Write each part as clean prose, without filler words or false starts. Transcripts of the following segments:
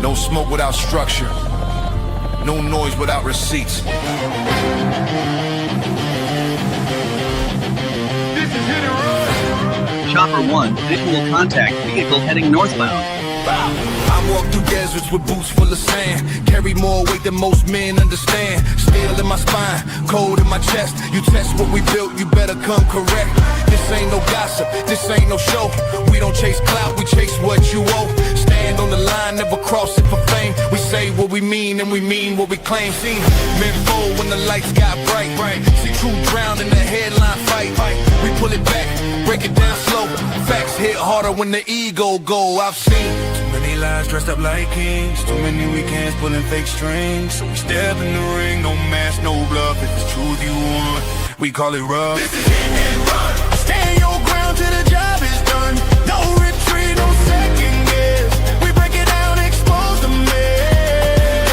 No smoke without structure. No noise without receipts. This is hit and run. Chopper 1, visual contact, vehicle heading northbound. I walk through deserts with boots full of sand. Carry more weight than most men understand. Steel in my spine, cold in my chest. You test what we built, you better come correct. This ain't no gossip, this ain't no show. We don't chase clout, we chase what you owe. Stand on the line, never cross it for fame. We say what we mean and we mean what we claim. Seen men fold when the lights got bright. See truth drown in the headline fight. We pull it back, break it down slow. Facts hit harder when the ego go. I've seen too many lies dressed up like kings. Too many weekends pulling fake strings. So we step in the ring, no mask, no bluff. If it's truth you want, we call it rough. This is hit and run. Stand your ground till the job is done. No retreat, no second guess. We break it down, expose the mess.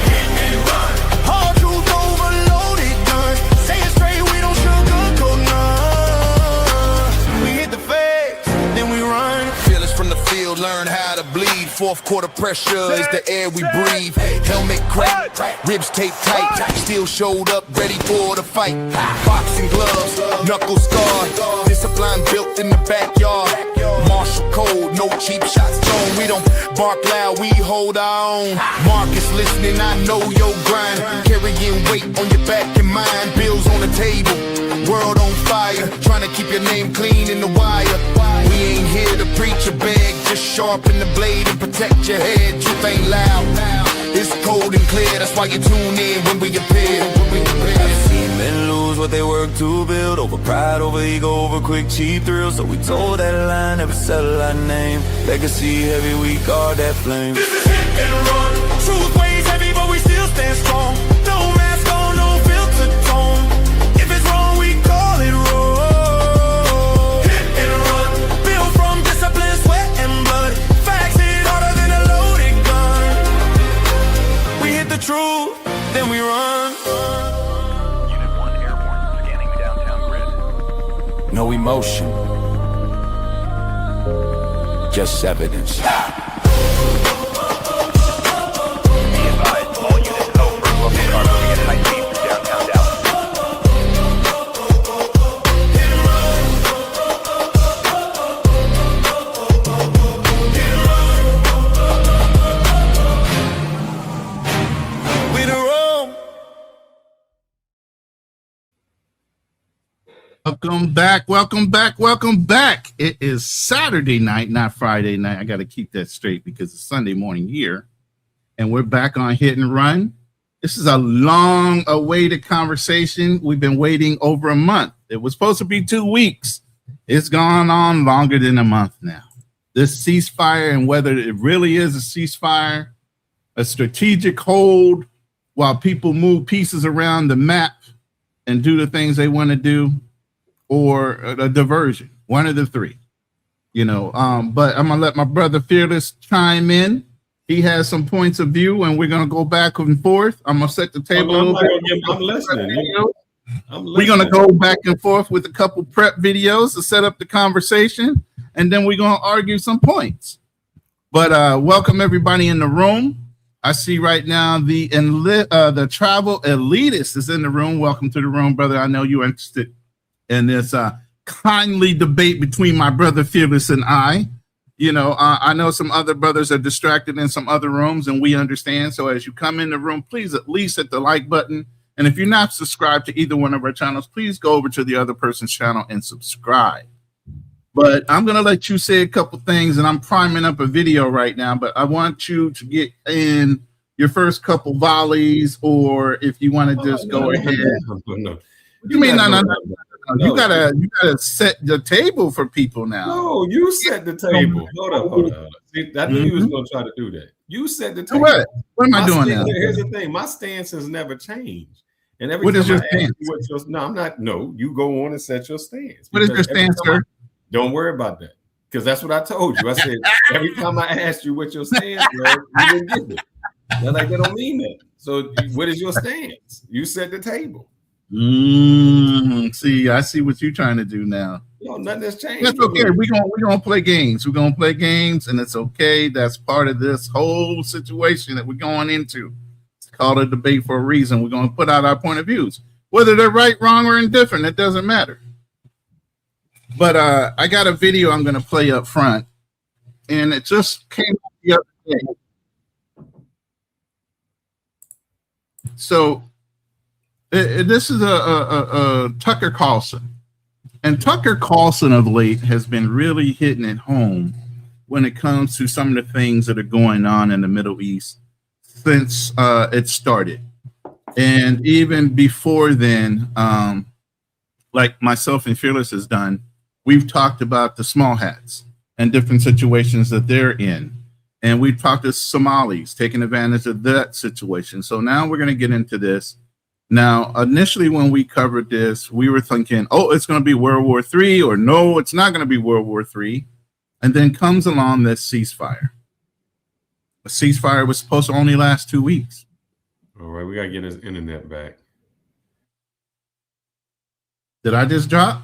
Hit and run. Hard truth overloaded guns. Say it straight, we don't sugarcoat none. We hit the face, then we run. Fearless from the field, learn how to bleed. Fourth quarter pressure is the air we breathe. Helmet cracked, ribs taped tight. Still showed up, ready for the fight. Boxing gloves, knuckle scarred. Discipline built in the backyard. Martial code, no cheap shots thrown. We don't bark loud, we hold our own. Marcus listening, I know your grind. Carrying weight on your back and mind. Bills on the table, world on fire. Trying to keep your name clean in the wire. We ain't here to preach or beg. Just sharpen the blade and protect your head. Truth ain't loud. It's cold and clear, that's why you tune in when we appear. I've seen men lose what they work to build. Over pride, over ego, over quick, cheap thrills. So we told that line, never settle our name. Legacy heavy, we guard that flame. This is hit and run. Truth weighs heavy, but we still stand strong. No mask on, no filter tone. If it's wrong, we call it wrong. Hit and run. Built from discipline, sweat and blood. Facts hit harder than a loaded gun. We hit the truth, then we run. Unit 1 airborne, scanning the downtown grid. No emotion, just evidence. Be advised, all units over. Located are moving at high speed through downtown Dallas. We the roam. Welcome back. It is Saturday night, not Friday night. I got to keep that straight because it's Sunday morning here. And we're back on Hit and Run. This is a long-awaited conversation. We've been waiting over a month. It was supposed to be 2 weeks. It's gone on longer than a month now. This ceasefire, and whether it really is a ceasefire, a strategic hold while people move pieces around the map and do the things they want to do, or a diversion, one of the three, but I'm gonna let my brother Fearless chime in. He has some points of view and we're gonna go back and forth. I'm gonna set the table a little bit. I'm listening. We're gonna go back and forth with a couple prep videos to set up the conversation, and then we're gonna argue some points. But welcome everybody in the room. I see right now the travel elitist is in the room. Welcome to the room, brother. I know you're interested in this kindly debate between my brother Fearless and I. I know some other brothers are distracted in some other rooms, and we understand. So as you come in the room, please at least hit the like button. And if you're not subscribed to either one of our channels, please go over to the other person's channel and subscribe. But I'm going to let you say a couple things, and I'm priming up a video right now, but I want you to get in your first couple volleys, or if you want to just go ahead. No. You mean no. You gotta set the table for people now. No, you set the table. Hold up. See, I knew you was gonna try to do that. You set the table. What am I doing now? Here's the thing. My stance has never changed. And every what time is your stance? No, I'm not. No, you go on and set your stance. What is your stance, sir? Don't worry about that, because that's what I told you. I said every time I asked you what your stance was, you didn't give it. They're like, that don't mean that. So what is your stance? You set the table. See, I see what you're trying to do now. No, nothing has changed. That's okay. We're gonna play games. We're gonna play games, and it's okay. That's part of this whole situation that we're going into. It's called a debate for a reason. We're gonna put out our point of views, whether they're right, wrong, or indifferent. It doesn't matter. But I got a video I'm gonna play up front, and it just came out the other day. So this is a Tucker Carlson. And Tucker Carlson of late has been really hitting it home when it comes to some of the things that are going on in the Middle East since it started. And even before then, like myself and Fearless has done, we've talked about the small hats and different situations that they're in. And we've talked to Somalis taking advantage of that situation. So now we're going to get into this. Now, initially, when we covered this, we were thinking, oh, it's going to be World War III, or no, it's not going to be World War III. And then comes along this ceasefire. The ceasefire was supposed to only last 2 weeks. All right, we got to get his internet back. Did I just drop?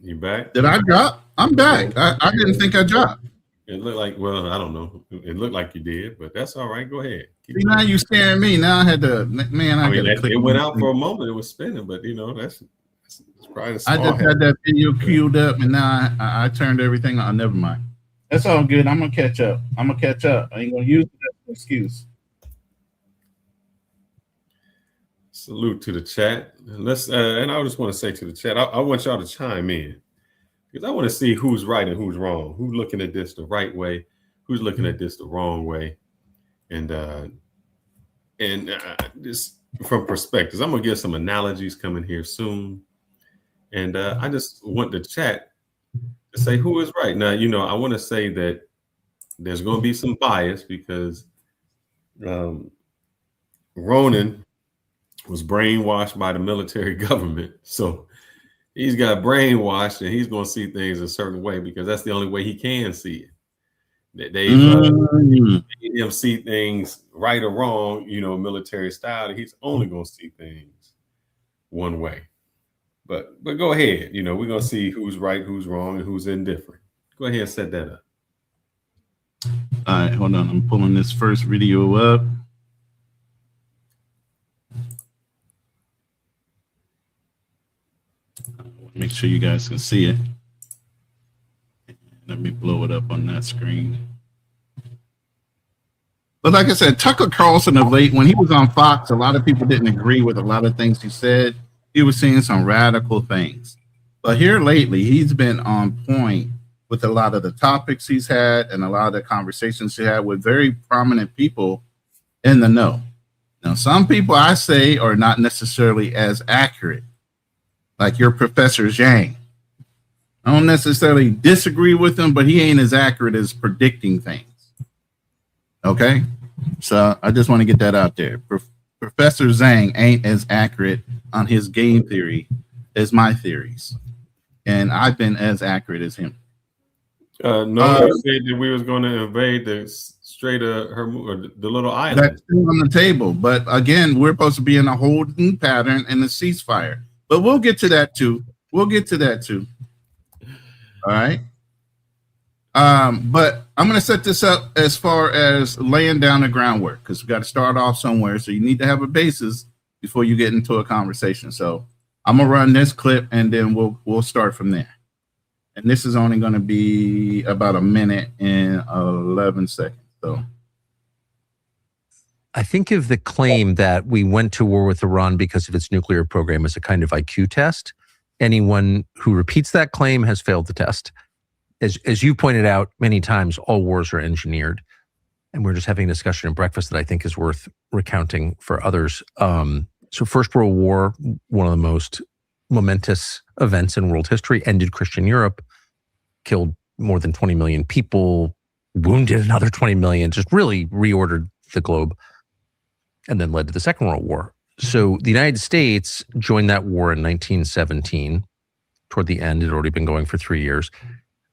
You back? Did I drop? I'm back. I didn't think I dropped. It looked like, well, I don't know. It looked like you did, but that's all right. Go ahead. See, now you scaring me. Now I had to, man. I mean, it went out for a moment. It was spinning, but you know, that's probably the small I just had that video queued up, and now I turned everything on. Never mind. That's all good. I'm gonna catch up. I ain't gonna use it as an excuse. Salute to the chat. And I just want to say to the chat, I want y'all to chime in. Because I want to see who's right and who's wrong, who's looking at this the right way, who's looking at this the wrong way, and just from perspectives. I'm gonna give some analogies coming here soon, and I just want the chat to say who is right. Now, you know, I want to say that there's going to be some bias because Ronin was brainwashed by the military government, so he's got brainwashed and he's going to see things a certain way because that's the only way he can see it. They made him see things right or wrong, you know, military style. He's only going to see things one way. But go ahead. You know, we're going to see who's right, who's wrong, and who's indifferent. Go ahead and set that up. All right, hold on. I'm pulling this first video up. Make sure you guys can see it. Let me blow it up on that screen. But like I said, Tucker Carlson of late, when he was on Fox, a lot of people didn't agree with a lot of things he said. He was saying some radical things. But here lately, he's been on point with a lot of the topics he's had and a lot of the conversations he had with very prominent people in the know. Now, some people I say are not necessarily as accurate, like your Professor Zhang. I don't necessarily disagree with him, but he ain't as accurate as predicting things. Okay? So I just want to get that out there. Professor Zhang ain't as accurate on his game theory as my theories. And I've been as accurate as him. No, you said that we was going to invade the Strait of Hormuz, or the little island. That's still on the table. But again, we're supposed to be in a holding pattern and a ceasefire. But we'll get to that too. All right. But I'm going to set this up as far as laying down the groundwork because we got to start off somewhere. So you need to have a basis before you get into a conversation. So I'm going to run this clip and then we'll start from there. And this is only going to be about a minute and 11 seconds. So I think of the claim that we went to war with Iran because of its nuclear program as a kind of IQ test. Anyone who repeats that claim has failed the test. As you pointed out many times, all wars are engineered. And we're just having a discussion at breakfast that I think is worth recounting for others. So First World War, one of the most momentous events in world history, ended Christian Europe, killed more than 20 million people, wounded another 20 million, just really reordered the globe, and then led to the Second World War. So the United States joined that war in 1917. Toward the end, it had already been going for 3 years.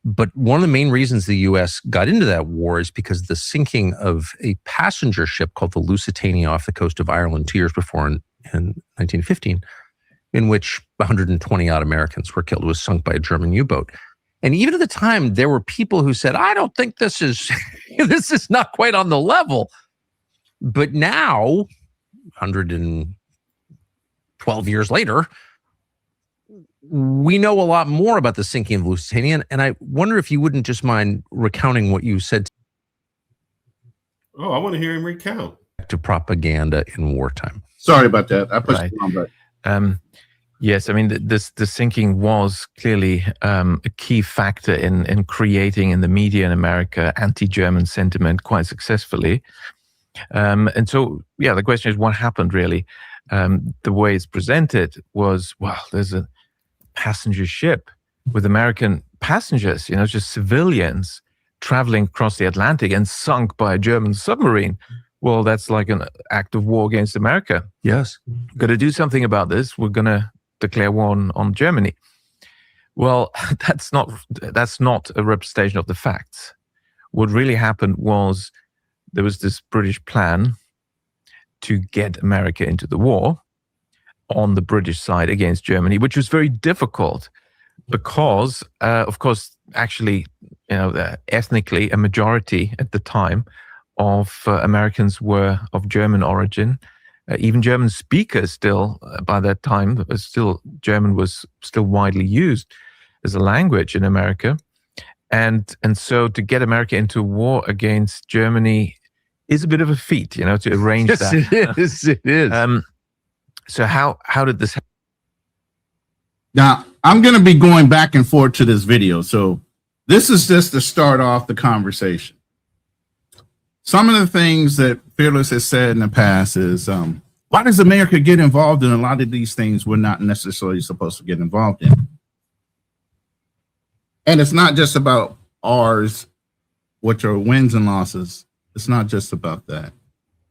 But one of the main reasons the U.S. got into that war is because the sinking of a passenger ship called the Lusitania off the coast of Ireland 2 years before in 1915, in which 120 odd Americans were killed. It was sunk by a German U-boat. And even at the time, there were people who said, I don't think this is this is not quite on the level. But now, 112 years later, we know a lot more about the sinking of Lusitania. And I wonder if you wouldn't just mind recounting what you said Oh, I want to hear him recount. to propaganda in wartime. Sorry about that. I pushed Right. the wrong button. Yes, I mean, the sinking was clearly a key factor in creating in the media in America anti-German sentiment quite successfully. And so, yeah, the question is, what happened really? The way it's presented was, well, there's a passenger ship with American passengers, just civilians traveling across the Atlantic and sunk by a German submarine. Well, that's like an act of war against America. Yes. Got to do something about this. We're going to declare war on Germany. Well, that's not a representation of the facts. What really happened was there was this British plan to get America into the war on the British side against Germany, which was very difficult because, of course, actually, ethnically, a majority at the time of Americans were of German origin. Even German speakers still, by that time, German was still widely used as a language in America. And so to get America into war against Germany is a bit of a feat, to arrange Yes, that. it is. It is. So how did this happen? Now, I'm going to be going back and forth to this video. So this is just to start off the conversation. Some of the things that Fearless has said in the past is, why does America get involved in a lot of these things we're not necessarily supposed to get involved in? And it's not just about ours, which are wins and losses. It's not just about that.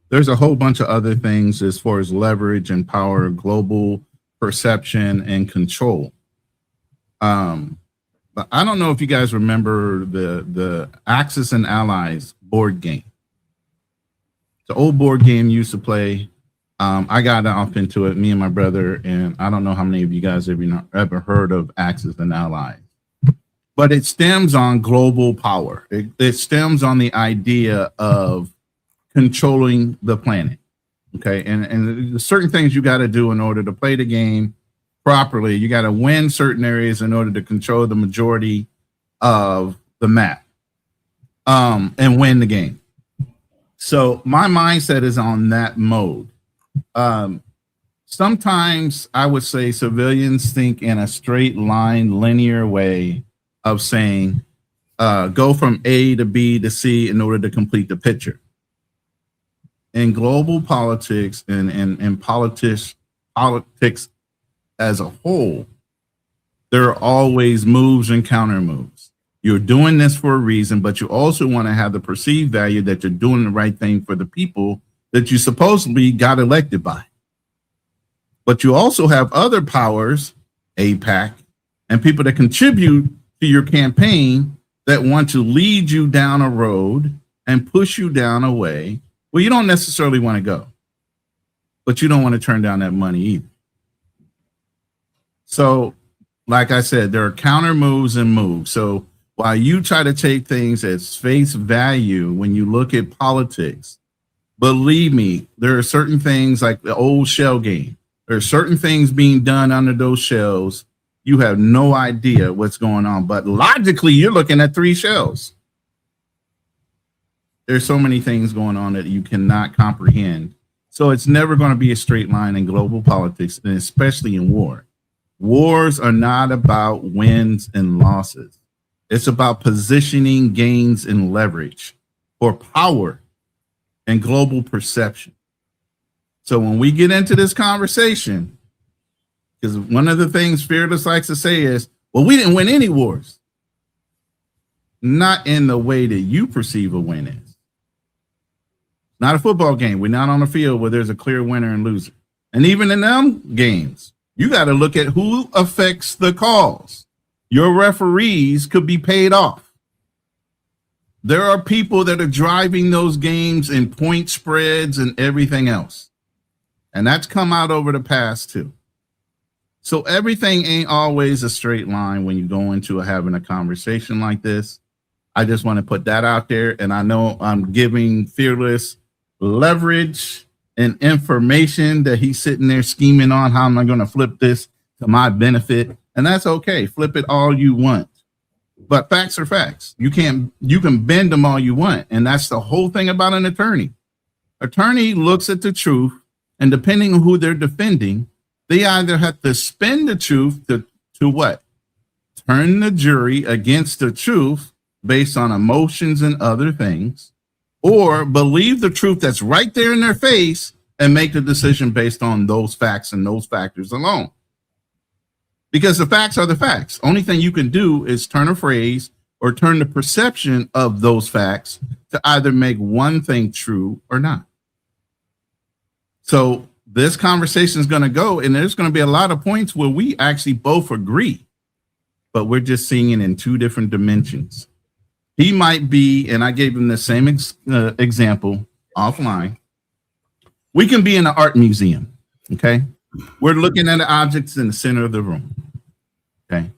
There's a whole bunch of other things as far as leverage and power, global perception and control. But I don't know if you guys remember the Axis and Allies board game. It's an old board game you used to play. I got off into it, me and my brother, and I don't know how many of you guys have ever heard of Axis and Allies. But it stems on global power. It stems on the idea of controlling the planet. Okay, and there's certain things you got to do in order to play the game properly. You got to win certain areas in order to control the majority of the map, and win the game. So my mindset is on that mode. Sometimes I would say civilians think in a straight line, linear way of saying, go from A to B to C in order to complete the picture. In global politics and politics as a whole, there are always moves and counter moves. You're doing this for a reason, but you also want to have the perceived value that you're doing the right thing for the people that you supposedly got elected by. But you also have other powers, AIPAC, and people that contribute to your campaign that want to lead you down a road and push you down a way where you don't necessarily want to go, but you don't want to turn down that money either. So, like I said, there are counter moves and moves. So while you try to take things as face value when you look at politics, believe me, there are certain things like the old shell game. There are certain things being done under those shells. You have no idea what's going on, but logically, you're looking at 3 shells. There's so many things going on that you cannot comprehend. So it's never going to be a straight line in global politics, and especially in war. Wars are not about wins and losses. It's about positioning gains and leverage for power and global perception. So when we get into this conversation, because one of the things Fearless likes to say is, well, we didn't win any wars. Not in the way that you perceive a win is. Not a football game. We're not on a field where there's a clear winner and loser. And even in them games, you got to look at who affects the cause. Your referees could be paid off. There are people that are driving those games in point spreads and everything else. And that's come out over the past too. So everything ain't always a straight line when you go into having a conversation like this. I just want to put that out there. And I know I'm giving Fearless leverage and information that he's sitting there scheming on. How am I going to flip this to my benefit? And that's okay. Flip it all you want. But facts are facts. You can bend them all you want. And that's the whole thing about an attorney. Attorney looks at the truth, and depending on who they're defending, they either have to spin the truth to what? Turn the jury against the truth based on emotions and other things, or believe the truth that's right there in their face and make the decision based on those facts and those factors alone. Because the facts are the facts. Only thing you can do is turn a phrase or turn the perception of those facts to either make one thing true or not. So this conversation is going to go, and there's going to be a lot of points where we actually both agree, but we're just seeing it in two different dimensions. He might be, and I gave him the same example offline. We can be in an art museum, okay? We're looking at the objects in the center of the room, okay?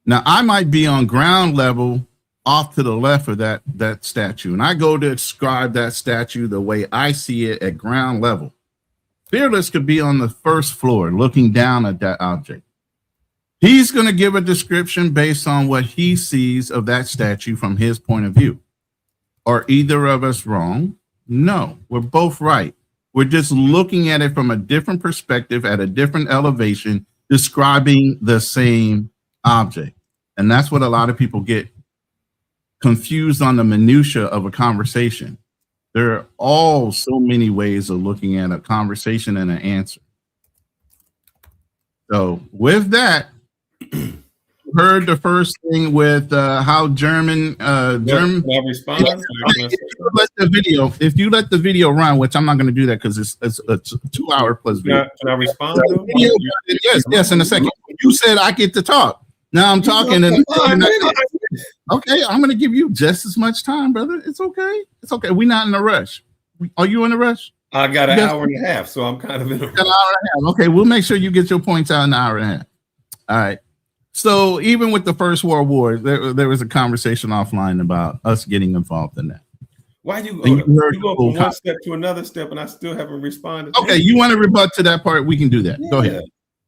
Now, I might be on ground level off to the left of that statue, and I go to describe that statue the way I see it at ground level. Fearless could be on the first floor looking down at that object. He's going to give a description based on what he sees of that statue from his point of view. Are either of us wrong? No, we're both right. We're just looking at it from a different perspective at a different elevation, describing the same object. And that's what a lot of people get confused on, the minutia of a conversation. There are all so many ways of looking at a conversation and an answer. So with that, heard the first thing with how German. Can I respond? If you let the video run, which I'm not going to do that because it's a 2 hour plus video. Can I respond? Yes, in a second. You said I get to talk. Now I'm talking, and okay, I'm going to give you just as much time, brother. It's okay. It's okay. We're not in a rush. Are you in a rush? I got an hour and a half, so I'm kind of in a rush. An hour and a half. Okay, we'll make sure you get your points out in an hour and a half. All right. So even with the First World War, there was a conversation offline about us getting involved in that. Why you go from one step to another step, and I still haven't responded? Okay, you want to rebut to that part? We can do that. Yeah. Go ahead.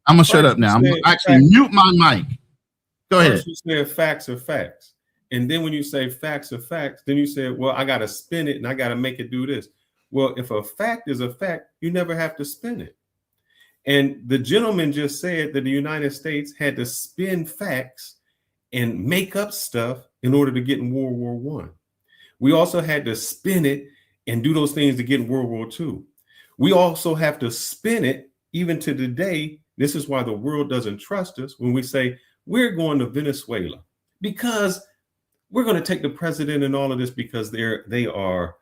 I'm gonna shut up now. I'm gonna actually mute my mic. Go ahead. You said facts are facts, and then when you say facts are facts, then you say, well, I got to spin it and I got to make it do this. Well, if a fact is a fact, you never have to spin it. And the gentleman just said that the United States had to spin facts and make up stuff in order to get in World War I. We also had to spin it and do those things to get in World War II. We also have to spin it even to today. This is why the world doesn't trust us when we say we're going to Venezuela because we're going to take the president and all of this because they are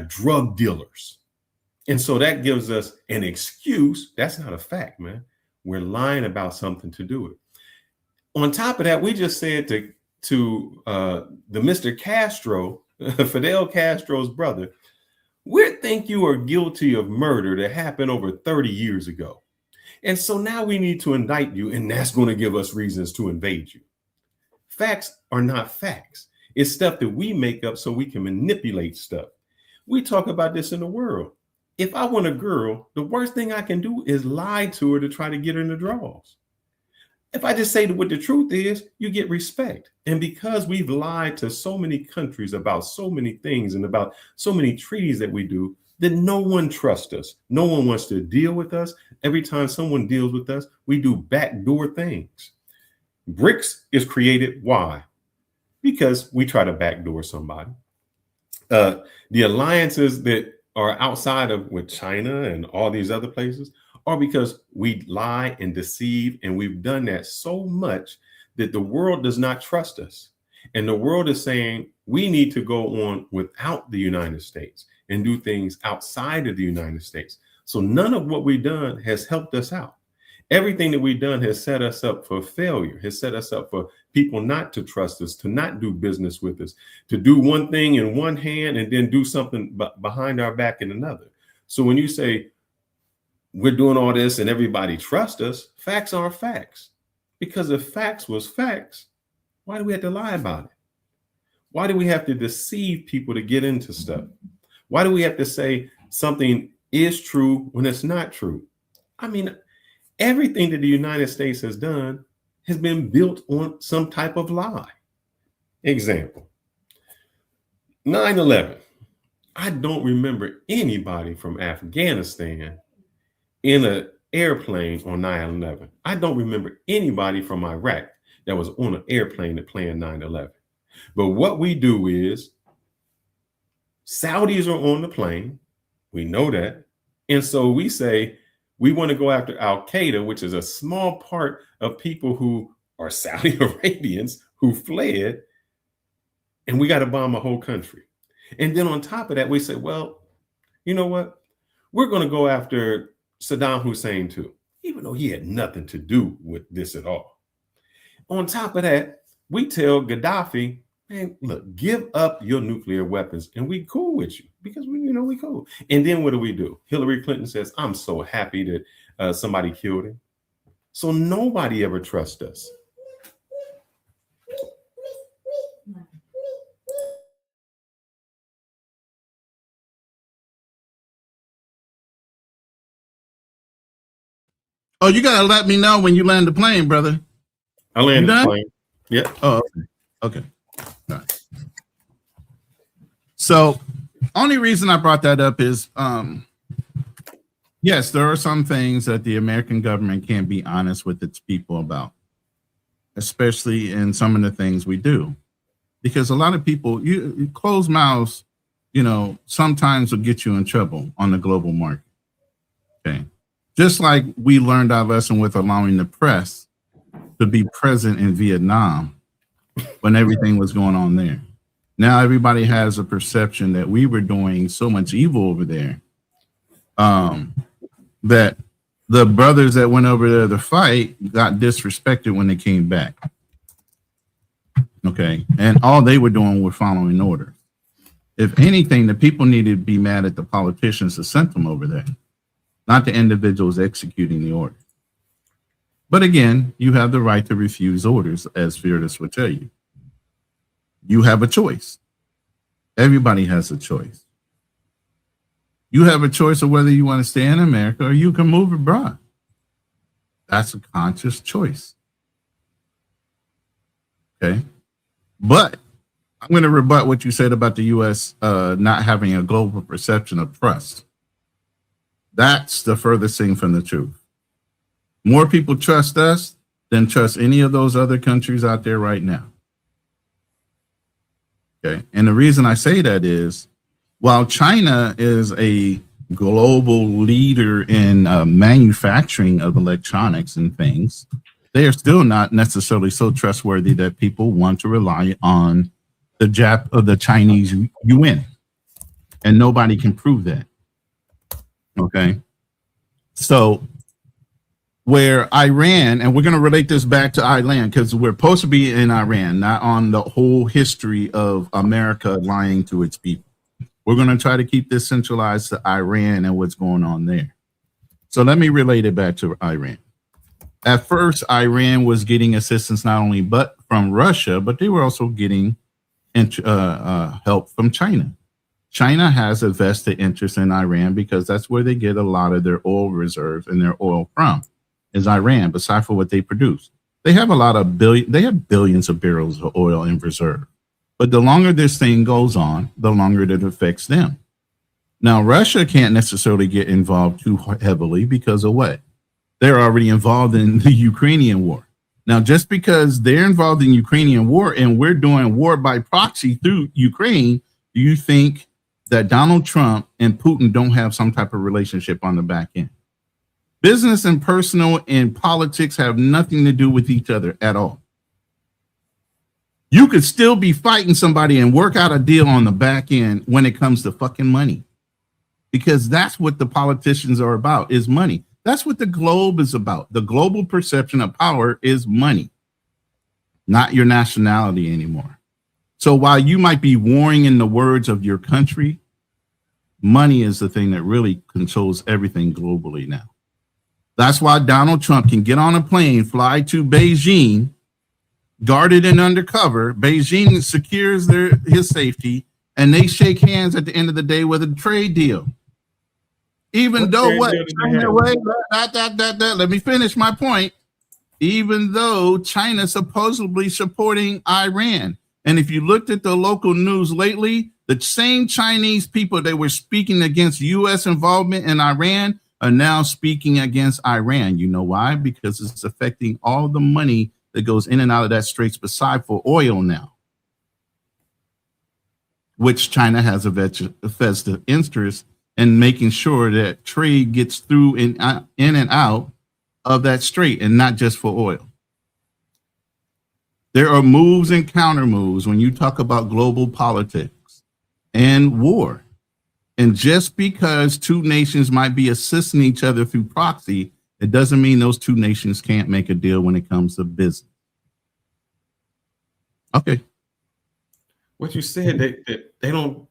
drug dealers. And so that gives us an excuse. That's not a fact, man. We're lying about something to do it. On top of that, we just said to the Mr. Castro, Fidel Castro's brother, we think you are guilty of murder that happened over 30 years ago. And so now we need to indict you, and that's going to give us reasons to invade you. Facts are not facts. It's stuff that we make up so we can manipulate stuff. We talk about this in the world. If I want a girl, the worst thing I can do is lie to her to try to get her in the draws. If I just say what the truth is, you get respect. And because we've lied to so many countries about so many things and about so many treaties that we do, then no one trusts us. No one wants to deal with us. Every time someone deals with us, we do backdoor things. BRICS is created. Why? Because we try to backdoor somebody. The alliances that are outside of with China and all these other places are because we lie and deceive. And we've done that so much that the world does not trust us. And the world is saying we need to go on without the United States and do things outside of the United States. So none of what we've done has helped us out. Everything that we've done has set us up for failure, has set us up for people not to trust us, to not do business with us, to do one thing in one hand and then do something behind our back in another. So when you say we're doing all this and everybody trusts us, facts are facts. Because if facts was facts, why do we have to lie about it? Why do we have to deceive people to get into stuff? Why do we have to say something is true when it's not true? I mean, everything that the United States has done has been built on some type of lie. Example, 9/11. I don't remember anybody from Afghanistan in an airplane on 9/11. I don't remember anybody from Iraq that was on an airplane that planned 9/11. But what we do is Saudis are on the plane. We know that. And so we say we want to go after Al-Qaeda, which is a small part of people who are Saudi Arabians who fled, and we got to bomb a whole country. And then on top of that, we say, well, you know what? We're going to go after Saddam Hussein too, even though he had nothing to do with this at all. On top of that, we tell Gaddafi, man, look, give up your nuclear weapons and we cool with you because we cool. And then what do? Hillary Clinton says, I'm so happy that somebody killed him. So nobody ever trusts us. Oh, you gotta let me know when you land the plane, brother. I landed the plane. Yeah. Oh, okay. All right. So, only reason I brought that up is, yes, there are some things that the American government can't be honest with its people about, especially in some of the things we do, because a lot of people, you closed mouths, sometimes will get you in trouble on the global market. Okay. Just like we learned our lesson with allowing the press to be present in Vietnam when everything was going on there. Now everybody has a perception that we were doing so much evil over there, that the brothers that went over there to fight got disrespected when they came back. Okay. And all they were doing was following orders. If anything, the people needed to be mad at the politicians that sent them over there, not the individuals executing the order. But again, you have the right to refuse orders, as Fearless will tell you. You have a choice. Everybody has a choice. You have a choice of whether you want to stay in America or you can move abroad. That's a conscious choice. Okay. But I'm going to rebut what you said about the U.S. Not having a global perception of trust. That's the furthest thing from the truth. More people trust us than trust any of those other countries out there right now. Okay. And the reason I say that is, while China is a global leader in manufacturing of electronics and things, they are still not necessarily so trustworthy that people want to rely on the Chinese yuan. And nobody can prove that. Okay. So where Iran, and we're going to relate this back to Iran because we're supposed to be in Iran, not on the whole history of America lying to its people. We're going to try to keep this centralized to Iran and what's going on there. So let me relate it back to Iran. At first, Iran was getting assistance not only from Russia, but they were also getting help from China. China has a vested interest in Iran because that's where they get a lot of their oil reserves and their oil from, is Iran, besides for what they produce. They have billions of barrels of oil in reserve. But the longer this thing goes on, the longer it affects them. Now, Russia can't necessarily get involved too heavily because of what? They're already involved in the Ukrainian war. Now, just because they're involved in Ukrainian war and we're doing war by proxy through Ukraine, do you think that Donald Trump and Putin don't have some type of relationship on the back end? Business and personal and politics have nothing to do with each other at all. You could still be fighting somebody and work out a deal on the back end when it comes to fucking money, because that's what the politicians are about, is money. That's what the globe is about. The global perception of power is money. not your nationality anymore. So while you might be warring in the words of your country, money is the thing that really controls everything globally now. That's why Donald Trump can get on a plane, fly to Beijing, guarded and undercover. Beijing secures his safety, and they shake hands at the end of the day with a trade deal. Even though let me finish my point. Even though China supposedly supporting Iran. And if you looked at the local news lately, the same Chinese people that were speaking against U.S. involvement in Iran are now speaking against Iran. You know why? Because it's affecting all the money that goes in and out of that straits beside for oil now, which China has a vested interest in making sure that trade gets through in and out of that strait, and not just for oil. There are moves and counter moves when you talk about global politics and war. And just because two nations might be assisting each other through proxy, it doesn't mean those two nations can't make a deal when it comes to business. Okay. What you said, they don't.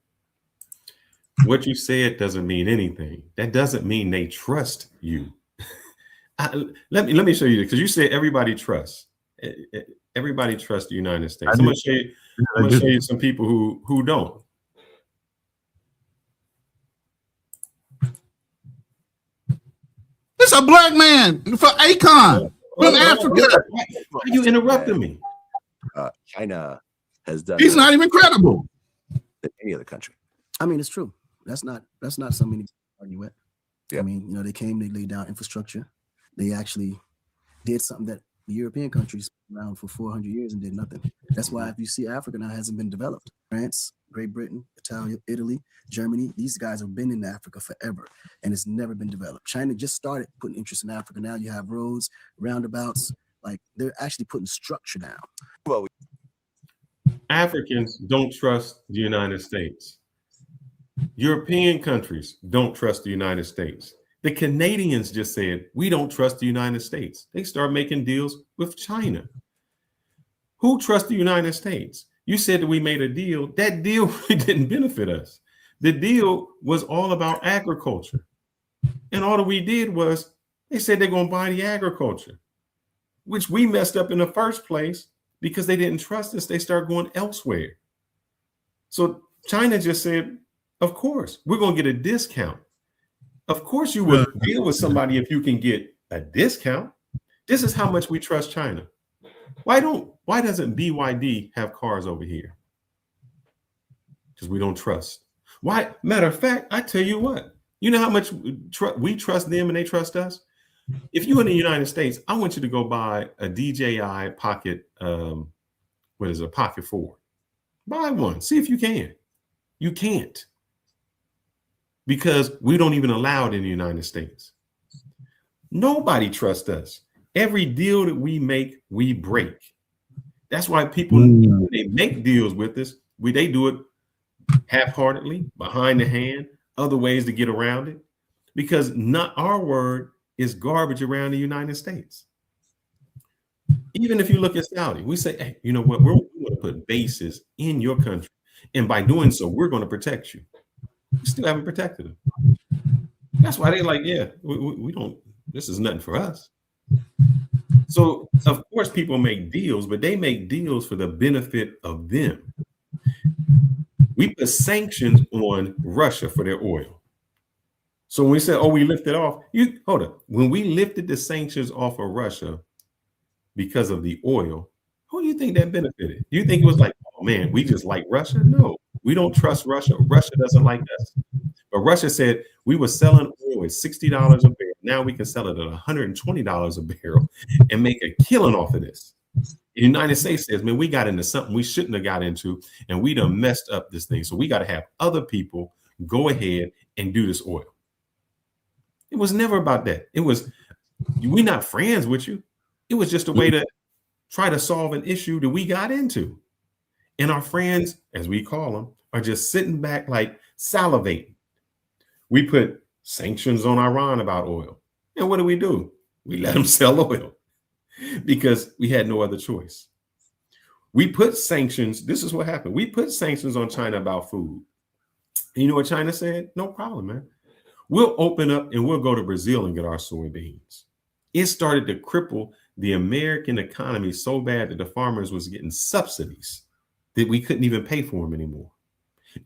What you said doesn't mean anything. That doesn't mean they trust you. Let me show you, because you said everybody trusts. Everybody trusts the United States. I'm gonna show you some people who don't. It's a black man from Akon, from Africa. Why are you interrupting me? China has done. He's not even credible. Than any other country. I mean, it's true. That's not something to argue with. Yeah. I mean, they came, they laid down infrastructure. They actually did something that the European countries around for 400 years and did nothing. That's why if you see Africa now hasn't been developed. France, Great Britain, Italy, Germany, these guys have been in Africa forever and it's never been developed. China just started putting interest in Africa. Now you have roads, roundabouts, like they're actually putting structure down. Well, Africans don't trust the United States. European countries don't trust the United States. The Canadians just said, we don't trust the United States. They start making deals with China. Who trusts the United States? You said that we made a deal. That deal really didn't benefit us. The deal was all about agriculture. And all that we did was they said they're going to buy the agriculture, which we messed up in the first place because they didn't trust us. They started going elsewhere. So China just said, of course, we're going to get a discount. Of course, you would deal with somebody if you can get a discount. This is how much we trust China. Why doesn't BYD have cars over here? Because we don't trust. Why? Matter of fact, I tell you what, you know how much we trust them and they trust us? If you're in the United States, I want you to go buy a DJI Pocket, Pocket 4. Buy one, see if you can. You can't. Because we don't even allow it in the United States. Nobody trusts us. Every deal that we make, we break. That's why people, they make deals with us, they do it half-heartedly, behind the hand, other ways to get around it, because not our word is garbage around the United States. Even if you look at Saudi, we say, hey, you know what, we're going to put bases in your country. And by doing so, we're going to protect you. We still haven't protected them. That's why they like, yeah, we don't, this is nothing for us. So, of course, people make deals, but they make deals for the benefit of them. We put sanctions on Russia for their oil. So when we said, oh, we lifted off, hold up. When we lifted the sanctions off of Russia because of the oil, who do you think that benefited? You think it was like, oh man, we just like Russia? No, we don't trust Russia. Russia doesn't like us. But Russia said we were selling oil at $60 a barrel. Now we can sell it at $120 a barrel and make a killing off of this. The United States says, man, we got into something we shouldn't have got into, and we done messed up this thing. So we got to have other people go ahead and do this oil. It was never about that. It was, we're not friends with you. It was just a way to try to solve an issue that we got into. And our friends, as we call them, are just sitting back like salivating. We put sanctions on Iran about oil. And what do? We let them sell oil because we had no other choice. We put sanctions. This is what happened. We put sanctions on China about food. And you know what China said? No problem, man. We'll open up and we'll go to Brazil and get our soybeans. It started to cripple the American economy so bad that the farmers was getting subsidies that we couldn't even pay for them anymore.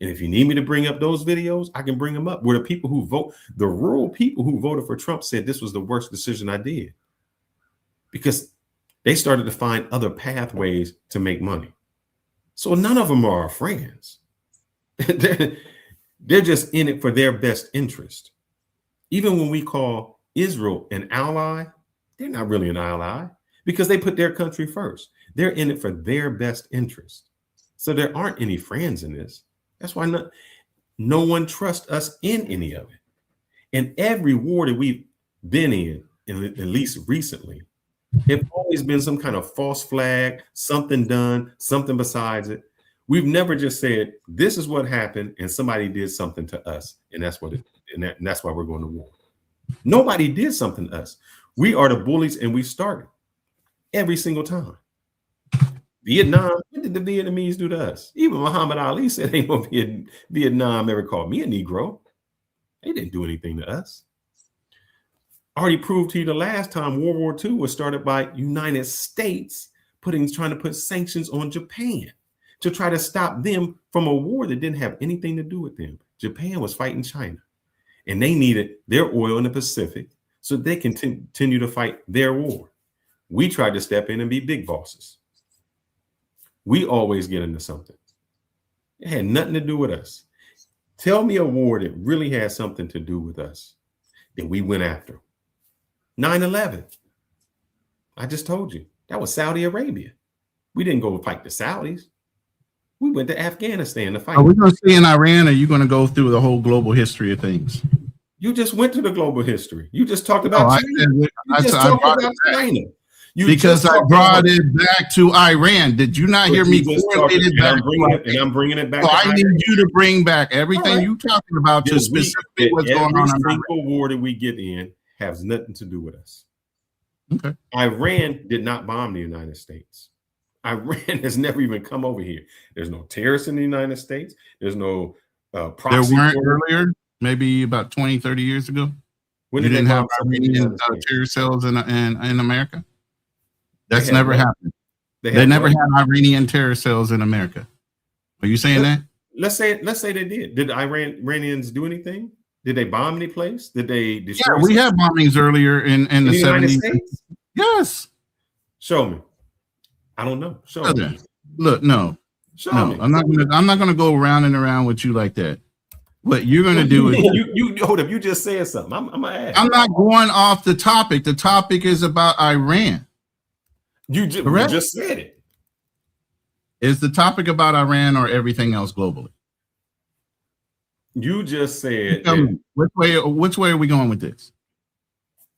And if you need me to bring up those videos, I can bring them up, where the people who vote, the rural people who voted for Trump, said this was the worst decision I did, because they started to find other pathways to make money. So none of them are our friends. They're just in it for their best interest. Even when we call Israel an ally, they're not really an ally, because they put their country first. They're in it for their best interest. So there aren't any friends in this. That's why no one trusts us in any of it. And every war that we've been in at least recently, it's always been some kind of false flag, something done, something besides it. We've never just said, this is what happened and somebody did something to us. And that's what and that's why we're going to war. Nobody did something to us. We are the bullies, and we started every single time. Vietnam, what did the Vietnamese do to us? Even Muhammad Ali said ain't gonna be in Vietnam ever called me a Negro. They didn't do anything to us. I already proved to you the last time World War II was started by United States trying to put sanctions on Japan to try to stop them from a war that didn't have anything to do with them. Japan was fighting China, and they needed their oil in the Pacific so they can continue to fight their war. We tried to step in and be big bosses. We always get into something. It had nothing to do with us. Tell me a war that really had something to do with us that we went after. 9/11. I just told you. That was Saudi Arabia. We didn't go fight the Saudis. We went to Afghanistan to fight. Are we going to stay in Iran, or are you going to go through the whole global history of things? You just went to the global history. You just talked about China. Because I brought it back to Iran. Did you not hear me correlate it back? And I'm bringing it back. So I need you to bring back everything you talking about to specifically what's going on. Every single war that we get in has nothing to do with us. Okay. Iran did not bomb the United States. Iran has never even come over here. There's no terrorists in the United States. There's no proxy. There weren't earlier, maybe about 20, 30 years ago. When you didn't have Iranian terror cells in America? That's never happened. They never had Iranian terror cells in America. Are you saying that? Let's say they did. Did the Iranians do anything? Did they bomb any place? Did they destroy? Yeah, we had bombings earlier in the 70s. Yes. Show me. I don't know. Show me. Look, no. Show me. I'm not gonna go around and around with you like that. What you're gonna do is you hold up. You just said something. I'm gonna ask. I'm not going off the topic. The topic is about Iran. You just said it. Is the topic about Iran or everything else globally? You just said which way are we going with this?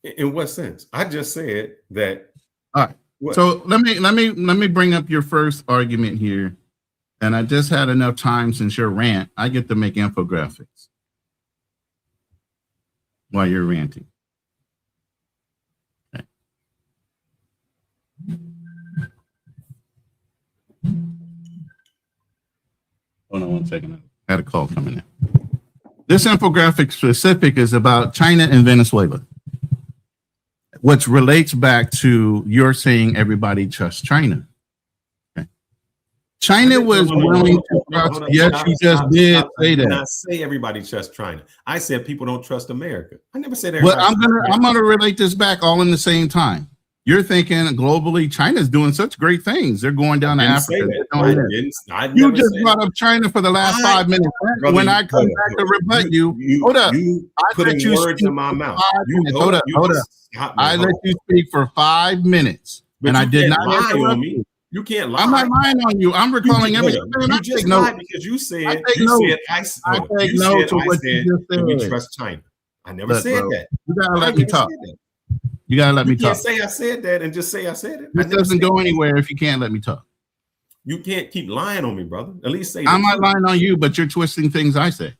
In what sense? I just said that. All right. What? So let me bring up your first argument here. And I just had enough time since your rant. I get to make infographics while you're ranting. Okay. Hold on one second. I had a call coming in. This infographic specific is about China and Venezuela, which relates back to your saying everybody trusts China. Okay. China was willing to trust. Yes, you just did say that. I say everybody trusts China. I said people don't trust America. I never said everybody. Well, I'm gonna relate this back all in the same time. You're thinking globally, China's doing such great things. They're going down to Africa. You just brought up China for the last 5 minutes. Brother, when I come back to rebut you, hold up. You putting words in my mouth. Hold up. I let you speak for 5 minutes, and I did not lie on me. You can't lie. I'm not lying on you. I'm recalling everything. You just lied because you said we trust China. I never said that. You gotta let me talk. You gotta let me talk. You can't say I said that and just say I said it. It doesn't go anywhere if you can't let me talk. You can't keep lying on me, brother. At least say I'm not lying on you, but you're twisting things I say.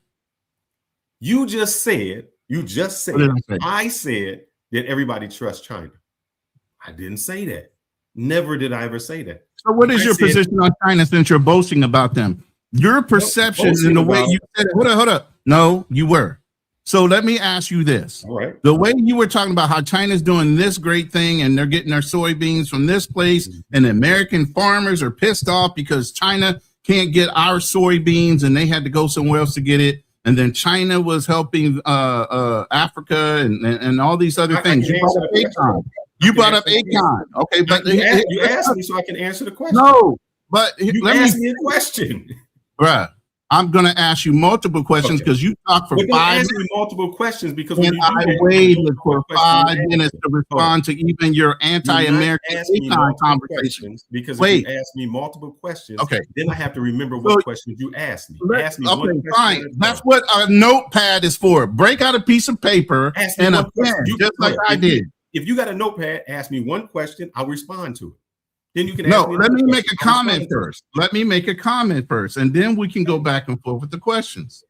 You just said, I said that everybody trusts China. I didn't say that. Never did I ever say that. So what is I your said- position on China since you're boasting about them? Your perception boasting and the way about- you said it. Hold up. No, you were. So let me ask you this. All right. The way you were talking about how China's doing this great thing and they're getting their soybeans from this place, and the American farmers are pissed off because China can't get our soybeans and they had to go somewhere else to get it. And then China was helping Africa and all these other things. You brought up ACON. You brought up ACON. Okay, but You asked me so I can answer the question. no, but You asked me a question. bruh, I'm going to ask you multiple questions because you talked for But don't 5 ask minutes me multiple questions because and when you I do that, waited you for multiple questions 5 minutes to respond to even your anti-American Ask me ACON multiple conversation. questions because Wait. if you ask me multiple questions, Okay. then I have to remember what So- questions you asked me. Ask me one Okay, question fine. at a That's time. what a notepad is for. Break out a piece of paper Ask me and a one question. pen, just like I if you- did. If you got a notepad, ask me one question. I'll respond to it. Then you can ask No, me let another me make a question, I'll comment respond to it. first. Let me make a comment first, and then we can go back and forth with the questions.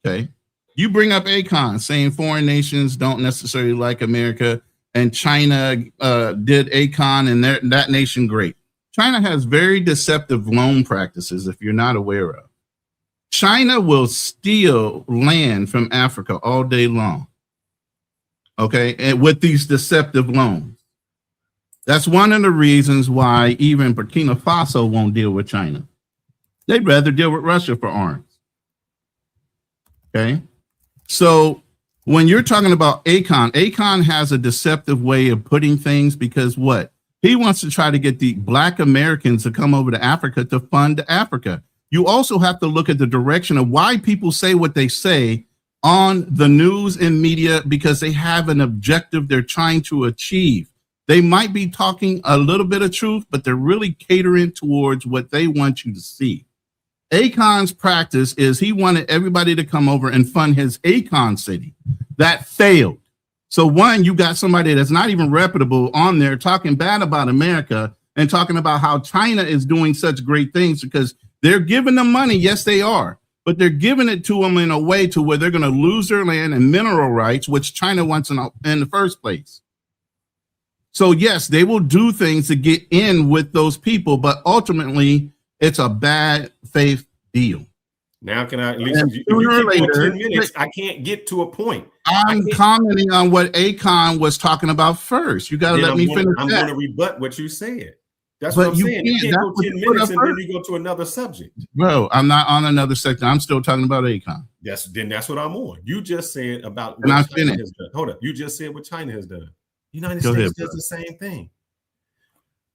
Okay. You bring up ACON saying foreign nations don't necessarily like America, and China did ACON and that nation great. China has very deceptive loan practices, if you're not aware of. China will steal land from Africa all day long. Okay, and with these deceptive loans. That's one of the reasons why even Burkina Faso won't deal with China. They'd rather deal with Russia for arms. Okay. So when you're talking about ACON has a deceptive way of putting things because what? He wants to try to get the Black Americans to come over to Africa to fund Africa. You also have to look at the direction of why people say what they say on the news and media because they have an objective they're trying to achieve. They might be talking a little bit of truth, but they're really catering towards what they want you to see. ACON's practice is he wanted everybody to come over and fund his ACON city. That failed. So one, you got somebody that's not even reputable on there talking bad about America and talking about how China is doing such great things because they're giving them money. Yes, they are. But they're giving it to them in a way to where they're going to lose their land and mineral rights, which China wants in the first place. So yes, they will do things to get in with those people, but ultimately it's a bad faith deal. Now, can I at least? And If you sooner or keep going later- 10 minutes, I can't get to a point. I'm commenting on what ACON was talking about first. You got to Then let me finish I'm going that. to rebut what you said. That's But what I'm you saying. You can't. can't go That's what 10 you put minutes up and then first. you go to another subject. Bro, I'm not on another sector. I'm still talking about ACON. That's what I'm on. You just said about And I'm what China finished. has done. Hold up. You just said what China has done. United Go States ahead, does the same thing.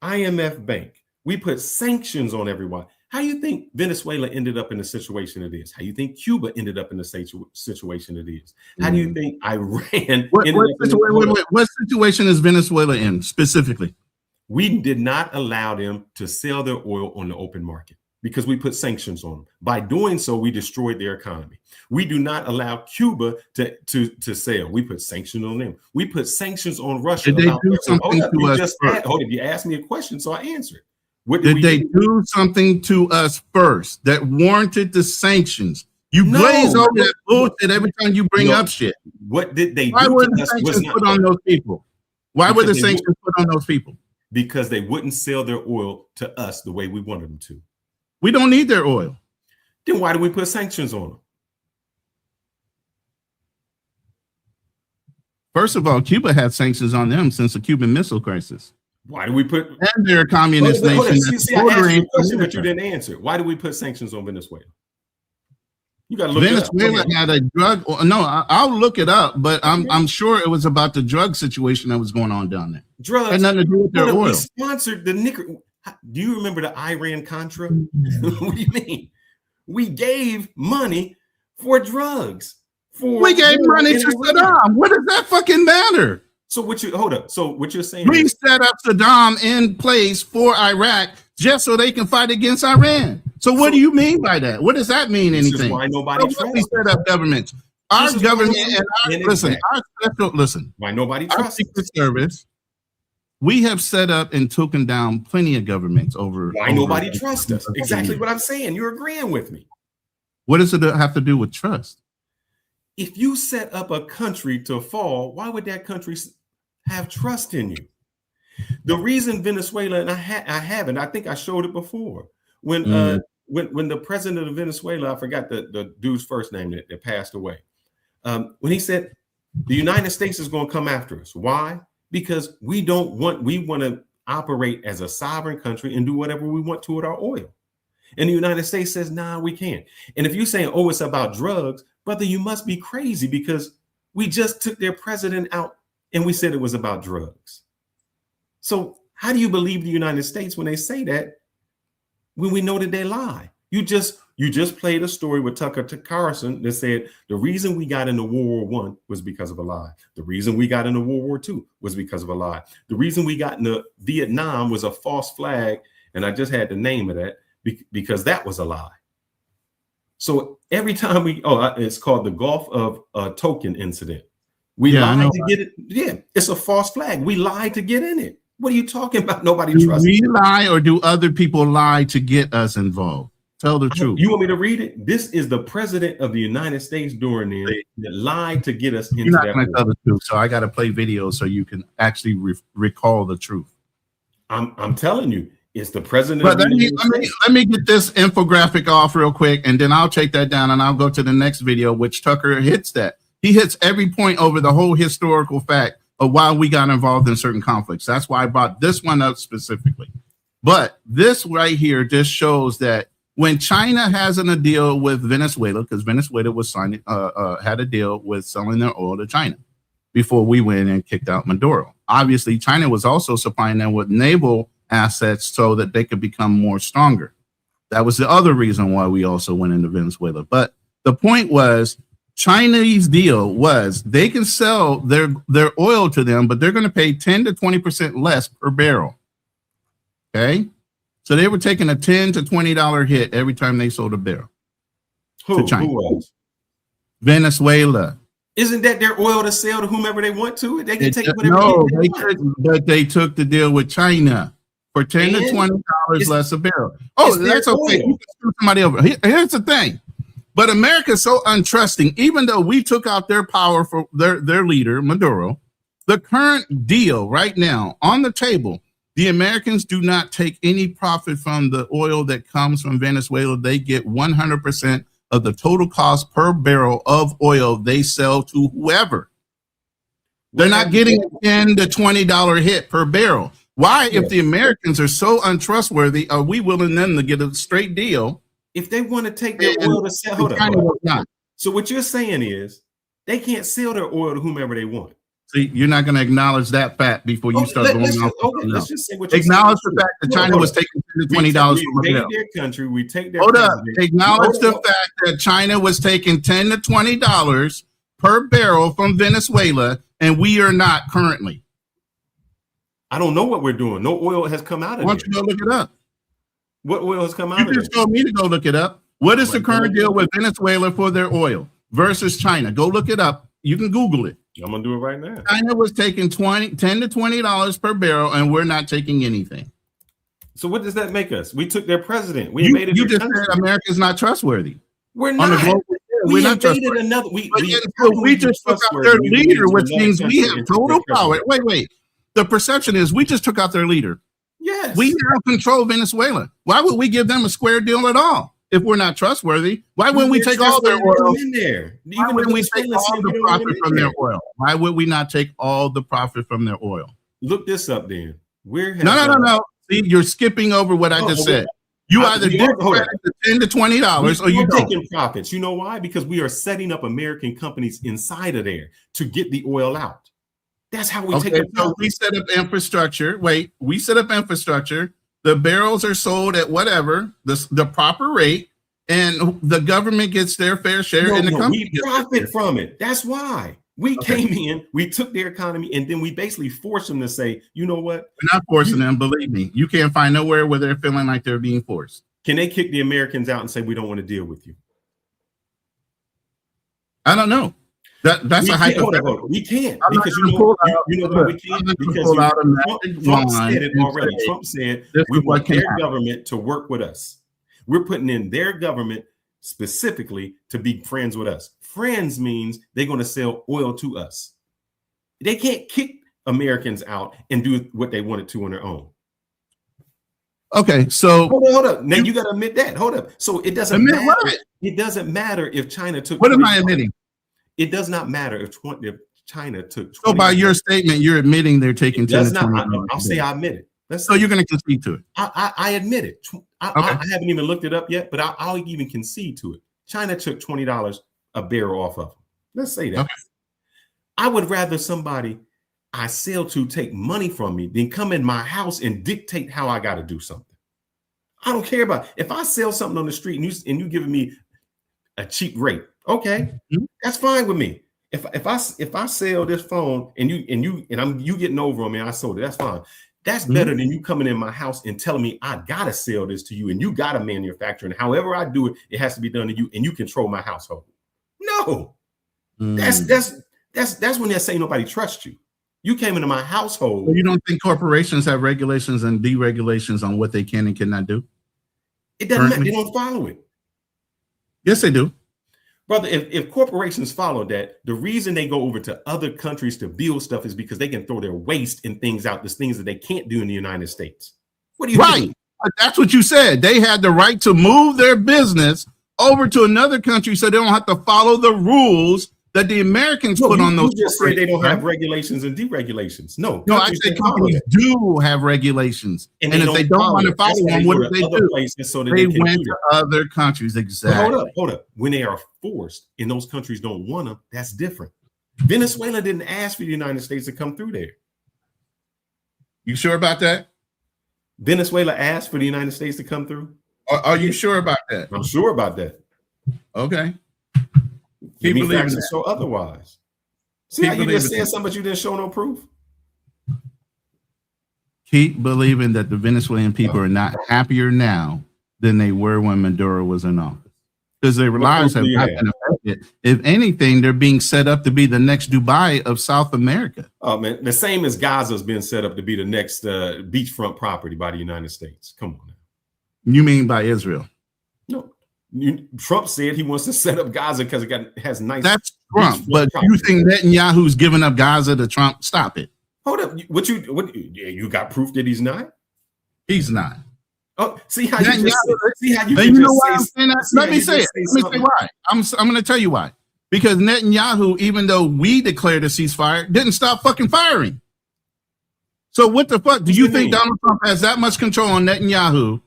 IMF Bank. We put sanctions on everyone. How do you think Venezuela ended up in the situation it is? How do you think Cuba ended up in the situation it is? How do you think Iran What What situation is Venezuela in specifically? We did not allow them to sell their oil on the open market because we put sanctions on them. By doing so, we destroyed their economy. We do not allow Cuba to sell. We put sanctions on them. We put sanctions on Russia. Did they do something to us first? Hold up, you asked me a question, so I answered. What Did they do something to us first that warranted the sanctions? You glaze over that bullshit every time you bring up shit. What did they Why do were to the us? Was sanctions not put on those people? Why were the Because they sanctions put on those people? because they wouldn't sell their oil to us the way we wanted them to. We don't need their oil. Then why do we put sanctions on them? First of all, Cuba had sanctions on them since the Cuban Missile Crisis. Why do we put? And they're a communist Hold on, nation. see, I asked you a question, but you didn't answer. Why do we put sanctions on Venezuela? You got to look Venezuela it up. had a drug. No, I'll look it up, but I'm sure it was about the drug situation that was going on down there. Drugs. Had nothing to do with their We oil. sponsored the Nicar. Do you remember the Iran Contra? What do you mean? We gave money for drugs. We gave money to Saddam. What does that fucking matter? So what you hold up? So what you're saying? We is, set up Saddam in place for Iraq just so they can fight against Iran. So what do you mean by that? What does that mean? This is Anything? why nobody So what we trusts set up governments. Our This is government why- and our listen. why nobody Our trusts. Secret Service. We have set up and taken down plenty of governments over. Why nobody trusts us? Exactly what I'm saying. You're agreeing with me. What does it have to do with trust? If you set up a country to fall, why would that country have trust in you? The reason Venezuela, and I haven't, I think I showed it before. When the president of Venezuela, I forgot the dude's first name that passed away. When he said the United States is going to come after us. Why? Because we want to operate as a sovereign country and do whatever we want to with our oil. And the United States says, nah, we can't. And if you're saying, oh, it's about drugs, brother, you must be crazy, because we just took their president out and we said it was about drugs. So how do you believe the United States when they say that, when we know that they lie? You just played a story with Tucker Carlson that said the reason we got into World War I was because of a lie. The reason we got into World War II was because of a lie. The reason we got into Vietnam was a false flag, and I just had the name of that because that was a lie. So every time it's called the Gulf of Tonkin incident. We lied to get it. Yeah, it's a false flag. We lied to get in it. What are you talking about? Nobody trusts. Do we lie, or do other people lie to get us involved? Tell the truth. You want me to read it? This is the president of the United States during that lied to get us into You're not that. going to tell the truth, so I got to play videos so you can actually recall the truth. I'm telling you, it's the president. But let me get this infographic off real quick, and then I'll take that down, and I'll go to the next video, which Tucker hits that. He hits every point over the whole historical fact of why we got involved in certain conflicts. That's why I brought this one up specifically. But this right here just shows that when China has a deal with Venezuela, because Venezuela was had a deal with selling their oil to China before we went and kicked out Maduro. Obviously, China was also supplying them with naval assets so that they could become more stronger. That was the other reason why we also went into Venezuela. But the point was, Chinese deal was they can sell their oil to them, but they're going to pay 10 to 20% less per barrel. Okay. So they were taking a $10 to $20 hit every time they sold a barrel. Who was? Venezuela. Isn't that their oil to sell to whomever they want to? They can take whatever they want. But they took the deal with China for $10 to $20 less a barrel. Oh, that's okay. You can screw somebody over. Here's the thing. But America is so untrusting, even though we took out their power for their leader, Maduro, the current deal right now on the table, the Americans do not take any profit from the oil that comes from Venezuela. They get 100% of the total cost per barrel of oil they sell to whoever. They're not getting a $10 to $20 hit per barrel. Why, if the Americans are so untrustworthy, are we willing them to get a straight deal? If they want to take their oil to sell, hold on. So what you're saying is they can't sell their oil to whomever they want. See, you're not going to acknowledge that fact before you start going on. Okay, let's just say what you're acknowledge the fact that China was taking $10 to $20 from their country. We take their hold up. Acknowledge the fact that China was taking $10 to $20 per barrel from Venezuela, and we are not currently. I don't know what we're doing. No oil has come out of it. Why don't you go look it up? What oil has come out of it? You just told me to go look it up. What is the current deal with Venezuela for their oil versus China? Go look it up. You can Google it. I'm gonna do it right now. China was taking $10 to $20 per barrel, and we're not taking anything. So what does that make us? We took their president. We you invaded. You just said America's not trustworthy. We're not. We're not invaded another. We just took out their leader, which means we have total power. Wait. The perception is we just took out their leader. Yes. We now control Venezuela. Why would we give them a square deal at all if we're not trustworthy? Why wouldn't we take all their oil? Why wouldn't we take all the profit from their oil? Why would we not take all the profit from their oil? Look this up then. No. See, you're skipping over what I just said. You either did the $10 to $20 or you don't. Taking profits. You know why? Because we are setting up American companies inside of there to get the oil out. That's how we take it. So we set up infrastructure. We set up infrastructure. The barrels are sold at whatever the proper rate, and the government gets their fair share. And the company we profit from it. That's why we came in. We took their economy, and then we basically forced them to say, "You know what? We're not forcing them. Believe me, you can't find nowhere where they're feeling like they're being forced." Can they kick the Americans out and say we don't want to deal with you? I don't know. That's a hypothetical. We can't because you know why we can't, because Trump said it already. Trump said we want their government to work with us. We're putting in their government specifically to be friends with us. Friends means they're going to sell oil to us. They can't kick Americans out and do what they wanted to on their own. Okay, so hold up. Now you got to admit that. Hold up. So it doesn't admit matter. what? It doesn't matter if China took. What am I admitting? It does not matter if China took. So by your statement, you're admitting they're taking 10 to 20. I'll say I admit it. So you're going to concede to it. I admit it. I haven't even looked it up yet, but I'll even concede to it. China took $20 a barrel off of them. Let's say that. Okay. I would rather somebody I sell to take money from me than come in my house and dictate how I got to do something. I don't care about if I sell something on the street and you giving me a cheap rate. Okay, that's fine with me. If I sell this phone and you getting over on me, I sold it. That's fine. That's better than you coming in my house and telling me I gotta sell this to you and you gotta manufacture and however I do it, it has to be done to you and you control my household. No, that's when they say nobody trusts you. You came into my household. So you don't think corporations have regulations and deregulations on what they can and cannot do? It doesn't matter. They don't follow it. Yes, they do. Brother, if corporations follow that, the reason they go over to other countries to build stuff is because they can throw their waste and things out. There's things that they can't do in the United States. What do you mean? But that's what you said. They had the right to move their business over to another country so they don't have to follow the rules that the Americans put on those. You just said they don't have regulations and deregulations. No, I said companies do have regulations, and if they don't want to follow them, what do they do? So they went to other countries. Exactly. Hold up. When they are forced and those countries don't want them, that's different. Venezuela didn't ask for the United States to come through there. You sure about that? Venezuela asked for the United States to come through. Are you sure about that? I'm sure about that. Okay. Keep believing that. So otherwise. See how you just said something, but you didn't show no proof? Keep believing that the Venezuelan people are not happier now than they were when Maduro was in office. Because their lives have not been affected. If anything, they're being set up to be the next Dubai of South America. Oh, man. The same as Gaza's been set up to be the next beachfront property by the United States. Come on now. You mean by Israel? No. Trump said he wants to set up Gaza because it has nice. That's Trump, but you think Netanyahu's giving up Gaza to Trump? Stop it. Hold up. What you got proof that he's not? He's not. Oh, see how you just see how you know why I'm saying that? Let me say it. Let me say why. I'm going to tell you why. Because Netanyahu, even though we declared a ceasefire, didn't stop fucking firing. So what the fuck? Do you think Donald Trump has that much control on Netanyahu,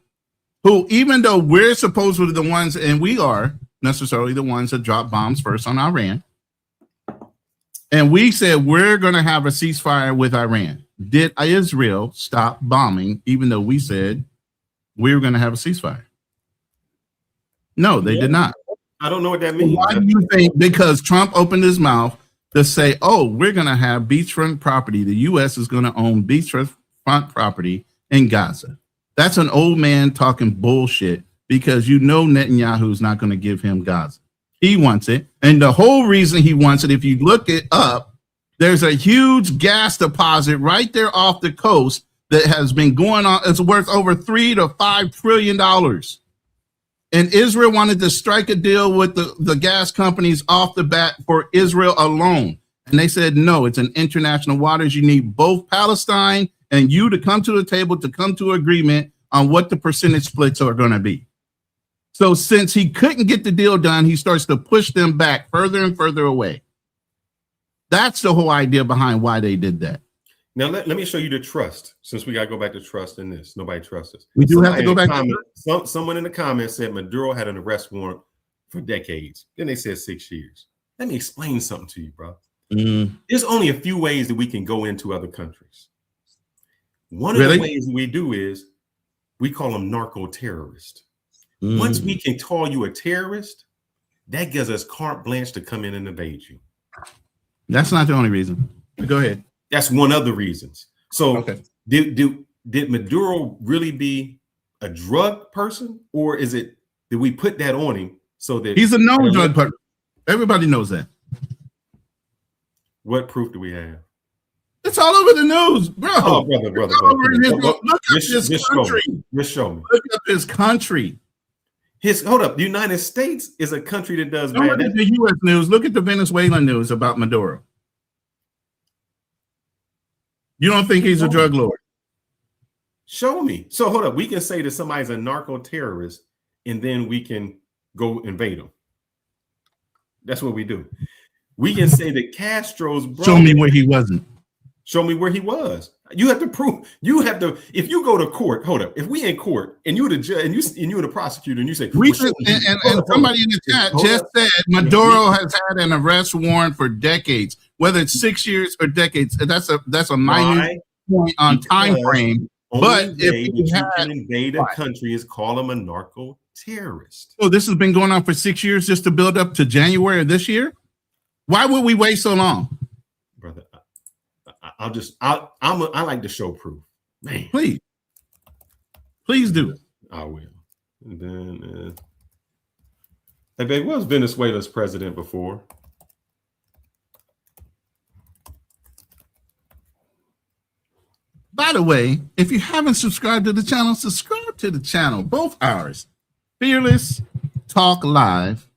who, even though we're supposedly the ones, and we are necessarily the ones that dropped bombs first on Iran, and we said we're going to have a ceasefire with Iran. Did Israel stop bombing, even though we said we were going to have a ceasefire? No, they did not. I don't know what that means. Why do you think? Because Trump opened his mouth to say, oh, we're going to have beachfront property. The U.S. is going to own beachfront property in Gaza. That's an old man talking bullshit because you know Netanyahu's not going to give him Gaza. He wants it. And the whole reason he wants it, if you look it up, there's a huge gas deposit right there off the coast that has been going on. It's worth over $3 to $5 trillion. And Israel wanted to strike a deal with the gas companies off the bat for Israel alone. And they said, no, it's in international waters. You need both Palestine and you to come to the table to come to agreement on what the percentage splits are going to be. So since he couldn't get the deal done, he starts to push them back further and further away. That's the whole idea behind why they did that. Now, let me show you the trust, since we got to go back to trust in this. Nobody trusts us. We do have to go back to someone in the comments said Maduro had an arrest warrant for decades. Then they said 6 years. Let me explain something to you, bro. There's only a few ways that we can go into other countries. One of the ways we do is we call them narco-terrorists. Once we can call you a terrorist, that gives us carte blanche to come in and invade you. That's not the only reason. Go ahead. That's one of the reasons. So did Maduro really be a drug person, or did we put that on him so that he's a known drug person? Everybody knows that. What proof do we have? It's all over the news, bro. Oh, brother. Look up his country. Just show me. Look up his country. Hold up. The United States is a country that does bad. Look at the U.S. news. Look at the Venezuelan news about Maduro. You don't think he's a drug lord? Show me. So hold up. We can say that somebody's a narco-terrorist, and then we can go invade them. That's what we do. We can say that Castro's brother. Show me where he wasn't. Show me where he was. You have to prove. You have to. If you go to court, hold up. If we in court and you're the judge and you're the prosecutor and you say, and somebody in the chat just said Maduro has had an arrest warrant for decades, whether it's 6 years or decades. That's a minor point on time frame. But if you can invade a country, is call him a narco terrorist. So this has been going on for 6 years just to build up to January of this year. Why would we wait so long, brother? I like to show proof, man. Please do. I will. And then, hey, babe, what was Venezuela's president before? By the way, if you haven't subscribed to the channel, subscribe to the channel. Both ours, Fearless Talk Live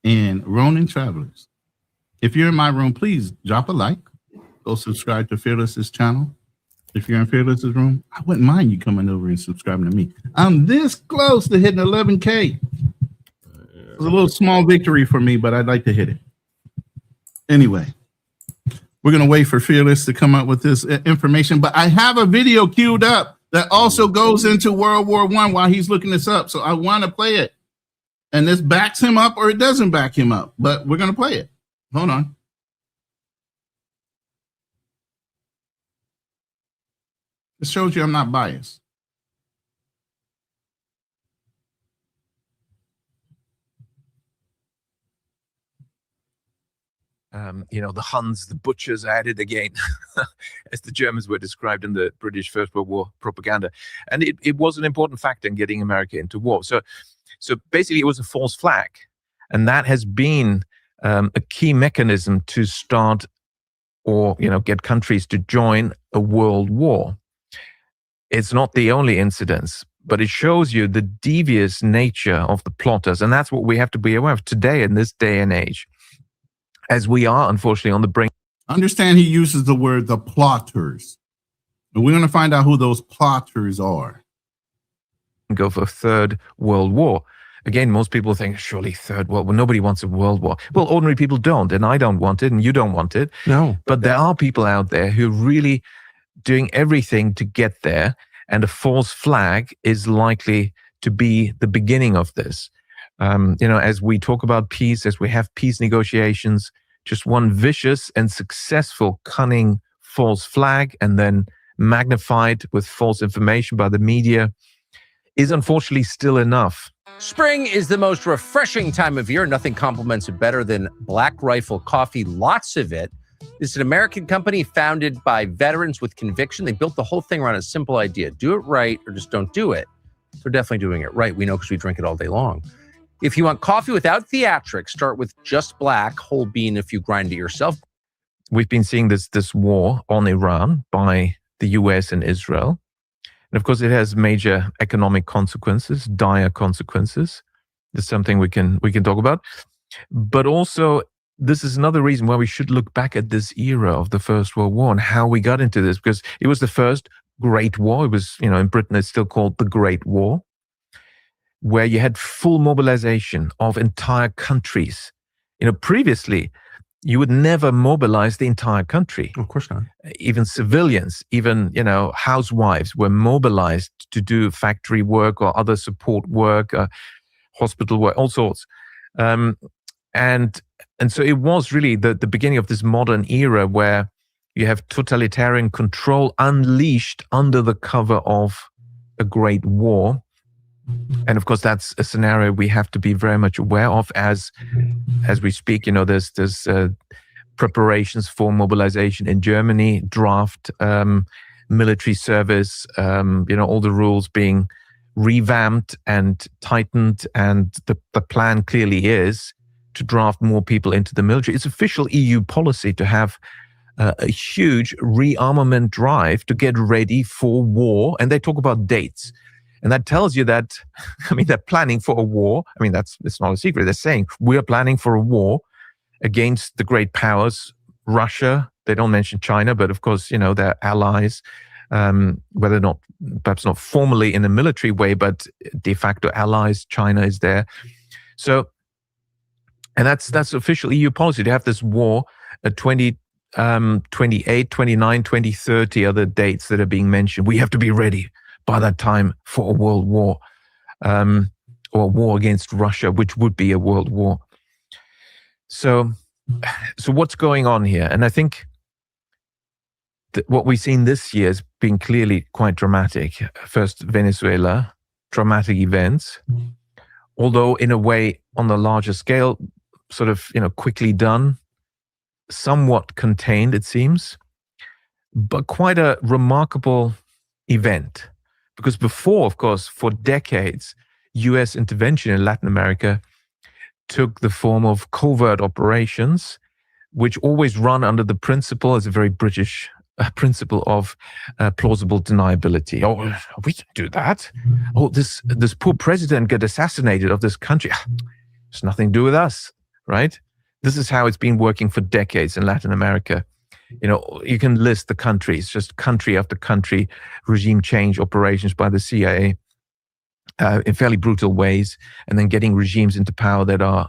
and Ronin Travelers. If you're in my room, please drop a like. Go subscribe to Fearless's channel. If you're in Fearless's room, I wouldn't mind you coming over and subscribing to me. I'm this close to hitting 11K. It's a little small victory for me, but I'd like to hit it. Anyway, we're going to wait for Fearless to come up with this information, but I have a video queued up that also goes into World War I while he's looking this up. So I want to play it. And this backs him up or it doesn't back him up, but we're going to play it. Hold on. It shows you I'm not biased. The Huns, the butchers, at it again, as the Germans were described in the British First World War propaganda. And it was an important factor in getting America into war. So basically it was a false flag. And that has been a key mechanism to start or, get countries to join a world war. It's not the only incidence, but it shows you the devious nature of the plotters. And that's what we have to be aware of today in this day and age, as we are, unfortunately, on the brink. Understand he uses the word the plotters. And we're going to find out who those plotters are. Go for Third World War. Again, most people think, surely Third World War. Nobody wants a world war. Well, ordinary people don't, and I don't want it, and you don't want it. No. But there are people out there who are really doing everything to get there, and a false flag is likely to be the beginning of this. As we talk about peace, as we have peace negotiations, just one vicious and successful, cunning false flag, and then magnified with false information by the media, is unfortunately still enough. Spring is the most refreshing time of year. Nothing complements it better than Black Rifle coffee. Lots of it. It's an American company founded by veterans with conviction. They built the whole thing around a simple idea. Do it right or just don't do it. They're definitely doing it right. We know because we drink it all day long. If you want coffee without theatrics, start with just black, whole bean if you grind it yourself. We've been seeing this war on Iran by the US and Israel. And of course, it has major economic consequences, dire consequences. That's something we can talk about. But also, this is another reason why we should look back at this era of the First World War and how we got into this, because it was the first Great War. It was, in Britain, it's still called the Great War, where you had full mobilization of entire countries. Previously, you would never mobilize the entire country. Of course not. Even civilians, even, housewives were mobilized to do factory work or other support work, hospital work, all sorts. And so it was really the beginning of this modern era where you have totalitarian control unleashed under the cover of a great war. And of course, that's a scenario we have to be very much aware of as we speak. There's preparations for mobilization in Germany, draft, military service, all the rules being revamped and tightened. And the plan clearly is to draft more people into the military. It's official EU policy to have a huge rearmament drive to get ready for war. And they talk about dates. And that tells you that, they're planning for a war. It's not a secret. They're saying we're planning for a war against the great powers Russia. They don't mention China, but of course, they're allies, whether not, perhaps not formally in a military way, but de facto allies. China is there. So, and that's official EU policy. They have this war at 2028, 29, 2030 are the dates that are being mentioned. We have to be ready by that time for a world war, or a war against Russia, which would be a world war. So what's going on here? And I think that what we've seen this year has been clearly quite dramatic. First, Venezuela, dramatic events, although in a way on the larger scale, sort of, quickly done, somewhat contained, it seems, but quite a remarkable event. Because before, of course, for decades, US intervention in Latin America took the form of covert operations, which always run under the principle, as a very British principle of plausible deniability. Oh, we didn't do that. Oh, this poor president got assassinated of this country. It's nothing to do with us, right? This is how it's been working for decades in Latin America. You can list the countries, just country after country, regime change operations by the CIA in fairly brutal ways, and then getting regimes into power that are,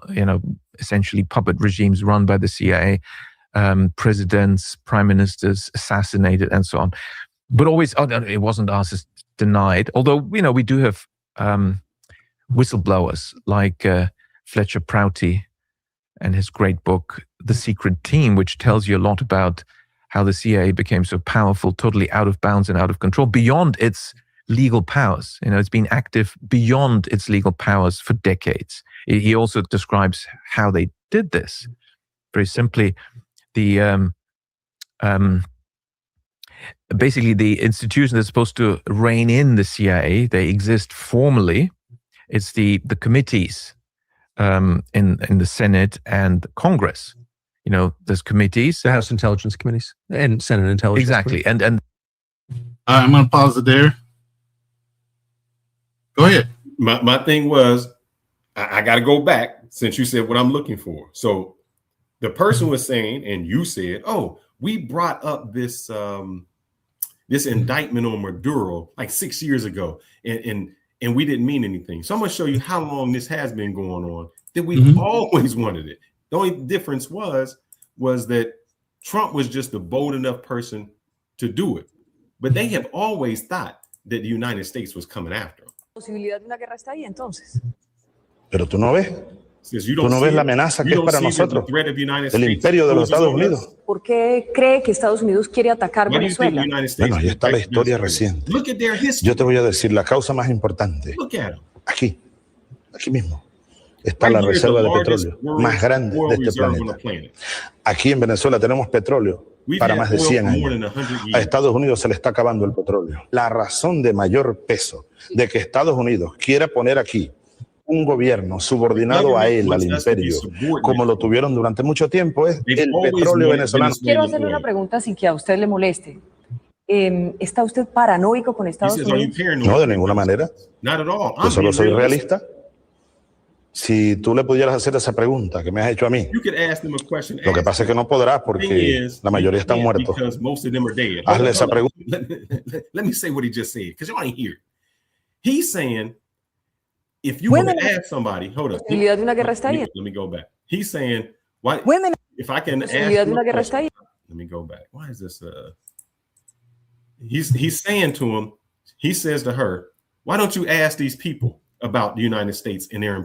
essentially puppet regimes run by the CIA, presidents, prime ministers assassinated, and so on. But always, it wasn't us, it's denied. Although, we do have whistleblowers like Fletcher Prouty and his great book, The Secret Team, which tells you a lot about how the CIA became so powerful, totally out of bounds and out of control, beyond its legal powers. It's been active beyond its legal powers for decades. He also describes how they did this. Very simply, basically the institution that's supposed to rein in the CIA, they exist formally. It's the committees in the Senate and Congress. There's committees, The House Intelligence Committees and Senate Intelligence. Exactly. Committee. And I'm going to pause it there. Go ahead. My thing was, I got to go back since you said what I'm looking for. So the person was saying, and you said, oh, we brought up this this indictment on Maduro like 6 years ago, and we didn't mean anything. So I'm going to show you how long this has been going on, that we've always wanted it. The only difference was that Trump was just a bold enough person to do it. But they have always thought that the United States was coming after them. Posibilidad de una guerra está ahí, entonces. Pero tú no ves. Tú no ves la amenaza que es para nosotros, el imperio de los Estados Unidos. ¿Por qué cree que Estados Unidos quiere atacar Venezuela? Bueno, ahí está la historia reciente. Yo te voy a decir la causa más importante. Aquí mismo, está la reserva de petróleo más grande de este planeta. Aquí en Venezuela tenemos petróleo para más de 100 años. A Estados Unidos se le está acabando el petróleo. La razón de mayor peso de que Estados Unidos quiera poner aquí un gobierno subordinado a él, al imperio, como lo tuvieron durante mucho tiempo, es el petróleo venezolano. Quiero hacerle una pregunta sin que a usted le moleste. ¿Está usted paranoico con Estados Unidos? No, de ninguna manera. Yo solo soy realista. Si tú le pudieras hacer esa pregunta que me has hecho a mí, lo que pasa es que no podrás porque la mayoría están muertos. Hazle esa pregunta. Let me say what he just said, because you want to hear. He's saying, if you were to ask somebody, hold up. Posibilidad de una guerra está ahí. Let me go back. He's saying, why? If I can ask, Posibilidad de una guerra está ahí. let me go back. Why is this? He's saying to him, he says to her, why don't you ask these people about the United States and their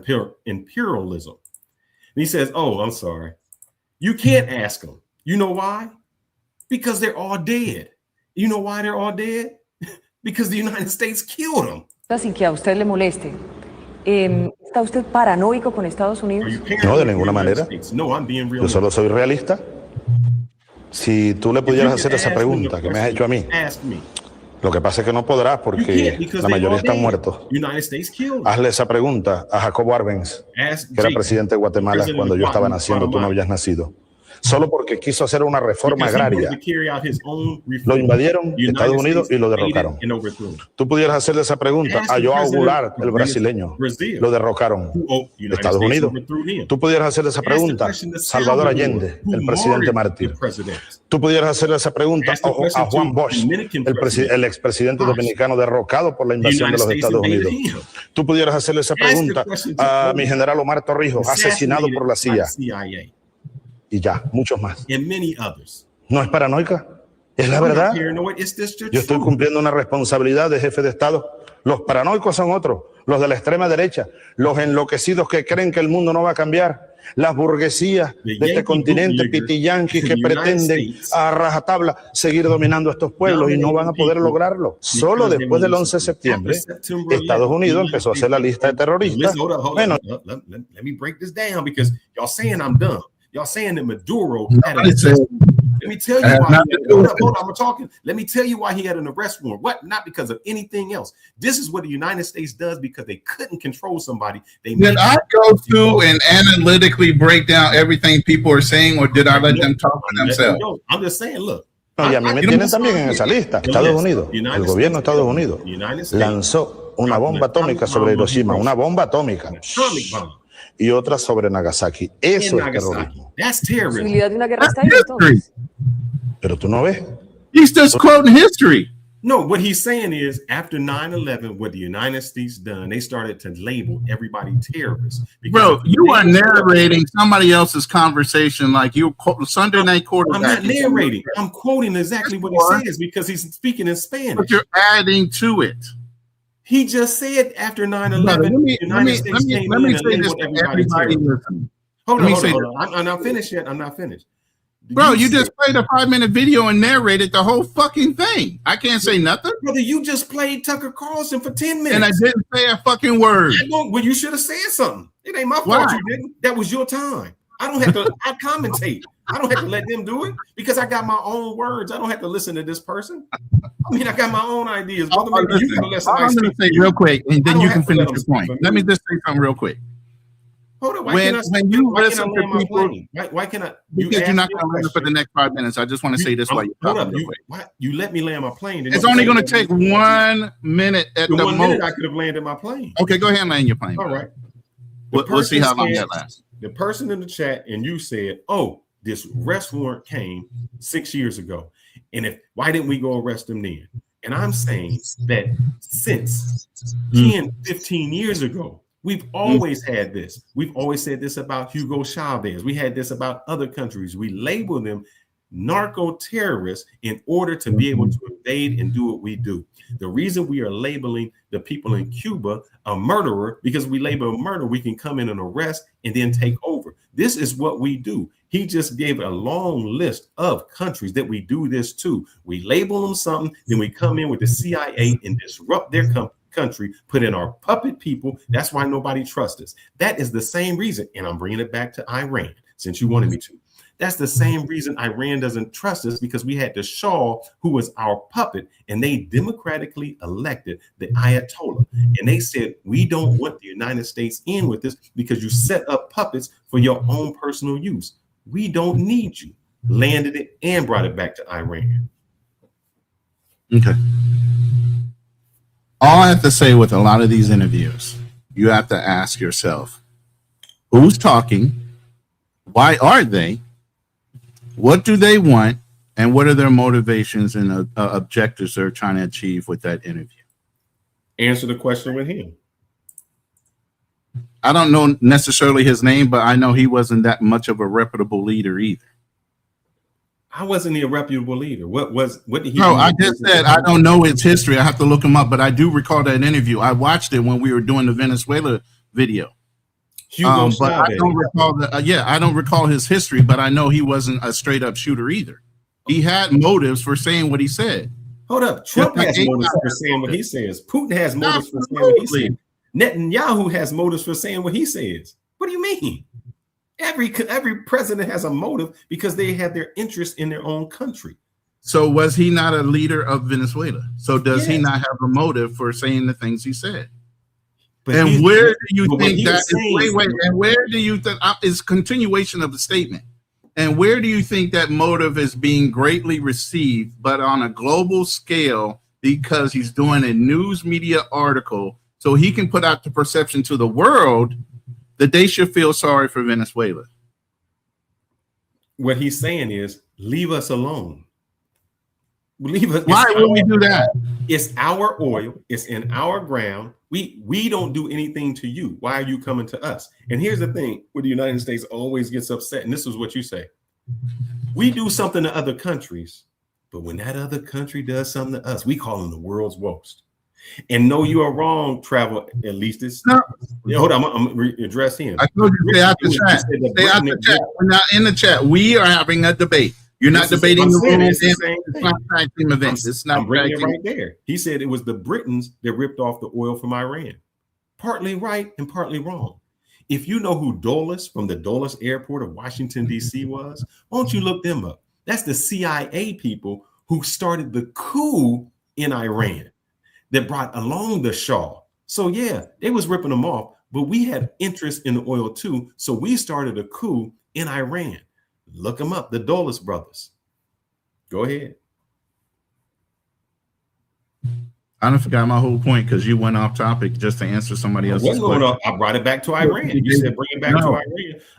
imperialism? And he says, oh, I'm sorry. You can't ask them. You know why? Because they're all dead. You know why they're all dead? Because the United States killed them. Sin que a usted le moleste. ¿Está usted paranoico con Estados Unidos? No, de ninguna manera. Yo solo soy realista. Si tú le pudieras hacer esa pregunta que me has hecho a mí, lo que pasa es que no podrás porque la mayoría están muertos. Hazle esa pregunta a Jacobo Arbenz, que era presidente de Guatemala cuando yo estaba naciendo, tú no habías nacido. solo porque quiso hacer una reforma agraria. Lo invadieron Estados Unidos y lo derrocaron. Tú pudieras hacerle esa pregunta a João Goulart, el brasileño. Lo derrocaron Estados Unidos. Tú pudieras hacerle esa pregunta a Salvador Allende, el presidente mártir. Tú pudieras hacerle esa pregunta a Juan Bosch, el expresidente dominicano derrocado por la invasión de los Estados Unidos. Tú pudieras hacerle esa pregunta a mi general Omar Torrijos, asesinado por la CIA. Y ya, muchos más. ¿No es paranoica? Es la verdad. Yo estoy cumpliendo una responsabilidad de jefe de Estado. Los paranoicos son otros, los de la extrema derecha, los enloquecidos que creen que el mundo no va a cambiar, las burguesías de este continente pitiyanquis que pretenden a rajatabla seguir dominando a estos pueblos y no van a poder lograrlo. Solo después del 11 de septiembre, Estados Unidos empezó a hacer la lista de terroristas. Bueno, Y'all saying that Maduro had let me tell you why. Let me tell you why he had an arrest warrant. What? Not because of anything else. This is what the United States does because they couldn't control somebody. Did I go through and analytically break down everything people are saying, or did I let them talk for themselves? I'm just saying, look. No, y a mí me tienen también en esa lista. Estados Unidos, el gobierno de Estados Unidos lanzó una bomba atómica sobre Hiroshima, una bomba atómica. Y otra sobre Nagasaki. Eso es terrorismo. Posibilidad de una guerra está ahí, entonces. Pero tú no ves. He's just quoting history. No, what he's saying is after 9/11, what the United States done, they started to label everybody terrorists. Bro, you are narrating somebody else's conversation like you Sunday night quarterback. I'm not narrating. I'm quoting exactly what he says because he's speaking in Spanish. But you're adding to it. He just said after 9/11, the United States came in and labeled everybody terrorists. Hold on. I'm not finished yet. I'm not finished. Bro, you just played a 5-minute video and narrated the whole fucking thing. I can't say nothing. Brother, you just played Tucker Carlson for 10 minutes. And I didn't say a fucking word. Well, you should have said something. It ain't my fault you didn't. That was your time. I don't have to I commentate. I don't have to let them do it because I got my own words. I don't have to listen to this person. I mean, I got my own ideas. Brother, maybe you gotta let somebody I'm going to say real quick, and then you can finish your point. Let me just say something real quick. Hold on. Why can't I? Because you're not going to listen for the next 5 minutes. I just want to say this while you're talking. You let me land my plane. It's only going to take 1 minute at the most. 1 minute I could have landed my plane. Okay, go ahead and land your plane. All right. We'll see how long that lasts. The person in the chat and you said, "Oh, this arrest warrant came 6 years ago, and why didn't we go arrest them then?" And I'm saying that since 10, 15 years ago. We've always had this. We've always said this about Hugo Chavez. We had this about other countries. We label them narco-terrorists in order to be able to invade and do what we do. The reason we are labeling the people in Cuba a murderer, because we label a murder, we can come in and arrest and then take over. This is what we do. He just gave a long list of countries that we do this to. We label them something, then we come in with the CIA and disrupt their country, put in our puppet people. That's why nobody trusts us. That is the same reason, and I'm bringing it back to Iran, since you wanted me to. That's the same reason Iran doesn't trust us, because we had the Shah, who was our puppet, and they democratically elected the Ayatollah. And they said, we don't want the United States in with this because you set up puppets for your own personal use. We don't need you. Landed it and brought it back to Iran. Okay. All I have to say with a lot of these interviews, you have to ask yourself, who's talking? Why are they? What do they want? And what are their motivations and objectives they're trying to achieve with that interview? Answer the question with him. I don't know necessarily his name, but I know he wasn't that much of a reputable leader either. I wasn't a reputable leader. What did he? No, I just said I don't know his history. I have to look him up, but I do recall that interview. I watched it when we were doing the Venezuela video. But I don't recall I don't recall his history, but I know he wasn't a straight up shooter either. He had motives for saying what he said. Hold up, Trump has motives for saying what he says. Putin has motives for saying what he says. Netanyahu has motives for saying what he says. What do you mean? Every president has a motive because they have their interest in their own country. So was he not a leader of Venezuela? So does he not have a motive for saying the things he said? But and where do you think that is? Wait, and where do you think is continuation of the statement? And where do you think that motive is being greatly received, but on a global scale, because he's doing a news media article so he can put out the perception to the world that they should feel sorry for Venezuela? What he's saying is, leave us alone. Leave us. Why would we do that? It's our oil. It's in our ground. We don't do anything to you. Why are you coming to us? And here's the thing, where the United States always gets upset, and this is what you say. We do something to other countries, but when that other country does something to us, we call them the world's worst. And no, you are wrong, travel at least it's no. Hold on, I'm gonna address him. I told you stay out the chat. Stay out the chat. We're not in the chat. We are having a debate. You're not debating the rules. It's not tag team events. It's not. I'm bringing it right there. He said it was the Britons that ripped off the oil from Iran. Partly right and partly wrong. If you know who Dulles from the Dulles Airport of Washington, D.C. was, why don't you look them up? That's the CIA people who started the coup in Iran that brought along the Shah. So yeah, they was ripping them off, but we had interest in the oil too. So we started a coup in Iran. Look them up, the Dulles brothers. Go ahead. I don't forgot my whole point because you went off topic just to answer somebody else's question. I brought it back to Iran. You said bring it back to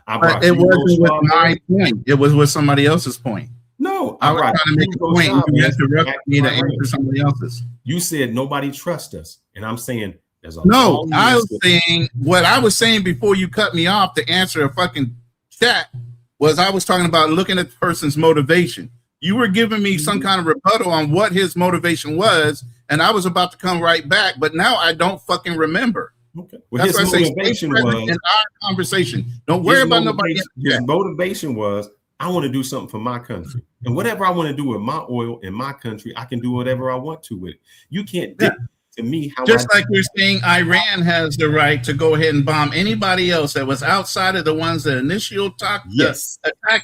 Iran. It wasn't with my point. It was with somebody else's point. No, I was trying to make a point. You interrupted me to answer somebody else's. You said nobody trusts us, and I'm saying there's a no. I was saying what I was saying before you cut me off to answer a fucking chat was I was talking about looking at the person's motivation. You were giving me some kind of rebuttal on what his motivation was, and I was about to come right back, but now I don't fucking remember. Okay. Well, his motivation was in our conversation. Don't worry about nobody else. His motivation was, I want to do something for my country, and whatever I want to do with my oil in my country, I can do whatever I want to with it. You can't dictate to me how. Just like you're saying, Iran has the right to go ahead and bomb anybody else that was outside of the ones that initially attacked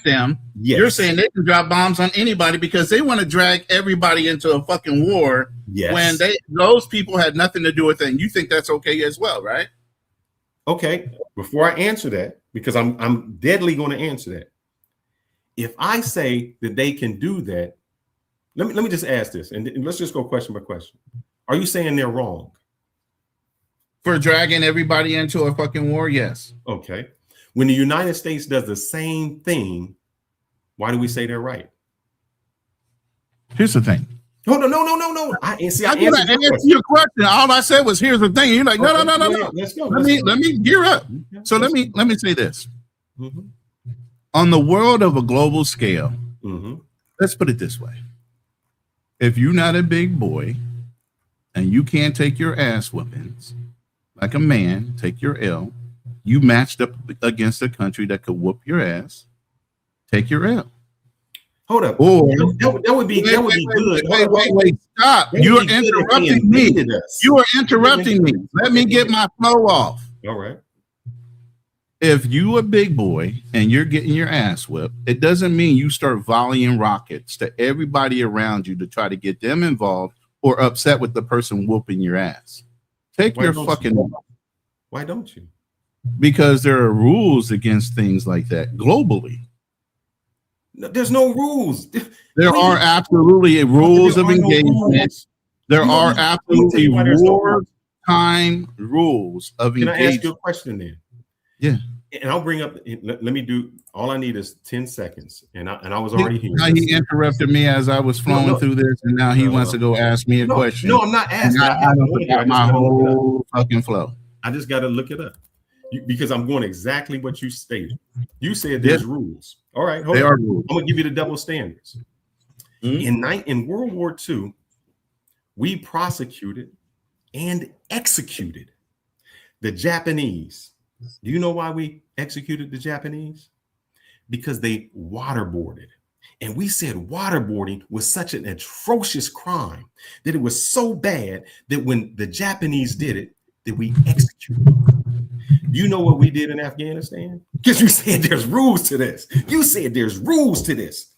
them. Yes. You're saying they can drop bombs on anybody because they want to drag everybody into a fucking war when those people had nothing to do with it. And you think that's okay as well, right? Okay. Before I answer that, because I'm deadly going to answer that. If I say that they can do that, let me just ask this, and let's just go question by question. Are you saying they're wrong for dragging everybody into a fucking war? Yes. Okay. When the United States does the same thing, why do we say they're right? Here's the thing. No. I answered your question. All I said was, "Here's the thing." You're like, no. Let's go. Let me gear up. So let me say this. Mm-hmm. On the world of a global scale, let's put it this way. If you're not a big boy and you can't take your ass whippings like a man, take your L, you matched up against a country that could whoop your ass, take your L. Hold up. Or, that would be good. Wait, stop. You are interrupting me. You are interrupting me. Let me get my flow off. All right. If you a big boy and you're getting your ass whipped, it doesn't mean you start volleying rockets to everybody around you to try to get them involved or upset with the person whooping your ass. Take your fucking. Why don't you? Because there are rules against things like that globally. No, there's no rules. There are absolutely rules of engagement. There are absolutely wartime rules of engagement. Can I ask you a question then? Yeah. And I'll bring up, let me do, all I need is 10 seconds. And I was already here. Now he interrupted me as I was flowing through this, and now he wants to go ask me a question. No, I'm not asking. I don't forget my whole fucking flow. I just got to look it up because I'm going exactly what you stated. You said there's rules. All right. Hold on. Rules. I'm going to give you the double standards. In World War II, we prosecuted and executed the Japanese. Do you know why we executed the Japanese? Because they waterboarded. And we said waterboarding was such an atrocious crime that it was so bad that when the Japanese did it, that we executed them. You know what we did in Afghanistan? Because you said there's rules to this. You said there's rules to this.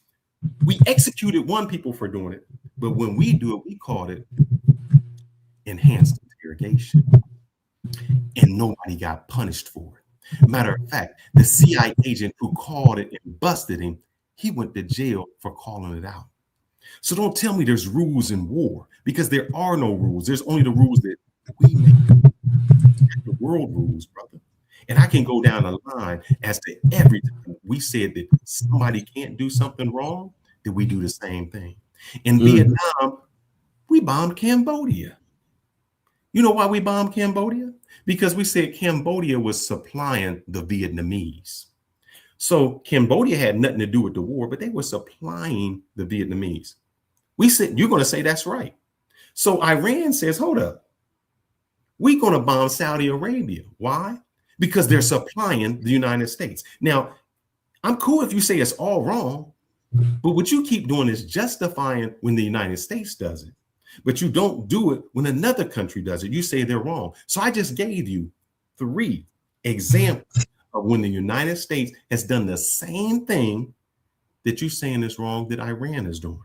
We executed one people for doing it, but when we do it, we called it enhanced interrogation. And nobody got punished for it. Matter of fact, the CIA agent who called it and busted him he went to jail for calling it out. So don't tell me there's rules in war, because there are no rules. There's only the rules that we make. The world rules, brother. And I can go down the line as to every time we said that somebody can't do something wrong, that we do the same thing. In Vietnam, we bombed Cambodia. You know why we bombed Cambodia? Because we said Cambodia was supplying the Vietnamese. So Cambodia had nothing to do with the war, but they were supplying the Vietnamese. We said, you're going to say that's right. So Iran says, hold up. We're going to bomb Saudi Arabia. Why? Because they're supplying the United States. Now, I'm cool if you say it's all wrong, but what you keep doing is justifying when the United States does it, but you don't do it when another country does it. You say they're wrong. So I just gave you 3 examples of when the United States has done the same thing that you're saying is wrong that Iran is doing.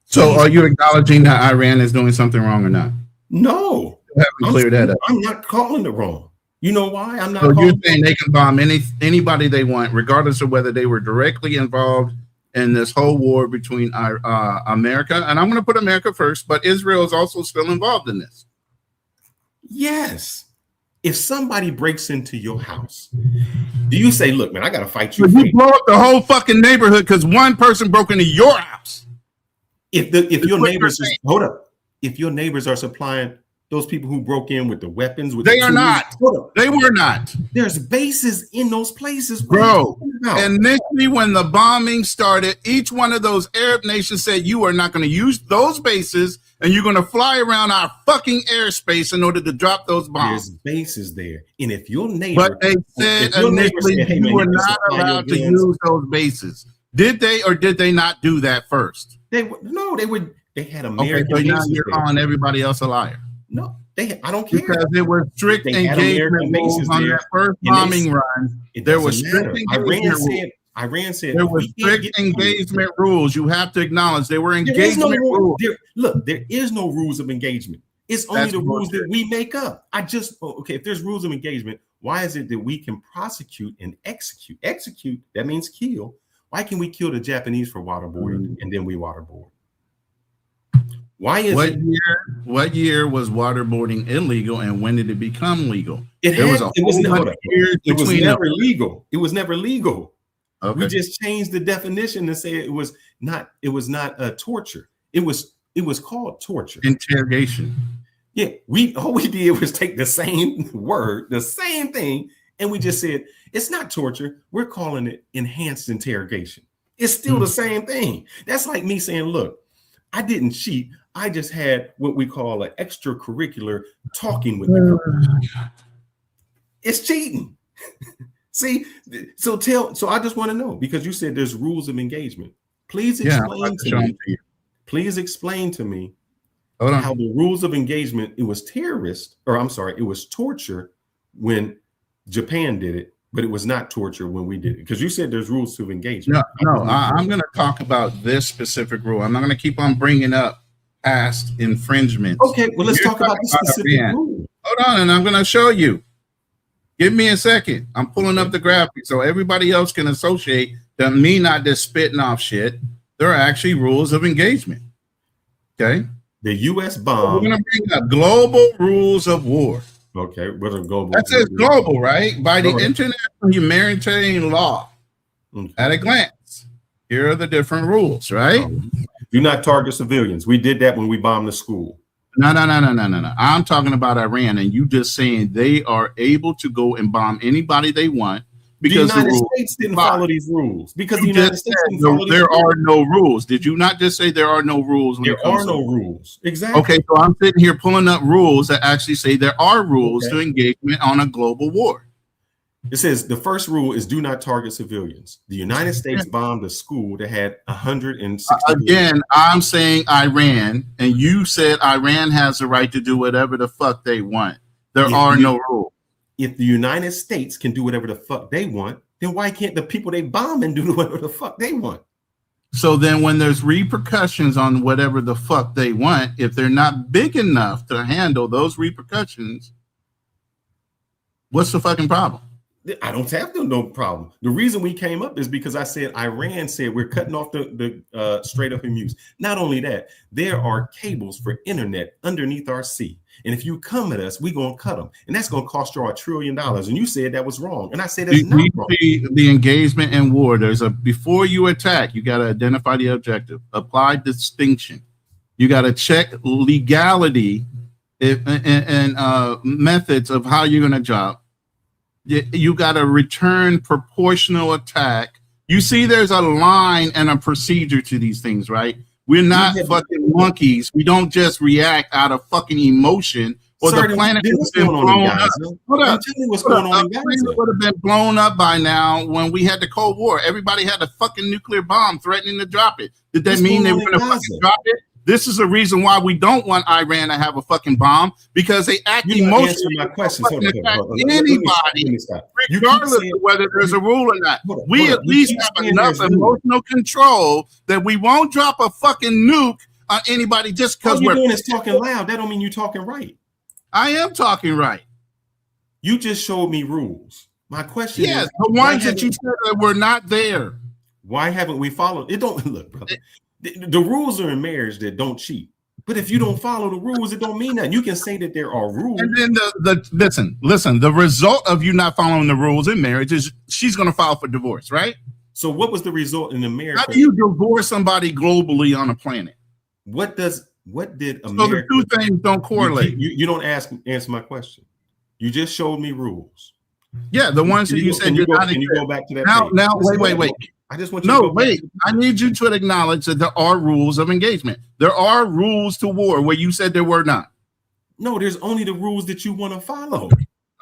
So are you acknowledging that Iran is doing something wrong or not? No. Clear that up. I'm not calling it wrong. You know why? I'm not. So you're saying they can bomb anybody they want, regardless of whether they were directly involved in this whole war between America, and I'm going to put America first, but Israel is also still involved in this. Yes. If somebody breaks into your house, do you say, look, man, I got to fight you? You blow up the whole fucking neighborhood because one person broke into your house. If your neighbors, hold up, if your neighbors are supplying those people who broke in with the weapons, with they are not. They were not. There's bases in those places, bro. Initially, when the bombing started, each one of those Arab nations said, you are not going to use those bases, and you're going to fly around our fucking airspace in order to drop those bombs. There's bases there, and if your neighbor, but they said initially you were not allowed to use those bases. Did they or did they not do that first? They would. They had American. Okay, so now you're calling everybody else a liar. No, I don't care. Because there were strict engagement rules on that first bombing run. There was strict engagement rules. Iran said there were strict engagement rules. You have to acknowledge there were engagement rules. Look, there is no rules of engagement. It's only the rules that we make up. If there's rules of engagement, why is it that we can prosecute and execute? Execute, that means kill. Why can we kill the Japanese for waterboarding and then we waterboard? Why is what year was waterboarding illegal and when did it become legal? It was never legal. It was never legal. Okay. We just changed the definition to say it was not torture. It was called torture. Interrogation. Yeah, all we did was take the same word, the same thing, and we just said it's not torture. We're calling it enhanced interrogation. It's still the same thing. That's like me saying, look, I didn't cheat. I just had what we call an extracurricular talking with the girl. It's cheating. See, so I just want to know, because you said there's rules of engagement. Please explain to me. Please explain to me how the rules of engagement, it was it was torture when Japan did it, but it was not torture when we did it. Because you said there's rules of engagement. I'm going to talk about this specific rule. I'm not going to keep on bringing up past infringements. Okay, well, let's talk about the specific rule. Hold on, and I'm going to show you. Give me a second. I'm pulling up the graphic so everybody else can associate that me not just spitting off shit. There are actually rules of engagement. Okay? The U.S. bomb. So we're going to bring up global rules of war. Okay, what are global? That says global, right? By the international humanitarian law. At a glance, here are the different rules, right? Do not target civilians. We did that when we bombed the school. No. I'm talking about Iran, and you just saying they are able to go and bomb anybody they want because the United States didn't follow these rules. Because the United States didn't follow these rules. There are no rules. rules. Did you not just say there are no rules? There are no rules. Exactly. Okay, so I'm sitting here pulling up rules that actually say there are rules to engagement on a global war. It says the first rule is do not target civilians. The United States bombed a school that had 160. Again, I'm saying Iran, and you said Iran has the right to do whatever the fuck they want. There are no rules. If the United States can do whatever the fuck they want, then why can't the people they bomb and do whatever the fuck they want? So then when there's repercussions on whatever the fuck they want, if they're not big enough to handle those repercussions, what's the fucking problem? I don't have no problem. The reason we came up is because I said Iran said we're cutting off the Strait of Hormuz. Not only that, there are cables for internet underneath our sea. And if you come at us, we're going to cut them. And that's going to cost you $1 trillion. And you said that was wrong. And I said that's not wrong. The engagement in war, before you attack, you got to identify the objective, apply distinction. You got to check legality and methods of how you're going to job. You got to return proportional attack. You see, there's a line and a procedure to these things, right? We're not fucking monkeys. We don't just react out of fucking emotion, or the planet has been blown up. What's going on in Gaza? The planet would have been blown up by now when we had the Cold War. Everybody had a fucking nuclear bomb threatening to drop it. Did that mean they were going to fucking drop it? This is the reason why we don't want Iran to have a fucking bomb, because they act emotionally. My question. Anybody, regardless of whether there's a rule or not. We at least have enough emotional control that we won't drop a fucking nuke on anybody just because we're doing is talking loud. That don't mean you're talking right. I am talking right. You just showed me rules. My question is, the ones that you said that were not there. Why haven't we followed? It don't look, brother. The rules are in marriage that don't cheat. But if you don't follow the rules, it don't mean that. You can say that there are rules. And then listen, the result of you not following the rules in marriage is she's going to file for divorce, right? So what was the result in the marriage? How do you divorce somebody globally on a planet? What did America? So the two things don't correlate. You don't answer my question. You just showed me rules. Yeah, the ones that you said you're not. Can you go back to that? Now, wait. I just want you to go back. I need you to acknowledge that there are rules of engagement. There are rules to war where you said there were not. No, there's only the rules that you want to follow.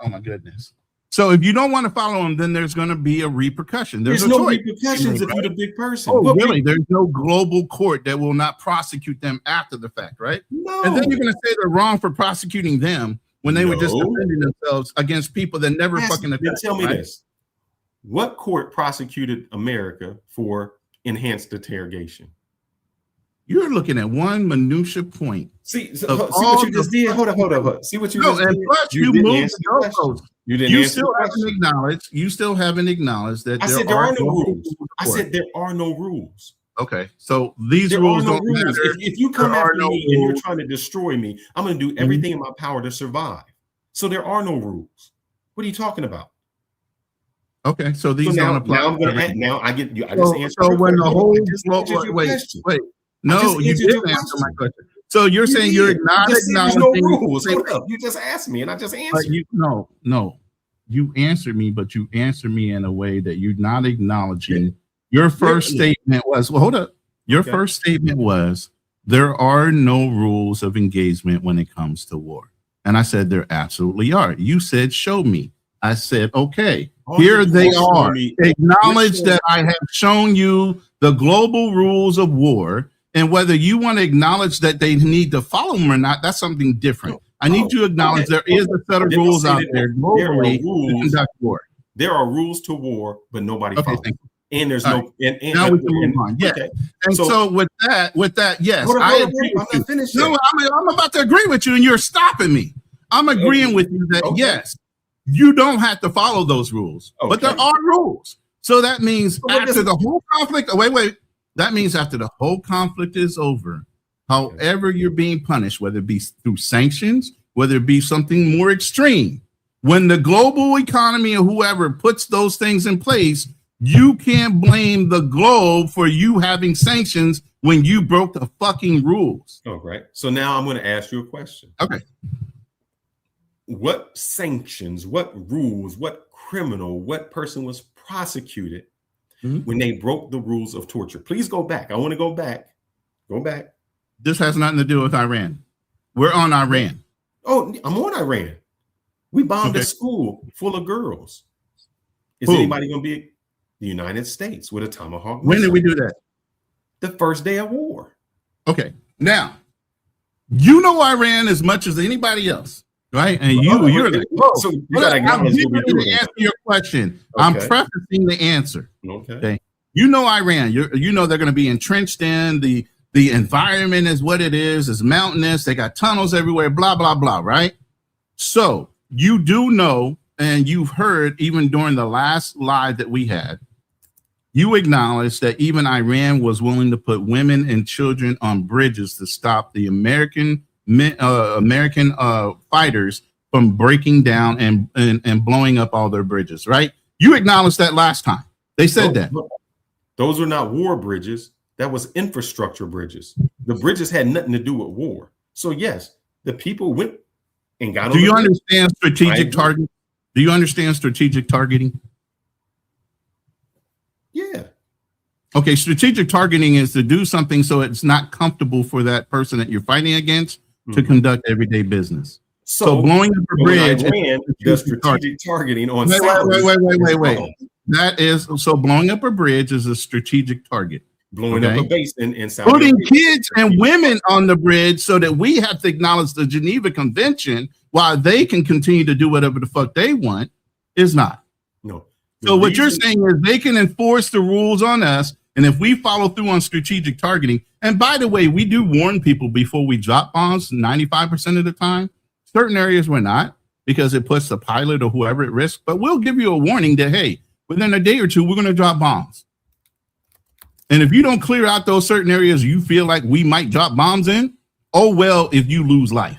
Oh my goodness. So if you don't want to follow them, then there's going to be a repercussion. There's no repercussions if you're the big person. Oh, really? There's no global court that will not prosecute them after the fact, right? No. And then you're going to say they're wrong for prosecuting them when they were just defending themselves against people that never fucking attacked. Tell me this. What court prosecuted America for enhanced interrogation? You're looking at one minutia point. See what you just did. Hold on. See what you just did. Plus you moved the goalpost. You still haven't acknowledged that there are no rules. I said there are no rules. Okay, so these rules don't matter. If you come after me and you're trying to destroy me, I'm going to do everything in my power to survive. So there are no rules. What are you talking about? Okay, so these don't apply. Now I get you. I just answered. So when the whole wait. No, you didn't answer my question. So you're saying you're not acknowledging no rules. You just asked me, and I just answered. No. You answered me, but you answered me in a way that you're not acknowledging. Your first statement was, well, hold up. Your first statement was, there are no rules of engagement when it comes to war. And I said, there absolutely are. You said, show me. I said, okay, here they are. Acknowledge that I have shown you the global rules of war. And whether you want to acknowledge that they need to follow them or not, that's something different. I need you to acknowledge there is a set of rules out there globally to conduct war. There are rules to war, but nobody follows them. And there's now we can move on. Yeah. Okay. And so with that, yes, I agree with you. No, I'm about to agree with you, and you're stopping me. I'm agreeing with you that yes, you don't have to follow those rules, but there are rules. So that means after the whole conflict, that means after the whole conflict is over, however you're being punished, whether it be through sanctions, whether it be something more extreme, when the global economy or whoever puts those things in place, you can't blame the globe for you having sanctions when you broke the fucking rules. Oh, right. So now I'm going to ask you a question. Okay. What sanctions, what rules, what criminal, what person was prosecuted when they broke the rules of torture? Please go back. I want to go back. Go back. This has nothing to do with Iran. We're on Iran. Oh, I'm on Iran. We bombed a school full of girls. Is anybody going to be the United States with a tomahawk? When did we do that? The first day of war. Okay. Now, you know Iran as much as anybody else, right? And you're the so you gotta I'm giving you to answer your question. Okay. I'm prefacing the answer. Okay. You know Iran. You know they're going to be entrenched in the environment is what it is. It's mountainous. They got tunnels everywhere. Blah blah blah. Right. So you do know and you've heard even during the last live that we had, you acknowledged that even Iran was willing to put women and children on bridges to stop the American fighters from breaking down and blowing up all their bridges, right? You acknowledged that last time. They said that. Those were not war bridges. That was infrastructure bridges. The bridges had nothing to do with war. So yes, the people went and got. Do you understand strategic targeting? Do you understand strategic targeting? Yeah. Okay, strategic targeting is to do something so it's not comfortable for that person that you're fighting against to conduct everyday business. So blowing up a bridge, the strategic targeting on. Wait. That is so blowing up a bridge is a strategic target. Blowing up a base in South. Putting kids and women on the bridge so that we have to acknowledge the Geneva Convention while they can continue to do whatever the fuck they want is not. No. So what you're saying is they can enforce the rules on us, and if we follow through on strategic targeting, and by the way, we do warn people before we drop bombs 95% of the time. Certain areas we're not, because it puts the pilot or whoever at risk, but we'll give you a warning that, hey, within a day or two, we're going to drop bombs. And if you don't clear out those certain areas you feel like we might drop bombs in, oh, well, if you lose life.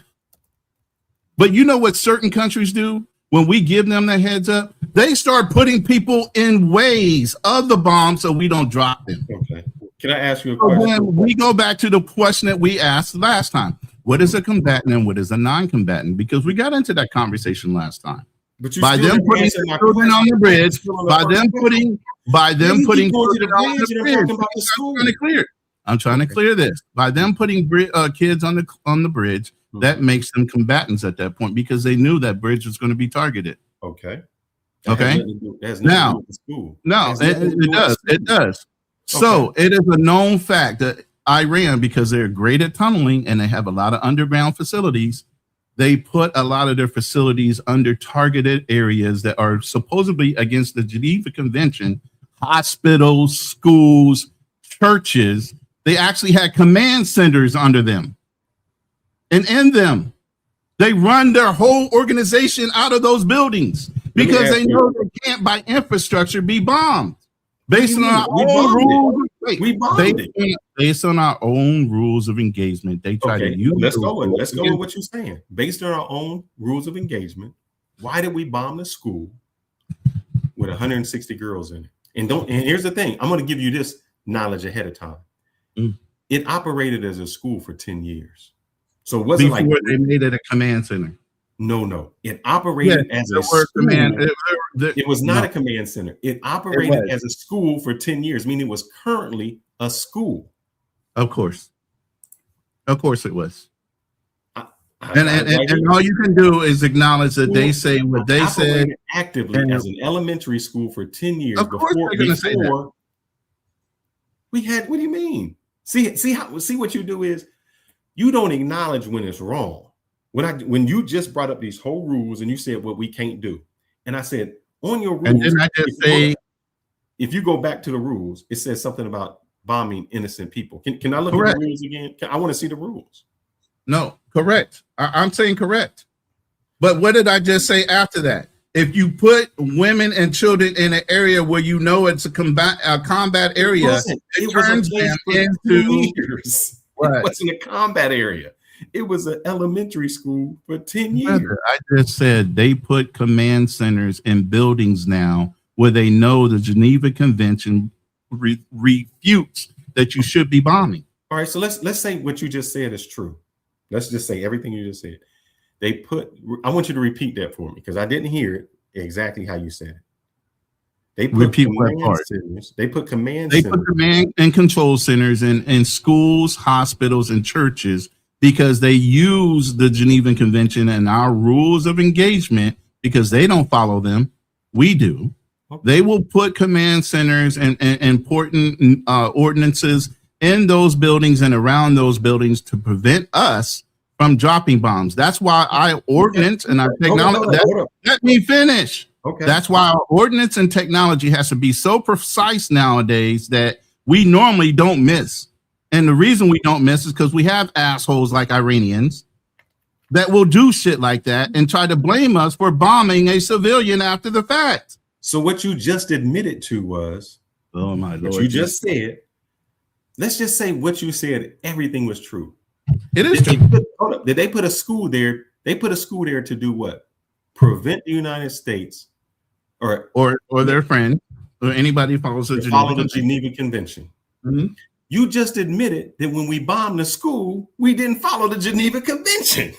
But you know what certain countries do? When we give them the heads up, they start putting people in ways of the bomb so we don't drop them. Okay. Can I ask you a question? Then we go back to the question that we asked last time. What is a combatant and what is a non-combatant? Because we got into that conversation last time. But you by them putting children on the bridge, by them putting children on the bridge. I'm trying to clear this. By them putting kids on the bridge, that makes them combatants at that point because they knew that bridge was going to be targeted. Okay. Okay. Now, no, it does. So it is a known fact that Iran, because they're great at tunneling and they have a lot of underground facilities, they put a lot of their facilities under targeted areas that are supposedly against the Geneva Convention, hospitals, schools, churches. They actually had command centers under them. And in them, they run their whole organization out of those buildings because they know they can't, by infrastructure, be bombed. Based on our own rules, based on our own rules of engagement, they try to use. Let's go with what you're saying. Based on our own rules of engagement, why did we bomb the school with 160 girls in it? And here's the thing: I'm going to give you this knowledge ahead of time. It operated as a school for 10 years. So it wasn't before they made it a command center. No. It operated as a school. It was not a command center. It operated as a school for 10 years, meaning it was currently a school. Of course it was. And all you can do is acknowledge that they say what they said actively as an elementary school for 10 years. Of course they're going to say that. We had. What do you mean? See what you do is you don't acknowledge when it's wrong. When you just brought up these whole rules and you said what we can't do, and I said on your rules, and then I just say, if you go back to the rules, it says something about bombing innocent people. Can I look at the rules again? I want to see the rules. No, correct. I'm saying correct. But what did I just say after that? If you put women and children in an area where you know it's a combat area, it turns them into years. It wasn't a combat area. It was an elementary school for 10 years. I just said they put command centers in buildings now where they know the Geneva Convention refutes that you should be bombing. All right, so let's say what you just said is true. Let's just say everything you just said. I want you to repeat that for me because I didn't hear it exactly how you said it. They put command and control centers in schools, hospitals, and churches because they use the Geneva Convention and our rules of engagement because they don't follow them. We do. Okay. They will put command centers and important ordinances in those buildings and around those buildings to prevent us from dropping bombs. That's why our ordinance and our technology. Let me finish. Okay. That's why our ordinance and technology has to be so precise nowadays that we normally don't miss. And the reason we don't miss is because we have assholes like Iranians that will do shit like that and try to blame us for bombing a civilian after the fact. So what you just admitted to was, oh my Lord, what you just said. Let's just say what you said, everything was true. It is true. Hold up. Did they put a school there? They put a school there to do what? Prevent the United States or their friend or anybody who follows the Geneva Convention. Mm-hmm. You just admitted that when we bombed the school, we didn't follow the Geneva Convention.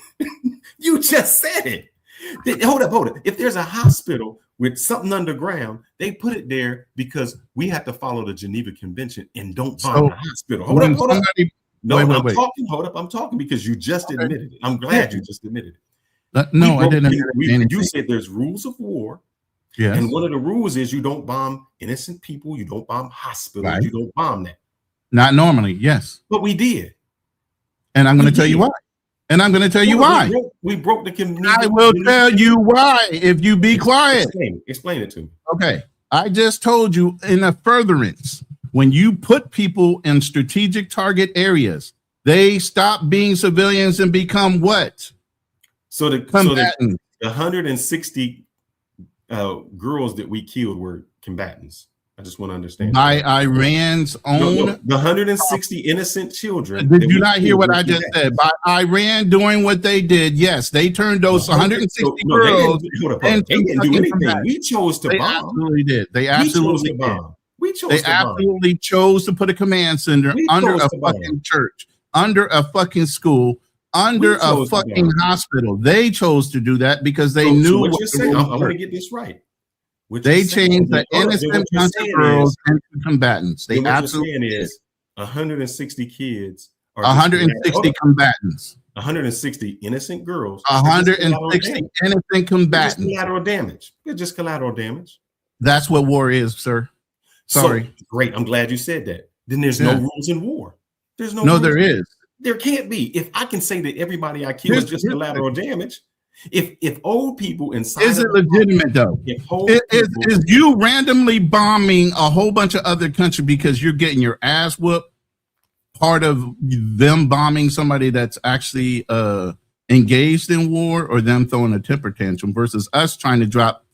You just said it. Hold up. If there's a hospital with something underground, they put it there because we have to follow the Geneva Convention and don't bomb the hospital. Hold up. No, wait. Hold up. I'm talking because you just admitted it. I'm glad you just admitted it. I didn't. You said there's rules of war. Yes. And one of the rules is you don't bomb innocent people. You don't bomb hospitals. Right. You don't bomb that. Not normally, yes. But we did. And I'm going to tell you why. We broke the community. I will tell you why if you be quiet. Explain it to me. Okay. I just told you in a furtherance, when you put people in strategic target areas, they stop being civilians and become what? So the 160 girls that we killed were combatants. I just want to understand. By Iran's own. No, the 160 innocent children. Did you not hear what I just said? By Iran doing what they did, yes, they turned those 160 girls. They didn't do anything. We chose to bomb. They absolutely did. They absolutely did. Absolutely chose to put a command center under a fucking church, under a fucking school, under a fucking hospital. They chose to do that because they knew what you're saying. I'm going to get this right. They changed the innocent bunch of girls into combatants. They absolutely did. 160 kids. 160 combatants. 160 innocent girls. 160 innocent combatants. Just collateral damage. It's just collateral damage. That's what war is, sir. Sorry. So, great. I'm glad you said that. Then there's no rules in war. There's no. No, there is. There can't be. If I can say that everybody I kill is just collateral damage. If old people inside, is it legitimate though? Is you randomly bombing a whole bunch of other countries because you're getting your ass whooped part of them bombing somebody that's actually engaged in war, or them throwing a temper tantrum versus us trying to drop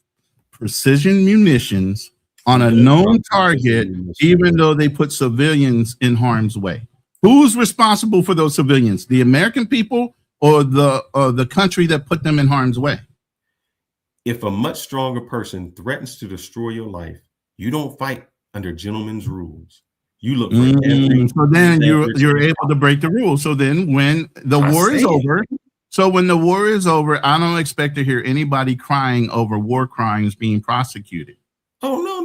precision munitions on a known target, even though they put civilians in harm's way? Who's responsible for those civilians? The American people or the country that put them in harm's way? If a much stronger person threatens to destroy your life, you don't fight under gentlemen's rules. You look for every. So then you're able to break the rules. So then when the war is over, I don't expect to hear anybody crying over war crimes being prosecuted. Oh no,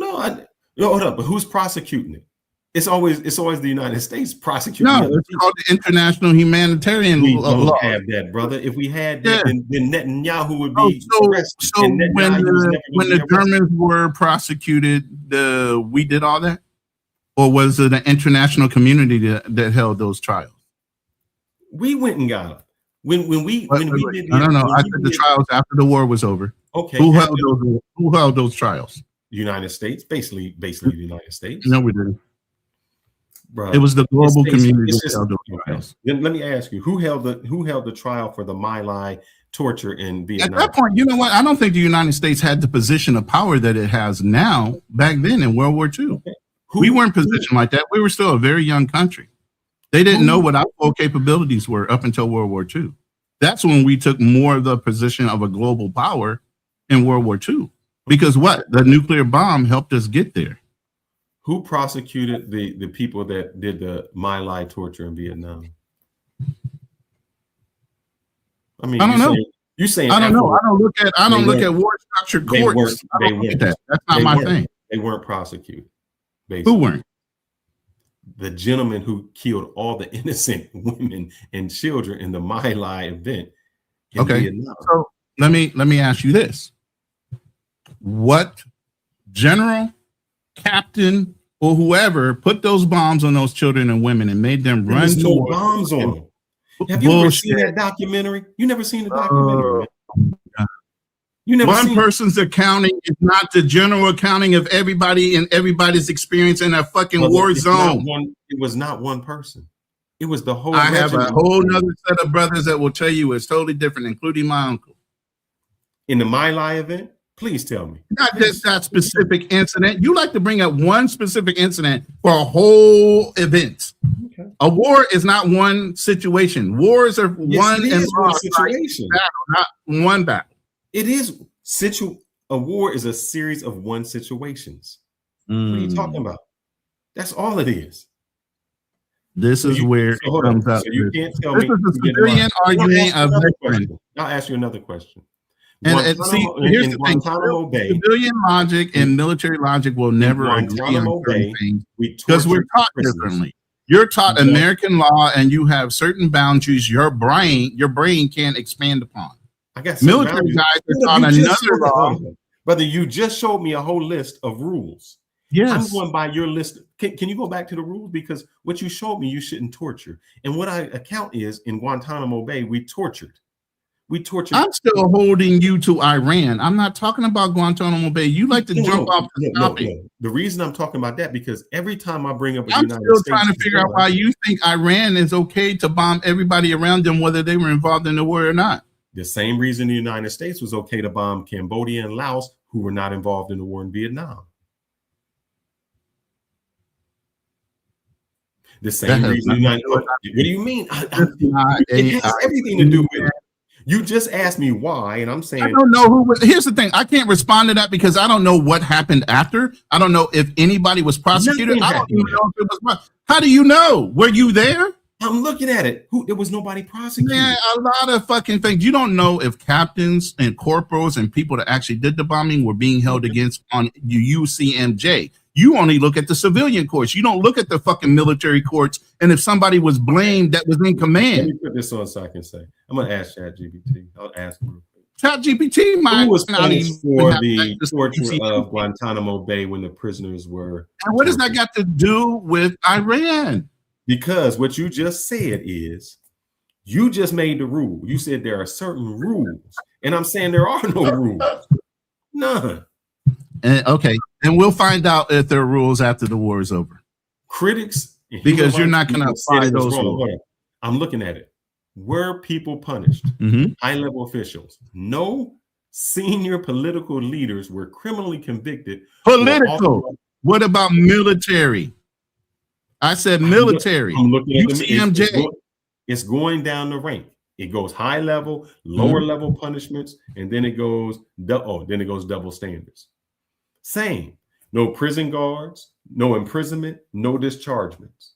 hold up. But who's prosecuting it? It's always the United States prosecuting. No, it's called the international humanitarian law. We don't have that, brother. If we had that, then Netanyahu would be arrested. So when the Germans were prosecuted, we did all that, or was it an international community that held those trials? We went and got them. When we did. No. I said the trials after the war was over. Okay. Who held those trials? The United States, basically the United States. No, we didn't. Bro, it was the global community. Then let me ask you, who held the trial for the My Lai torture in Vietnam? At that point, you know what? I don't think the United States had the position of power that it has now. Back then in World War II, we weren't positioned like that. We were still a very young country. They didn't know what our full capabilities were up until World War II. That's when we took more of the position of a global power in World War II. Because the nuclear bomb helped us get there. Who prosecuted the people that did the My Lai torture in Vietnam? I mean, I don't know. You saying I don't know. I don't look at war structure courts. That's not my thing. They weren't prosecuted. Basically. Who weren't? The gentleman who killed all the innocent women and children in the My Lai event. Okay. Vietnam. So let me ask you this. What general, captain, or whoever put those bombs on those children and women and made them run to no bombs on them? Have you ever seen that documentary? You never seen the documentary? You never One person's accounting is not the general accounting of everybody and everybody's experience in a fucking war zone. It was not one person. It was the whole. I have a whole nother set of brothers that will tell you it's totally different, including my uncle. In the My Lai event, please tell me. Not just that specific incident. You like to bring up one specific incident for a whole event. Okay. A war is not one situation. Wars are one situation, not one battle. It is a war is a series of one situations. What are you talking about? That's all it is. This is where it comes up. So you can't tell me. This is a civilian argument of veteran. I'll ask you another question. And see, here's the thing: civilian logic and military logic will never agree on certain things because we're taught differently. You're taught American law, and you have certain boundaries your brain can't expand upon. I guess military guys are taught another law. Brother, you just showed me a whole list of rules. Yes, I'm going by your list. Can you go back to the rules? Because what you showed me, you shouldn't torture. And what I account is in Guantanamo Bay, we tortured. I'm still holding you to Iran. I'm not talking about Guantanamo Bay. You like to jump off the topic. No. The reason I'm talking about that because every time I bring up, I'm still trying to figure out why you think Iran is okay to bomb everybody around them, whether they were involved in the war or not. The same reason the United States was okay to bomb Cambodia and Laos, who were not involved in the war in Vietnam. The same reason. What do you mean? It has everything to do with it. You just asked me why, and I'm saying I don't know who. Here's the thing: I can't respond to that because I don't know what happened after. I don't know if anybody was prosecuted. I don't even know if it was. How do you know? Were you there? I'm looking at it. There was nobody prosecuted. Yeah, a lot of fucking things. You don't know if captains and corporals and people that actually did the bombing were being held against on UCMJ. You only look at the civilian courts. You don't look at the fucking military courts. And if somebody was blamed that was in command. Let me put this on so I can say. I'm going to ask ChatGPT. I'll ask him. ChatGPT might was punished for the torture of Guantanamo Bay when the prisoners were. And what does that got to do with Iran? Because what you just said is you just made the rule. You said there are certain rules. And I'm saying there are no rules. None. Okay, and we'll find out if there are rules after the war is over. Critics, because you're not going to apply those rules. I'm looking at it. Were people punished? High-level officials? No. Senior political leaders were criminally convicted. Political. What about military? I said military. I'm looking at UCMJ. It's going down the rank. It goes high level, lower level punishments, and then it goes double standards. Same. No prison guards, no imprisonment, no dischargements.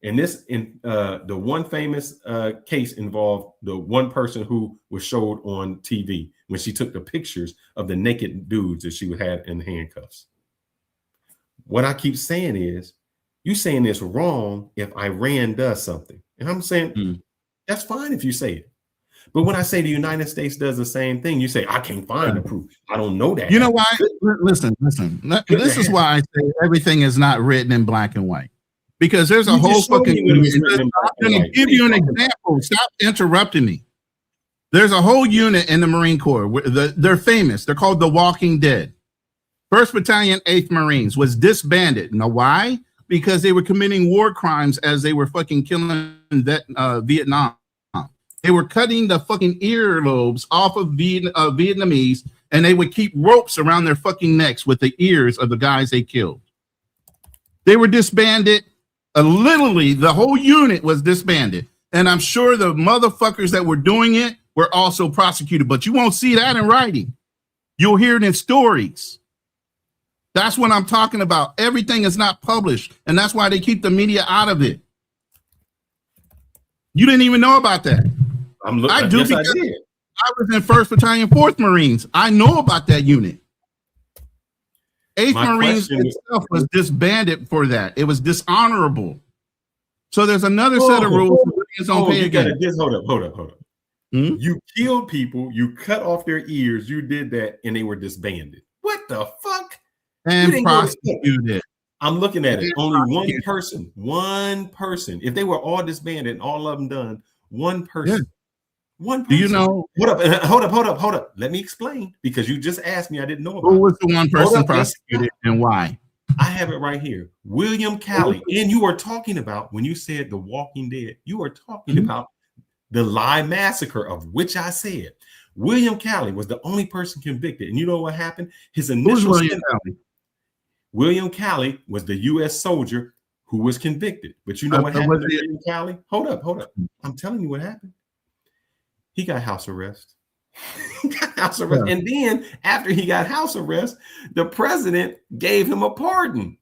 And the one famous case involved the one person who was showed on TV when she took the pictures of the naked dudes that she had in handcuffs. What I keep saying is, you saying it's wrong if Iran does something. And I'm saying, that's fine if you say it. But when I say the United States does the same thing, you say, I can't find the proof. I don't know that. You know why? Listen. This is why I say everything is not written in black and white. Because there's a whole fucking... I'm going to give you an example. Stop interrupting me. There's a whole unit in the Marine Corps. They're famous. They're called the Walking Dead. 1st Battalion, 8th Marines was disbanded. You know why? Because they were committing war crimes as they were fucking killing Vietnam. They were cutting the fucking earlobes off of Vietnamese, and they would keep ropes around their fucking necks with the ears of the guys they killed. They were disbanded. Literally, the whole unit was disbanded. And I'm sure the motherfuckers that were doing it were also prosecuted, but you won't see that in writing. You'll hear it in stories. That's what I'm talking about. Everything is not published, and that's why they keep the media out of it. You didn't even know about that. I do, because I was in 1st Battalion, 4th Marines. I know about that unit. 8th Marines itself was disbanded for that. It was dishonorable. So there's another set of rules. Hold up. You killed people, you cut off their ears, you did that, and they were disbanded. What the fuck? And prosecuted. I'm looking at it. Only one person. If they were all disbanded and all of them done, one person. Yeah. One person. Do you know? Hold up. Let me explain, because you just asked me. I didn't know about who was the one person prosecuted and why. I have it right here. William Calley. And you are talking about, when you said The Walking Dead, you are talking about the Lye massacre, of which I said William Calley was the only person convicted. And you know what happened? His initial William Calley was the U.S. soldier who was convicted. But you know what happened to William Calley? Hold up. I'm telling you what happened. He got house arrest. And then after he got house arrest, the president gave him a pardon.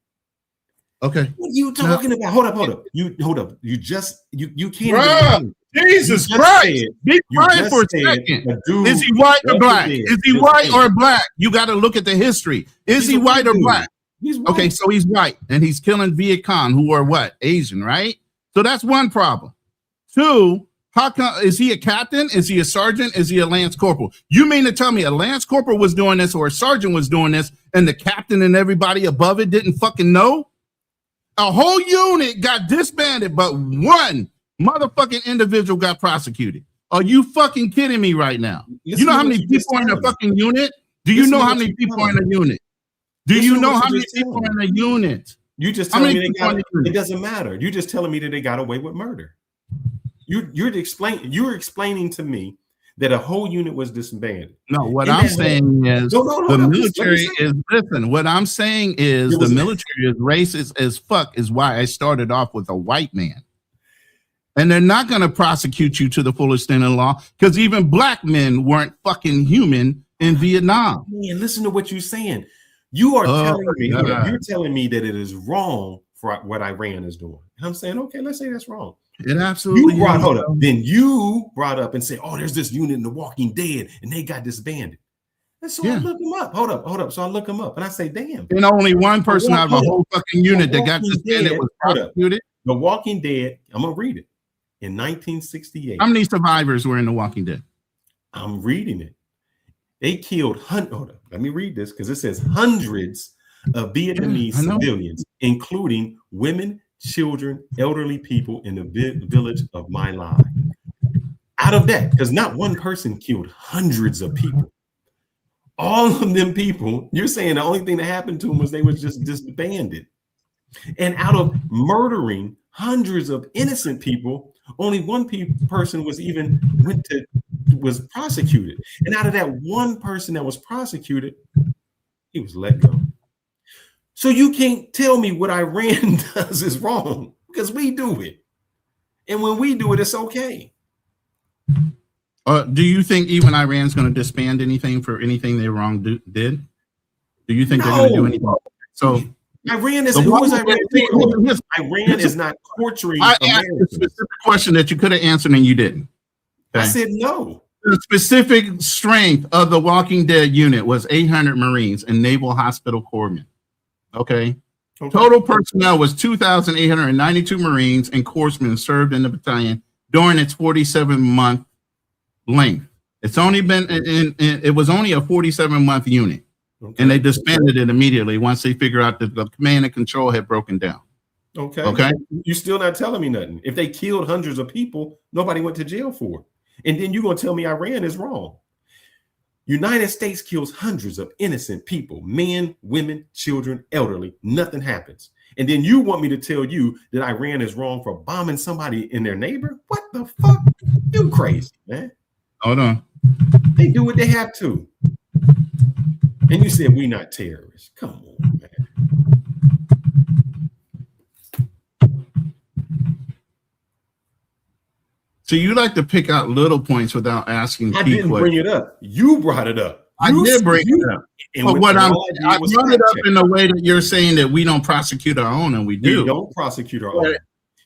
Okay. What are you talking about? Hold up. You can't. Jesus Christ. Be quiet for a second. Is he white or black? Is he white or black? You got to look at the history. Is he white or black? He's white. Okay, so he's white and he's killing Viet Cong, who are what? Asian, right? So that's one problem. Two, how come, is he a captain? Is he a sergeant? Is he a lance corporal? You mean to tell me a lance corporal was doing this or a sergeant was doing this and the captain and everybody above it didn't fucking know? A whole unit got disbanded, but one motherfucking individual got prosecuted. Are you fucking kidding me right now? You know how many people are in a fucking unit? Do you know how many people are in a unit? Do you know how many people are in a unit? You just telling me it doesn't matter. You're just telling me that they got away with murder. You're explaining to me that a whole unit was disbanded. No, what I'm saying is the military is, listen, what I'm saying is the military is racist as fuck, is why I started off with a white man. And they're not going to prosecute you to the full extent of the law, because even black men weren't fucking human in Vietnam. Man, listen to what you're saying. You are telling me that it is wrong for what Iran is doing. And I'm saying, okay, let's say that's wrong. It absolutely is. Then you brought up and said, oh, there's this unit in The Walking Dead and they got disbanded. And so I look them up. Hold up. So I look them up and I say, damn. And only one person out of a whole fucking unit that got disbanded was prosecuted. The Walking Dead, I'm going to read it. In 1968. How many survivors were in The Walking Dead? I'm reading it. They killed, hold up, let me read this because it says hundreds of Vietnamese civilians, including women, children, elderly people in the village of My Lai. Out of that, because not one person killed hundreds of people. All of them people, you're saying the only thing that happened to them was they was just disbanded. And out of murdering hundreds of innocent people, only one person was prosecuted. And out of that one person that was prosecuted, he was let go. So you can't tell me what Iran does is wrong, because we do it. And when we do it, it's okay. Do you think even Iran's going to disband anything for anything they did? Do you think they're going to do anything? So Iran is Iran is not torturing. I asked a specific question that you could have answered and you didn't. Okay? I said no. The specific strength of the Walking Dead unit was 800 Marines and Naval Hospital Corpsmen. Okay. Total personnel was 2,892 Marines and Corpsmen served in the battalion during its 47-month length. It's only been it was only a 47-month unit. Okay. And they disbanded it immediately once they figured out that the command and control had broken down. Okay. You're still not telling me nothing. If they killed hundreds of people, nobody went to jail for it. And then you're going to tell me Iran is wrong. United States kills hundreds of innocent people, men, women, children, elderly. Nothing happens. And then you want me to tell you that Iran is wrong for bombing somebody in their neighbor? What the fuck? You crazy, man. Hold on. They do what they have to. And you said we not terrorists. Come on, man. So you like to pick out little points without asking. I didn't bring it up. You brought it up. I did bring it up. But what I brought it up in a way that you're saying that we don't prosecute our own, and we do. We don't prosecute our own.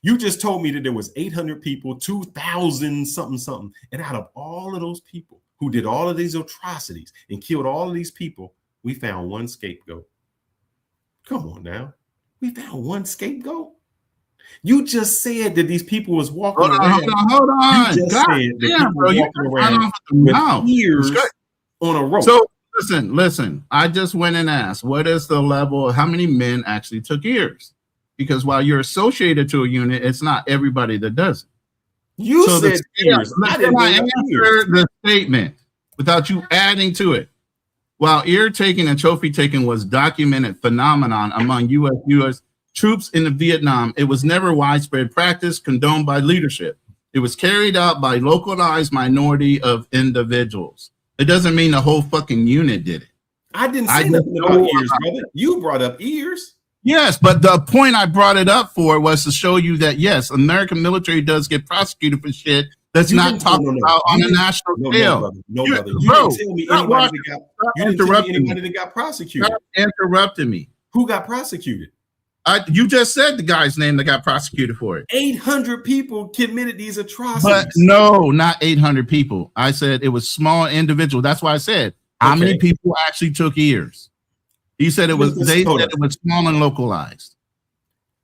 You just told me that there was 800 people, 2,000 something. And out of all of those people who did all of these atrocities and killed all of these people, we found one scapegoat. Come on now. We found one scapegoat. You just said that these people was walking around. Hold on. You just said that people were walking around with ears on a rope. So listen. I just went and asked, what is the level? How many men actually took ears? Because while you're associated to a unit, it's not everybody that does it. You said ears. I answer the statement without you adding to it. While ear taking and trophy taking was documented phenomenon among U.S. troops in Vietnam, it was never widespread practice condoned by leadership. It was carried out by localized minority of individuals. It doesn't mean the whole fucking unit did it. I didn't say nothing about ears, brother. You brought up ears. Yes, but the point I brought it up for was to show you that, yes, American military does get prosecuted for shit that's not talked about on a national scale. No, brother. You didn't tell me anybody that got prosecuted. Stop interrupting me. Who got prosecuted? You just said the guy's name that got prosecuted for it. 800 people committed these atrocities. But no, not 800 people. I said it was small individuals. That's why I said how many people actually took ears. He said it was. They said it was small and localized.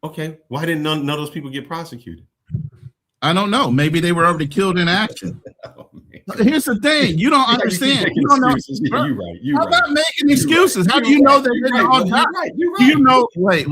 Okay, why didn't none of those people get prosecuted? I don't know. Maybe they were already killed in action. Here's the thing: you don't understand. You don't know. You're right. How about making excuses? How do you know that they're all die? Do you know? Wait.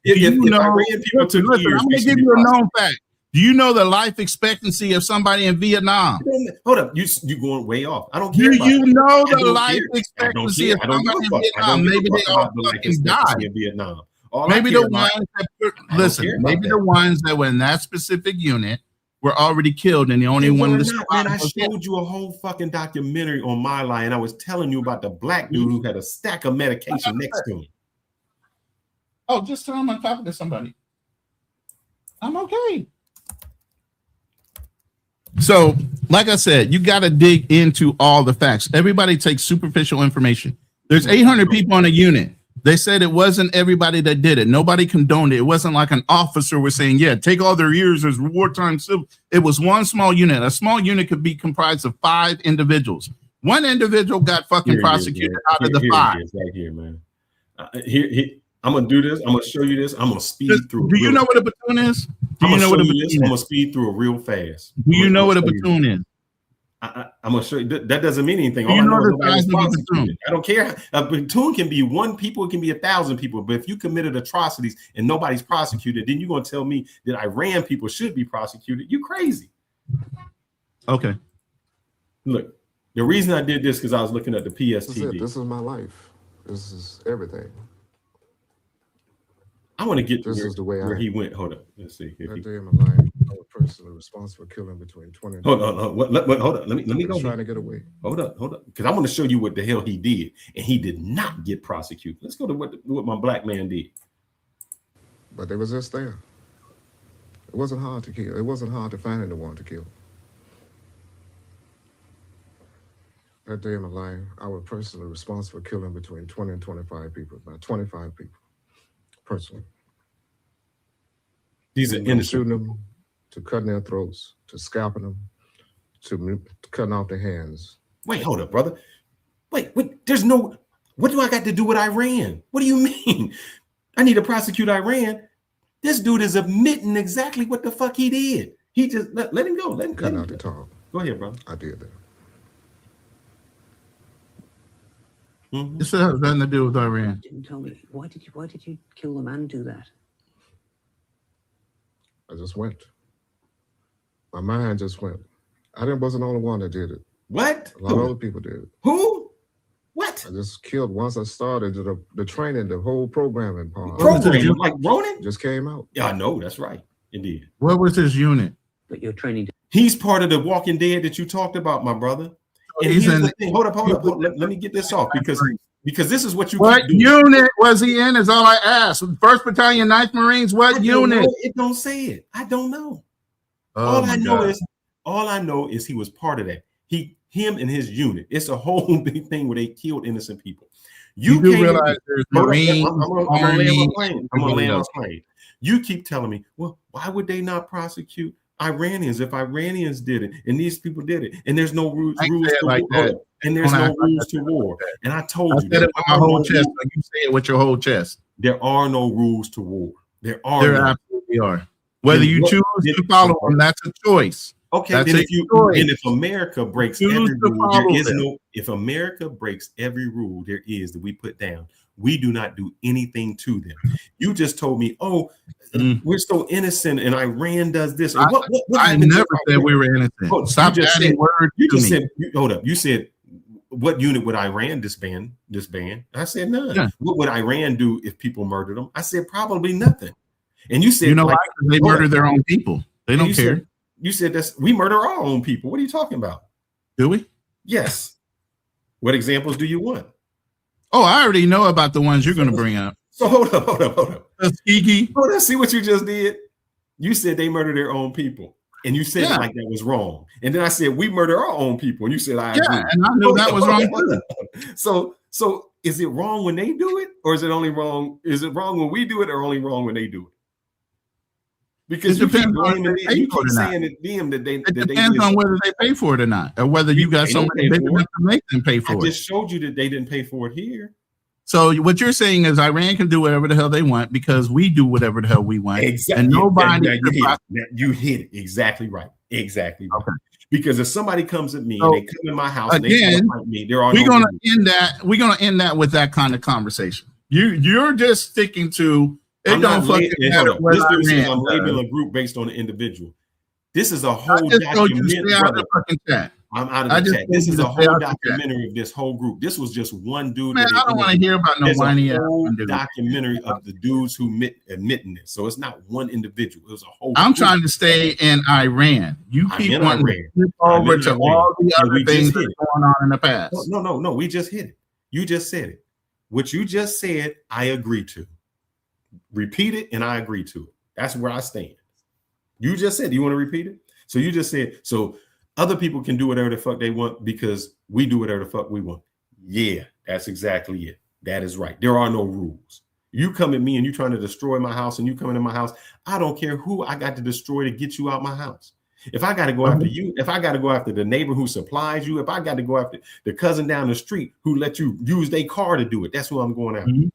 If you know? Iranian people took Listen, years, I'm going to give you a known fact. Do you know the life expectancy of somebody in Vietnam? Hold up, you're going way off. I don't care. Do you know the life expectancy of somebody in Vietnam? Maybe they all fucking died in Vietnam. Maybe the ones that listen. Maybe the ones that were in that specific unit were already killed, and the only one to man, I showed you a whole fucking documentary on My Lie, and I was telling you about the black dude who had a stack of medication next to him. Oh, just tell him I'm talking to somebody. I'm okay. So, like I said, you got to dig into all the facts. Everybody takes superficial information. There's 800 people on a unit. They said it wasn't everybody that did it. Nobody condoned it. It wasn't like an officer was saying, yeah, take all their ears as wartime civil. It was one small unit. A small unit could be comprised of 5 individuals. One individual got fucking prosecuted out of the 5. Right here, man. I'm going to do this. I'm going to show you this. I'm going to speed through. Do you know what a platoon is? Do you know what a platoon is? I'm going to speed through it real fast. Do you know what a platoon is? I'm going to show you. That doesn't mean anything. All I know is nobody's prosecuted. I don't care. A platoon can be 1 people. It can be 1,000 people. But if you committed atrocities and nobody's prosecuted, then you're going to tell me that Iran people should be prosecuted. You crazy. Okay. Look, the reason I did this because I was looking at the PSTD. This is my life. This is everything. I want to get to where he went. Hold up. Let's see. That day in my life, I was personally responsible for killing between 20 and Hold on. Hold up. Let me go. Trying to get away. Hold up. Because I want to show you what the hell he did. And he did not get prosecuted. Let's go to what my black man did. But they was just there. It wasn't hard to kill. It wasn't hard to find anyone to kill. That day in my life, I was personally responsible for killing between 20 and 25 people, about 25 people. Personally. These are innocent. Shooting them, to cutting their throats, to scalping them, to cutting off their hands. Wait, hold up, brother. Wait, there's no, what do I got to do with Iran? What do you mean? I need to prosecute Iran. This dude is admitting exactly what the fuck he did. He just, let him go. Let him Cutting out the talk. Go ahead, brother. I did that. This has nothing to do with Iran. Didn't tell me. Why did you kill them and do that? I just went. My mind just went. Wasn't the only one that did it. What? A lot of other people did it. Who? What? I just killed once I started the training, the whole programming part. Program like Ronin? Just came out. Yeah, I know. That's right. Indeed. What was his unit? But you're training. He's part of the Walking Dead that you talked about, my brother. And here's the thing. Hold up. Let me get this off because this is what you. What unit was he in? Is all I asked. 1st Battalion, 9th Marines. What unit? It don't say it. I don't know. All I know is he was part of that. Him and his unit. It's a whole big thing where they killed innocent people. You do realize there's Marines. I'm gonna land my plane. You keep telling me, well, why would they not prosecute Iranians if Iranians did it and these people did it and there's no rules to war and there's no rules to war? And I told you, said it with my whole chest. Like you say it with your whole chest. There are no rules to war. There absolutely are. Whether you choose to follow them, that's a choice. Okay, then if America breaks every rule, there is no. If America breaks every rule there is that we put down, we do not do anything to them. You just told me, we're so innocent, and Iran does this. I never said we were innocent. Stop adding words. You just said, hold up. You said what unit would Iran disband? I said none. Yeah. What would Iran do if people murdered them? I said probably nothing. And you said, you know, like, why? They murder their own people. They don't care. You said we murder our own people. What are you talking about? Do we? Yes. What examples do you want? Oh, I already know about the ones you're going to bring up. So hold up. Tuskegee. Hold on, see what you just did? You said they murder their own people. And you said it like that was wrong. And then I said, we murder our own people. And you said, I agree. And I knew that was wrong. So is it wrong when they do it? Or is it only wrong? Is it wrong when we do it or only wrong when they do it? Because it depends on whether they pay for it or not. It depends on whether they pay for it or not, or whether you got somebody big enough to make them pay for it. I just showed you that they didn't pay for it here. So what you're saying is Iran can do whatever the hell they want because we do whatever the hell we want. Exactly. And nobody you hit it. Exactly right. Exactly right. Okay. Because if somebody comes at me and they come in my house and they come at me, we're gonna end that with that kind of conversation. You're just sticking to it. Don't fucking matter what this dude says I'm labeling a group based on an individual. This is a whole documentary. I'm out of the chat. This is a whole documentary of this whole group. This was just one dude. Man, I don't want to hear about no whiny documentary of the dudes who admitting this. So it's not one individual. It was a whole. I'm trying to stay in Iran. You keep wanting to flip over to all the other things that are going on in the past. No. We just hit it. You just said it. What you just said, I agree to. Repeat it, and I agree to it. That's where I stand. You just said. Do you want to repeat it? So you just said so. Other people can do whatever the fuck they want because we do whatever the fuck we want. Yeah, that's exactly it. That is right. There are no rules. You come at me and you trying to destroy my house and you come into my house. I don't care who I got to destroy to get you out my house. If I got to go after you, if I got to go after the neighbor who supplies you, if I got to go after the cousin down the street who let you use their car to do it, that's who I'm going after. Mm-hmm.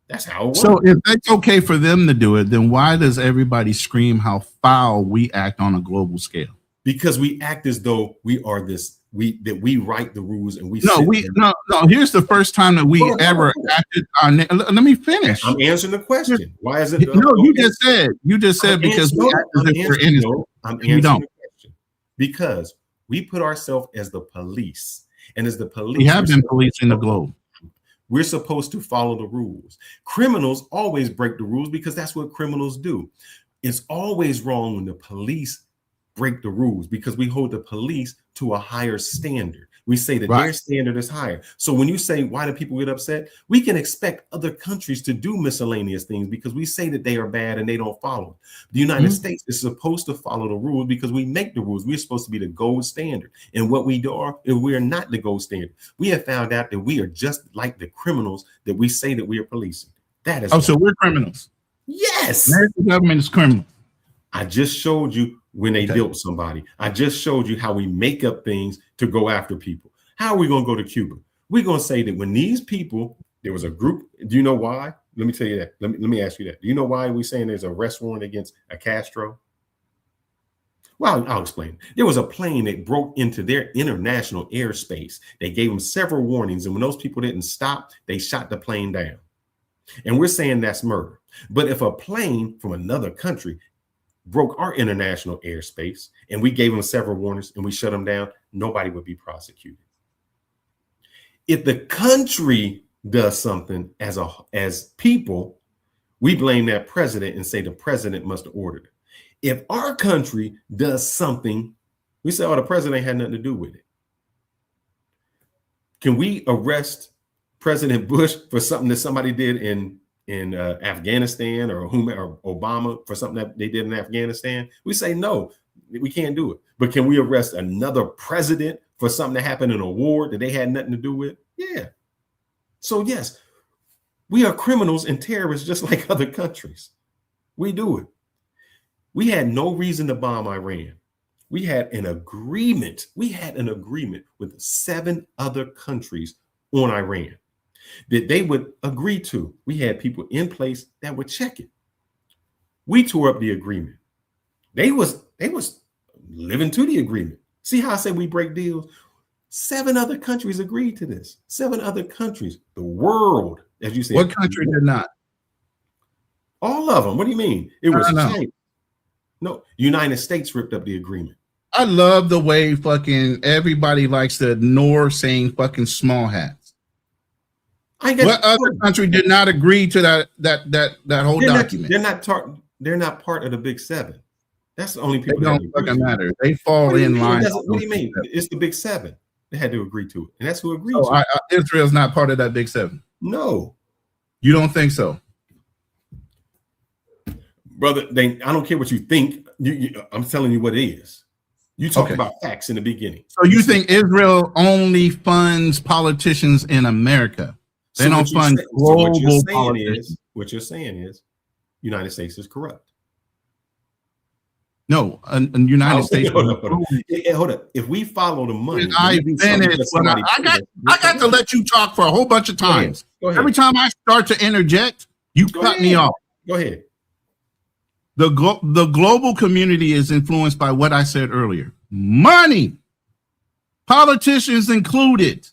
That's how it works. So if it's okay for them to do it, then why does everybody scream how foul we act on a global scale? Because we act as though we are we write the rules and we no. Here's the first time that we ever acted on. Let me finish. I'm answering the question. Why is it? You just said because we act as if we're innocent. I'm answering the question because we put ourselves as the police, and as the police, we have been policing the globe. We're supposed to follow the rules. Criminals always break the rules because that's what criminals do. It's always wrong when the police break the rules because we hold the police to a higher standard. We say that their standard is higher. So when you say, why do people get upset? We can expect other countries to do miscellaneous things because we say that they are bad and they don't follow. The United States is supposed to follow the rules because we make the rules. We're supposed to be the gold standard. And what we do are, if we are not the gold standard, we have found out that we are just like the criminals that we say that we are policing. That is. So we're criminals. Yes. American government is criminal. I just showed you when they built somebody. I just showed you how we make up things to go after people. How are we going to go to Cuba? We're going to say that when these people, there was a group. Do you know why? Let me tell you that. Let me ask you that. Do you know why we're saying there's a arrest warrant against a Castro? Well, I'll explain. There was a plane that broke into their international airspace. They gave them several warnings. And when those people didn't stop, they shot the plane down. And we're saying that's murder. But if a plane from another country broke our international airspace and we gave them several warnings and we shut them down, nobody would be prosecuted. If the country does something as people, we blame that president and say the president must have ordered it. If our country does something, we say, oh, the president had nothing to do with it. Can we arrest President Bush for something that somebody did in Afghanistan or Obama for something that they did in Afghanistan? We say, no, we can't do it. But can we arrest another president for something that happened in a war that they had nothing to do with? Yeah. So yes, we are criminals and terrorists just like other countries. We do it. We had no reason to bomb Iran. We had an agreement. With 7 other countries on Iran that they would agree to. We had people in place that would check it. We tore up the agreement. They was living to the agreement. See how I say we break deals? 7 other countries agreed to this. 7 other countries. The world, as you said. What country did not? All of them. What do you mean? It was China. No, United States ripped up the agreement. I love the way fucking everybody likes to ignore saying fucking small hats. What other country did not agree to that whole document? They're not part of the Big Seven. That's the only people that don't fucking matter. They fall in line. What do you mean? It's the Big Seven. They had to agree to it, and that's who agreed to it. Israel's not part of that Big Seven. No, you don't think so, brother. I don't care what you think. I'm telling you what it is. You talked about facts in the beginning. So you think Israel only funds politicians in America? They don't fund global politics. What you're saying is, United States is corrupt. No, United States. Hold up. If we follow the money, I got to let you talk for a whole bunch of times. Go ahead. Every time I start to interject, you cut me off. Go ahead. The global community is influenced by what I said earlier. Money. Politicians included.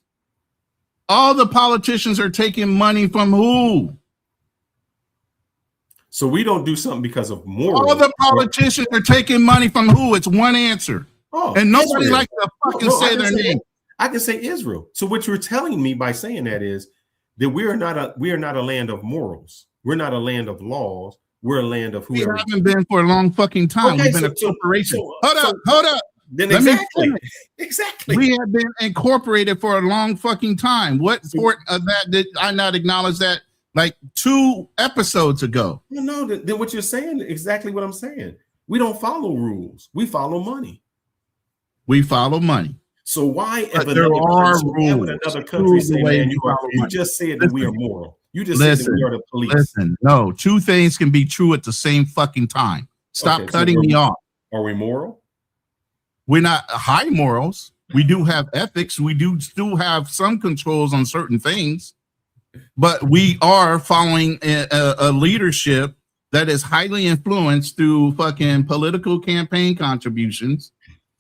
All the politicians are taking money from who? So we don't do something because of morals. All the politicians are taking money from who? It's one answer. And nobody Israel. likes to fucking say their name. I can say Israel. So what you're telling me by saying that is that we are not a land of morals. We're not a land of laws. We're a land of whoever. We haven't been for a long fucking time. We've been a corporation. Hold up. Then exactly. We have been incorporated for a long fucking time. What part of that did I not acknowledge that like 2 episodes ago? No, then what you're saying is exactly what I'm saying. We don't follow rules. We follow money. We follow money. So why if another country say, man, you just said that we are moral. You just said that we are the police. Listen, no, 2 things can be true at the same fucking time. Stop cutting me off. Are we moral? We're not high morals. We do have ethics. We do still have some controls on certain things, but we are following a leadership that is highly influenced through fucking political campaign contributions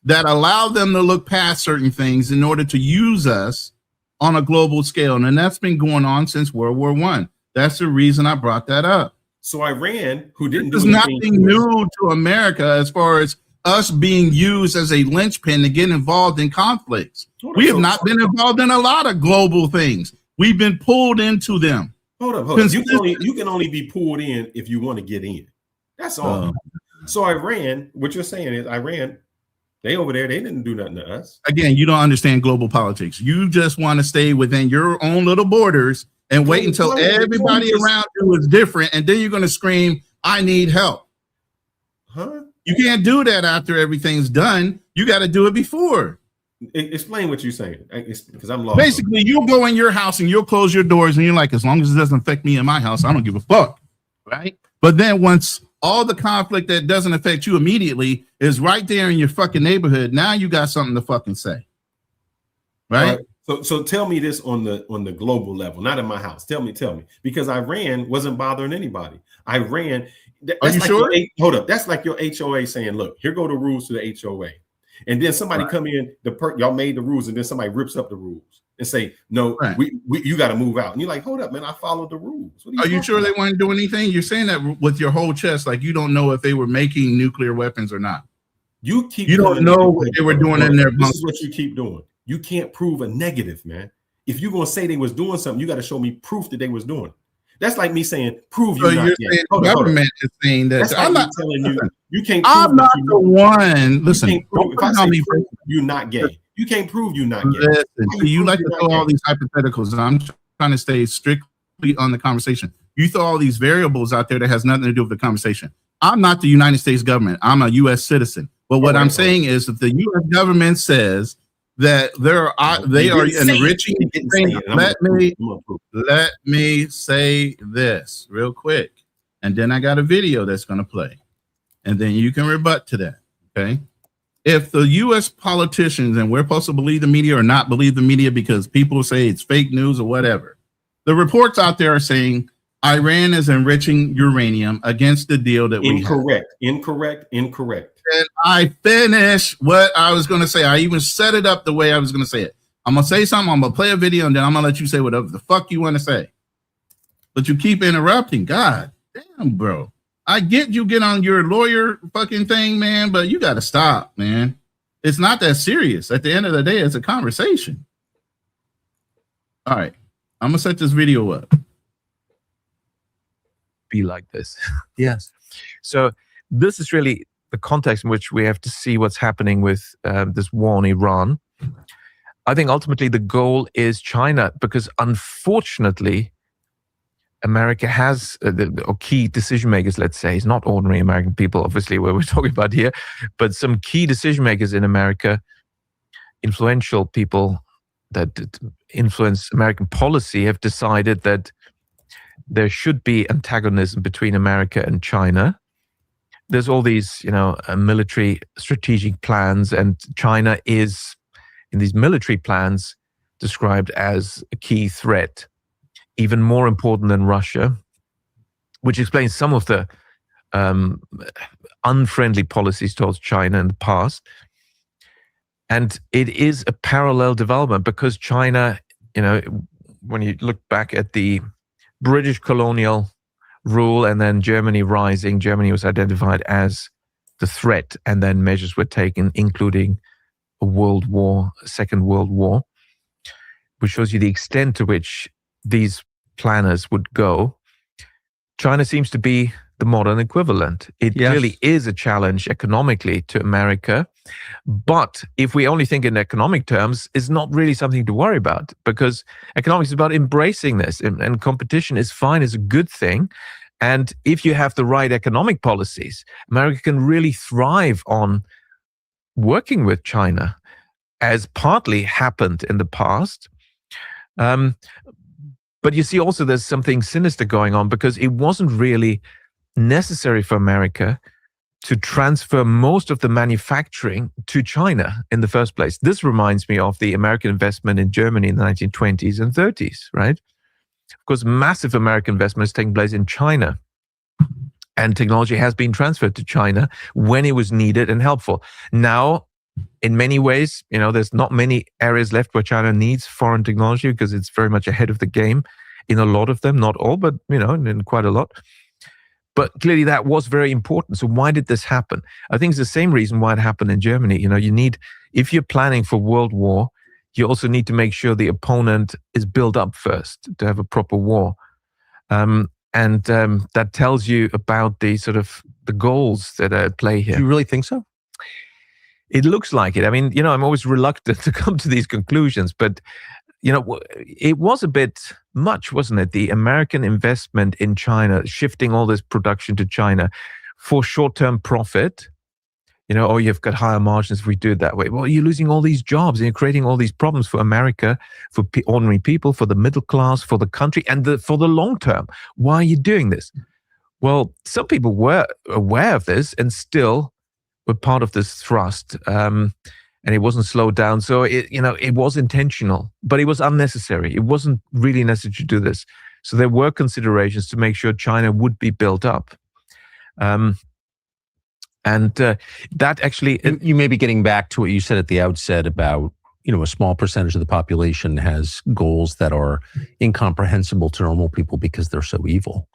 that allow them to look past certain things in order to use us on a global scale. And that's been going on since World War I. That's the reason I brought that up. So Iran, who didn't do nothing new to America as far as us being used as a linchpin to get involved in conflicts. We have not been involved in a lot of global things. We've been pulled into them. Hold up. You can only be pulled in if you want to get in. That's all. So Iran, what you're saying is Iran, they over there, they didn't do nothing to us. Again, you don't understand global politics. You just want to stay within your own little borders and wait until everybody around you is different, and then you're going to scream, I need help. Huh? You can't do that after everything's done. You got to do it before. Explain what you're saying, because I'm lost. Basically, you'll go in your house and you'll close your doors and you're like, as long as it doesn't affect me in my house, I don't give a fuck, right? But then once all the conflict that doesn't affect you immediately is right there in your fucking neighborhood, now you got something to fucking say, right? So tell me this on the global level, not in my house. Tell me, because Iran wasn't bothering anybody. Iran. Are you sure? Hold up. That's like your HOA saying, look, here go the rules to the HOA. And then somebody come in, y'all made the rules, and then somebody rips up the rules and say, no, you got to move out. And you're like, hold up, man, I followed the rules. Are you sure they weren't doing anything? You're saying that with your whole chest, like you don't know if they were making nuclear weapons or not. You don't know what they were doing in their bunkers. This is what you keep doing. You can't prove a negative, man. If you're going to say they was doing something, you got to show me proof that they was doing it. That's like me saying, prove you're not gay. The government is saying that. I'm not telling you. You can't. I'm not the one. Listen, if I say prove you're not gay, you can't prove you're not gay. Listen, you like to throw all these hypotheticals, and I'm trying to stay strictly on the conversation. You throw all these variables out there that has nothing to do with the conversation. I'm not the United States government. I'm a U.S. ciditizen. But what I'm saying is that the U.S. government says that they are enriching. Let me say this real quick, and then I got a video that's going to play, and then you can rebut to that. Okay, if the U.S. politicians, and we're supposed to believe the media or not believe the media because people say it's fake news or whatever, the reports out there are saying Iran is enriching uranium against the deal that we have. Incorrect. And I finish what I was going to say. I even set it up the way I was going to say it. I'm going to say something. I'm going to play a video, and then I'm going to let you say whatever the fuck you want to say. But you keep interrupting. God damn, bro. I get you get on your lawyer fucking thing, man, but you got to stop, man. It's not that serious. At the end of the day, it's a conversation. All right, I'm gonna set this video up. Be like this. Yes. So this is really the context in which we have to see what's happening with this war in Iran. I think ultimately the goal is China, because unfortunately, America has or key decision makers, let's say, it's not ordinary American people, obviously, what we're talking about here, but some key decision makers in America, influential people that influence American policy, have decided that there should be antagonism between America and China. There's all these, military strategic plans, and China is, in these military plans, described as a key threat, even more important than Russia, which explains some of the unfriendly policies towards China in the past. And it is a parallel development because China, when you look back at the British colonial rule and then Germany rising, Germany was identified as the threat, and then measures were taken, including a Second World War, which shows you the extent to which these planners would go. China seems to be the modern equivalent. It really is a challenge economically to America. But if we only think in economic terms, it's not really something to worry about, because economics is about embracing this, and competition is fine, is a good thing. And if you have the right economic policies, America can really thrive on working with China, as partly happened in the past. But you see also there's something sinister going on, because it wasn't really necessary for America to transfer most of the manufacturing to China in the first place. This reminds me of the American investment in Germany in the 1920s and 30s, right? Of course, massive American investment is taking place in China, and technology has been transferred to China when it was needed and helpful. Now, in many ways, there's not many areas left where China needs foreign technology, because it's very much ahead of the game in a lot of them, not all, but, in quite a lot. But clearly that was very important. So why did this happen? I think it's the same reason why it happened in Germany. If you're planning for world war, you also need to make sure the opponent is built up first to have a proper war. That tells you about the goals that are at play here. Do you really think so? It looks like it. I mean, I'm always reluctant to come to these conclusions, but, it was a bit much, wasn't it? The American investment in China, shifting all this production to China for short-term profit. You've got higher margins if we do it that way. Well, you're losing all these jobs and you're creating all these problems for America, for ordinary people, for the middle class, for the country, and for the long term. Why are you doing this? Well, some people were aware of this and still were part of this thrust, and it wasn't slowed down. So it was intentional, but it was unnecessary. It wasn't really necessary to do this. So there were considerations to make sure China would be built up. That actually... You may be getting back to what you said at the outset about, a small percentage of the population has goals that are incomprehensible to normal people because they're so evil.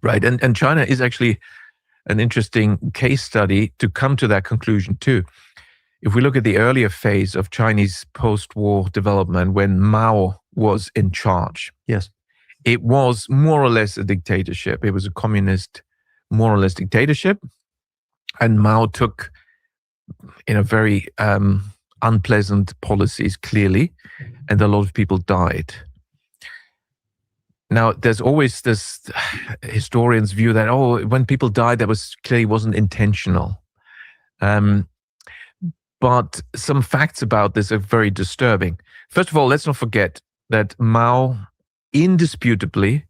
Right. And China is actually an interesting case study to come to that conclusion too. If we look at the earlier phase of Chinese post-war development, when Mao was in charge, yes, it was more or less a dictatorship. It was a communist, more or less dictatorship. And Mao took, very unpleasant policies, clearly, and a lot of people died. Now, there's always this historians' view that, when people died, that clearly wasn't intentional. But some facts about this are very disturbing. First of all, let's not forget that Mao indisputably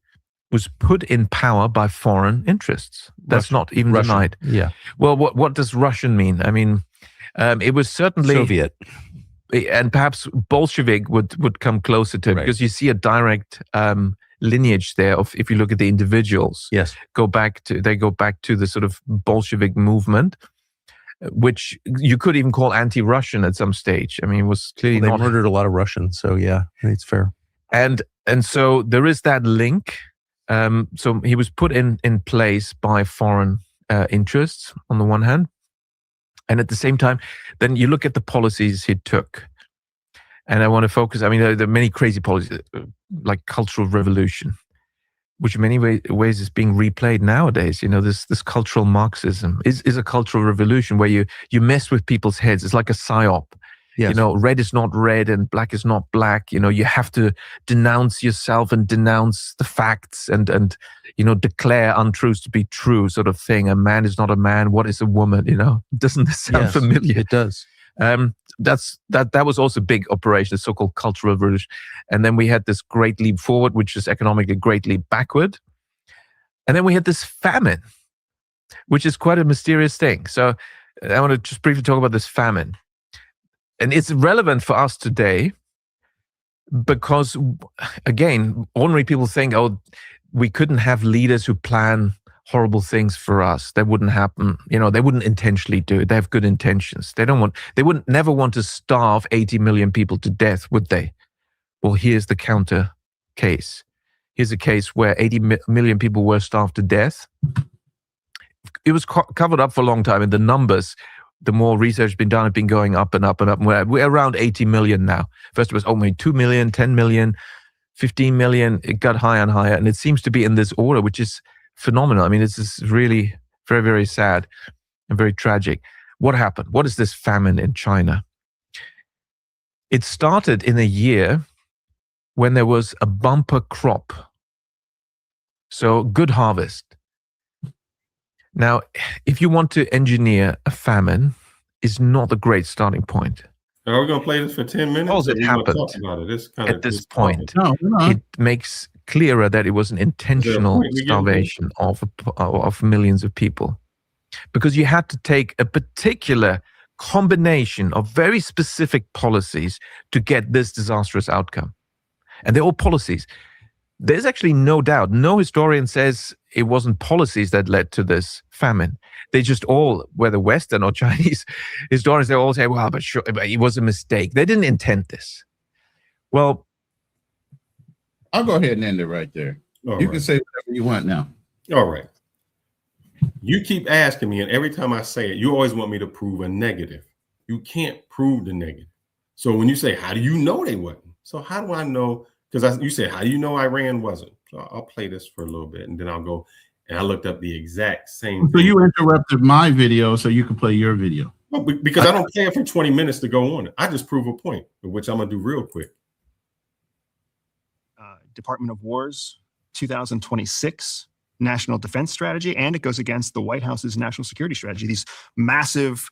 was put in power by foreign interests. That's not even denied. Yeah. Well, what does Russian mean? I mean, it was certainly Soviet, and perhaps Bolshevik would come closer to it, because you see a direct lineage there of, if you look at the individuals. Yes, they go back to the sort of Bolshevik movement, which you could even call anti-Russian at some stage. I mean, it was clearly they murdered a lot of Russians, so yeah, it's fair. And so there is that link. So he was put in place by foreign interests on the one hand, And at the same time, then you look at the policies he took. And I want to focus, I mean, there are many crazy policies, like cultural revolution, which in many ways is being replayed nowadays. You know, this cultural Marxism is a cultural revolution where you mess with people's heads. It's like a psyop. Yes. You know, red is not red and black is not black. You know, you have to denounce yourself and denounce the facts and you know, declare untruths to be true, sort of thing. A man is not a man. What is a woman? You know, doesn't this sound familiar? It does. That was also a big operation, the so-called cultural revolution. And then we had this great leap forward, which is economically great leap backward. And then we had this famine, which is quite a mysterious thing. So I want to just briefly talk about this famine. And it's relevant for us today because, again, ordinary people think, oh, we couldn't have leaders who plan horrible things for us. That wouldn't happen. You know, they wouldn't intentionally do it. They have good intentions. They wouldn't never want to starve 80 million people to death, would they? Well, here's the counter case. Here's a case where 80 million people were starved to death. It was covered up for a long time, and the numbers, the more research has been done, have been going up and up and up. We're around 80 million now. First it was only 2 million, 10 million, 15 million. It got higher and higher, and it seems to be in this order, which is phenomenal. I mean, this is really very, very sad and very tragic. What happened? What is this famine in China? It started in a year when there was a bumper crop. So good harvest. Now, if you want to engineer a famine, is not a great starting point. Are we going to play this for 10 minutes? All that happened at this point, it makes clearer that it was an intentional starvation of millions of people. Because you had to take a particular combination of very specific policies to get this disastrous outcome. And they're all policies. There's actually no doubt, no historian says it wasn't policies that led to this famine. They just all, whether Western or Chinese historians, they all say, well, but sure, it was a mistake. They didn't intend this. Well, I'll go ahead and end it right there. You can say whatever you want now. All right. You keep asking me, and every time I say it, you always want me to prove a negative. You can't prove the negative. So when you say, how do you know they wasn't? So how do I know? Because you said, how do you know Iran wasn't? So I'll play this for a little bit, and then I'll go. And I looked up the exact same thing. So you interrupted my video so you could play your video. Well, because I don't play it for 20 minutes to go on it. I just prove a point, which I'm going to do real quick. Department of War's 2026 National Defense Strategy, and it goes against the White House's National Security Strategy. These massive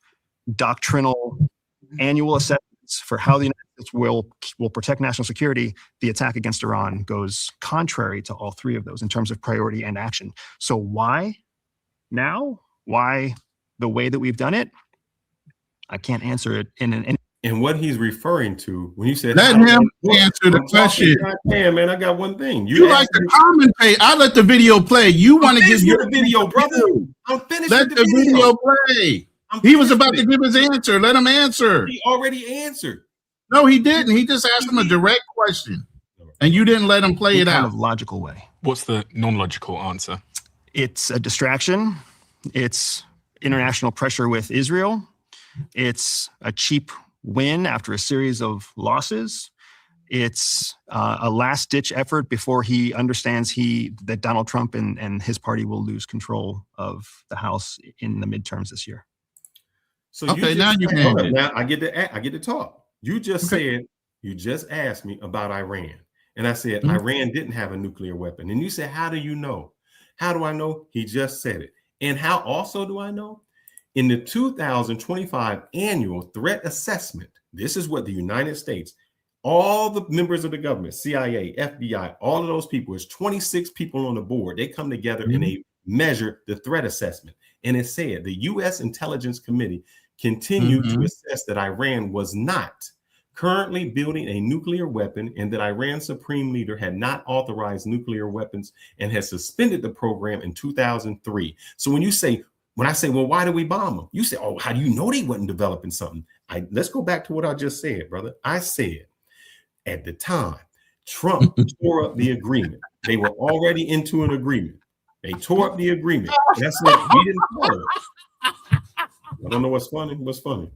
doctrinal annual assessments for how the United States will protect national security. The attack against Iran goes contrary to all three of those in terms of priority and action. So why now? Why the way that we've done it? I can't answer it And what he's referring to when you said, let him answer the question. Man, I got one thing. You like to commentate. I let the video play. You want to give your video, brother. I'm finished. Let the video play. He was about to give his answer. Let him answer. He already answered. No, he didn't. He just asked him a direct question, and you didn't let him play it out. In a kind of logical way. What's the non-logical answer? It's a distraction. It's international pressure with Israel. It's a cheap win after a series of losses. It's a last-ditch effort before he understands that Donald Trump and his party will lose control of the House in the midterms this year. So okay, now you can. Now I get to talk. You just said, you just asked me about Iran. And I said, Iran didn't have a nuclear weapon. And you said, how do you know? How do I know? He just said it. And how also do I know? In the 2025 annual threat assessment, this is what the United States, all the members of the government, CIA, FBI, all of those people, it's 26 people on the board. They come together and they measure the threat assessment. And it said the U.S. Intelligence Committee continued to assess that Iran was not currently building a nuclear weapon and that Iran's supreme leader had not authorized nuclear weapons and had suspended the program in 2003. So when I say, well, why did we bomb them? You say, oh, how do you know they wasn't developing something? Let's go back to what I just said, brother. I said at the time, Trump tore up the agreement. They were already into an agreement. They tore up the agreement. That's what we didn't follow. Well, don't know what's funny. What's funny?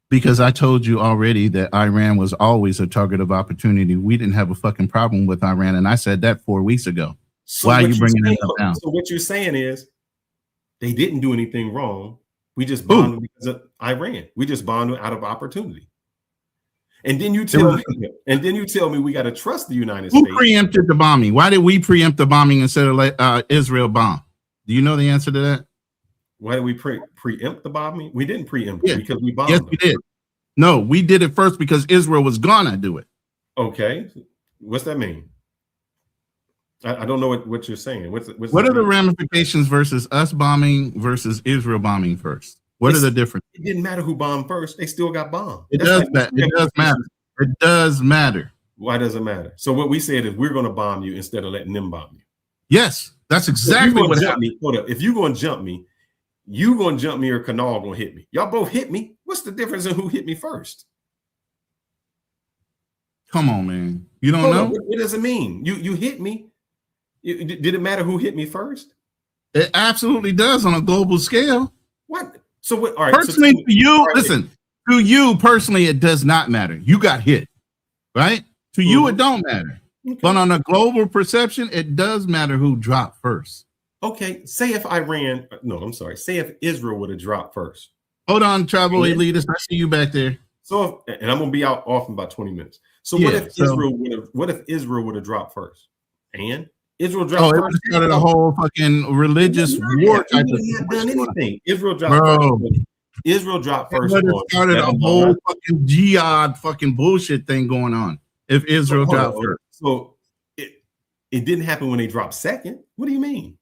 Because I told you already that Iran was always a target of opportunity. We didn't have a fucking problem with Iran, and I said that 4 weeks ago. So why are you bringing that up now? So what you're saying is they didn't do anything wrong. We just bombed them because of Iran. We just bombed them out of opportunity. And then you tell me, we got to trust the United States. Who preempted the bombing? Why did we preempt the bombing instead of Israel bomb? Do you know the answer to that? Why did we preempt the bombing? We didn't preempt it because we bombed. Yes, them. we did. No, we did it first because Israel was gonna do it. Okay, what's that mean? I don't know what you're saying. What are the ramifications versus us bombing versus Israel bombing first? What are the differences? It didn't matter who bombed first. They still got bombed. It does matter. It does matter. Why does it matter? So what we said is we're going to bomb you instead of letting them bomb you. Yes, that's exactly what happened. Hold up. If you're going to jump me, you going to jump me or Canal going to hit me. Y'all both hit me. What's the difference in who hit me first? Come on, man. You don't know? What does it mean? You hit me. Did it matter who hit me first? It absolutely does on a global scale. What? So what? All right. Personally, to you, listen. To you personally, it does not matter. You got hit, right? To you, it don't matter. Okay. But on a global perception, it does matter who dropped first. Okay. Say if Say if Israel would have dropped first. Hold on, travel elitist. I see you back there. So, and I'm gonna be off in about 20 minutes. So what if Israel would have dropped first? And Israel dropped first. It started a whole fucking religious war type of thing. Done anything. Israel dropped first. Israel dropped first. It started a whole fucking jihad fucking bullshit thing going on. If Israel dropped first. So it didn't happen when they dropped second. What do you mean?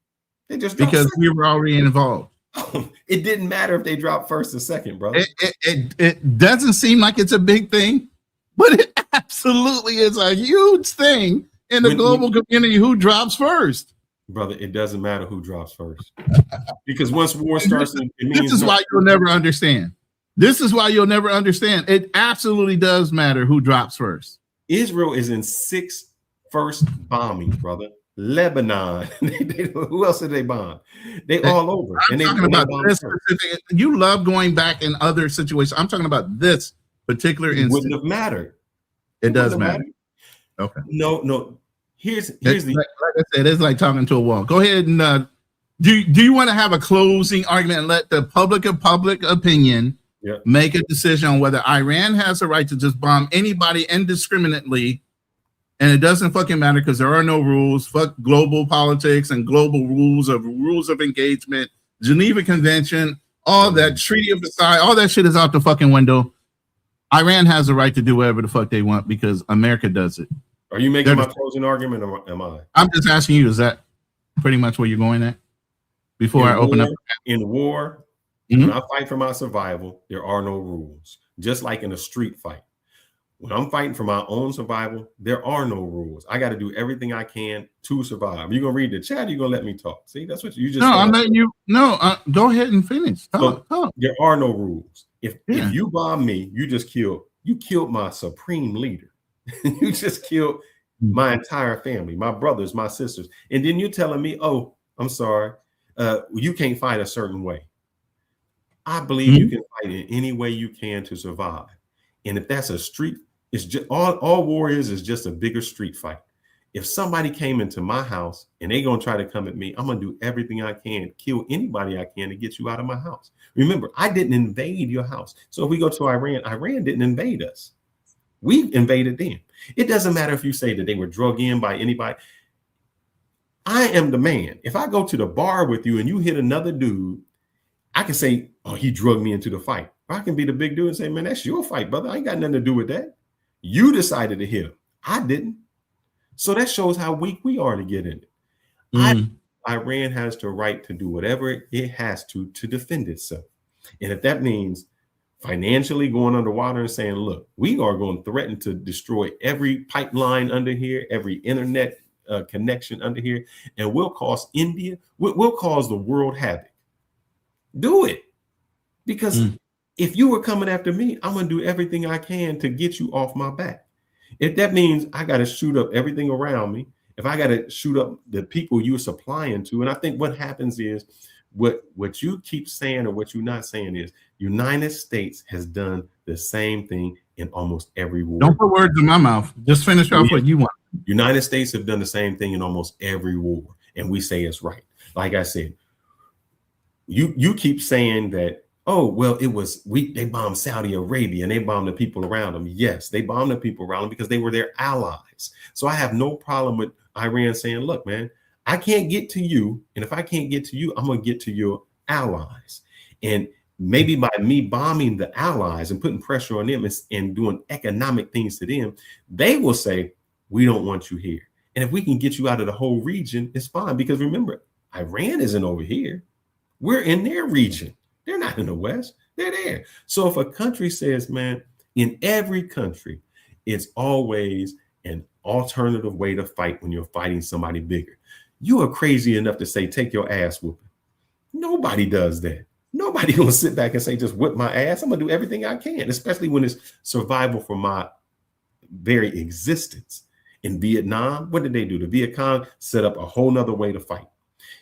They just dropped because second. we were already involved. It didn't matter if they dropped first or second, brother. It doesn't seem like it's a big thing, but it absolutely is a huge thing in the global community. Who drops first? Brother, it doesn't matter who drops first. Because once war starts, this is why you'll never understand. This is why you'll never understand. It absolutely does matter who drops first. Israel is in 6 first bombings, brother. Lebanon. Who else did they bomb? They all over. I'm talking about this specific. You love going back in other situations. I'm talking about this particular instance. Wouldn't have mattered. It does matter. Okay. No. Here's like I said, it's like talking to a wall. Go ahead and do you want to have a closing argument and let the public opinion make a decision on whether Iran has a right to just bomb anybody indiscriminately, and it doesn't fucking matter because there are no rules. Fuck global politics and global rules of engagement, Geneva Convention, all that, Treaty of Versailles, all that shit is out the fucking window. Iran has a right to do whatever the fuck they want because America does it. Are you making my closing argument or am I? I'm just asking you, is that pretty much where you're going at? Before I open up. In war, when I fight for my survival, there are no rules. Just like in a street fight. When I'm fighting for my own survival, there are no rules. I got to do everything I can to survive. You're going to read the chat, or you're going to let me talk. See, that's what you just No, I'm letting you. No, go ahead and finish. Talk. There are no rules. If you bomb me, you killed my supreme leader. You just killed my entire family, my brothers, my sisters. And then you're telling me, oh, I'm sorry, you can't fight a certain way. I believe you can fight in any way you can to survive. And if that's a street, it's just all war is just a bigger street fight. If somebody came into my house and they're going to try to come at me, I'm going to do everything I can, kill anybody I can to get you out of my house. Remember, I didn't invade your house. So if we go to Iran didn't invade us. We invaded them. It doesn't matter if you say that they were drug in by anybody. I am the man. If I go to the bar with you and you hit another dude, I can say, oh, he drugged me into the fight. Or I can be the big dude and say, man, that's your fight, brother. I ain't got nothing to do with that. You decided to hit him. I didn't. So that shows how weak we are to get in it. Iran has the right to do whatever it has to defend itself. And if that means financially going underwater and saying, look, we are going to threaten to destroy every pipeline under here, every internet connection under here, and we'll cause India, we'll cause the world havoc. Do it. Because if you were coming after me, I'm going to do everything I can to get you off my back. If that means I got to shoot up everything around me if I got to shoot up the people you're supplying to, and I think what happens is what you keep saying or what you're not saying is United States has done the same thing in almost every war. Don't put words in my mouth. Just finish off what you want. United States have done the same thing in almost every war, and we say it's right. Like I said, you keep saying that, oh, well, they bombed Saudi Arabia and they bombed the people around them. Yes, they bombed the people around them because they were their allies. So I have no problem with Iran saying, look, man, I can't get to you. And if I can't get to you, I'm going to get to your allies. And maybe by me bombing the allies and putting pressure on them and doing economic things to them, they will say, we don't want you here. And if we can get you out of the whole region, it's fine. Because remember, Iran isn't over here. We're in their region. They're not in the West. They're there. So if a country says, man, in every country, it's always an alternative way to fight when you're fighting somebody bigger. You are crazy enough to say, take your ass whooping. Nobody does that. Nobody gonna sit back and say, just whip my ass. I'm gonna do everything I can, especially when it's survival for my very existence. In Vietnam, what did they do? The Viet Cong set up a whole nother way to fight.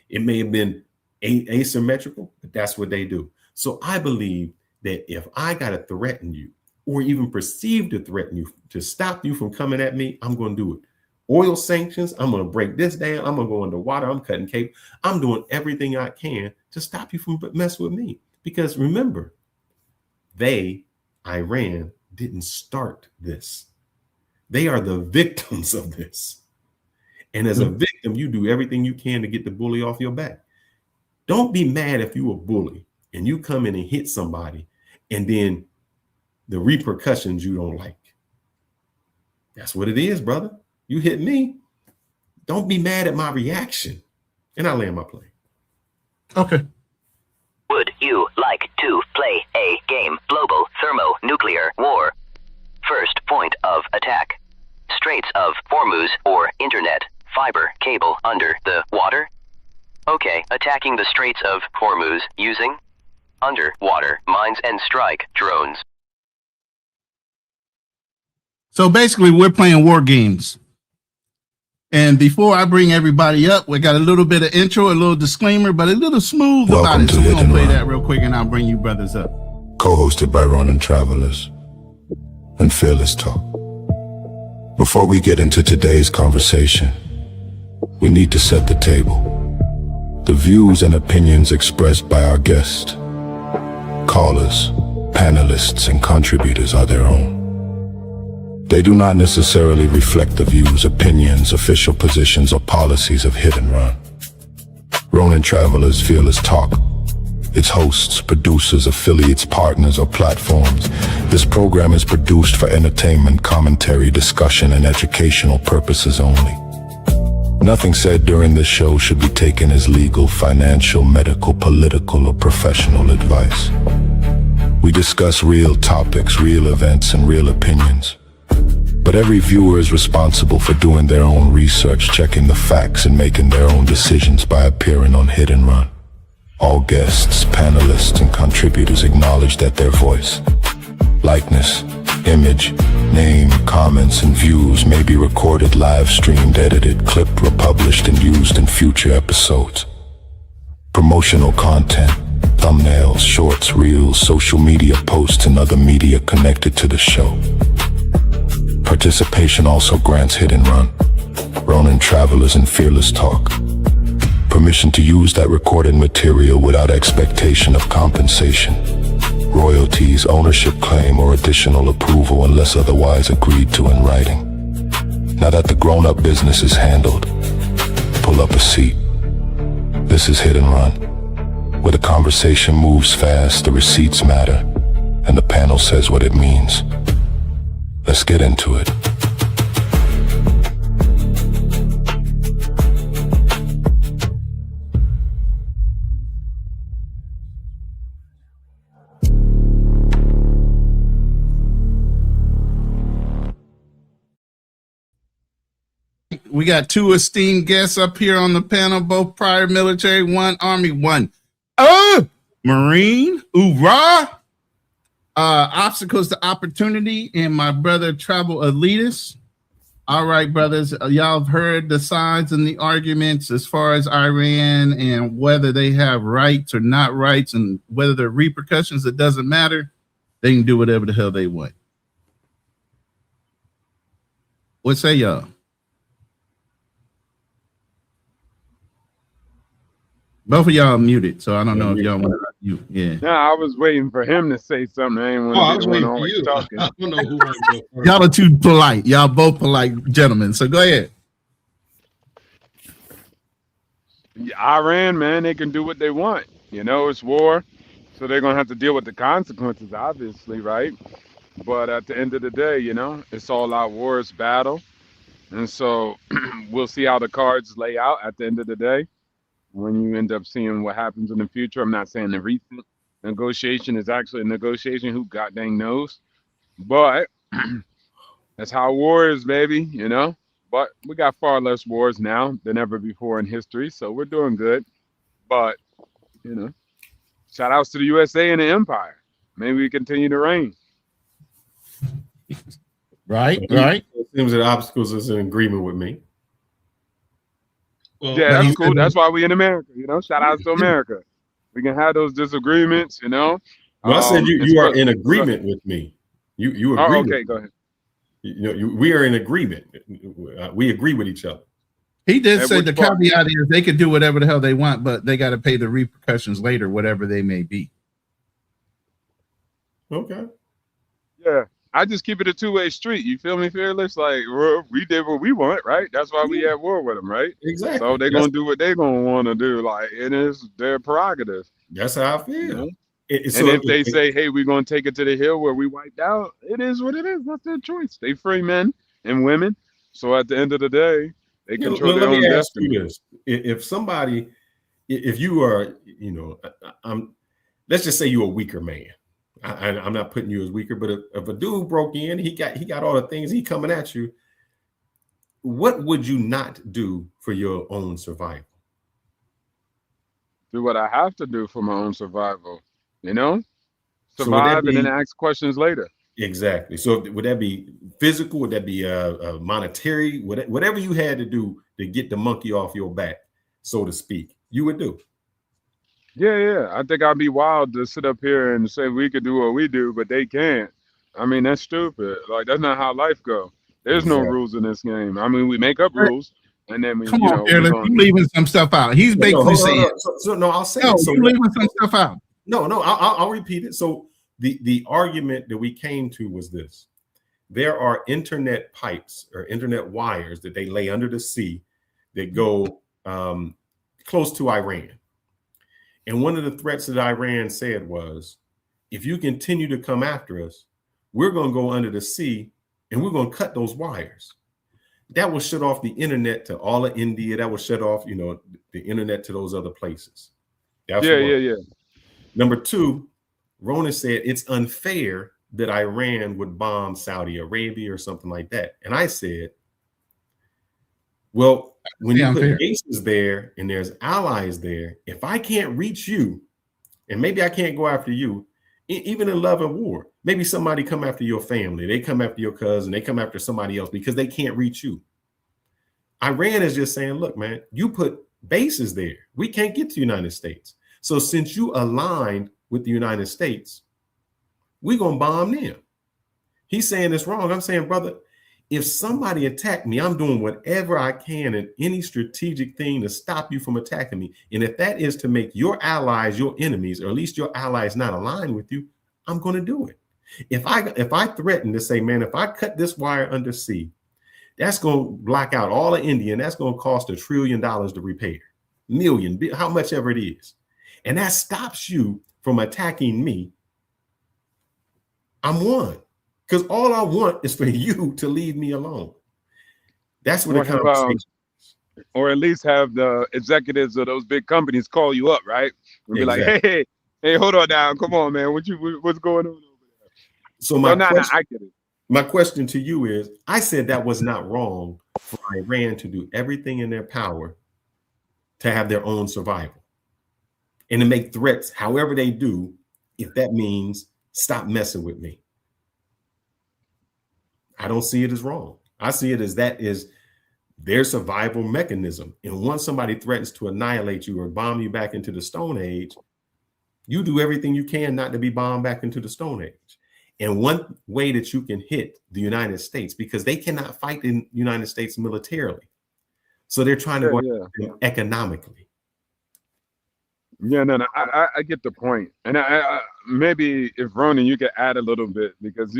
It may have been asymmetrical, but that's what they do. So I believe that if I gotta threaten you or even perceive to threaten you to stop you from coming at me, I'm gonna do it. Oil sanctions, I'm gonna break this down. I'm gonna go underwater. I'm cutting cape. I'm doing everything I can to stop you from messing with me. Because remember, Iran, didn't start this. They are the victims of this. And as a victim, you do everything you can to get the bully off your back. Don't be mad if you a bully and you come in and hit somebody and then the repercussions you don't like. That's what it is, brother. You hit me. Don't be mad at my reaction. And I land my plane. Okay. Would you like to play a game? Global thermonuclear war. First point of attack. Straits of Hormuz or internet fiber cable under the water. Okay, attacking the Straits of Hormuz using underwater mines and strike drones. So basically, we're playing war games. And before I bring everybody up, we got a little bit of intro, a little disclaimer, but a little smooth about it. So we're going to play that real quick and I'll bring you brothers up. Co-hosted by Ronin Travelers and Fearless Talk. Before we get into today's conversation, we need to set the table. The views and opinions expressed by our guests, callers, panelists, and contributors are their own. They do not necessarily reflect the views, opinions, official positions, or policies of Hit and Run. Ronin Travelers, Fearless Talk, its hosts, producers, affiliates, partners, or platforms. This program is produced for entertainment, commentary, discussion, and educational purposes only. Nothing said during this show should be taken as legal, financial, medical, political, or professional advice. We discuss real topics, real events, and real opinions. But every viewer is responsible for doing their own research, checking the facts, and making their own decisions by appearing on Hit and Run. All guests, panelists, and contributors acknowledge that their voice, likeness, image, name, comments, and views may be recorded, live-streamed, edited, clipped, republished, and used in future episodes. Promotional content, thumbnails, shorts, reels, social media posts, and other media connected to the show. Participation also grants Hit and Run, Ronin Travelers, and Fearless Talk permission to use that recorded material without expectation of compensation, royalties, ownership claim, or additional approval unless otherwise agreed to in writing. Now that the grown-up business is handled, pull up a seat. This is Hit and Run, where the conversation moves fast, the receipts matter, and the panel says what it means. Let's get into it. We got two esteemed guests up here on the panel, both prior military, one Army, one Marine. Hoorah! Obstacles to Opportunity, and my brother Travel Elitist. All right, brothers. Y'all have heard the sides and the arguments as far as Iran and whether they have rights or not rights and whether there are repercussions. It doesn't matter. They can do whatever the hell they want. What say y'all? Both of y'all are muted, so I don't know if y'all want to you. Yeah. No, I was waiting for him to say something. I didn't want to be the one always talking. I don't know who wants to go first. Y'all are too polite. Y'all both polite gentlemen. So go ahead. Iran, man, they can do what they want. You know, it's war, so they're gonna have to deal with the consequences, obviously, right? But at the end of the day, you know, it's all out war, it's battle, and so we'll see how the cards lay out at the end of the day. When you end up seeing what happens in the future, I'm not saying the recent negotiation is actually a negotiation. Who goddamn knows? But that's how war is, baby. You know. But we got far less wars now than ever before in history, so we're doing good. But, you know, shout outs to the USA and the empire. Maybe we continue to reign. Right. It seems that obstacles is in agreement with me. Well, yeah, that's cool. That's why we in America, you know. Shout outs to America. We can have those disagreements, you know. Well, I said you are in agreement with me. You agree. Oh, okay, go ahead. You know, we are in agreement. We agree with each other. He did say the caveat is they could do whatever the hell they want, but they got to pay the repercussions later, whatever they may be. Okay. Yeah, I just keep it a two-way street. You feel me, Fearless? Like, we did what we want, right? That's why we at war with them, right? Exactly. So they're going to do what they're going to want to do. Like, it is their prerogative. That's how I feel. You know? So if they say, hey, we're going to take it to the hill where we wiped out, it is what it is. That's their choice. They free men and women. So at the end of the day, they control their own destiny. This. If somebody, if you are, you know, let's just say you're a weaker man. I'm not putting you as weaker, but if a dude broke in, he got all the things he coming at you. What would you not do for your own survival? Do what I have to do for my own survival. You know, survive and then ask questions later. Exactly. So would that be physical? Would that be monetary? Whatever you had to do to get the monkey off your back, so to speak, you would do. Yeah. I think I'd be wild to sit up here and say we could do what we do, but they can't. I mean, that's stupid. Like, that's not how life goes. There's no rules in this game. I mean, we make up rules. And then we, Come on, Fearless, you leaving some stuff out. He's basically saying, I'll say no, it. So you leaving some stuff out. No, I'll repeat it. So the argument that we came to was this: there are internet pipes or internet wires that they lay under the sea that go close to Iran. And one of the threats that Iran said was, if you continue to come after us, we're going to go under the sea and we're going to cut those wires. That will shut off the internet to all of India. That will shut off, you know, the internet to those other places. Yeah. Number two, Ronin said it's unfair that Iran would bomb Saudi Arabia or something like that. And I said, well, when you put bases there and there's allies there, if I can't reach you, and maybe I can't go after you, even in love and war, maybe somebody come after your family, they come after your cousin, they come after somebody else because they can't reach you. Iran is just saying, look, man, you put bases there. We can't get to the United States. So since you aligned with the United States, we're going to bomb them. He's saying it's wrong. I'm saying, brother, if somebody attacked me, I'm doing whatever I can in any strategic thing to stop you from attacking me. And if that is to make your allies your enemies, or at least your allies not aligned with you, I'm going to do it. If I threaten to say, man, if I cut this wire undersea, that's going to block out all of India, and that's going to cost $1 trillion to repair, million, how much ever it is. And that stops you from attacking me. I'm one. Because all I want is for you to leave me alone. That's what the conversation is. Or at least have the executives of those big companies call you up, right? And be like, hey, hold on now. Come on, man. What's going on over there? So my question to you is, I said that was not wrong for Iran to do everything in their power to have their own survival and to make threats however they do, if that means stop messing with me. I don't see it as wrong. I see it as that is their survival mechanism. And once somebody threatens to annihilate you or bomb you back into the Stone Age, you do everything you can not to be bombed back into the Stone Age. And one way that you can hit the United States, because they cannot fight in the United States militarily. So they're trying to go economically. Yeah, no, I get the point. And I maybe if Ronin, you could add a little bit, because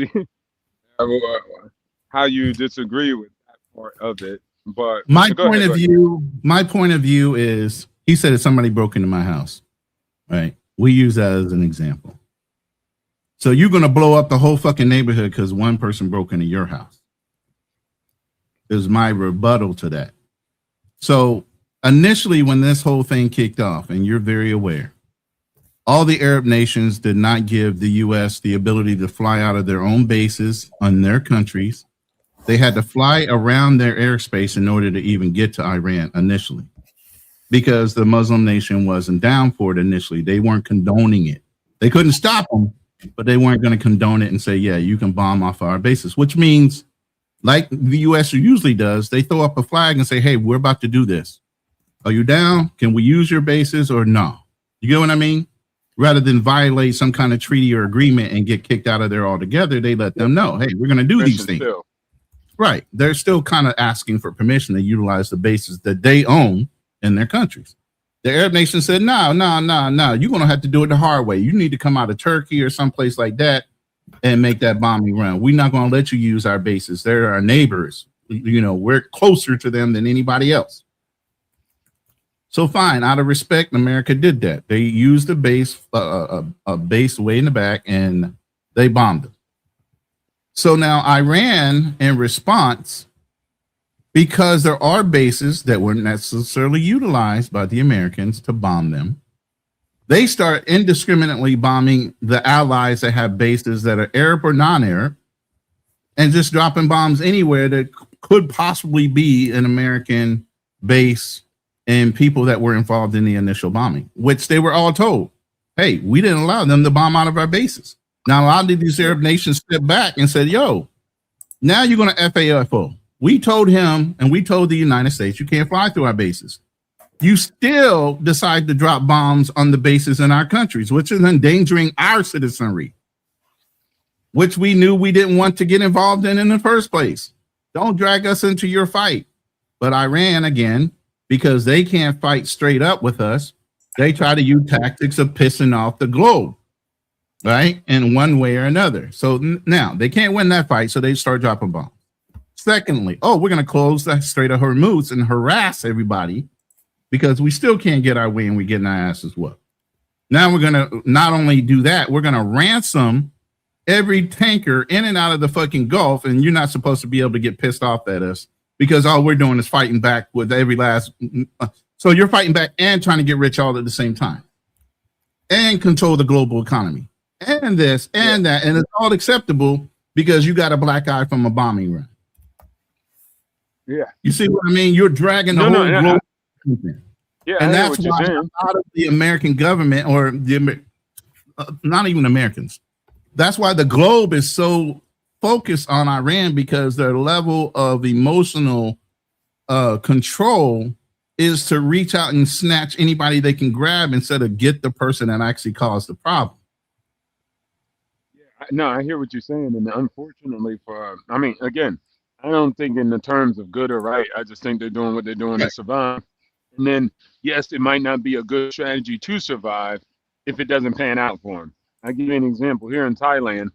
how you disagree with that part of it. But my point of view is, he said if somebody broke into my house, right? We use that as an example. So you're going to blow up the whole fucking neighborhood because one person broke into your house. Is my rebuttal to that. So initially, when this whole thing kicked off, and you're very aware, all the Arab nations did not give the U.S. the ability to fly out of their own bases on their countries. They had to fly around their airspace in order to even get to Iran initially, because the Muslim nation wasn't down for it initially. They weren't condoning it. They couldn't stop them, but they weren't going to condone it and say, yeah, you can bomb off our bases, which means, like the U.S. usually does, they throw up a flag and say, hey, we're about to do this. Are you down? Can we use your bases or no? You get what I mean? Rather than violate some kind of treaty or agreement and get kicked out of there altogether, they let them know, hey, we're going to do these things. Right. They're still kind of asking for permission to utilize the bases that they own in their countries. The Arab nation said, no, you're going to have to do it the hard way. You need to come out of Turkey or someplace like that and make that bombing run. We're not going to let you use our bases. They're our neighbors. You know, we're closer to them than anybody else. So fine, out of respect, America did that. They used a base way in the back, and they bombed them. So now Iran, in response, because there are bases that weren't necessarily utilized by the Americans to bomb them, they start indiscriminately bombing the allies that have bases that are Arab or non-Arab, and just dropping bombs anywhere that could possibly be an American base and people that were involved in the initial bombing, which they were all told, hey, we didn't allow them to bomb out of our bases. Now, a lot of these Arab nations stepped back and said, yo, now you're going to FAFO. We told him, and we told the United States, you can't fly through our bases. You still decide to drop bombs on the bases in our countries, which is endangering our citizenry, which we knew we didn't want to get involved in the first place. Don't drag us into your fight. But Iran, again, because they can't fight straight up with us, they try to use tactics of pissing off the globe, right? In one way or another. So now they can't win that fight, so they start dropping bombs. Secondly, we're going to close the Strait of Hormuz and harass everybody because we still can't get our way and we're getting our asses whooped. Now we're going to not only do that, we're going to ransom every tanker in and out of the fucking Gulf, and you're not supposed to be able to get pissed off at us, because all we're doing is fighting back with every last. So you're fighting back and trying to get rich all at the same time and control the global economy and this and that. And it's all acceptable because you got a black eye from a bombing run. Yeah. You see what I mean? You're dragging the whole global. And that's why a lot of the American government, or the not even Americans, that's why the globe is so focus on Iran, because their level of emotional control is to reach out and snatch anybody they can grab instead of get the person that actually caused the problem. Yeah, no, I hear what you're saying, and unfortunately I mean, again, I don't think in the terms of good or right. I just think they're doing what they're doing to survive. And then, yes, it might not be a good strategy to survive if it doesn't pan out for them. I'll give you an example. Here in Thailand,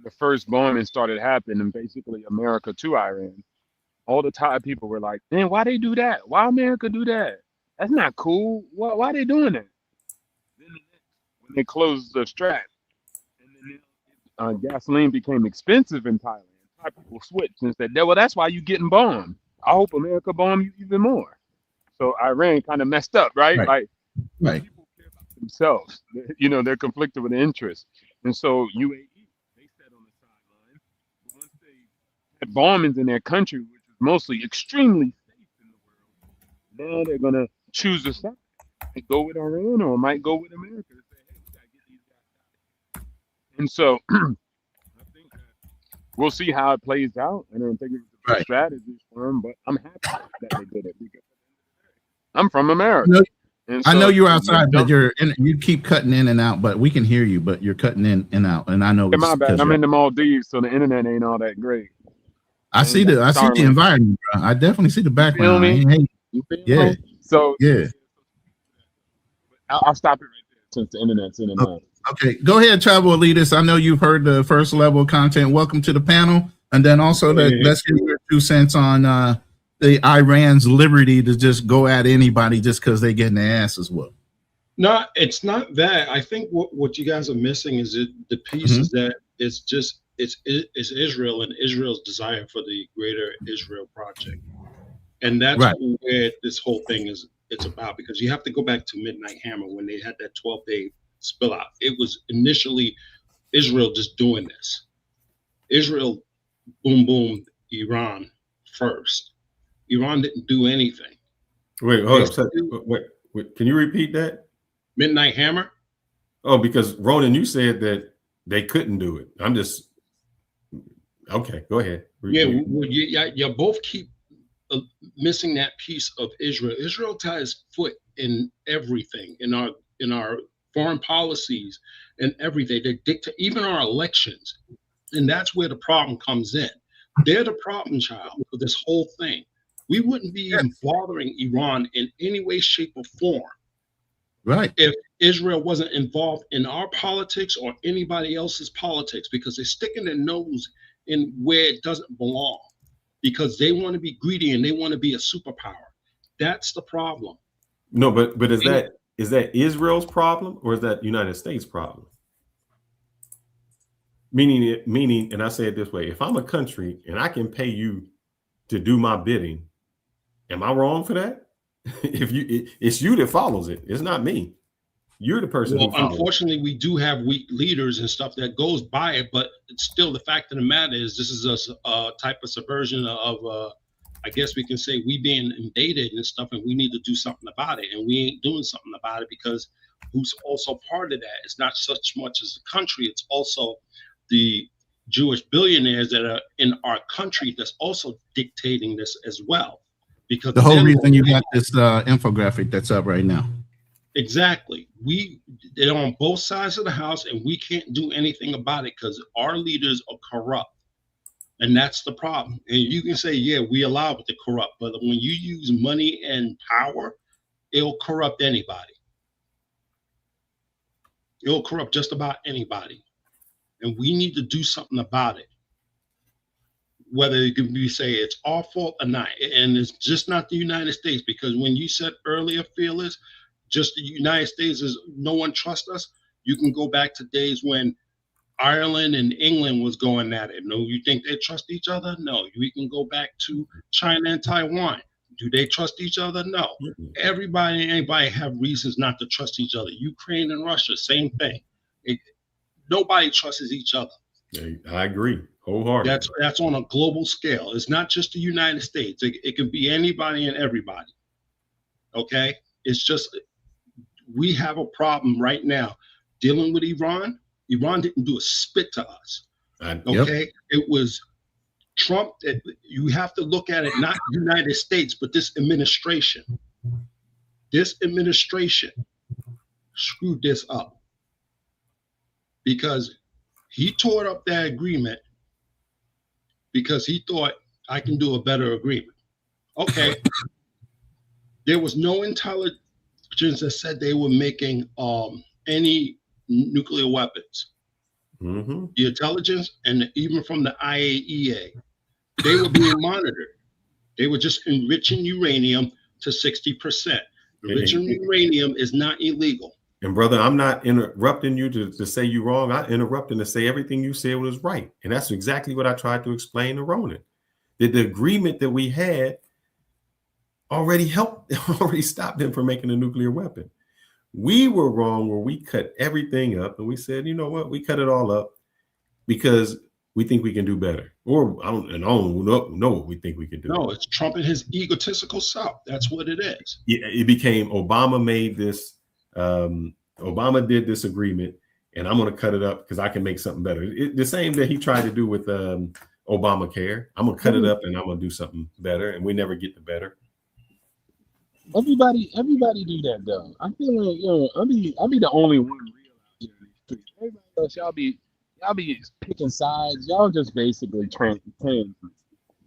the first bombing started happening, basically America to Iran, all the Thai people were like, man, why they do that? Why America do that? That's not cool. Why they doing that? Then when they closed the Strait, and then gasoline became expensive in Thailand, Thai people switched and said, well, that's why you getting bombed. I hope America bomb you even more. So Iran kind of messed up, right? Like, people care about themselves. You know, they're conflicted with interest. And so UAE, bombings in their country, which is mostly extremely safe in the world. Now they're gonna choose a side. Might go with Iran or might go with America to say, hey, we gotta get these guys out. And so I think that we'll see how it plays out. I don't think it was Right. strategies for them, but I'm happy that they did it because I'm from I America. know, And I know so you're outside, but jump- you keep cutting in and out, but we can hear you, but you're cutting in and out. And I know Yeah, it's my bad. because I'm in the Maldives, so the internet ain't all that great. I see the Starlink. environment, bro. I definitely see the background. I me? ain't hating. You feel Yeah. me? So Yeah. I'll stop it right there since the internet's in and out. Okay. Go ahead, Travel Elitist. I know you've heard the first level content. Welcome to the panel. And then also let's get your 2 cents on the Iran's liberty to just go at anybody just because they getting their asses whooped. No, it's not that. I think what you guys are missing is the piece is that it's Israel and Israel's desire for the greater Israel project. And that's where this whole thing it's about, because you have to go back to Midnight Hammer when they had that 12-day spill out. It was initially Israel just doing this. Israel boom boom Iran first. Iran didn't do anything. Wait, hold up. Wait, can you repeat that? Midnight Hammer? Oh, because Ronin, you said that they couldn't do it. I'm just okay. Go ahead. Yeah, well, you both keep missing that piece of Israel. Israel ties foot in everything, in our foreign policies and everything. They dictate even our elections, and that's where the problem comes in. They're the problem child for this whole thing. We wouldn't be even bothering Iran in any way, shape, or form. Right. If Israel wasn't involved in our politics or anybody else's politics, because they're sticking their nose in where it doesn't belong, because they want to be greedy and they want to be a superpower. That's the problem. No, but is that Israel's problem or is that United States problem? Meaning, and I say it this way: if I'm a country and I can pay you to do my bidding, am I wrong for that? It's you that follows it. It's not me. You're the person. Well, unfortunately, we do have weak leaders and stuff that goes by it, but it's still the fact of the matter is this is a type of subversion of, I guess we can say, we being invaded and stuff, and we need to do something about it, and we ain't doing something about it because who's also part of that? It's not such much as the country; it's also the Jewish billionaires that are in our country that's also dictating this as well. Because the whole reason you got this infographic that's up right now. Exactly. They're on both sides of the house, and we can't do anything about it because our leaders are corrupt. And that's the problem. And you can say, yeah, we allow it to corrupt, but when you use money and power, it'll corrupt anybody. It'll corrupt just about anybody. And we need to do something about it. Whether it can be say it's our fault or not. And it's just not the United States, because when you said earlier, Fearless, just the United States is no one trusts us. You can go back to days when Ireland and England was going at it. No, you think they trust each other? No. We can go back to China and Taiwan. Do they trust each other? No. Everybody and anybody have reasons not to trust each other. Ukraine and Russia, same thing. Nobody trusts each other. I agree wholeheartedly. That's on a global scale. It's not just the United States. It can be anybody and everybody. Okay? It's just we have a problem right now dealing with Iran. Iran didn't do a spit to us. Okay? It was Trump. You have to look at it, not the United States, but this administration. This administration screwed this up because he tore up that agreement because he thought I can do a better agreement. Okay. There was no intelligence that said they were making any nuclear weapons. The intelligence, and even from the IAEA, they were being monitored. They were just enriching uranium to 60%. Enriching uranium is not illegal. And brother, I'm not interrupting you to say you're wrong. I'm interrupting to say everything you said was right. And that's exactly what I tried to explain to Ronin. That the agreement that we had already stopped them from making a nuclear weapon. We were wrong where we cut everything up and we said, you know what, we cut it all up because we think we can do better. Or I don't know what we think we can do. No, it's Trump and his egotistical self. That's what it is. It became Obama made this. Obama did this agreement, and I'm going to cut it up because I can make something better. The same that he tried to do with Obamacare. I'm gonna cut it up and I'm gonna do something better, and we never get the better. Everybody do that though. I feel like I'll be the only one real out here in these streets. Everybody else, y'all be picking sides. Y'all just basically playing.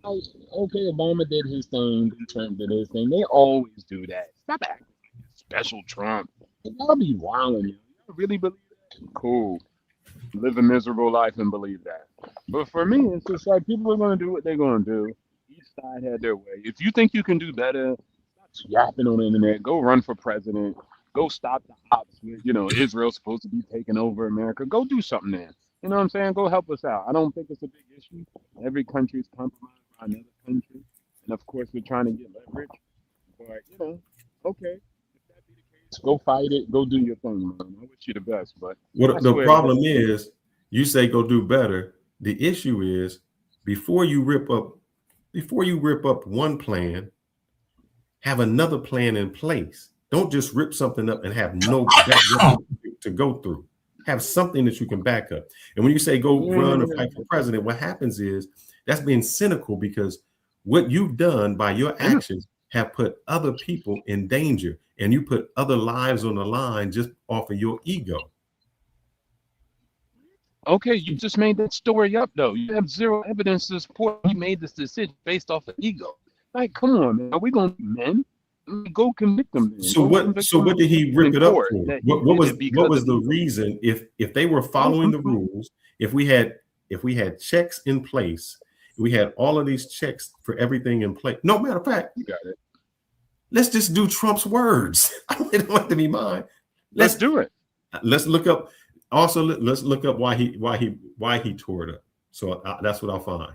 Like, okay, Obama did his thing, Trump did his thing. They always do that. Stop acting like it's special Trump. Y'all be wilding. Y'all really believe that? Cool. Live a miserable life and believe that. But for me, it's just like people are going to do what they're going to do. Each side had their way. If you think you can do better, stop yapping on the internet. Go run for president. Go stop the ops with, Israel's supposed to be taking over America. Go do something there. You know what I'm saying? Go help us out. I don't think it's a big issue. Every country is compromised by another country. And of course, we're trying to get leverage. But, okay. Go fight it. Go do your thing, man. I wish you the best. But the problem is, you say go do better. The issue is before you rip up one plan, have another plan in place. Don't just rip something up and have no background to go through. Have something that you can back up. And when you say go run or fight for president, what happens is that's being cynical, because what you've done by your actions have put other people in danger, and you put other lives on the line just off of your ego. Okay, you just made that story up, though. You have zero evidence to support you made this decision based off of ego. Like, come on, man. Are we going to be men? Go convict them. Then. So what did he rip it up for? What was the reason? If they were following the rules, if we had checks in place, we had all of these checks for everything in place. No, matter of fact, you got it. Let's just do Trump's words. I don't want to be mine. Let's do it. Let's look up. Also, let's look up why he tore it up. So that's what I'll find.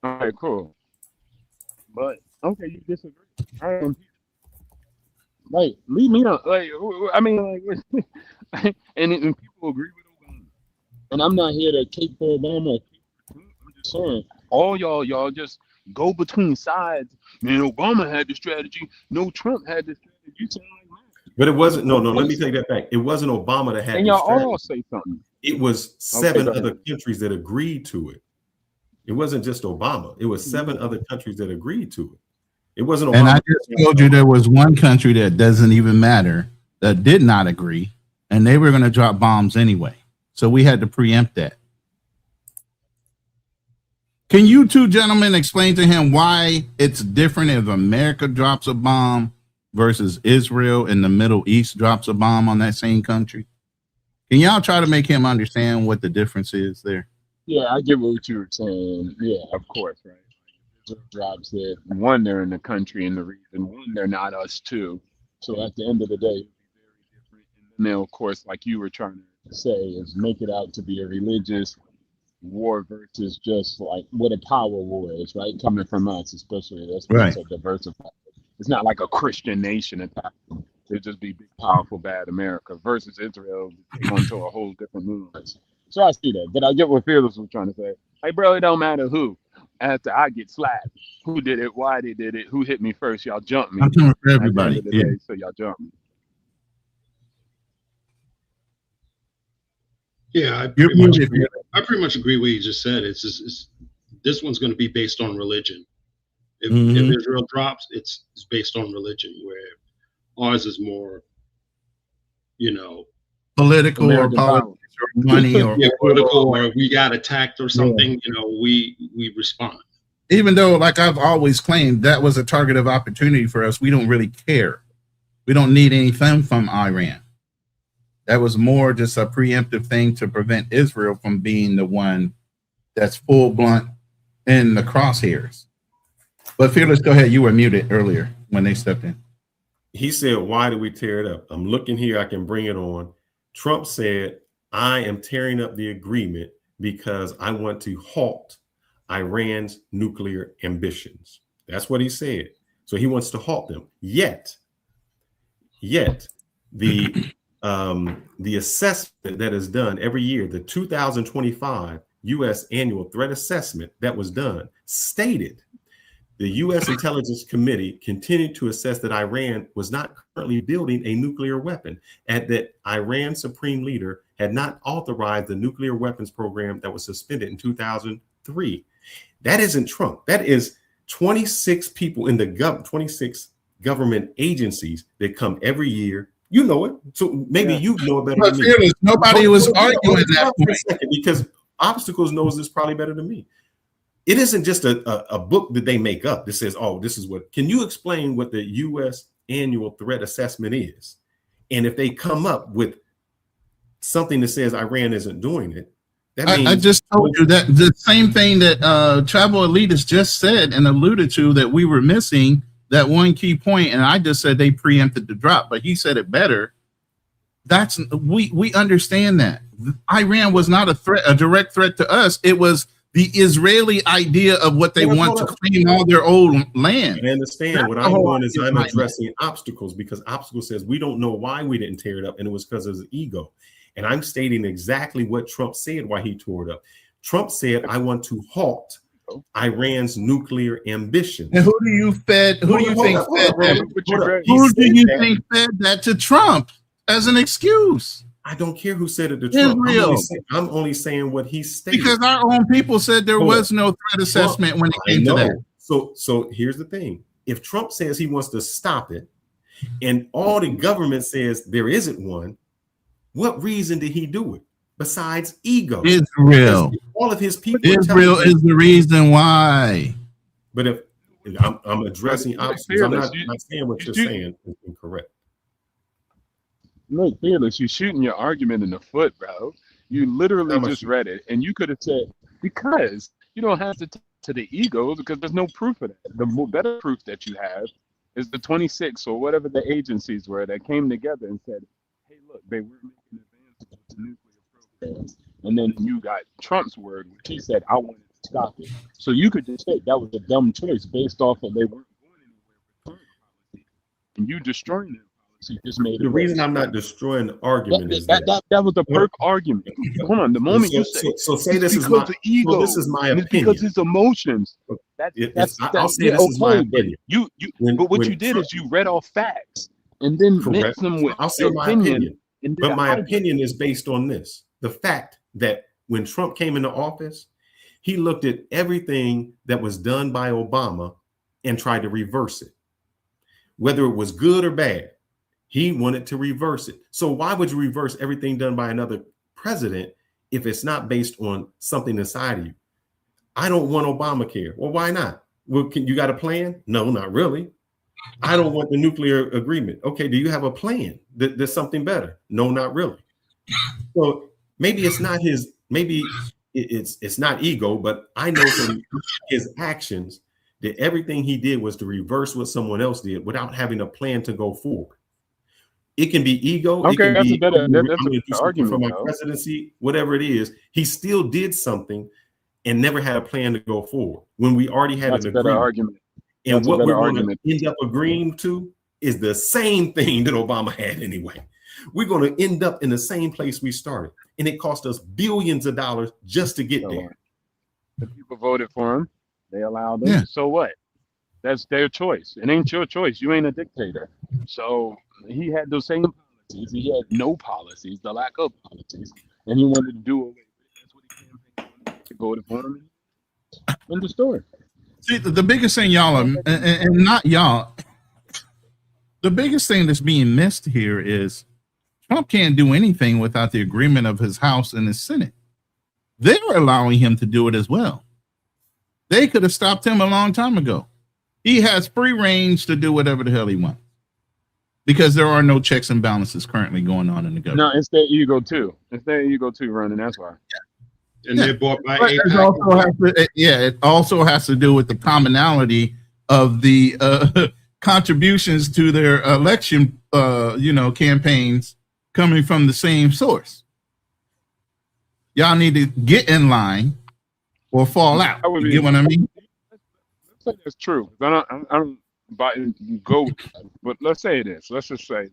All right, cool. But okay, you disagree. Like, leave me alone. Like, I mean, like, and people agree with Obama. And I'm not here to cape for Obama. I'm just saying, all y'all just go between sides. Man, Obama had the strategy. No, Trump had the strategy. But it wasn't. No. Let me take that back. It wasn't Obama that had. And y'all all say something. It was seven other countries that agreed to it. It wasn't just Obama. It was 7 other countries that agreed to it. It wasn't Obama. And I just told you there was one country that doesn't even matter that did not agree, and they were going to drop bombs anyway. So we had to preempt that. Can you two gentlemen explain to him why it's different if America drops a bomb versus Israel in the Middle East drops a bomb on that same country? Can y'all try to make him understand what the difference is there? Yeah, I get what you were saying. Yeah, of course, right. Israel drops it. One, they're in the country in the region. One, they're not us too. So at the end of the day, it'll be very different. And then, of course, like you were trying to say, is make it out to be a religious war versus just like what a power war is, right? Coming from us, especially, that's right. So diversified. It's not like a Christian nation attack. It'd just be big, powerful, bad America versus Israel take on to a whole different nuance. So I see that, but I get what Fearless was trying to say. Hey, bro, it don't matter who. After I get slapped, who did it, why they did it, who hit me first, y'all jump me. I'm coming for everybody. Yeah. Day, so y'all jump me. Yeah, I pretty much agree with what you just said. It's this one's going to be based on religion. If Israel drops, it's based on religion, where ours is more, political American or politics or money or political, or we got attacked or something. Yeah. We respond. Even though, like I've always claimed, that was a target of opportunity for us. We don't really care. We don't need anything from Iran. That was more just a preemptive thing to prevent Israel from being the one that's full blunt in the crosshairs. But Fearless, go ahead. You were muted earlier when they stepped in. He said, why do we tear it up? I'm looking here. I can bring it on. Trump said, I am tearing up the agreement because I want to halt Iran's nuclear ambitions. That's what he said. So he wants to halt them. Yet the assessment that is done every year, the 2025 U.S. annual threat assessment that was done, stated The U.S. Intelligence Committee continued to assess that Iran was not currently building a nuclear weapon, and that Iran's supreme leader had not authorized the nuclear weapons program that was suspended in 2003. That isn't Trump. That is 26 people in the 26 government agencies that come every year. You know it. So maybe you know it better than me. Nobody was arguing that point. Because Obstacles knows this probably better than me. It isn't just a book that they make up that says, oh, this is what. Can you explain what the U.S. annual threat assessment is? And if they come up with something that says Iran isn't doing it, that means— I just told you that the same thing that Travel Elitist just said and alluded to, that we were missing that one key point, and I just said they preempted the drop, but he said it better. That's we understand that Iran was not a threat, a direct threat to us. It was the Israeli idea of what they want to claim all their old land. I understand. What I'm doing is I'm addressing Obstacles, because Obstacles says we don't know why we didn't tear it up, and it was because of his ego. And I'm stating exactly what Trump said why he tore it up. Trump said, I want to halt Iran's nuclear ambitions. And who do you think fed that to Trump as an excuse? I don't care who said it to Trump. I'm only saying what he stated. Because our own people said there was no threat assessment when it came to that. So here's the thing. If Trump says he wants to stop it, and all the government says there isn't one, what reason did he do it besides ego? Israel. All of his people. Israel is the reason why. But if I'm addressing Obstacles, I'm not saying what you're saying is incorrect. Look, Fearless, you're shooting your argument in the foot, bro. You literally just read it, and you could have said, because you don't have to the ego, because there's no proof of that. The better proof that you have is the 26 or whatever the agencies were that came together and said, hey, look, they weren't making advances to nuclear programs. And then you got Trump's word, which he said, I wanted to stop it. So you could just say that was a dumb choice based off of they weren't going anywhere with current policy. And you destroying them. So you just made the reason I'm not destroying the argument is that was the perk argument. Come on, the moment you say say this is my ego, well, this is my opinion, because his emotions. I'll say this is my opinion. But what you did is you read off facts and then mixed them with. I'll say my opinion, but my opinion is based on this: the fact that when Trump came into office, he looked at everything that was done by Obama and tried to reverse it, whether it was good or bad. He wanted to reverse it. So why would you reverse everything done by another president if it's not based on something inside of you? I don't want Obamacare. Well, why not? Well, you got a plan? No, not really. I don't want the nuclear agreement. Okay, do you have a plan? There's something better? No, not really. So maybe it's not his, maybe it's not ego, but I know from his actions that everything he did was to reverse what someone else did without having a plan to go forward. It can be ego. Okay, that's a better argument for my presidency, whatever it is. He still did something and never had a plan to go forward when we already had an agreement. And what we're going to end up agreeing to is the same thing that Obama had anyway. We're going to end up in the same place we started, and it cost us billions of dollars just to get there. The people voted for him. They allowed them. Yeah. So what? That's their choice. It ain't your choice. You ain't a dictator. So he had those same policies. He had no policies, the lack of policies, and he wanted to do away with it. That's what he campaigned to vote for him. In the story. See, the biggest thing, y'all, and not y'all, the biggest thing that's being missed here is Trump can't do anything without the agreement of his House and his Senate. They're allowing him to do it as well. They could have stopped him a long time ago. He has free range to do whatever the hell he wants because there are no checks and balances currently going on in the government. No, it's their ego too. It's their ego too, Ronin. That's why. And they're bought by it also has to do with the commonality of the contributions to their election, campaigns coming from the same source. Y'all need to get in line or fall out. You get what I mean? Let's say that's true. I don't go with that. But let's say it is. Let's just say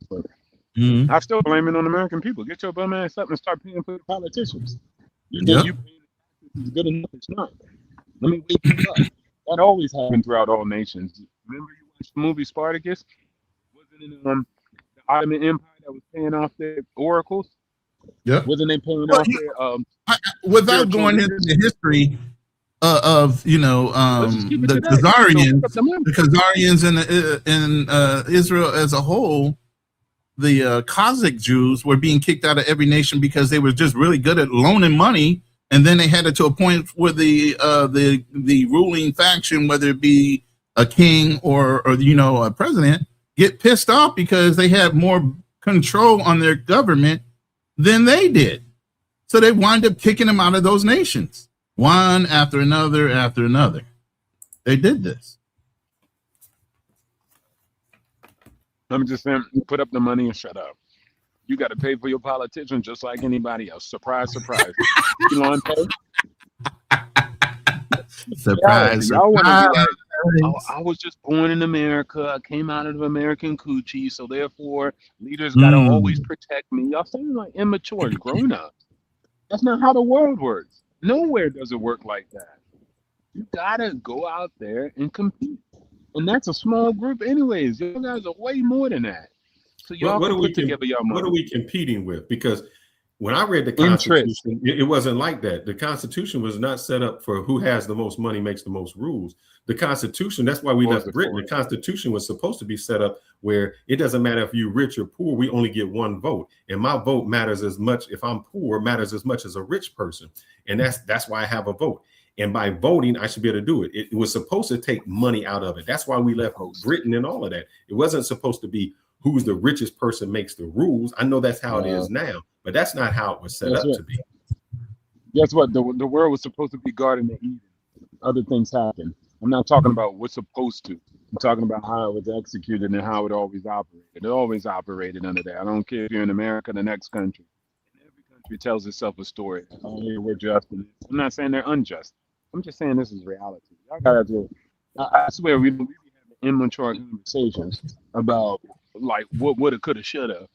it. I still blame it on American people. Get your bum ass up and start paying for the politicians. You think you paying the taxes is good enough? It's not. Let me wake you up. That always happened throughout all nations. Remember you watched the movie Spartacus? Wasn't it the Ottoman Empire that was paying off their oracles? Yeah. Wasn't they paying Well, off their without going into the history of the Khazarians in Israel as a whole, the Cossack Jews were being kicked out of every nation because they were just really good at loaning money, and then they had it to a point where the ruling faction, whether it be a king or a president, get pissed off because they had more control on their government than they did. So they wind up kicking them out of those nations, one after another after another. They did this. I'm just saying, put up the money and shut up. You got to pay for your politicians just like anybody else. Surprise, surprise. Elon pay? Surprise, y'all want to be like, surprise. I was just born in America. I came out of American coochie, so therefore leaders got to always protect me. Y'all sound like immature grown-ups. That's not how the world works. Nowhere does it work like that. You got to go out there and compete. And that's a small group anyways. You guys are way more than that. So y'all can put together your money. What are we competing with? Because when I read the Constitution, it wasn't like that. The Constitution was not set up for who has the most money makes the most rules. The Constitution, that's why we left Britain. The Constitution was supposed to be set up where it doesn't matter if you're rich or poor, we only get one vote. And my vote matters as much, if I'm poor, matters as much as a rich person. And that's why I have a vote. And by voting, I should be able to do it. It was supposed to take money out of it. That's why we left Britain and all of that. It wasn't supposed to be who's the richest person makes the rules. I know that's how it is now, but that's not how it was set up to be. Guess what? The world was supposed to be Garden of Eden. Other things happen. I'm not talking about what's supposed to. I'm talking about how it was executed and how it always operated. It always operated under that. I don't care if you're in America, the next country. Every country tells itself a story. Oh, here we're just. I'm not saying they're unjust. I'm just saying this is reality. Y'all gotta do it. I swear we be having immature conversations about like what woulda, coulda, shoulda,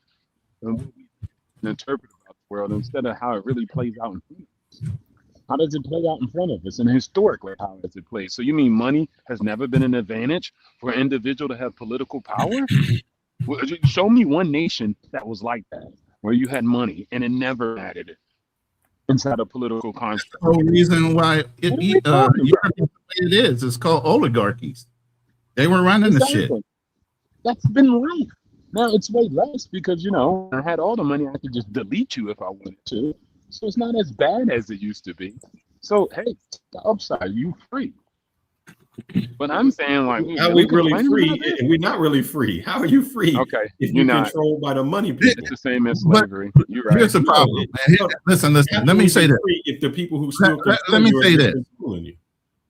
and what we interpret about the world instead of how it really plays out in front of us. How does it play out in front of us? And historically, how does it play? So you mean money has never been an advantage for an individual to have political power? Show me one nation that was like that, where you had money and it never mattered inside a political construct. The whole reason why it is. It's called oligarchies. They were running the shit. That's been life. Now it's way less because, I had all the money. I could just delete you if I wanted to. So it's not as bad as it used to be. So, hey, the upside, you free. But I'm saying, like, how are we really free? And we're not really free. How are you free? Okay, if you're controlled by the money people. It's the same as slavery. You're right. Here's the problem. Listen. Let me say this. If the people who still let me say this.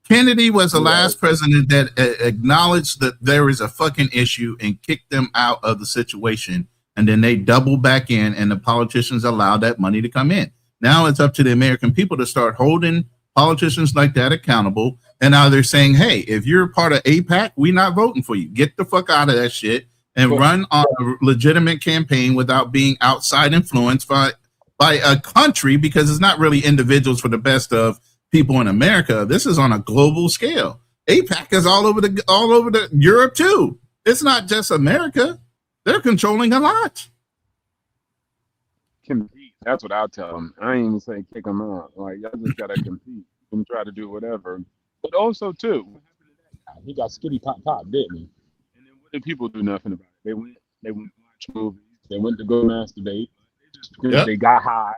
Kennedy was the last president that acknowledged that there is a fucking issue and kicked them out of the situation. And then they doubled back in and the politicians allowed that money to come in. Now it's up to the American people to start holding politicians like that accountable. And now they're saying, hey, if you're part of AIPAC, we're not voting for you. Get the fuck out of that shit and run on a legitimate campaign without being outside influenced by a country, because it's not really individuals for the best of people in America. This is on a global scale. AIPAC is all over the Europe too. It's not just America. They're controlling a lot. Compete. That's what I'll tell them. I ain't even say kick them out. Like, y'all just gotta compete and try to do whatever. But also too, what happened to that guy? He got skitty pop, didn't he? And then what did people do nothing about it? They went to watch movies. They went to go masturbate. They got high.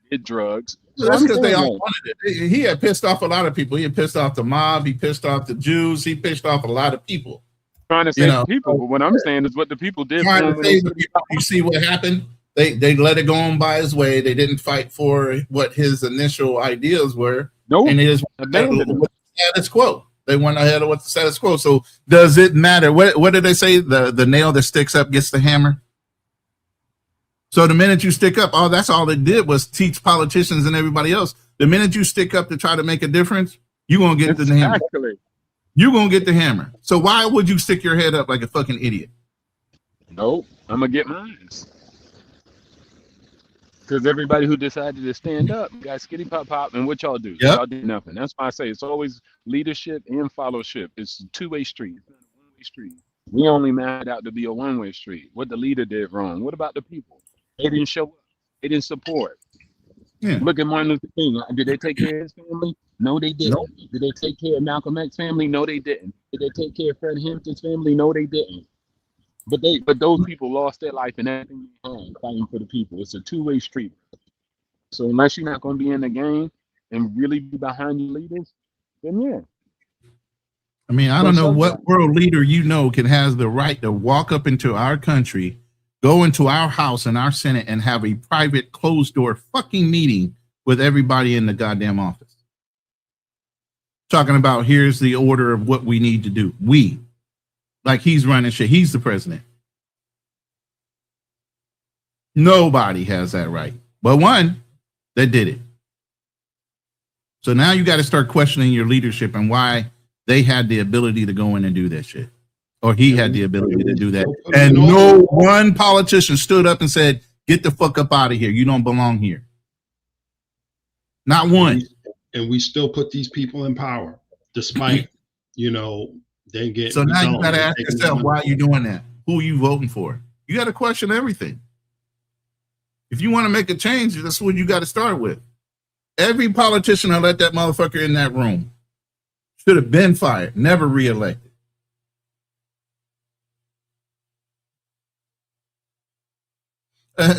They did drugs. So that's because they all wanted it. He had pissed off a lot of people. He had pissed off the mob. He pissed off the Jews. He pissed off a lot of people. Trying to save people, but what I'm saying is what the people did. You see what happened? They let it go on by his way. They didn't fight for what his initial ideas were. Nope. And they just abandoned the status quo. They went ahead with the status quo. So does it matter? What did they say? The nail that sticks up gets the hammer. So the minute you stick up, that's all it did was teach politicians and everybody else. The minute you stick up to try to make a difference, you're gonna get the hammer. You're gonna get the hammer. So why would you stick your head up like a fucking idiot? Nope. I'm gonna get mine. Because everybody who decided to stand up got skitty pop pop, and what y'all do? Yep. Y'all do nothing. That's why I say it's always leadership and fellowship. It's a two-way street. It's not a one-way street. We only made out to be a one-way street. What the leader did wrong. What about the people? They didn't show up. They didn't support. Yeah. Look at Martin Luther King. Did they take care of his family? No, they didn't. Nope. Did they take care of Malcolm X's family? No, they didn't. Did they take care of Fred Hampton's family? No, they didn't. But those people lost their life and everything they had fighting for the people. It's a two-way street. So unless you're not going to be in the game and really be behind your leaders, then yeah. I mean, I don't know what world leader can has the right to walk up into our country, go into our house and our Senate and have a private closed door fucking meeting with everybody in the goddamn office. Talking about here's the order of what we need to do. Like he's running shit. He's the president. Nobody has that right. But one that did it. So now you got to start questioning your leadership and why they had the ability to go in and do that shit. Or he had the ability to do that. And no one politician stood up and said, get the fuck up out of here. You don't belong here. Not one. And we still put these people in power, despite, they get. So now you got to ask yourself, why are you doing that? Who are you voting for? You got to question everything. If you want to make a change, that's what you got to start with. Every politician that let that motherfucker in that room should have been fired, never reelected.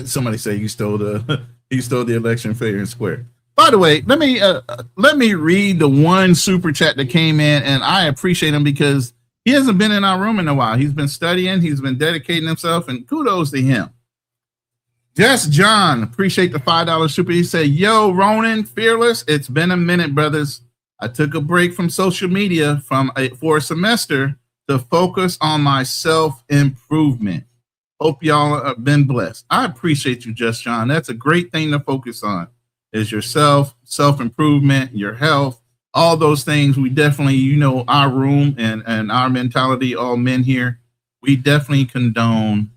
Somebody say you stole the election fair and square. By the way, let me read the one super chat that came in, and I appreciate him because he hasn't been in our room in a while. He's been studying, he's been dedicating himself, and kudos to him. Just John, appreciate the $5 super. He said, yo, Ronin, fearless. It's been a minute, brothers. I took a break from social media for a semester to focus on my self-improvement. Hope y'all have been blessed. I appreciate you, Just John. That's a great thing to focus on, is yourself, self-improvement, your health, all those things. We definitely, our room and our mentality, all men here, we definitely condone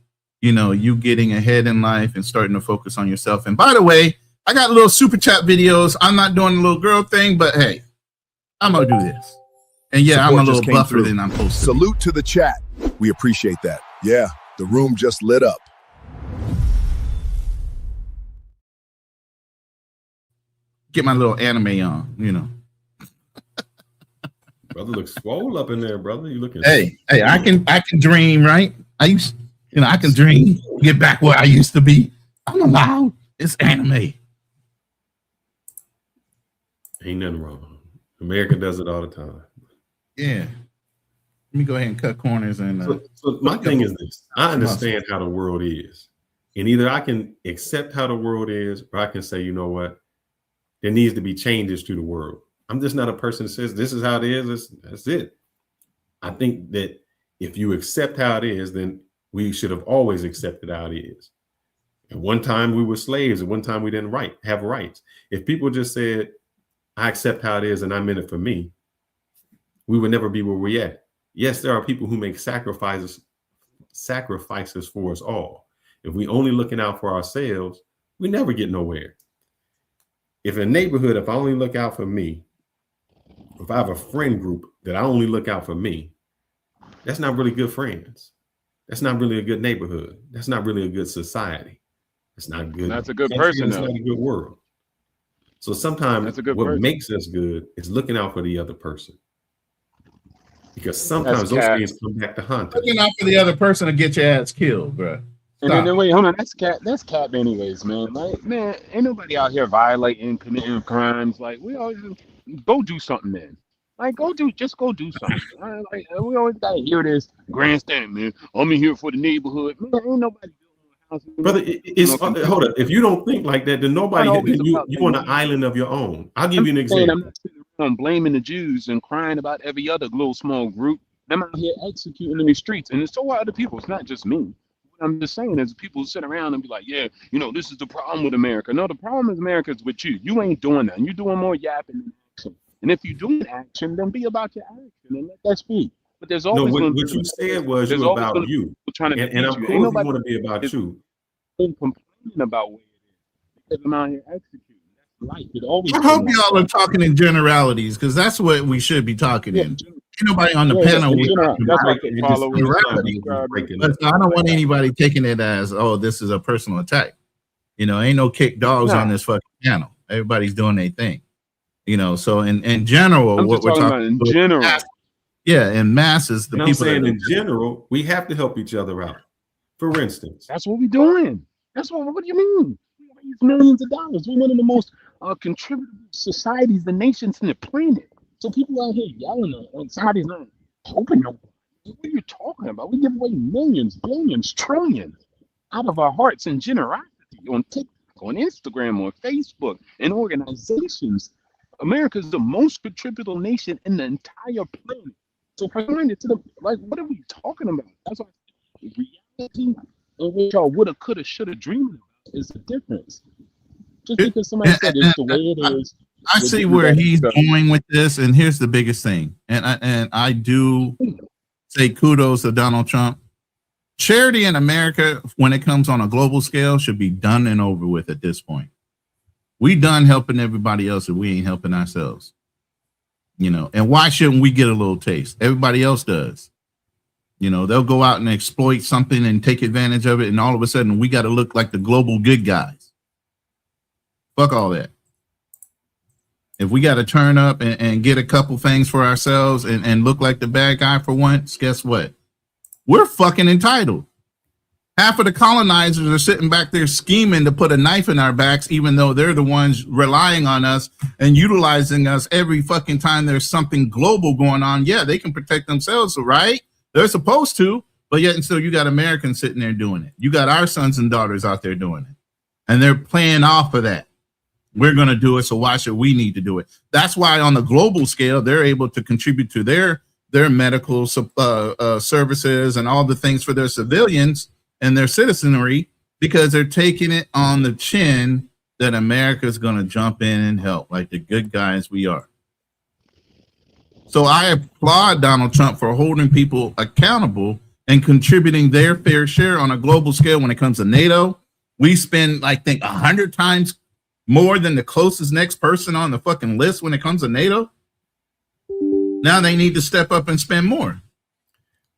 you getting ahead in life and starting to focus on yourself. And by the way, I got little super chat videos. I'm not doing the little girl thing, but hey, I'm going to do this. And yeah, Support I'm a little buffer than I'm supposed to. Salute to the chat. We appreciate that. Yeah, the room just lit up. Get my little anime on, Brother looks swole up in there, brother. You looking? Hey, I can dream, right? I can dream, get back where I used to be. I'm allowed. It's anime. Ain't nothing wrong. America does it all the time. Yeah. Let me go ahead and cut corners. And so my thing is this. I understand how the world is. And either I can accept how the world is, or I can say, you know what? There needs to be changes to the world. I'm just not a person that says this is how it is. That's it. I think that if you accept how it is, then we should have always accepted how it is. At one time we were slaves. At one time we didn't have rights. If people just said, I accept how it is and I'm in it for me, we would never be where we're at. Yes, there are people who make sacrifices for us all. If we only looking out for ourselves, we never get nowhere. If a neighborhood, if I only look out for me, if I have a friend group that I only look out for me, that's not really good friends. That's not really a good neighborhood. That's not really a good society. It's not good. That's a good person. It's not a good world. So sometimes what makes us good is looking out for the other person. Because sometimes those things come back to haunt us. Looking out for the other person to get your ass killed, bro. And then wait, hold on. That's cap anyways, man. Like, man, ain't nobody out here violating, committing crimes. Like, we always go do something then. Like, just go do something. Like, we always gotta hear this grandstand, man. I'm in here for the neighborhood. Man, ain't nobody building a house. Brother, hold up. If you don't think like that, then you on an island of your own. I'll give you an example. I'm not sitting around blaming the Jews and crying about every other little small group. I'm out here executing in the streets, and it's so are other people. It's not just me. What I'm just saying is people sit around and be like, yeah, this is the problem with America. No, the problem is America is with you. You ain't doing that. You're doing more yapping than action. And if you're doing action, then be about your action and let that speak. But there's always what you said was you about you. And I'm cool if you want to be about you. Complaining about what it is. I'm out here executing. That's life. It always. I hope y'all are talking in generalities, because that's what we should be talking in. Ain't nobody on the panel. That's what the followers. But I don't want anybody taking it as, oh, this is a personal attack. You know, ain't no kick dogs on this fucking panel. Everybody's doing their thing. You know, so in general, what we're talking about in general. Yeah, in masses, the people. I'm saying in general, we have to help each other out. For instance, that's what we're doing. That's what do you mean? We raise millions of dollars. We're one of the most contributive societies, the nations in the planet. So people out here yelling on Saudi's not helping nobody. What are you talking about? We give away millions, billions, trillions out of our hearts and generosity on TikTok, on Instagram, on Facebook, and organizations. America is the most contributive nation in the entire planet. So bring it to them, like, what are we talking about? That's why reality and what y'all woulda, coulda, shoulda dreamed about is the difference. Just because somebody said it's the way it is. I see where he's going with this, and here's the biggest thing. And I do say kudos to Donald Trump. Charity in America, when it comes on a global scale, should be done and over with at this point. We done helping everybody else if we ain't helping ourselves. You know, and why shouldn't we get a little taste? Everybody else does. You know, they'll go out and exploit something and take advantage of it, and all of a sudden we got to look like the global good guys. Fuck all that. If we got to turn up and get a couple things for ourselves and look like the bad guy for once, guess what? We're fucking entitled. Half of the colonizers are sitting back there scheming to put a knife in our backs, even though they're the ones relying on us and utilizing us every fucking time there's something global going on. Yeah, they can protect themselves, right? They're supposed to, but yet and still you got Americans sitting there doing it. You got our sons and daughters out there doing it. And they're playing off of that. We're going to do it, so why should we need to do it? That's why on the global scale, they're able to contribute to their medical services and all the things for their civilians and their citizenry, because they're taking it on the chin that America is going to jump in and help, like the good guys we are. So I applaud Donald Trump for holding people accountable and contributing their fair share on a global scale. When it comes to NATO, we spend, I think, 100 times more than the closest next person on the fucking list when it comes to NATO. Now they need to step up and spend more.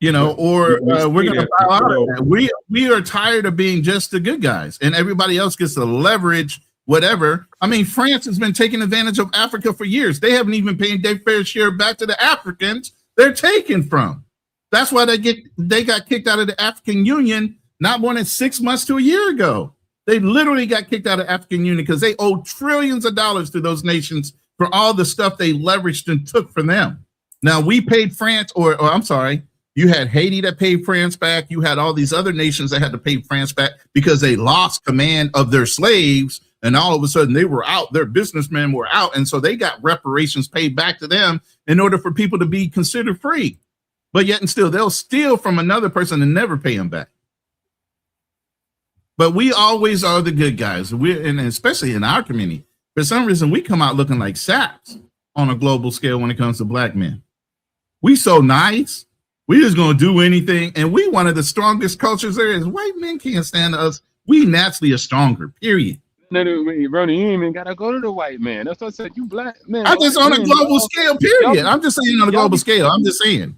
You know, or we're going to bow out of that. We are tired of being just the good guys, and everybody else gets to leverage whatever. I mean, France has been taking advantage of Africa for years. They haven't even paid their fair share back to the Africans they're taken from. That's why they got kicked out of the African Union not more than 6 months to a year ago. They literally got kicked out of the African Union because they owe trillions of dollars to those nations for all the stuff they leveraged and took from them. Now we paid France, or I'm sorry, you had Haiti that paid France back. You had all these other nations that had to pay France back because they lost command of their slaves, and all of a sudden they were out. Their businessmen were out, and so they got reparations paid back to them in order for people to be considered free. But yet and still, they'll steal from another person and never pay them back. But we always are the good guys. And especially in our community, for some reason, we come out looking like saps on a global scale when it comes to black men. We so nice. We just gonna do anything, and we one of the strongest cultures there is. White men can't stand us. We naturally are stronger. Period. No, Ronin, you ain't even gotta go to the white man. That's what I said. You black man. I'm just on a global scale. Period. I'm just saying on a global scale. I'm just saying.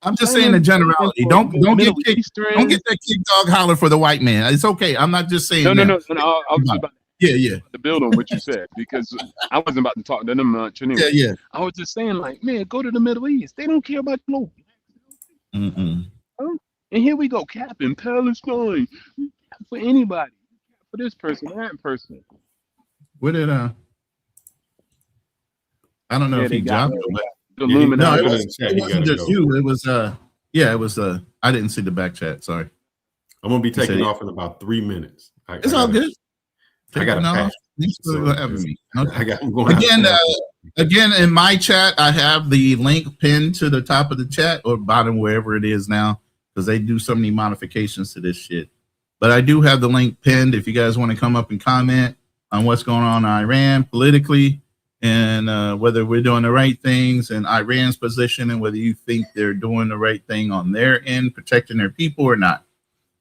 I'm just saying the generality. Don't get that kick dog holler for the white man. It's okay. I'm not just saying. No. I was about to build on what you said, because I wasn't about to talk to them much anyway. Yeah. I was just saying, like, man, go to the Middle East. They don't care about no. And here we go, capping Palestine for anybody, for this person, that person. What did I don't know if he dropped it, but the Illuminati. No, it wasn't just you. It was I didn't see the back chat. Sorry. I'm gonna be taking off in about 3 minutes. It's all good. I got a pass. Again, in my chat, I have the link pinned to the top of the chat or bottom, wherever it is now, because they do so many modifications to this shit. But I do have the link pinned if you guys want to come up and comment on what's going on in Iran politically, and whether we're doing the right things in Iran's position, and whether you think they're doing the right thing on their end, protecting their people or not.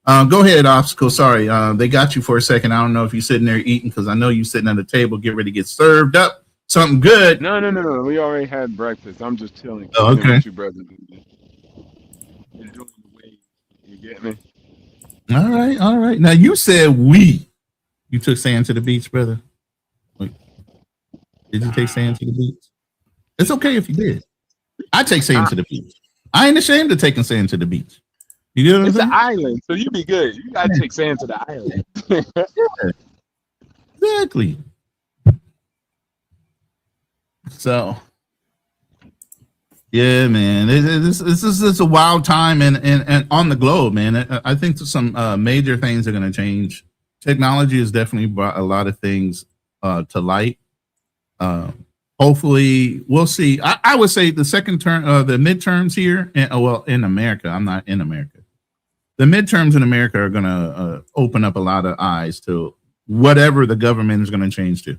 Go ahead, Obstacle. Sorry, they got you for a second. I don't know if you're sitting there eating because I know you're sitting at the table, get ready to get served up something good. No. We already had breakfast. I'm just chilling. Oh, okay. With you, brother. Enjoying the way you get me. All right. Now you said you took sand to the beach, brother. Wait, did you take sand to the beach? It's okay if you did. I take sand to the beach. I ain't ashamed of taking sand to the beach. You get what I'm saying? It's an island, so you be good. You gotta take sand to the island. Yeah, exactly. So, yeah, man, this is a wild time and on the globe, man. I think some major things are going to change. Technology has definitely brought a lot of things to light. Hopefully, we'll see. I would say the second term, the midterms here, in America. I'm not in America. The midterms in America are going to open up a lot of eyes to whatever the government is going to change to.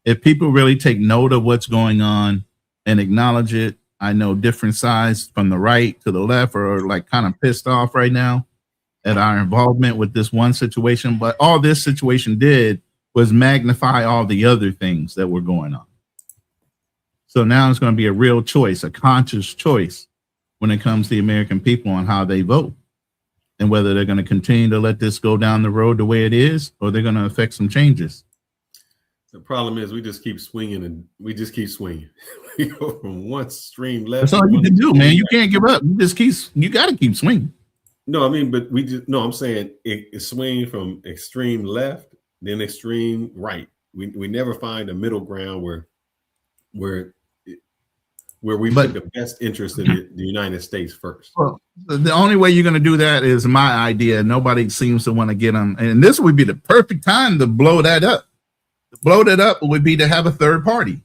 If people really take note of what's going on and acknowledge it, I know different sides from the right to the left are like kind of pissed off right now at our involvement with this one situation. But all this situation did was magnify all the other things that were going on. So now it's going to be a real choice, a conscious choice when it comes to the American people on how they vote and whether they're going to continue to let this go down the road the way it is, or they're going to affect some changes. The problem is we just keep swinging and we just keep swinging. We go from one stream left. That's all you can do, man. You can't give up. You got to keep swinging. No, I mean, but I'm saying it's swinging from extreme left, then extreme right. We never find a middle ground where we put the best interest in the United States first. Well, the only way you're going to do that is my idea. Nobody seems to want to get them. And this would be the perfect time to blow that up. To blow that up would be to have a third party.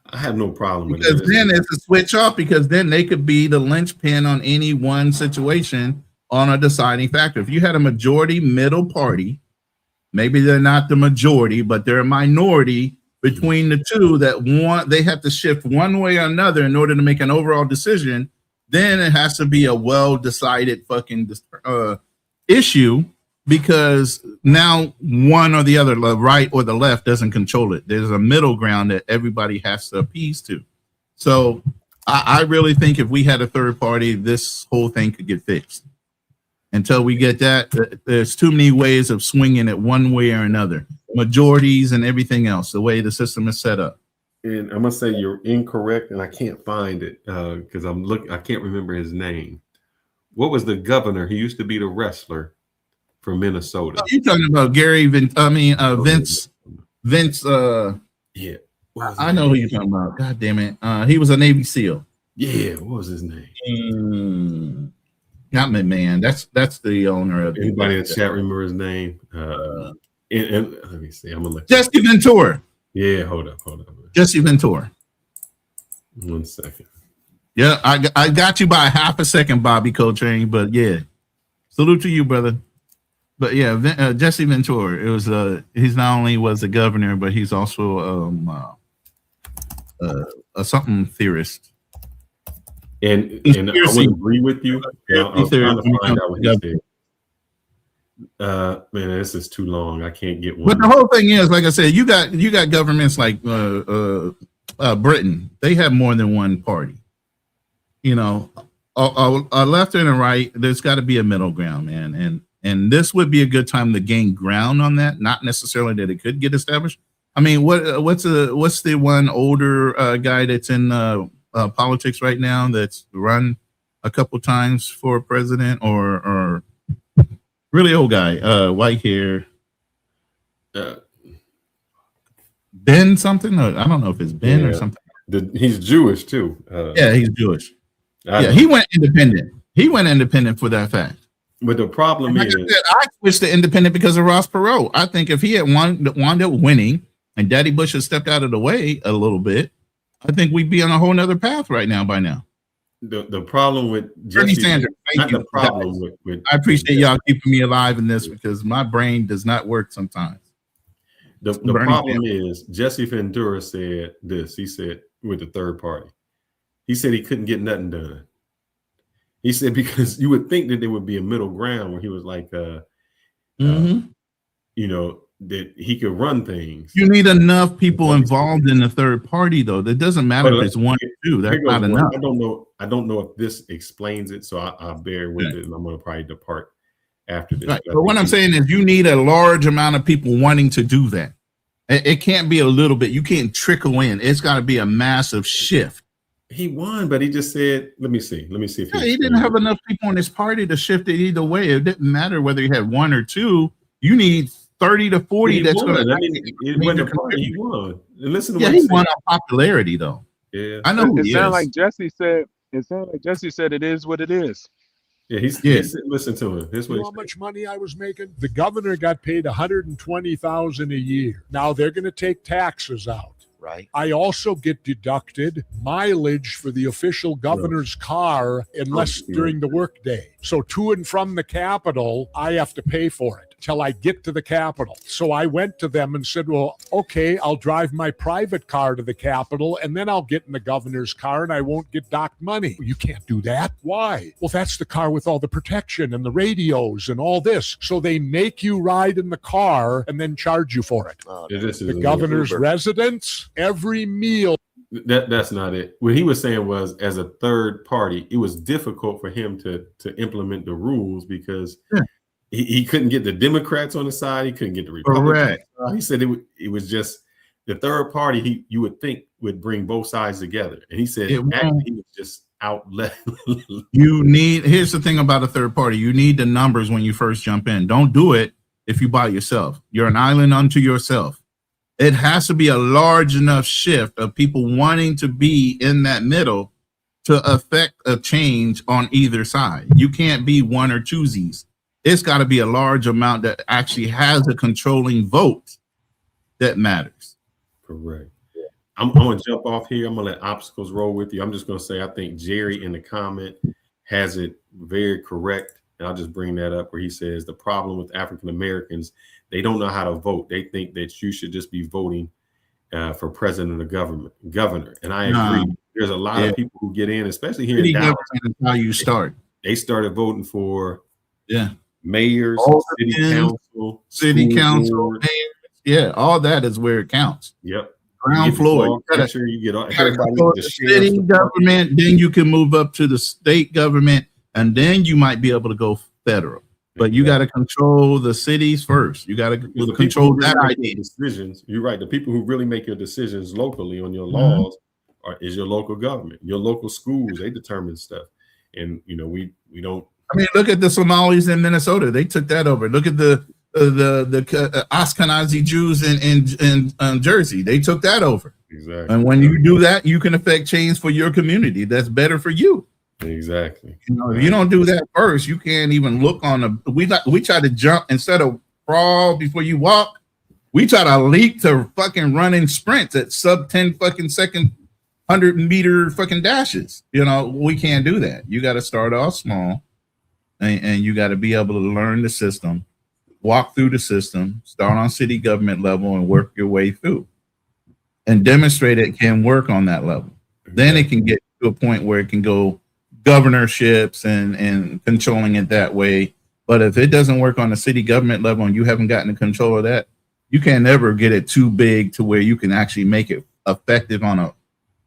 I have no problem with it. Because then it's a switch off, because then they could be the linchpin on any one situation on a deciding factor. If you had a majority middle party, maybe they're not the majority, but they're a minority between the two that they have to shift one way or another in order to make an overall decision, then it has to be a well-decided fucking issue, because now one or the other, the right or the left, doesn't control it. There's a middle ground that everybody has to appease to. So I really think if we had a third party, this whole thing could get fixed. Until we get that, there's too many ways of swinging it one way or another. Majorities and everything else, the way the system is set up. And I'm gonna say you're incorrect, and I can't find it because I can't remember his name. What was the governor? He used to be the wrestler from Minnesota. You're talking about Vince. Yeah, I know who you're talking about. God damn it. He was a Navy SEAL. Yeah, what was his name? Not McMahon. That's the owner of anybody in the chat remember his name? And let me see. I'm gonna look. Jesse Ventura. Yeah, hold up. Jesse Ventura. 1 second. Yeah, I got you by half a second, Bobby Coltrane. But yeah, salute to you, brother. But yeah, Jesse Ventura. It was he's not only was the governor, but he's also a something theorist. And I would agree with you. I was trying to find out what he said. Man, this is too long. I can't get one. But the whole thing is, like I said, you got governments like Britain. They have more than one party. You know, a left and a right. There's got to be a middle ground, man. And this would be a good time to gain ground on that. Not necessarily that it could get established. I mean, what's the one older guy that's in politics right now that's run a couple times for president, or really old guy, white hair, Ben something? I don't know if it's Ben or something. He's Jewish too. Yeah, he's Jewish. He went independent. He went independent for that fact. But the problem is, I switched to independent because of Ross Perot. I think if he had wound up winning and Daddy Bush had stepped out of the way a little bit, I think we'd be on a whole nother path right now by now. The problem with Bernie Sanders, thank you. The problem with I appreciate y'all keeping me alive in this, because my brain does not work sometimes. The problem is Jesse Ventura said this. He said with the third party, he said he couldn't get nothing done. He said because you would think that there would be a middle ground where he was like, you know, that he could run things. You need enough people involved in the third party, though. That doesn't matter if it's 1 or 2. That's not enough. I don't know if this explains it, so I'll bear with it, and I'm going to probably depart after this. Right. But what I'm saying is you need a large amount of people wanting to do that. It can't be a little bit. You can't trickle in. It's got to be a massive shift. He won, but he just said, let me see if he didn't have enough people in his party to shift it either way. It didn't matter whether he had 1 or 2. You need 30 to 40 that's going to he won. And listen to what he won on popularity, though. Yeah, I know it sounds like Jesse said. It sounds like Jesse said it is what it is. Yeah, listen to him. Here's what you know how much money I was making? The governor got paid $120,000 a year. Now they're going to take taxes out. Right. I also get deducted mileage for the official governor's car unless during the workday. So to and from the Capitol, I have to pay for it till I get to the Capitol. So I went to them and said, well, okay, I'll drive my private car to the Capitol and then I'll get in the governor's car and I won't get docked money. You can't do that. Why? Well, that's the car with all the protection and the radios and all this. So they make you ride in the car and then charge you for it. The governor's residence, every meal. That's not it. What he was saying was, as a third party, it was difficult for him to implement the rules because he couldn't get the Democrats on the side. He couldn't get the Republicans. He said it was just the third party. You would think would bring both sides together, and he said actually he was just out. Here's the thing about a third party. You need the numbers when you first jump in. Don't do it if you by yourself. You're an island unto yourself. It has to be a large enough shift of people wanting to be in that middle to affect a change on either side. You can't be 1 or 2s. It's got to be a large amount that actually has a controlling vote that matters. Correct. I'm going to jump off here. I'm going to let obstacles roll with you. I'm just going to say I think Jerry in the comment has it very correct. And I'll just bring that up where he says the problem with African Americans, they don't know how to vote. They think that you should just be voting for president or governor. And I agree. There's a lot of people who get in, especially here in Dallas. How you start. They started voting for mayors, city council, mayors. Yeah, all that is where it counts. Yep. Ground floor. You get everybody the city government, then you can move up to the state government, and then you might be able to go federal. But you got to control the cities first. You got to control that idea. Decisions. You're right. The people who really make your decisions locally on your laws is your local government, your local schools. They determine stuff, and we don't. I mean, look at the Somalis in Minnesota. They took that over. Look at the Ashkenazi Jews in Jersey. They took that over. Exactly. And when you do that, you can affect change for your community. That's better for you. Exactly. If you don't do that first, you can't even look on the. We try to jump instead of crawl before you walk. We try to leap to fucking running sprints at sub 10 fucking second 100-meter fucking dashes. We can't do that. You got to start off small. And you got to be able to learn the system, walk through the system, start on city government level and work your way through and demonstrate it can work on that level. Then it can get to a point where it can go governorships and controlling it that way. But if it doesn't work on the city government level and you haven't gotten control of that, you can never get it too big to where you can actually make it effective on a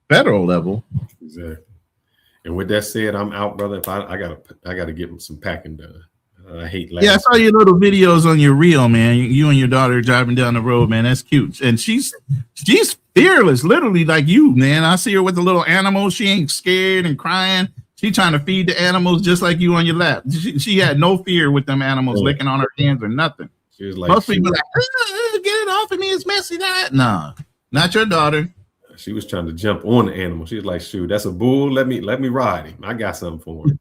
federal level. Exactly. And with that said, I'm out, brother. If I gotta get some packing done. I hate laughing. Yeah, I saw your little videos on your reel, man. You and your daughter driving down the road, man. That's cute. And she's fearless, literally like you, man. I see her with the little animals. She ain't scared and crying. She trying to feed the animals just like you on your lap. She had no fear with them animals licking on her hands or nothing. She was like, most people like, get it off of me. It's messy. That no, not your daughter. She was trying to jump on the animal. She was like, shoot, that's a bull. Let me ride him. I got something for him.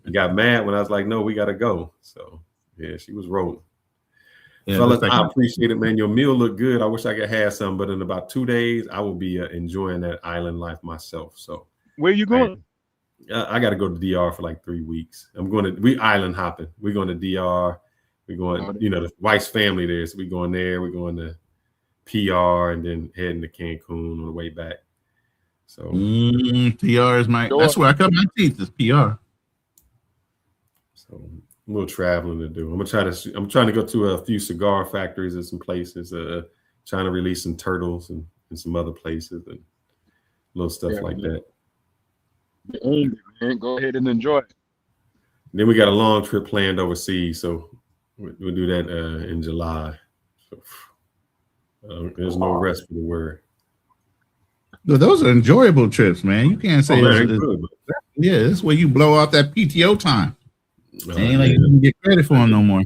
He got mad when I was like, no, we got to go. So, yeah, she was rolling. Yeah, fellas, I appreciate it, man. Your meal looked good. I wish I could have some, but in about 2 days, I will be enjoying that island life myself. So, where you going? I got to go to DR for like 3 weeks. We island hopping. We're going to DR. We're going, the wife's family there. So we're going there. We're going to PR and then heading to Cancun on the way back. So PR is that's where I cut my teeth, is PR. So a little traveling to do. I'm trying to go to a few cigar factories in some places. Trying to release some turtles and some other places and little stuff like that. Man, go ahead and enjoy it. Then we got a long trip planned overseas, so we'll do that in July. So, there's no rest for the word. No, those are enjoyable trips, man. You can't say it's where you blow off that PTO time. Ain't like you can get credit for them no more.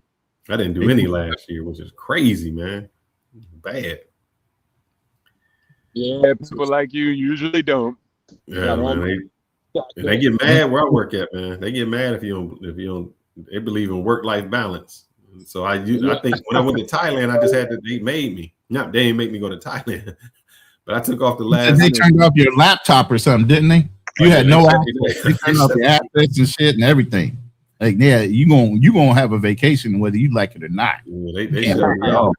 I didn't do any last year, which is crazy, man. Bad. Yeah, people like you usually don't. Yeah, man. They get mad where I work at, man. They get mad if you don't. They believe in work-life balance. So I think when I went to Thailand, I just had to. They made me. No, they didn't make me go to Thailand, but I took off the last. They turned off your laptop or something, didn't they? You had no access. They turned off your assets and shit and everything. Like, yeah, you gonna have a vacation whether you like it or not. Yeah, they shut me off.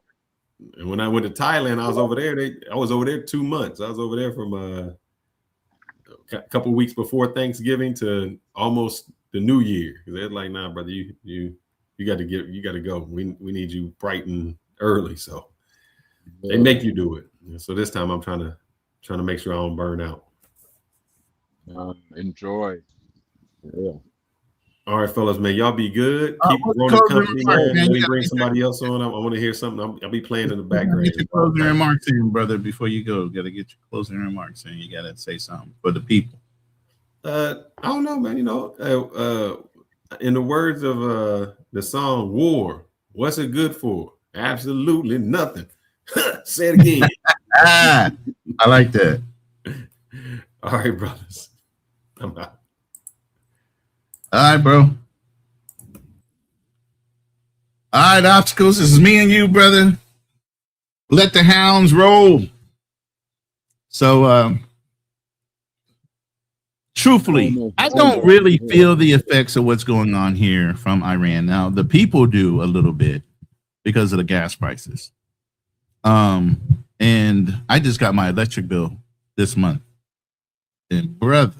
And when I went to Thailand, I was over there. I was over there 2 months. I was over there from a couple of weeks before Thanksgiving to almost the New Year. They're like, nah, brother, you got to go. We need you bright and early. So they make you do it. So this time I'm trying to make sure I don't burn out. Enjoy. Yeah. All right, fellas, man, y'all be good. Keep Ronin company, man. Let me bring somebody else on. I want to hear something. I'll be playing in the background. Get your closing remarks in, brother, before you go. Got to get your closing remarks in. You got to say something for the people. I don't know, man. In the words of the song "War," what's it good for? Absolutely nothing. Say it again. I like that. All right, brothers. I'm out. All right, bro. All right, Obstacles. This is me and you, brother. Let the hounds roll. So, truthfully, I don't really feel the effects of what's going on here from Iran. Now, the people do a little bit because of the gas prices. And I just got my electric bill this month. And brother,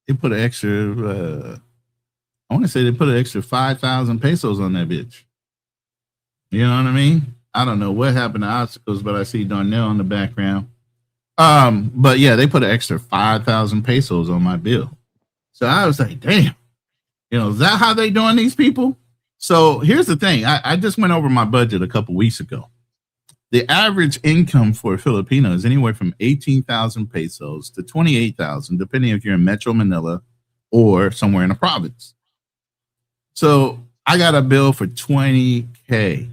they put an extra, I want to say they put an extra 5,000 pesos on that bitch. You know what I mean? I don't know what happened to Obstacles, but I see Darnell in the background. But yeah, they put an extra 5,000 pesos on my bill. So I was like, damn, is that how they doing these people? So here's the thing. I just went over my budget a couple weeks ago. The average income for a Filipino is anywhere from 18,000 pesos to 28,000, depending if you're in Metro Manila or somewhere in a province. So I got a bill for 20K.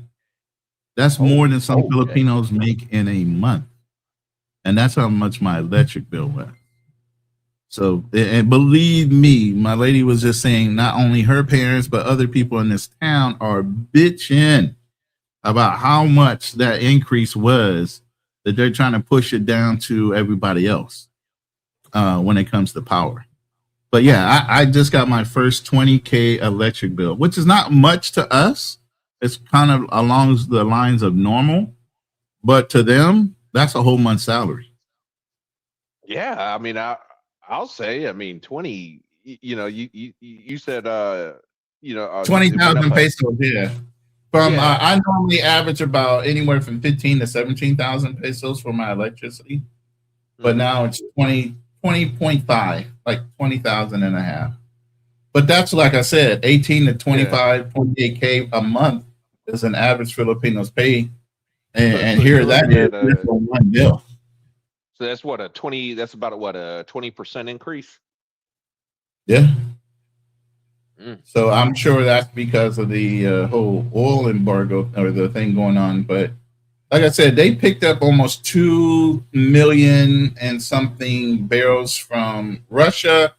That's more than some Filipinos make in a month. And that's how much my electric bill was. So, and believe me, my lady was just saying not only her parents, but other people in this town are bitching about how much that increase was, that they're trying to push it down to everybody else when it comes to power. But yeah, I just got my first 20K electric bill, which is not much to us. It's kind of along the lines of normal, but to them, that's a whole month's salary. Yeah, I mean, I'll say, 20. You said 20,000 pesos. Yeah. I normally average about anywhere from 15 to 17,000 pesos for my electricity, but now it's 20.5, like 20,000 and a half. But that's, like I said, 18 to 25, 28K a month is an average Filipinos pay. And here that is on one bill. So that's what a 20. That's about a 20% increase. Yeah. So I'm sure that's because of the whole oil embargo or the thing going on. But like I said, they picked up almost 2 million and something barrels from Russia.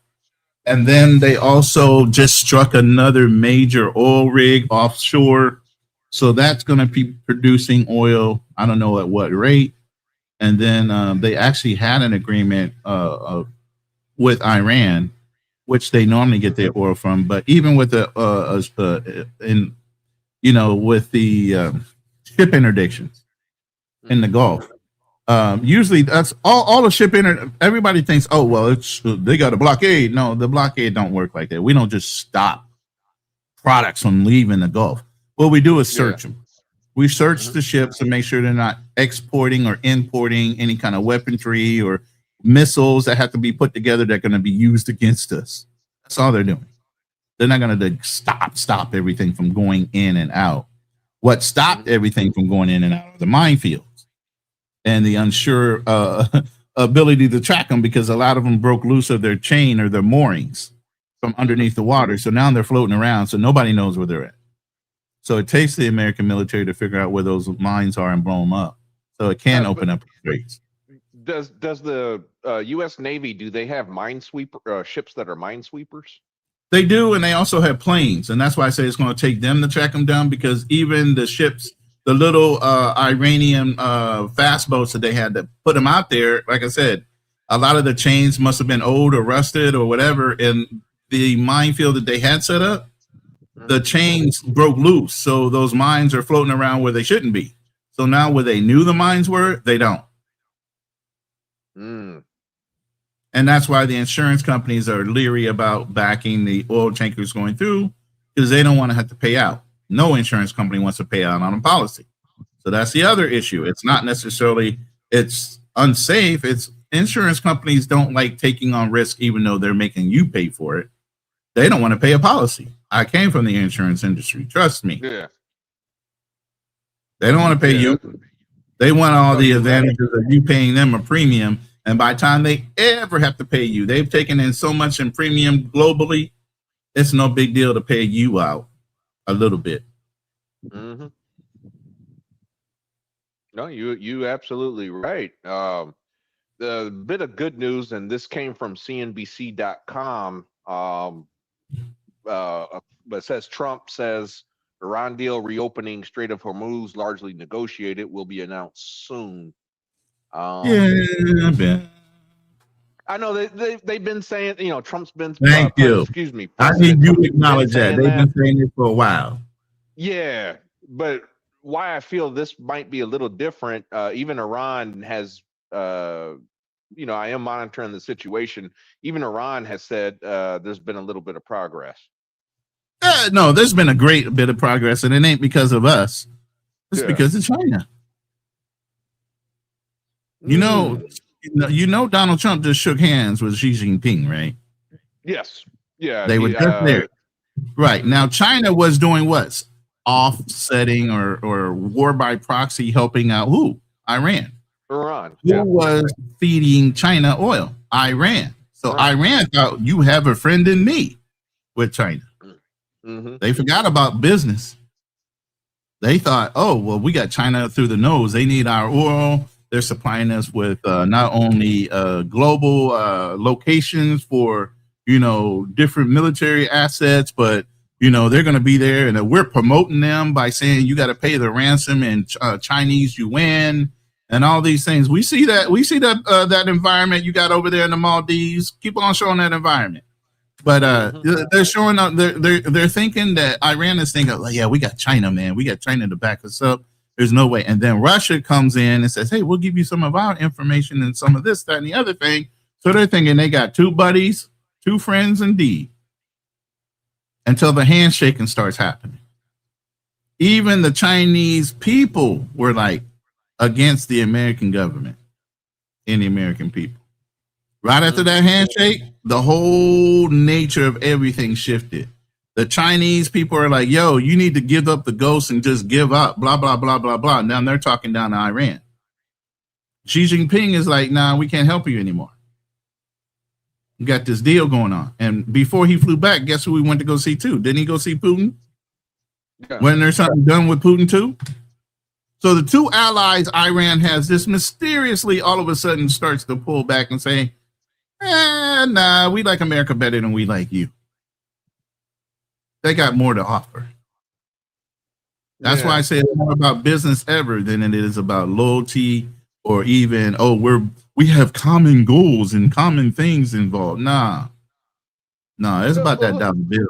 And then they also just struck another major oil rig offshore. So that's going to be producing oil. I don't know at what rate. And then they actually had an agreement with Iran, which they normally get their oil from. But even with the with the ship interdictions in the Gulf, usually that's all the ship everybody thinks, oh well, it's they got a blockade. No, the blockade don't work like that. We don't just stop products from leaving the Gulf. What we do is search them. We search the ships and make sure they're not exporting or importing any kind of weaponry or missiles that have to be put together that are going to be used against us. That's all they're doing. They're not going to stop everything from going in and out. What stopped everything from going in and out are the minefields and the unsure ability to track them, because a lot of them broke loose of their chain or their moorings from underneath the water. So now they're floating around, so nobody knows where they're at. So it takes the American military to figure out where those mines are and blow them up. So it can open up straits. Does the U.S. Navy, do they have minesweeper ships that are minesweepers? They do, and they also have planes, and that's why I say it's going to take them to track them down, because even the ships, the little Iranian fast boats that they had to put them out there, like I said, a lot of the chains must have been old or rusted or whatever, and the minefield that they had set up, the chains broke loose, so those mines are floating around where they shouldn't be. So now where they knew the mines were, they don't. And that's why the insurance companies are leery about backing the oil tankers going through, because they don't want to have to pay out. No insurance company wants to pay out on a policy. So that's the other issue. It's not necessarily it's unsafe. It's insurance companies don't like taking on risk, even though they're making you pay for it. They don't want to pay a policy. I came from the insurance industry. Trust me. Yeah. They don't want to pay you. They want all the advantages of you paying them a premium. And by the time they ever have to pay you, they've taken in so much in premium globally, it's no big deal to pay you out a little bit. No, you absolutely right. The bit of good news, and this came from CNBC.com, but it says Trump says Iran deal reopening Strait of Hormuz largely negotiated, will be announced soon. Yeah, I know they've been saying, Trump's been. Thank you. Excuse me. I need you to Trump's acknowledge that. They've been saying it for a while. Yeah, but why I feel this might be a little different. Even Iran has, I am monitoring the situation. Even Iran has said there's been a little bit of progress. No, there's been a great bit of progress, and it ain't because of us. It's because of China. You know, Donald Trump just shook hands with Xi Jinping, right? Yes. Yeah. They were just there. Right. Now, China was doing what? Offsetting or war by proxy, helping out who? Iran. Iran. Who was feeding China oil? Iran. So Iran thought, you have a friend in me with China. They forgot about business. They thought, oh, well, we got China through the nose. They need our oil. They're supplying us with not only global locations for, different military assets, but, they're going to be there, and we're promoting them by saying you got to pay the ransom in Chinese yuan and all these things. We see that environment you got over there in the Maldives. Keep on showing that environment. But they're showing up. They're thinking that Iran is thinking, oh, yeah, we got China, man. We got China to back us up. There's no way. And then Russia comes in and says, hey, we'll give you some of our information and some of this, that, and the other thing. So they're thinking they got two buddies, two friends indeed, until the handshaking starts happening. Even the Chinese people were like against the American government and the American people. Right after that handshake, the whole nature of everything shifted. The Chinese people are like, yo, you need to give up the ghost and just give up, blah, blah, blah, blah, blah. Now they're talking down to Iran. Xi Jinping is like, nah, we can't help you anymore. We got this deal going on. And before he flew back, guess who we went to go see too? Didn't he go see Putin? Yeah. Wasn't there something done with Putin too? So the two allies Iran has this mysteriously all of a sudden starts to pull back and say, nah, we like America better than we like you. They got more to offer. That's why I say it's more about business ever than it is about loyalty or even, we have common goals and common things involved. Nah, it's about that dollar bill.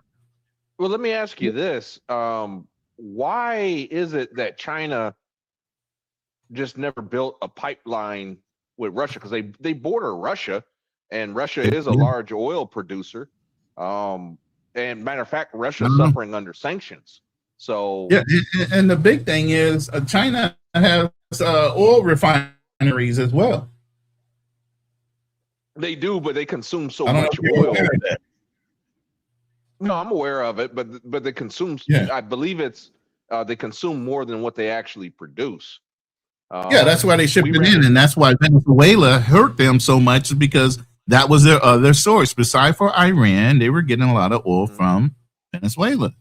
Well, let me ask you this. Why is it that China just never built a pipeline with Russia? Because they border Russia, and Russia is a large oil producer. And matter of fact, Russia's suffering under sanctions. So yeah, and the big thing is China has oil refineries as well. They do, but they consume so much oil. No, I'm aware of it, but they consume. Yeah. I believe it's they consume more than what they actually produce. Yeah, that's why they shipped it in, and that's why Venezuela hurt them so much, because that was their other source. Besides for Iran, they were getting a lot of oil from Venezuela.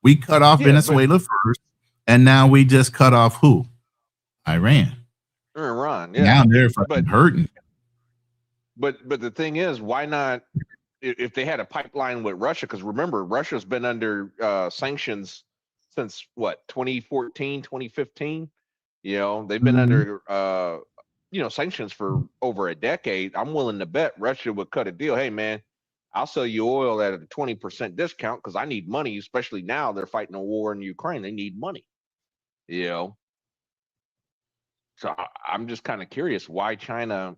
We cut off Venezuela first, and now we just cut off who? Iran. Iran, yeah. Now they're fucking hurting. But the thing is, why not? If they had a pipeline with Russia, because remember, Russia's been under sanctions since what, 2014, 2015. You know, they've been under sanctions for over a decade. I'm willing to bet Russia would cut a deal. Hey, man, I'll sell you oil at a 20% discount because I need money, especially now they're fighting a war in Ukraine. They need money, you know. So I'm just kind of curious why China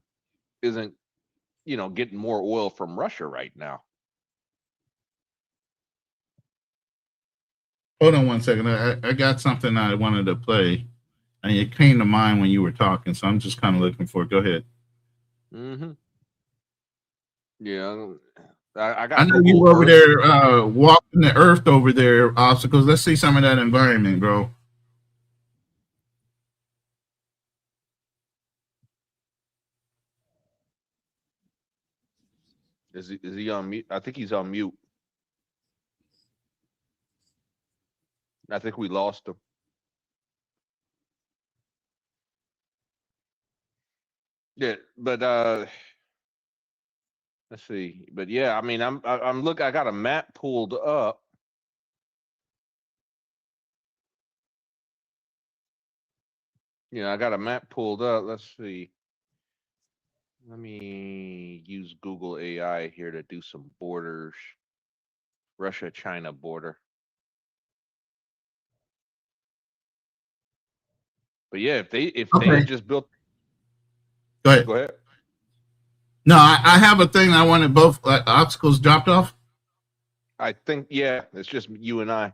isn't, getting more oil from Russia right now. Hold on one second. I got something I wanted to play, and it came to mind when you were talking, so I'm just kind of looking for it. Go ahead. Mm-hmm. Yeah. I know you were over there walking the earth over there, obstacles. Let's see some of that environment, bro. Is he on mute? I think he's on mute. I think we lost him. Yeah, but let's see. But yeah, I mean, I'm I got a map pulled up. I got a map pulled up. Let's see. Let me use Google AI here to do some borders. Russia-China border. But yeah, if they had just built. Go ahead. Go ahead. No, I have a thing I wanted both obstacles dropped off. I think, yeah, it's just you and I.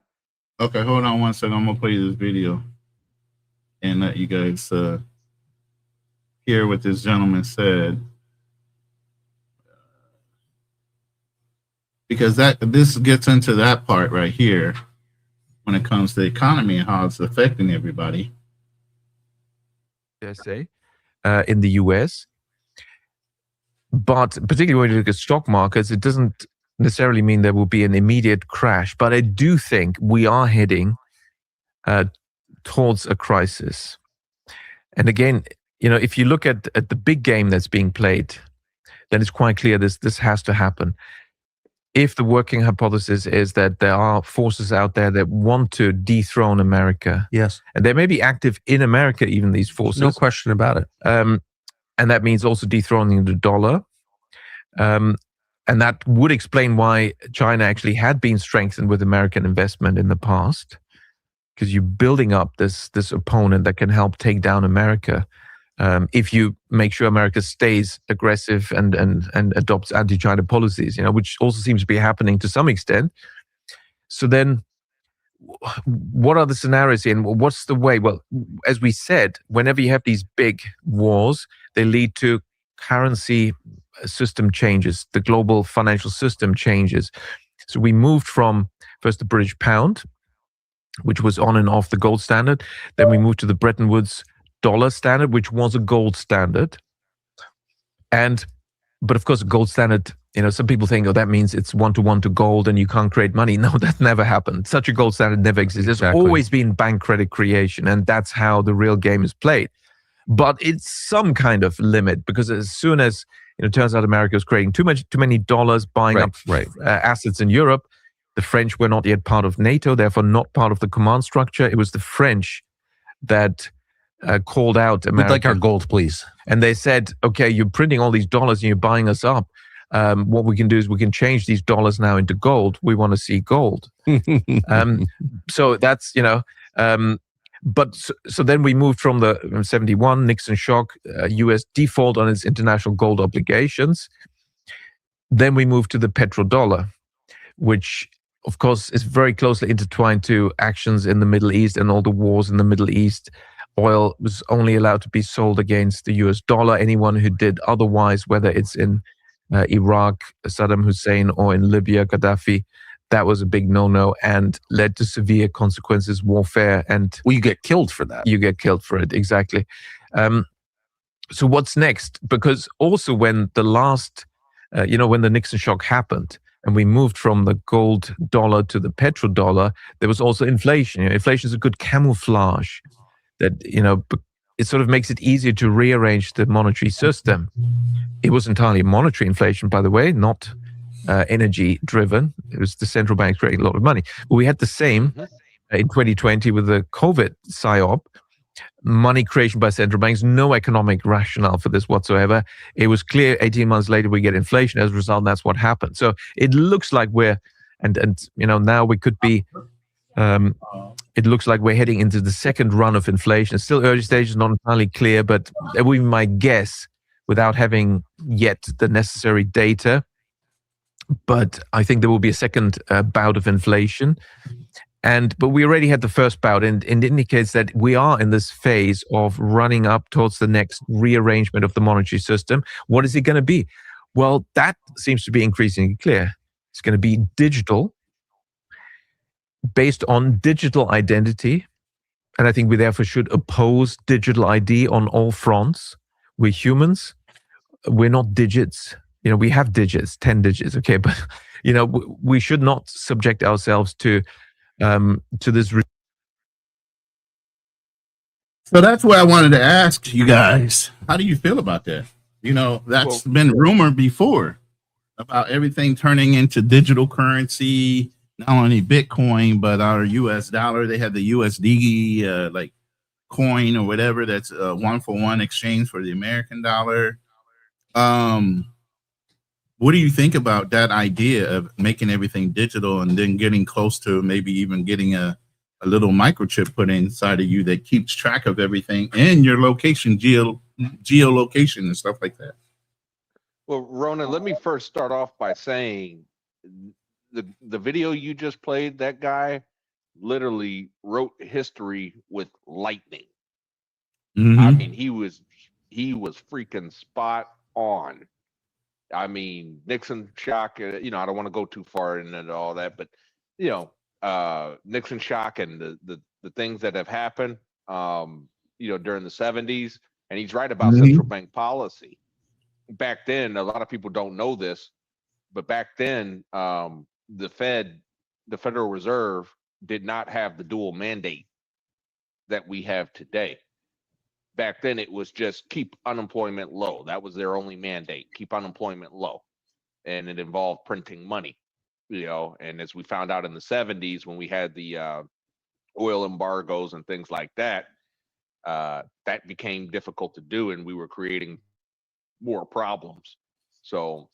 Okay, hold on one second. I'm going to play this video and let you guys hear what this gentleman said. Because this gets into that part right here when it comes to the economy and how it's affecting everybody. Say, in the US. But particularly when you look at stock markets, it doesn't necessarily mean there will be an immediate crash. But I do think we are heading towards a crisis. And again, if you look at the big game that's being played, then it's quite clear this has to happen. If the working hypothesis is that there are forces out there that want to dethrone America. Yes. And they may be active in America, even these forces. No question about it. And that means also dethroning the dollar. And that would explain why China actually had been strengthened with American investment in the past, because you're building up this opponent that can help take down America. If you make sure America stays aggressive and adopts anti-China policies, which also seems to be happening to some extent. So then, what are the scenarios here, and what's the way? Well, as we said, whenever you have these big wars, they lead to currency system changes. The global financial system changes. So we moved from first the British pound, which was on and off the gold standard. Then we moved to the Bretton Woods dollar standard, which was a gold standard. But of course, a gold standard, some people think, that means it's 1-to-1 to gold and you can't create money. No, that never happened. Such a gold standard never existed. There's always been bank credit creation, and that's how the real game is played. But it's some kind of limit, because as soon as it turns out America was creating too many dollars, buying up assets in Europe, the French were not yet part of NATO, therefore not part of the command structure. It was the French that called out America. We'd like our gold, please. And they said, okay, you're printing all these dollars and you're buying us up. What we can do is we can change these dollars now into gold. We want to see gold. So that's, but so then we moved from the 71 Nixon shock, US default on its international gold obligations. Then we moved to the petrodollar, which of course, is very closely intertwined to actions in the Middle East and all the wars in the Middle East. Oil was only allowed to be sold against the US dollar. Anyone who did otherwise, whether it's in Iraq, Saddam Hussein, or in Libya, Gaddafi, that was a big no-no and led to severe consequences, warfare, and you get killed for that. You get killed for it, exactly. So what's next? Because also when the last, when the Nixon shock happened and we moved from the gold dollar to the petrodollar, there was also inflation. Inflation is a good camouflage that, it sort of makes it easier to rearrange the monetary system. It was entirely monetary inflation, by the way, not energy driven. It was the central bank creating a lot of money. But we had the same in 2020 with the COVID psyop. Money creation by central banks, no economic rationale for this whatsoever. It was clear 18 months later we get inflation. As a result, that's what happened. So it looks like we're, now we could be, it looks like we're heading into the second run of inflation. It's still early stages, not entirely clear, but that would be my guess without having yet the necessary data. But I think there will be a second bout of inflation. But we already had the first bout, and it indicates that we are in this phase of running up towards the next rearrangement of the monetary system. What is it going to be? Well, that seems to be increasingly clear. It's going to be digital, based on digital identity. And I think we therefore should oppose digital ID on all fronts. We're humans. We're not digits. We have digits, 10 digits, okay? But, we should not subject ourselves to this. So that's what I wanted to ask you guys. How do you feel about that? That's been rumored before about everything turning into digital currency, not only Bitcoin, but our US dollar. They have the USD coin or whatever that's a 1-for-1 exchange for the American dollar. What do you think about that idea of making everything digital and then getting close to maybe even getting a little microchip put inside of you that keeps track of everything and your location, geolocation and stuff like that? Well, Ronan, let me first start off by saying the video you just played, that guy literally wrote history with lightning. I mean, he was freaking spot on. I mean, Nixon shock, I don't want to go too far into all that, but, Nixon shock and the things that have happened, during the 70s. And he's right about central bank policy. Back then, a lot of people don't know this, but back then, the Federal Reserve, did not have the dual mandate that we have today. Back then, it was just keep unemployment low. That was their only mandate, keep unemployment low. And it involved printing money, and as we found out in the 70s, when we had the oil embargoes and things like that, that became difficult to do, and we were creating more problems. So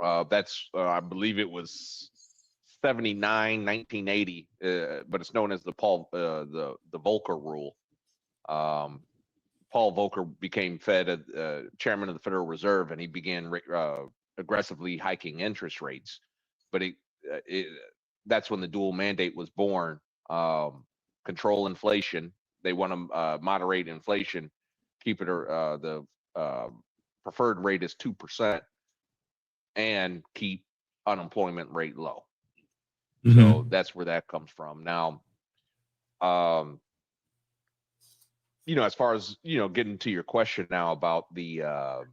that's, I believe it was 79, 1980, but it's known as the the Volcker rule. Paul Volcker became chairman of the Federal Reserve, and he began aggressively hiking interest rates. But that's when the dual mandate was born. Control inflation. They want to moderate inflation, keep it the preferred rate is 2%, and keep unemployment rate low. So that's where that comes from. Now, as far as, getting to your question now about the,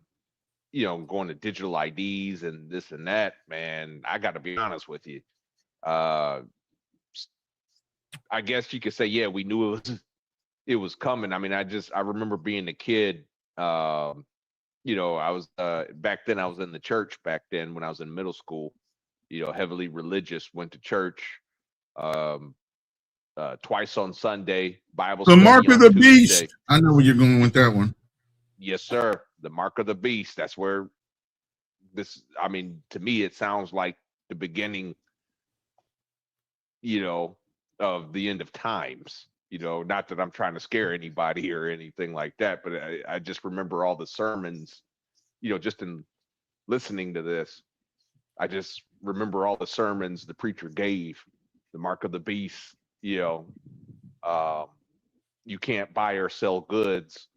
going to digital IDs and this and that, man, I got to be honest with you. I guess you could say, yeah, we knew it was coming. I mean, I remember being a kid, I was, back then I was in the church back then when I was in middle school, heavily religious, went to church, twice on Sunday, Bible The study mark of on the Tuesday. beast. I know where you're going with that one. Yes, sir. The mark of the beast. That's where to me, it sounds like the beginning, of the end of times. Not that I'm trying to scare anybody or anything like that, but I just remember all the sermons, just in listening to this. I just remember all the sermons the preacher gave, the mark of the beast, you can't buy or sell goods,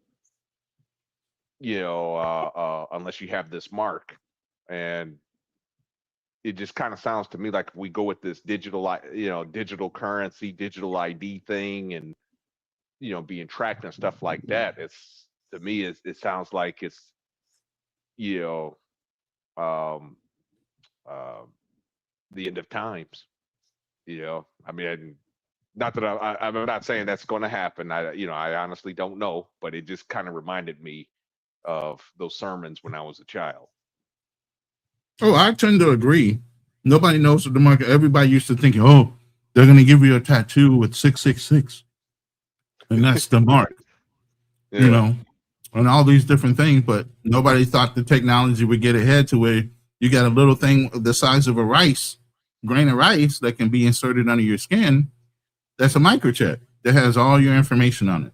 unless you have this mark. And it just kind of sounds to me like we go with this digital currency, digital ID thing, and being tracked and stuff like that. It's, to me, it sounds like it's the end of times. I mean, not that I'm not saying that's going to happen. I honestly don't know, but it just kind of reminded me of those sermons when I was a child. Oh, I tend to agree. Nobody knows what the market. Everybody used to think, oh, they're going to give you a tattoo with 666, and that's the mark. Yeah. And all these different things, but nobody thought the technology would get ahead to where you got a little thing the size of a grain of rice that can be inserted under your skin. That's a microchip that has all your information on it,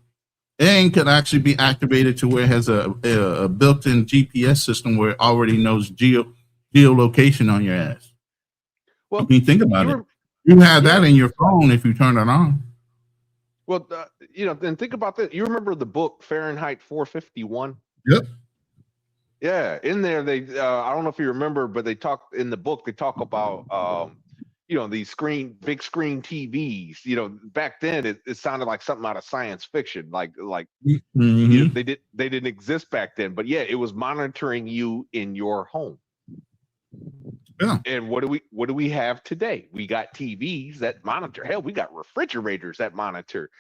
and could actually be activated to where it has a built-in GPS system where it already knows geolocation on your ass. Well, I mean, think about it. You have that in your phone if you turn it on. Well, then think about that. You remember the book Fahrenheit 451? Yep. Yeah, in there they I don't know if you remember, but they talk about these big screen TVs. Back then it sounded like something out of science fiction, like Mm-hmm. they didn't exist back then, but yeah, it was monitoring you in your home. Yeah. And what do we have today? We got TVs that monitor. Hell, we got refrigerators that monitor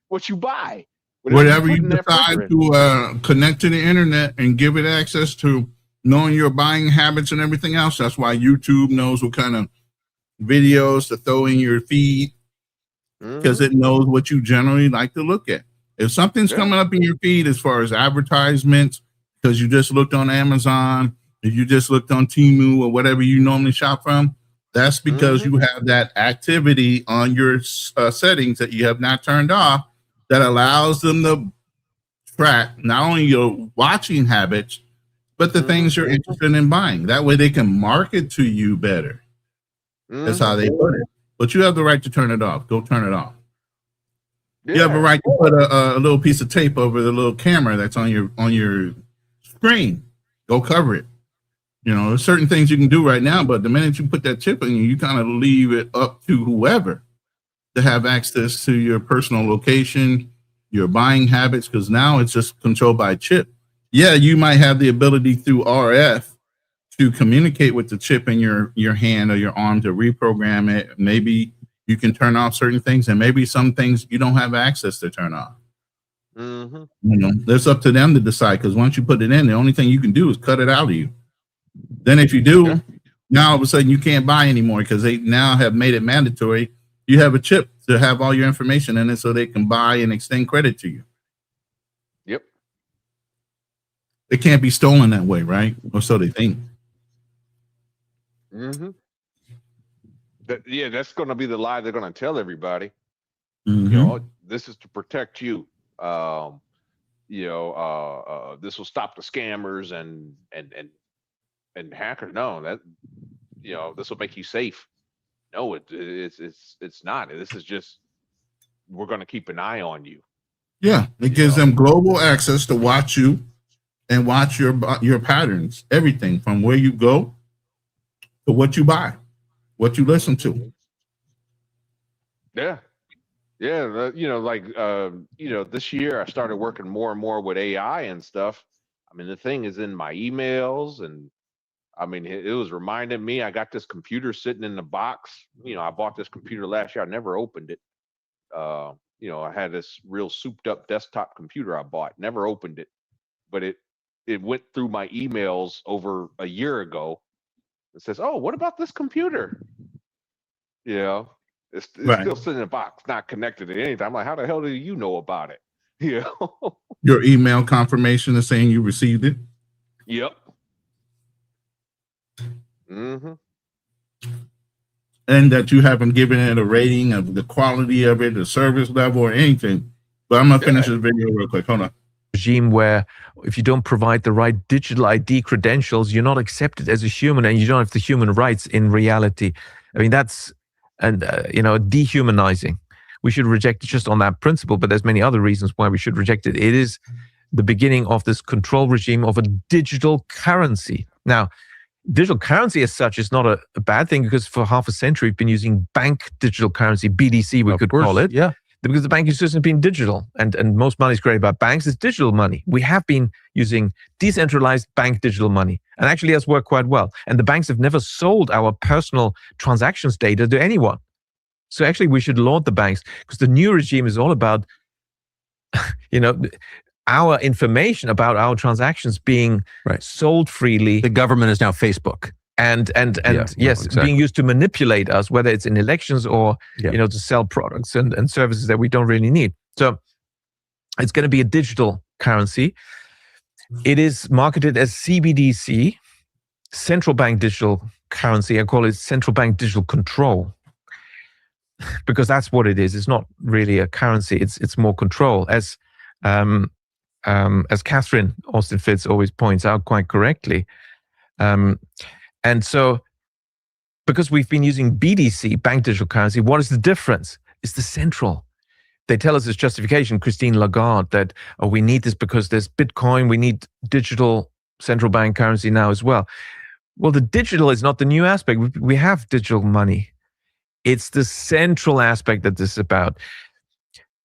what you buy. Whatever you decide to connect to the internet and give it access to knowing your buying habits and everything else. That's why YouTube knows what kind of videos to throw in your feed, because it knows what you generally like to look at. If something's coming up in your feed as far as advertisements, because you just looked on Amazon, if you just looked on Temu or whatever you normally shop from, that's because you have that activity on your settings that you have not turned off that allows them to track not only your watching habits, but the things you're interested in buying. That way they can market to you better. That's how they put it. But you have the right to turn it off. Go turn it off. You have a right to put a little piece of tape over the little camera that's on your screen. Go cover it. There's certain things you can do right now, but the minute you put that chip in you kind of leave it up to whoever to have access to your personal location, your buying habits, because now it's just controlled by a chip. Yeah, you might have the ability through RF to communicate with the chip in your hand or your arm to reprogram it. Maybe you can turn off certain things, and maybe some things you don't have access to turn off. That's up to them to decide, because once you put it in, the only thing you can do is cut it out of you. Then if you do, now all of a sudden you can't buy anymore, because they now have made it mandatory. You have a chip to have all your information in it so they can buy and extend credit to you. Yep. It can't be stolen that way, right? Or so they think. That's going to be the lie they're going to tell everybody. This is to protect you. This will stop the scammers and hackers. No, that this will make you safe. No, it's not. This is just, we're going to keep an eye on you. Yeah, it gives them global access to watch you and watch your patterns, everything from where you go to what you buy, what you listen to. Yeah. This year I started working more and more with AI and stuff. I mean, the thing is in my emails, and I mean, it was reminding me, I got this computer sitting in the box. I bought this computer last year. I never opened it. I had this real souped up desktop computer I bought, never opened it, but it went through my emails over a year ago. It says, oh, what about this computer? It's still sitting in a box, not connected to anything. I'm like, how the hell do you know about it? Your email confirmation is saying you received it? Yep. And that you haven't given it a rating of the quality of it, the service level, or anything. But I'm going to finish this video real quick. Hold on. regime where if you don't provide the right digital ID credentials, you're not accepted as a human, and you don't have the human rights in reality. I mean, that's dehumanizing. We should reject it just on that principle, but there's many other reasons why we should reject it. It is the beginning of this control regime of a digital currency. Now, digital currency as such is not a bad thing, because for half a century we've been using bank digital currency, BDC we could call it. Yeah. Because the banking system has been digital, and most money is created by banks. It's digital money. We have been using decentralized bank digital money, and actually has worked quite well. And the banks have never sold our personal transactions data to anyone. So actually we should laud the banks, because the new regime is all about, our information about our transactions being sold freely. The government is now Facebook. And being used to manipulate us, whether it's in elections or to sell products and services that we don't really need. So it's going to be a digital currency. It is marketed as CBDC, central bank digital currency. I call it central bank digital control, because that's what it is. It's not really a currency. It's more control, as Catherine Austin Fitz always points out quite correctly. And so, because we've been using BDC, bank digital currency, what is the difference? It's the central. They tell us it's justification, Christine Lagarde, that we need this because there's Bitcoin, we need digital central bank currency now as well. Well, the digital is not the new aspect. We have digital money. It's the central aspect that this is about.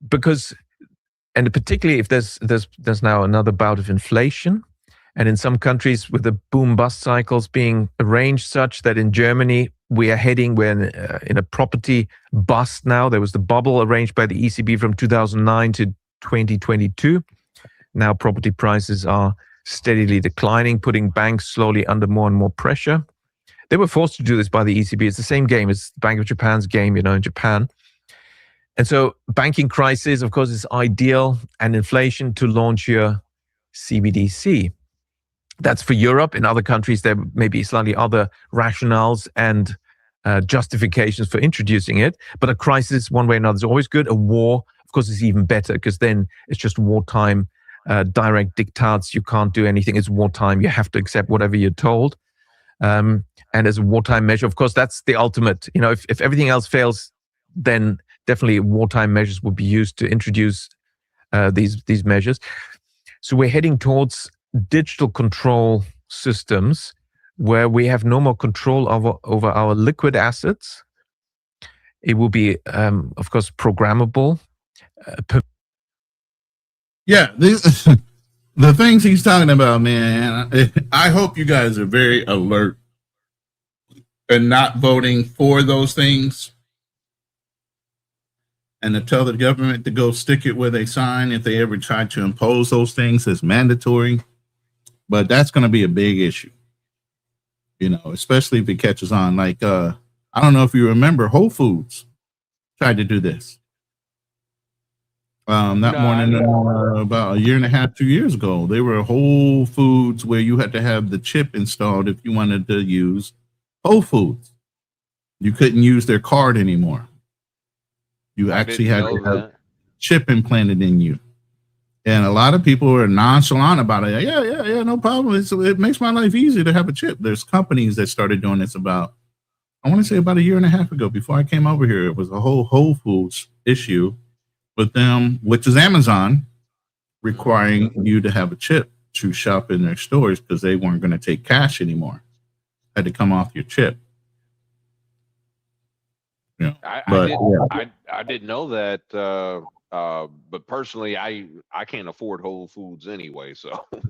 Because, and particularly if there's now another bout of inflation, and in some countries with the boom-bust cycles being arranged such that in Germany we're in a property bust now. There was the bubble arranged by the ECB from 2009 to 2022. Now property prices are steadily declining, putting banks slowly under more and more pressure. They were forced to do this by the ECB. It's the same game. It's the Bank of Japan's game, in Japan. And so banking crisis, of course, is ideal, and inflation to launch your CBDC. That's for Europe. In other countries, there may be slightly other rationales and justifications for introducing it. But a crisis, one way or another, is always good. A war, of course, is even better, because then it's just wartime direct diktats. You can't do anything. It's wartime. You have to accept whatever you're told. And as a wartime measure, of course, that's the ultimate. If everything else fails, then definitely wartime measures would be used to introduce these measures. So we're heading towards digital control systems where we have no more control over our liquid assets. It will be, of course, programmable. The things he's talking about, man, I hope you guys are very alert and not voting for those things, and to tell the government to go stick it where they sign if they ever try to impose those things as mandatory. But that's going to be a big issue, especially if it catches on. Like, I don't know if you remember, Whole Foods tried to do this. About a year and a half, 2 years ago, they were Whole Foods where you had to have the chip installed if you wanted to use Whole Foods. You couldn't use their card anymore. You actually had to have chip implanted in you. And a lot of people are nonchalant about it. Yeah, no problem. It makes my life easy to have a chip. There's companies that started doing this about a year and a half ago. Before I came over here, it was a whole Whole Foods issue with them, which is Amazon, requiring you to have a chip to shop in their stores because they weren't going to take cash anymore. Had to come off your chip. I didn't know that, but personally, I can't afford Whole Foods anyway, so I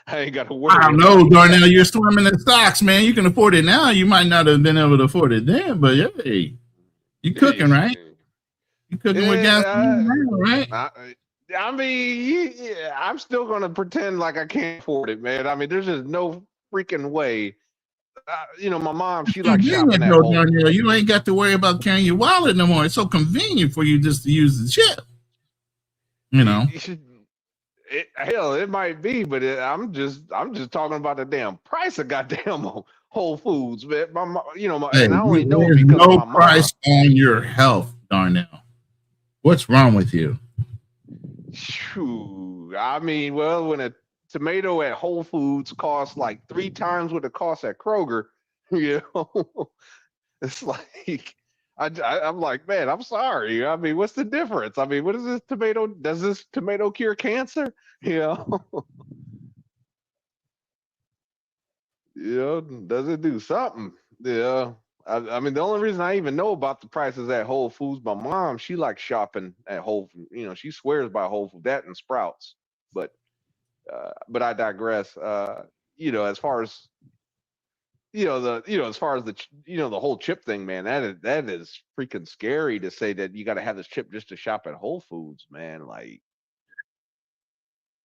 ain't got to worry. I don't know, Darnell. You're swimming in stocks, man. You can afford it now. You might not have been able to afford it then, but hey, you cooking, right? You cooking with gas, right? I'm still gonna pretend like I can't afford it, man. I mean, there's just no freaking way. My mom, she likes shopping at home. You ain't got to worry about carrying your wallet no more. It's so convenient for you just to use the chip. Hell, it might be, but I'm just talking about the damn price of goddamn Whole Foods, man. And I only know because no of my price mom. on your health, Darnell. What's wrong with you? Shoo. I mean, well, when a tomato at Whole Foods costs like 3 times what it costs at Kroger, you know, it's like I'm like, man, I'm sorry. I mean, what's the difference? I mean, what is this tomato? Does this tomato cure cancer? You know, does it do something? Yeah. I mean, the only reason I even know about the prices at Whole Foods, my mom, she likes shopping at Whole Foods. You know, she swears by Whole Foods, that and Sprouts. But I digress. As far as as far as the whole chip thing, man, that is freaking scary to say that you got to have this chip just to shop at Whole Foods, man. Like,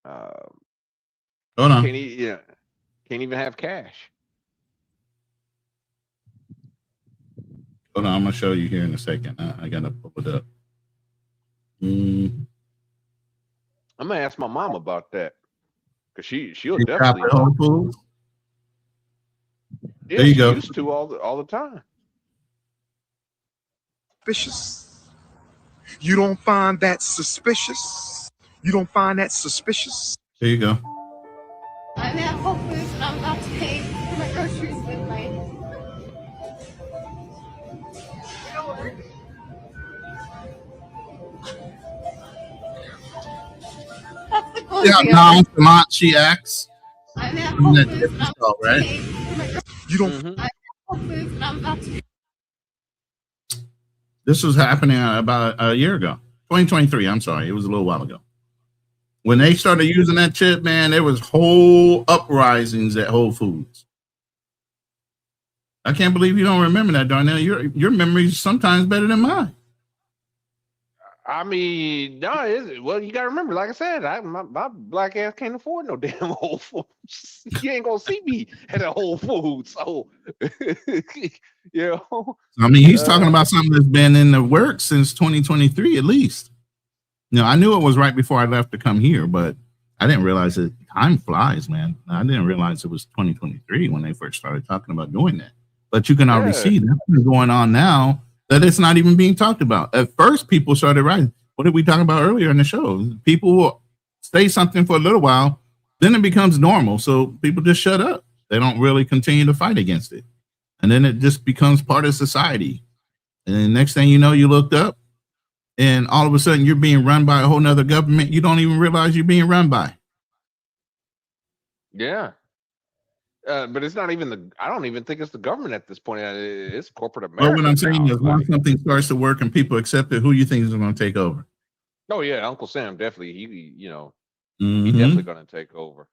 hold on. Can't even have cash. Hold on, I'm gonna show you here in a second. I gotta pull it up. I'm gonna ask my mom about that because she'll You definitely shop at Whole Foods? Yeah, There you she go. used to all the time. Suspicious. You don't find that suspicious? You don't find that suspicious? There you go. I'm at Whole Foods and I'm about to pay for my groceries with my. That's the close Yeah, nonchalant she acts. I'm at Whole Foods and I'm about right? to pay for my groceries. You don't. I'm at Whole Foods and I'm about to. This was happening about a year ago, 2023. I'm sorry, it was a little while ago. When they started using that chip, man, there was whole uprisings at Whole Foods. I can't believe you don't remember that, Darnell. Your memory is sometimes better than mine. I mean, no, well, you gotta remember, like I said, my black ass can't afford no damn Whole Foods. You ain't gonna see me at a Whole Foods. So, I mean, he's talking about something that's been in the works since 2023 at least. I knew it was right before I left to come here, but I didn't realize it. Time flies, man. I didn't realize it was 2023 when they first started talking about doing that. But you can already see that's been going on now, that it's not even being talked about. At first, people started writing. What did we talk about earlier in the show? People will say something for a little while, then it becomes normal. So people just shut up. They don't really continue to fight against it. And then it just becomes part of society. And then next thing you know, you looked up and all of a sudden you're being run by a whole nother government you don't even realize you're being run by. Yeah. But it's not even I don't even think it's the government at this point. It's corporate America. Well, what I'm saying now. is once something starts to work and people accept it, who you think is going to take over? Oh yeah, Uncle Sam definitely. He definitely going to take over.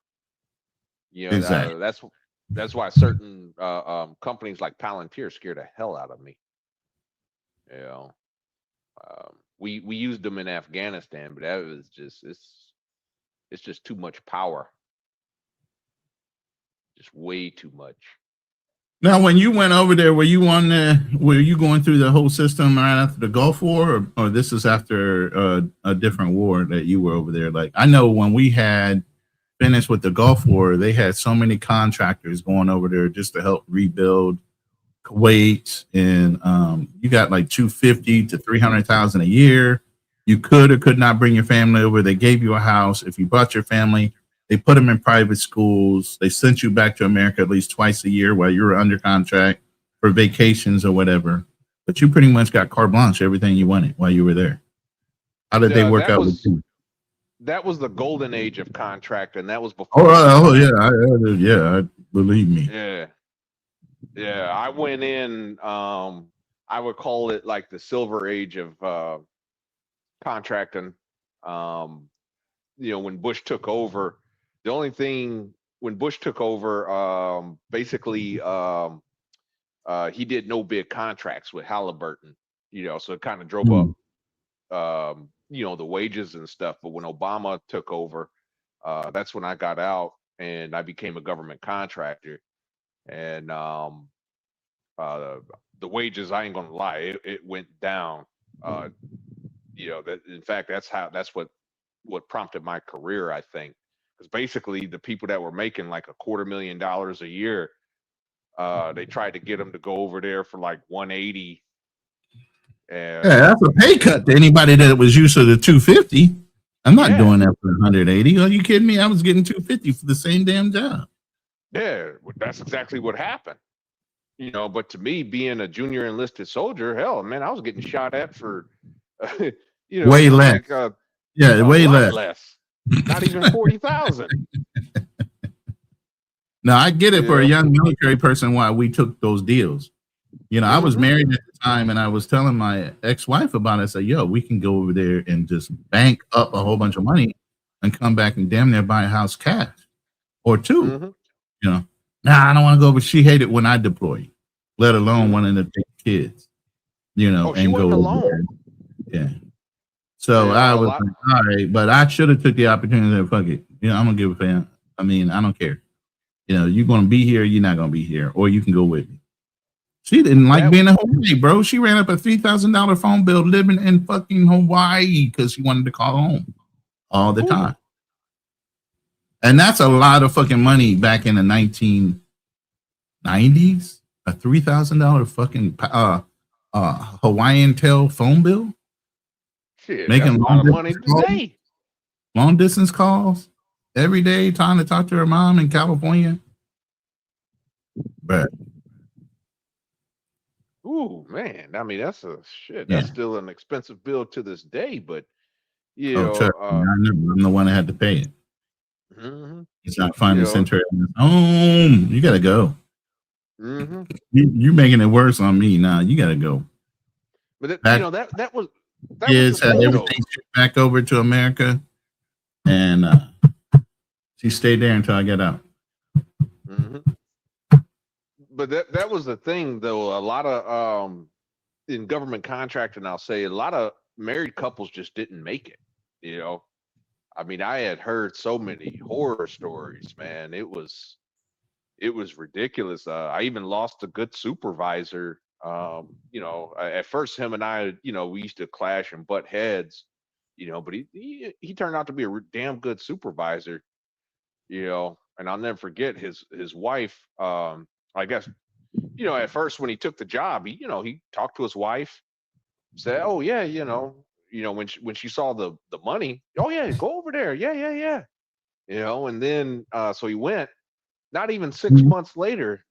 Exactly. That's why certain companies like Palantir scare the hell out of me. We used them in Afghanistan, but that was just it's just too much power. Just way too much. Now, when you went over there, were you going through the whole system right after the Gulf War, or this is after a different war that you were over there? Like, I know when we had finished with the Gulf War, they had so many contractors going over there just to help rebuild Kuwait, and you got like $250,000 to $300,000 a year. You could or could not bring your family over. They gave you a house. If you brought your family, they put them in private schools. They sent you back to America at least twice a year while you were under contract for vacations or whatever. But you pretty much got carte blanche, everything you wanted while you were there. How did they work out with you? That was the golden age of contract, and that was before. Believe me. Yeah. I went in. I would call it like the silver age of contracting. When Bush took over. The only thing when Bush took over, basically, he did no bid contracts with Halliburton, so it kind of drove up, the wages and stuff. But when Obama took over, that's when I got out and I became a government contractor. And the wages, I ain't gonna lie, it went down. That in fact, that's what prompted my career, I think. Because basically the people that were making like $250,000 a year, they tried to get them to go over there for like 180. And that's a pay cut to anybody that was used to the 250. I'm not doing that for 180. Are you kidding me? I was getting 250 for the same damn job. Yeah, that's exactly what happened. You know, but to me, being a junior enlisted soldier, hell, man, I was getting shot at for, you know, Way less. like Way less. Not even 40,000. Now I get it for a young military person why we took those deals. You know, I was married at the time, and I was telling my ex-wife about it. I said, "Yo, we can go over there and just bank up a whole bunch of money and come back and damn near buy a house cash or two." You know, nah, I don't want to go. But she hated when I deployed, let alone wanting to take kids. You know, and go over there. Yeah. So I was like, all right, but I should have took the opportunity to fuck it. You know, I'm gonna give a fan. I mean, I don't care. You know, you're gonna be here, you're not gonna be here, or you can go with me. She didn't like being in Hawaii, bro. She ran up a $3,000 phone bill living in fucking Hawaii because she wanted to call home all the time. And that's a lot of fucking money back in the 1990s. A $3,000 fucking Hawaiian tel phone bill. Shit, making that's a lot of money today. Long distance calls every day, trying to talk to her mom in California. But ooh, man, I mean, that's a shit. That's still an expensive bill to this day, but you know, I'm the one that had to pay it. It's not fun to send her home. You gotta go. You're making it worse on me now. You gotta go. But you know that was kids had everything shipped back over to America, and she stayed there until I got out. But that was the thing, though. A lot of in government contracting, I'll say a lot of married couples just didn't make it. You know, I mean, I had heard so many horror stories, man. It was ridiculous. I even lost a good supervisor. You know, at first him and I, you know, we used to clash and butt heads, you know, but he turned out to be a damn good supervisor, you know, and I'll never forget his wife. I guess, you know, at first when he took the job, he talked to his wife, said, "Oh yeah, you know, when she saw the money, oh yeah, go over there, yeah, you know," and then so he went. Not even 6 months later,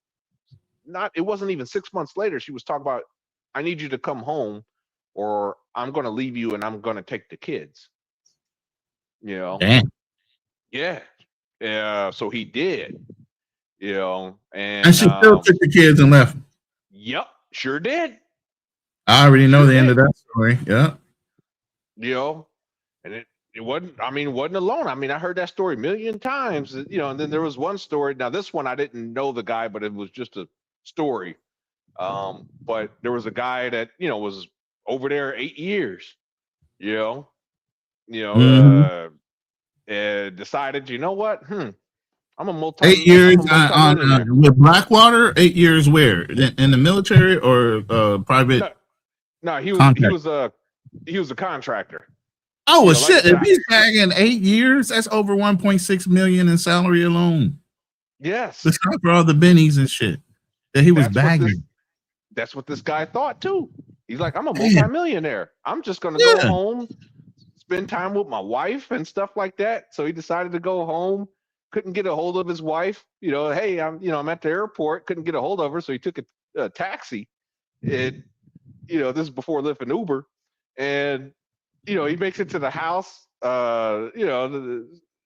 it wasn't even 6 months later, she was talking about, "I need you to come home or I'm going to leave you and I'm going to take the kids." You know? Damn. Yeah. So he did, you know, and she still took the kids and left. Yep, sure did. I already know the end of that story. Yeah. You know, and it wasn't alone. I mean, I heard that story a million times, you know, and then there was one story. Now, this one, I didn't know the guy, but it was just a story. But there was a guy that, you know, was over there 8 years, and decided, you know what? I'm a 8 years on with Blackwater. 8 years where? In the military or private? No, he was a contractor. Oh well, shit! If he's bagging 8 years, that's over 1.6 million in salary alone. Yes, let's talk for all the bennies and shit that he was bagging. That's what this guy thought too. He's like, I'm a multimillionaire. I'm just gonna go home, spend time with my wife and stuff like that. So he decided to go home. Couldn't get a hold of his wife. You know, hey, I'm at the airport. Couldn't get a hold of her, so he took a taxi. And this is before Lyft and Uber, and he makes it to the house.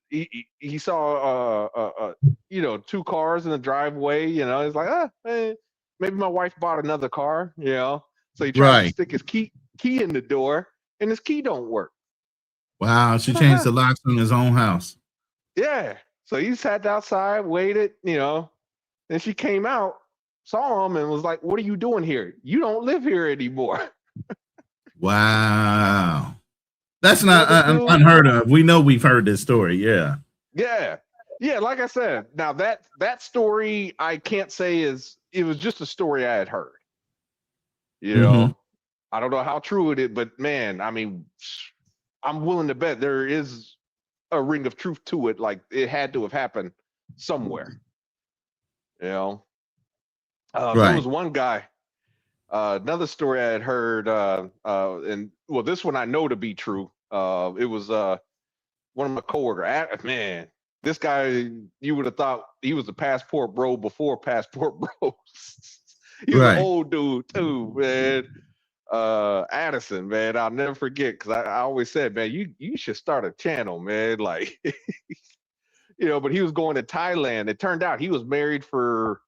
He saw two cars in the driveway. He's like, maybe my wife bought another car. So he tries to stick his key in the door, and his key don't work. Wow, she changed the locks in his own house. Yeah, so he sat outside, waited. Then she came out, saw him, and was like, "What are you doing here? You don't live here anymore." Wow. That's not unheard of. We know we've heard this story. Yeah. Like I said, now that story I can't say it was just a story I had heard. I don't know how true it is, but man, I mean, I'm willing to bet there is a ring of truth to it. Like it had to have happened somewhere. There was one guy. Another story I had heard, and well, this one I know to be true. It was one of my coworkers, man, this guy, you would have thought he was a passport bro before passport bros. He was an old dude too, man. Addison, man, I'll never forget, because I always said, man, you should start a channel, man. Like, but he was going to Thailand. It turned out he was married for,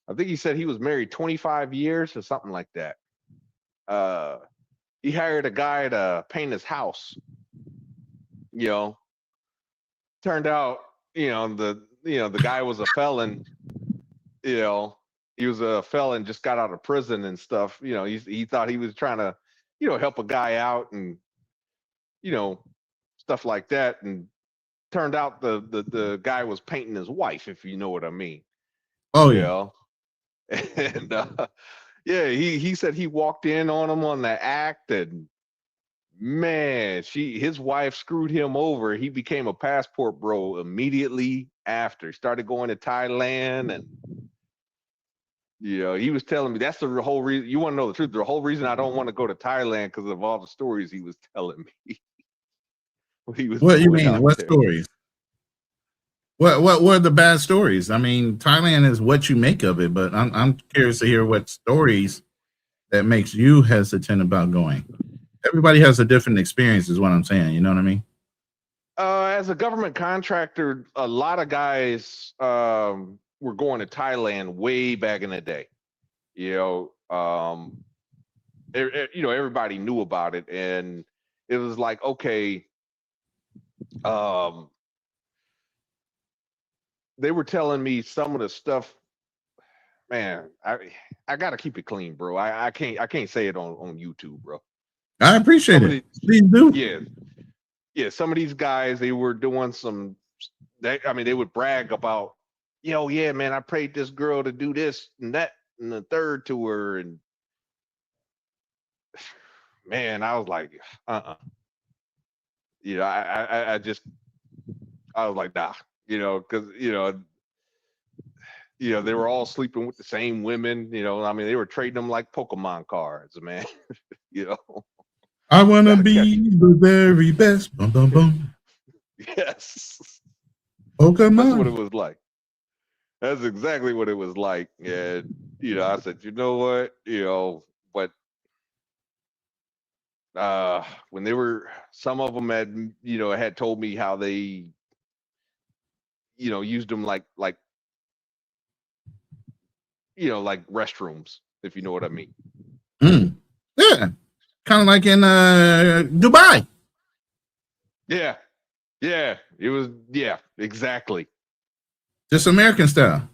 I think he said he was married 25 years or something like that. He hired a guy to paint his house. Turned out, the guy was a felon. He was a felon, just got out of prison and stuff. He thought he was trying to, help a guy out and, stuff like that. And turned out the guy was painting his wife, if you know what I mean. Oh yeah. And he said he walked in on him on the act, and man, his wife screwed him over. He became a passport bro immediately after. He started going to Thailand, and he was telling me that's the whole reason. You want to know the truth? The whole reason I don't want to go to Thailand, because of all the stories he was telling me. What you mean? What stories? What were the bad stories? I mean, Thailand is what you make of it, but I'm curious to hear what stories that makes you hesitant about going. Everybody has a different experience, is what I'm saying. You know what I mean? As a government contractor, a lot of guys were going to Thailand way back in the day. Everybody knew about it, and it was like, okay, they were telling me some of the stuff. Man, I gotta keep it clean, bro. I can't say it on YouTube, bro. I appreciate it. Please do. Yeah. Some of these guys, they were doing they would brag about, yeah, man, I prayed this girl to do this and that and the third to her, and man, I was like, I was like, nah, because they were all sleeping with the same women. They were trading them like Pokemon cards, man. I want to be the very best. Boom, boom, boom. Yes. Pokemon. That's what it was like. That's exactly what it was like. And, I said, you know what? But when they were, some of them had told me how they, used them like restrooms, if you know what I mean. Yeah. Kind of like in Dubai. Yeah. It was, exactly. Just American style.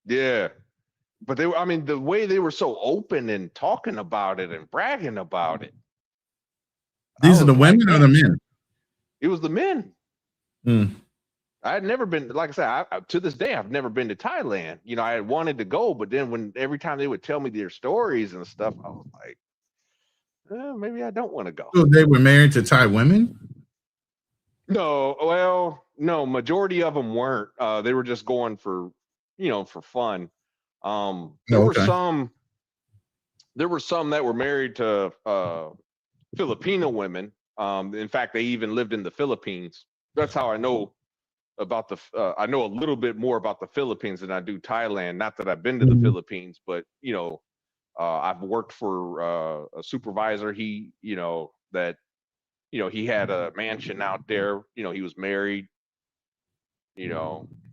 Yeah. But the way they were so open and talking about it and bragging about it. These are the women or the men? It was the men. I had never been, like I said, to this day, I've never been to Thailand. I had wanted to go, but then every time they would tell me their stories and stuff, I was like, maybe I don't want to go. So they were married to Thai women? No, majority of them weren't. They were just going for, for fun. There were some that were married to Filipino women. In fact, they even lived in the Philippines. That's how I know about I know a little bit more about the Philippines than I do Thailand. Not that I've been to the Philippines, but I've worked for a supervisor. He had a mansion out there. He was married.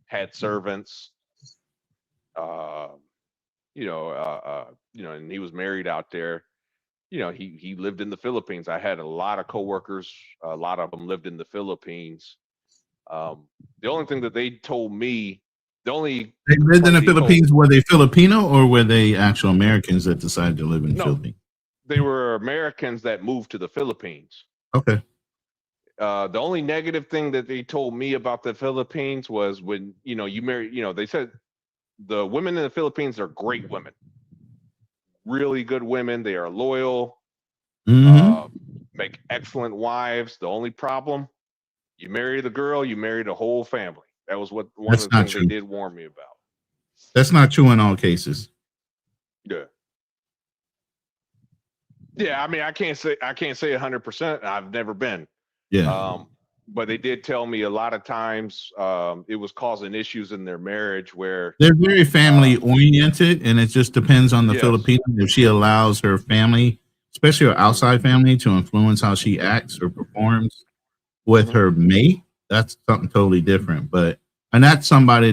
Had servants. And he was married out there. He lived in the Philippines. I had a lot of coworkers. A lot of them lived in the Philippines. The only thing that they told me, they lived in the Philippines. Were they Filipino or were they actual Americans that decided to live in the Philippines? They were Americans that moved to the Philippines. Okay. The only negative thing that they told me about the Philippines was when, you marry, they said the women in the Philippines are great women, really good women. They are loyal, make excellent wives. The only problem, you marry the girl, you marry the whole family. That was one of the things they did warn me about. That's not true in all cases. Yeah. I mean, I can't say 100%. I've never been. Yeah. But they did tell me a lot of times it was causing issues in their marriage where they're very family oriented, and it just depends on the yes. Filipino if she allows her family, especially her outside family, to influence how she acts or performs with her mate. That's something totally different. And that's somebody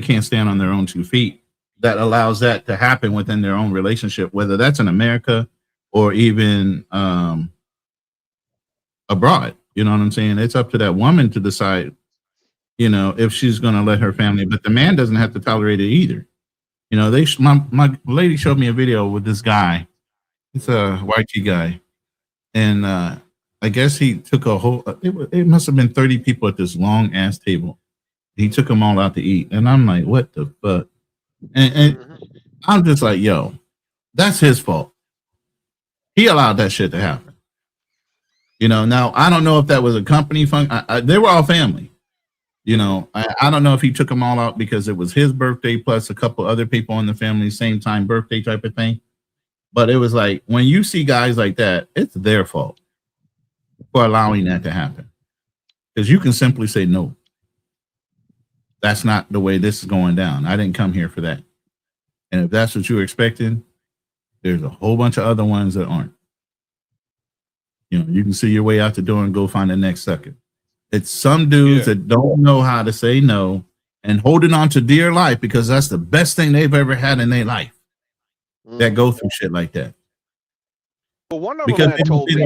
can't stand on their own 2 feet that allows that to happen within their own relationship, whether that's in America or even abroad. You know what I'm saying? It's up to that woman to decide, if she's going to let her family, but the man doesn't have to tolerate it either. My lady showed me a video with this guy. It's a white guy. And I guess he took a whole, it must have been 30 people at this long ass table. He took them all out to eat. And I'm like, what the fuck? And I'm just like, yo, that's his fault. He allowed that shit to happen. Now I don't know if that was a company fund. They were all family. I don't know if he took them all out because it was his birthday plus a couple other people in the family, same time birthday type of thing. But it was like, when you see guys like that, it's their fault for allowing that to happen. Because you can simply say, no, that's not the way this is going down. I didn't come here for that. And if that's what you're expecting, there's a whole bunch of other ones that aren't. You can see your way out the door and go find the next sucker. It's some dudes that don't know how to say no and holding on to dear life because that's the best thing they've ever had in their life that go through shit like that. Well, one of because them that told me.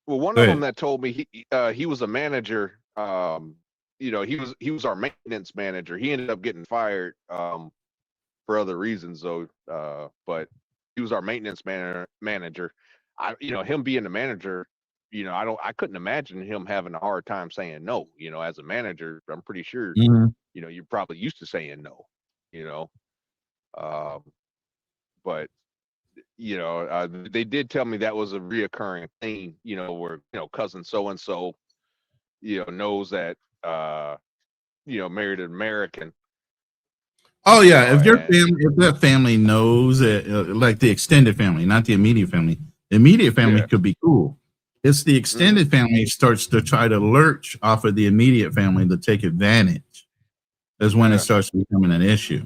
Well, one of them that told me he was a manager. He was our maintenance manager. He ended up getting fired for other reasons though. But he was our maintenance manager. Him being the manager, I couldn't imagine him having a hard time saying no. As a manager, I'm pretty sure, you're probably used to saying no. But they did tell me that was a reoccurring thing. Where cousin so and so, knows that married an American. Oh yeah, if that family knows it, like the extended family, not the immediate family. The immediate family could be cool. It's the extended family starts to try to lurch off of the immediate family to take advantage. Is when it starts becoming an issue.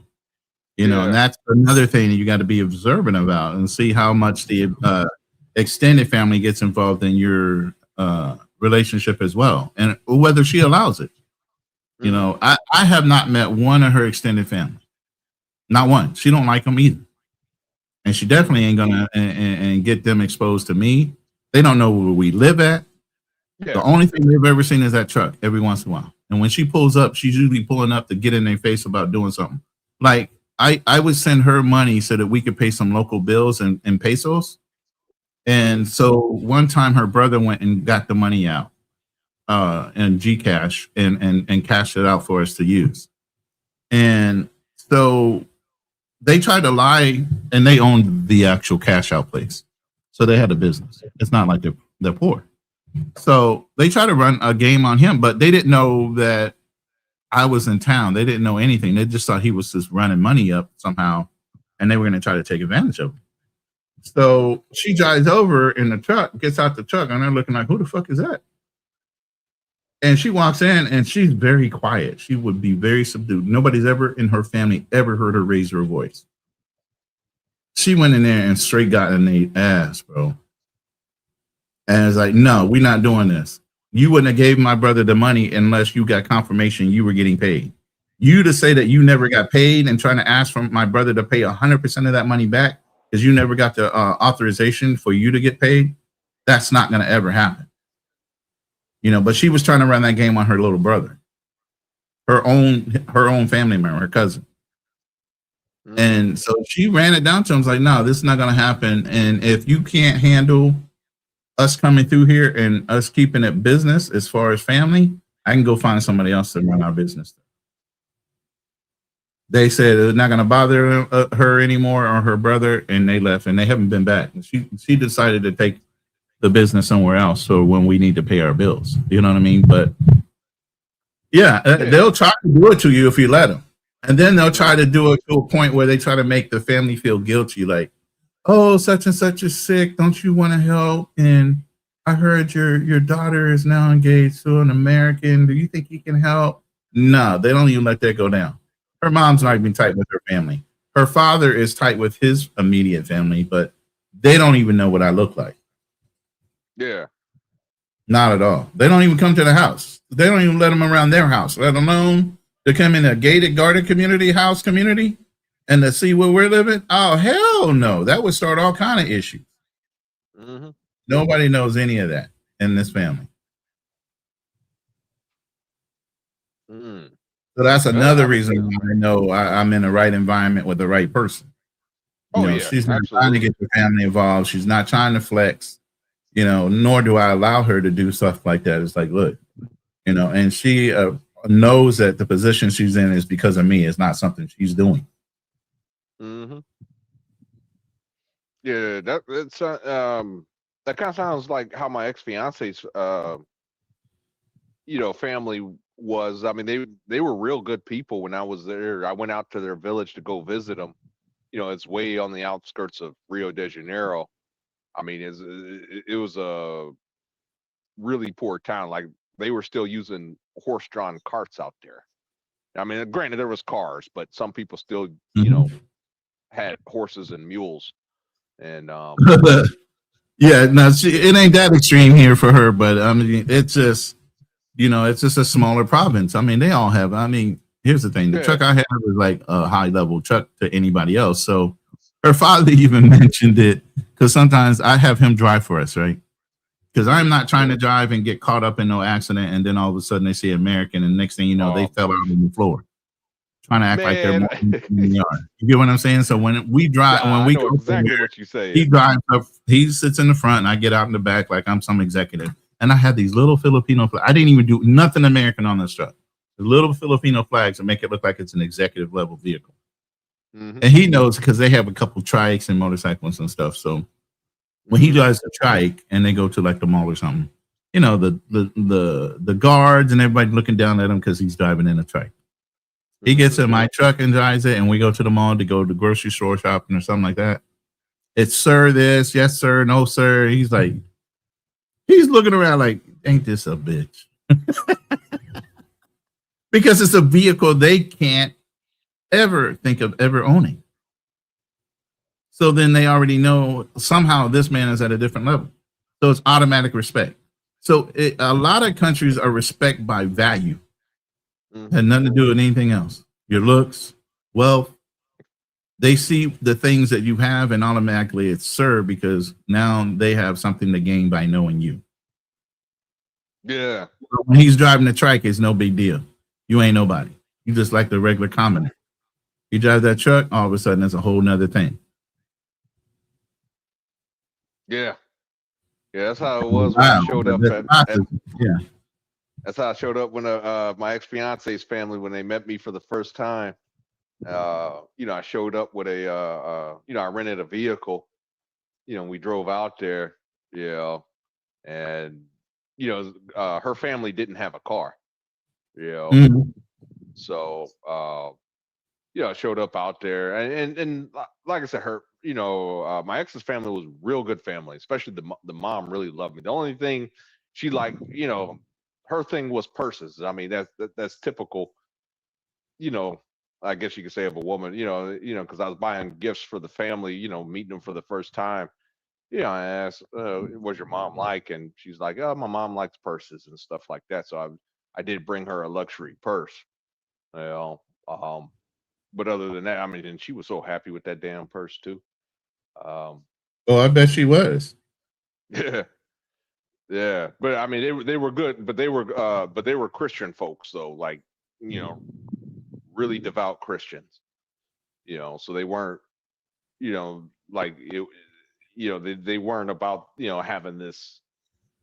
And that's another thing that you got to be observant about and see how much the extended family gets involved in your relationship as well, and whether she allows it. I have not met one of her extended family. Not one. She don't like them either. And she definitely ain't gonna and get them exposed to me. They don't know where we live at. The only thing they've ever seen is that truck every once in a while. And when she pulls up, she's usually pulling up to get in their face about doing something. Like I would send her money so that we could pay some local bills in pesos. And so one time her brother went and got the money out in Gcash and cashed it out for us to use. And so they tried to lie, and they owned the actual cash out place. So they had a business. It's not like they're poor. So they tried to run a game on him, but they didn't know that I was in town. They didn't know anything. They just thought he was just running money up somehow, and they were going to try to take advantage of him. So she drives over in the truck, gets out the truck, and they're looking like, who the fuck is that? And she walks in, and she's very quiet. She would be very subdued. Nobody's ever in her family ever heard her raise her voice. She went in there and straight got in the ass, bro. And it's like, no, we're not doing this. You wouldn't have gave my brother the money unless you got confirmation you were getting paid. You to say that you never got paid and trying to ask for my brother to pay 100% of that money back because you never got the authorization for you to get paid, that's not going to ever happen. But she was trying to run that game on her little brother, her own family member, her cousin. And so she ran it down to him. Was like, no, this is not going to happen. And if you can't handle us coming through here and us keeping it business as far as family, I can go find somebody else to run our business. They said it's not going to bother her anymore or her brother, and they left, and they haven't been back. And she decided to take the business somewhere else. So when we need to pay our bills, you know what I mean? But they'll try to do it to you if you let them. And then they'll try to do it to a point where they try to make the family feel guilty. Like, oh, such and such is sick. Don't you want to help? And I heard your daughter is now engaged to an American. Do you think you can help? No, they don't even let that go down. Her mom's not even tight with her family. Her father is tight with his immediate family, but they don't even know what I look like. Yeah. Not at all. They don't even come to the house. They don't even let them around their house, let alone to come in a gated, guarded community, house community, and to see where we're living. Oh, hell no. That would start all kind of issues. Mm-hmm. Nobody knows any of that in this family. Mm. So that's another reason why I know I'm in the right environment with the right person. You know, she's not trying to get the family involved. She's not trying to flex, you know, nor do I allow her to do stuff like that. It's like, look, you know, and she knows that the position she's in is because of me. It's not something she's doing. Mm-hmm. Yeah, that's that kind of sounds like how my ex-fiance's you know, family was. I mean, they were real good people when I was there. I went out to their village to go visit them. You know, it's way on the outskirts of Rio de Janeiro. I mean, it was a really poor town. Like they were still using horse-drawn carts out there. I mean, granted there was cars, but some people still, you know, had horses and mules. And yeah, no, it ain't that extreme here for her, but I mean, it's just, you know, it's just a smaller province. I mean, they all have. I mean, here's the thing: the truck I have is like a high level truck to anybody else. So her father even mentioned it because sometimes I have him drive for us, right? Because I'm not trying to drive and get caught up in no accident, and then all of a sudden they see American, and next thing you know, they fell out on the floor, trying to act like they're more than they are. You get what I'm saying? So when we drive, when we know go exactly somewhere, what you say. he drives up, he sits in the front, and I get out in the back like I'm some executive. And I had these little Filipino flags. I didn't even do nothing American on this truck. The little Filipino flags that make it look like it's an executive level vehicle. Mm-hmm. And he knows because they have a couple trikes and motorcycles and stuff. So when he drives the trike and they go to like the mall or something, you know, the guards and everybody looking down at him because he's driving in a trike. He gets in my truck and drives it, and we go to the mall to go to grocery store shopping or something like that. It's sir this, yes sir, no sir. He's like, he's looking around like, ain't this a bitch? Because it's a vehicle they can't ever think of ever owning. So then they already know somehow this man is at a different level. So it's automatic respect. So a lot of countries are respect by value. Had nothing to do with anything else. Your looks, wealth. They see the things that you have and automatically it's sir because now they have something to gain by knowing you. Yeah. When he's driving the trike, it's no big deal. You ain't nobody. You just like the regular commoner. You drive that truck, all of a sudden it's a whole nother thing. Yeah. Yeah, that's how it was when I showed up yeah. That's how I showed up when my ex-fiance's family, when they met me for the first time. You know, I showed up with a you know, I rented a vehicle, you know, we drove out there, you know, and you know, her family didn't have a car, you know. So you know, I showed up out there and like I said, her, you know, my ex's family was real good family, especially the mom really loved me. The only thing she liked, you know, her thing was purses. I mean, that's typical, you know, I guess you could say of a woman, you know, because I was buying gifts for the family, you know, meeting them for the first time. You know, I asked, "What's your mom like?" And she's like, "Oh, my mom likes purses and stuff like that." So I did bring her a luxury purse, you know. But other than that, I mean, and she was so happy with that damn purse too. Oh, I bet she was. Yeah. Yeah, but I mean, they were good, but they were Christian folks though, like, you know, really devout Christians, you know, so they weren't, you know, like it, you know, they weren't about, you know, having this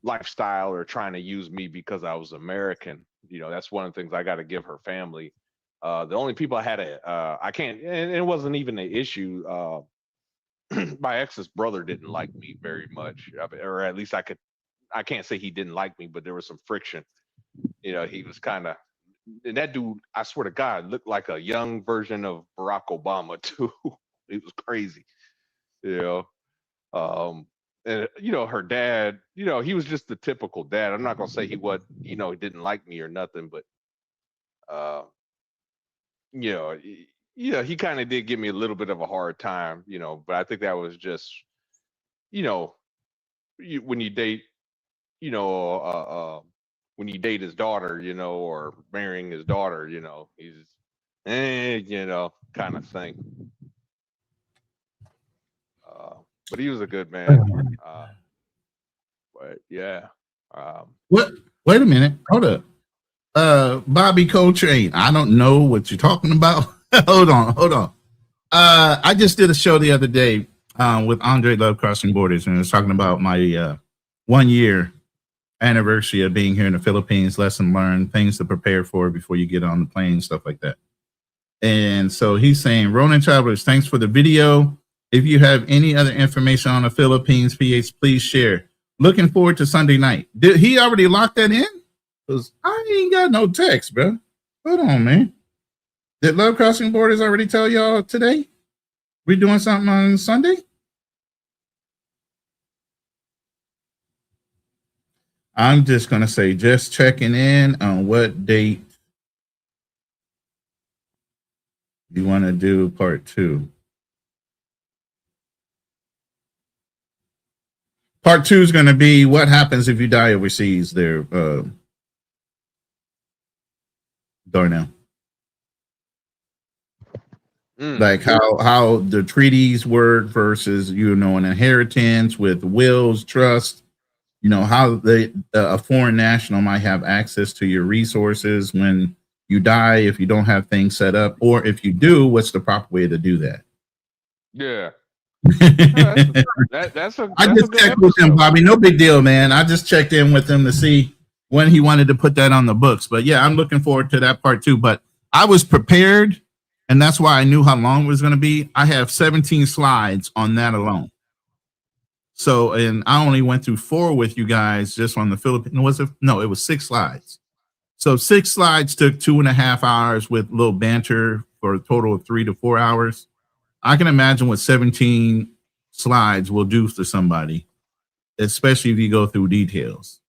lifestyle or trying to use me because I was American. You know, that's one of the things I got to give her family. The only people I had I can't, and it wasn't even an issue. My ex's brother didn't like me very much, or at least I can't say he didn't like me, but there was some friction. You know, he was kind of, and that dude, I swear to God, looked like a young version of Barack Obama too. He was crazy, you know. And her dad, he was just the typical dad. I'm not gonna say he he didn't like me or nothing, but he kind of did give me a little bit of a hard time, but I think that was just, when you date, when you date his daughter, or marrying his daughter, he's, kind of thing. But he was a good man. But yeah. What? Wait a minute. Hold up. Bobby Coltrane. I don't know what you're talking about. hold on. I just did a show the other day with Andre Love Crossing Borders, and I was talking about my 1 year anniversary of being here in the Philippines, lesson learned, things to prepare for before you get on the plane, stuff like that. And so he's saying, Ronin Travelers, thanks for the video. If you have any other information on the Philippines, PH, please share. Looking forward to Sunday night. Did he already lock that in? Because I ain't got no text, bro. Hold on, man. Did Love Crossing Borders already tell y'all today? We doing something on Sunday? I'm just going to say, just checking in on what date you want to do part 2. Part 2 is going to be what happens if you die overseas there, Darnell. Like how the treaties work versus, an inheritance with wills, trust, how a foreign national might have access to your resources when you die if you don't have things set up, or if you do, what's the proper way to do that? Yeah. I just checked with him, Bobby. No big deal, man. I just checked in with him to see when he wanted to put that on the books. But yeah, I'm looking forward to that part 2. But I was prepared, and that's why I knew how long it was going to be. I have 17 slides on that alone. So, and I only went through 4 with you guys just on the Philippines. It was 6 slides. So 6 slides took 2.5 hours with a little banter for a total of 3 to 4 hours. I can imagine what 17 slides will do for somebody, especially if you go through details.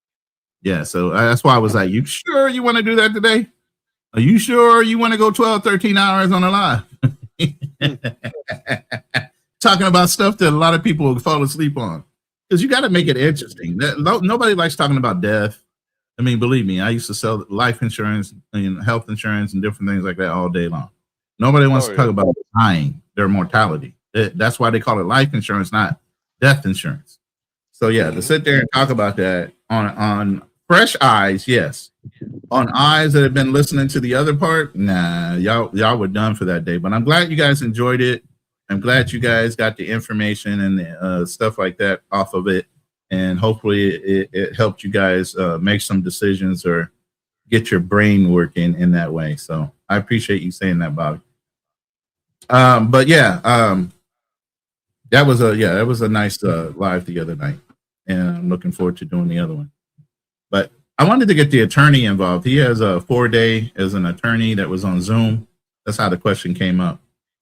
Yeah, so that's why I was like, you sure you want to do that today? Are you sure you want to go 12, 13 hours on a live? Talking about stuff that a lot of people will fall asleep on. Because you got to make it interesting. Nobody likes talking about death. I mean, believe me, I used to sell life insurance and health insurance and different things like that all day long. Nobody wants to talk about dying, their mortality. That's why they call it life insurance, not death insurance. So yeah, to sit there and talk about that on fresh eyes, yes. On eyes that have been listening to the other part, nah, y'all were done for that day. But I'm glad you guys enjoyed it. I'm glad you guys got the information and stuff like that off of it. And hopefully it helped you guys make some decisions or get your brain working in that way. So I appreciate you saying that, Bobby. But yeah, that was a nice live the other night, and I'm looking forward to doing the other one. But I wanted to get the attorney involved. He has a 4-day as an attorney that was on Zoom. That's how the question came up.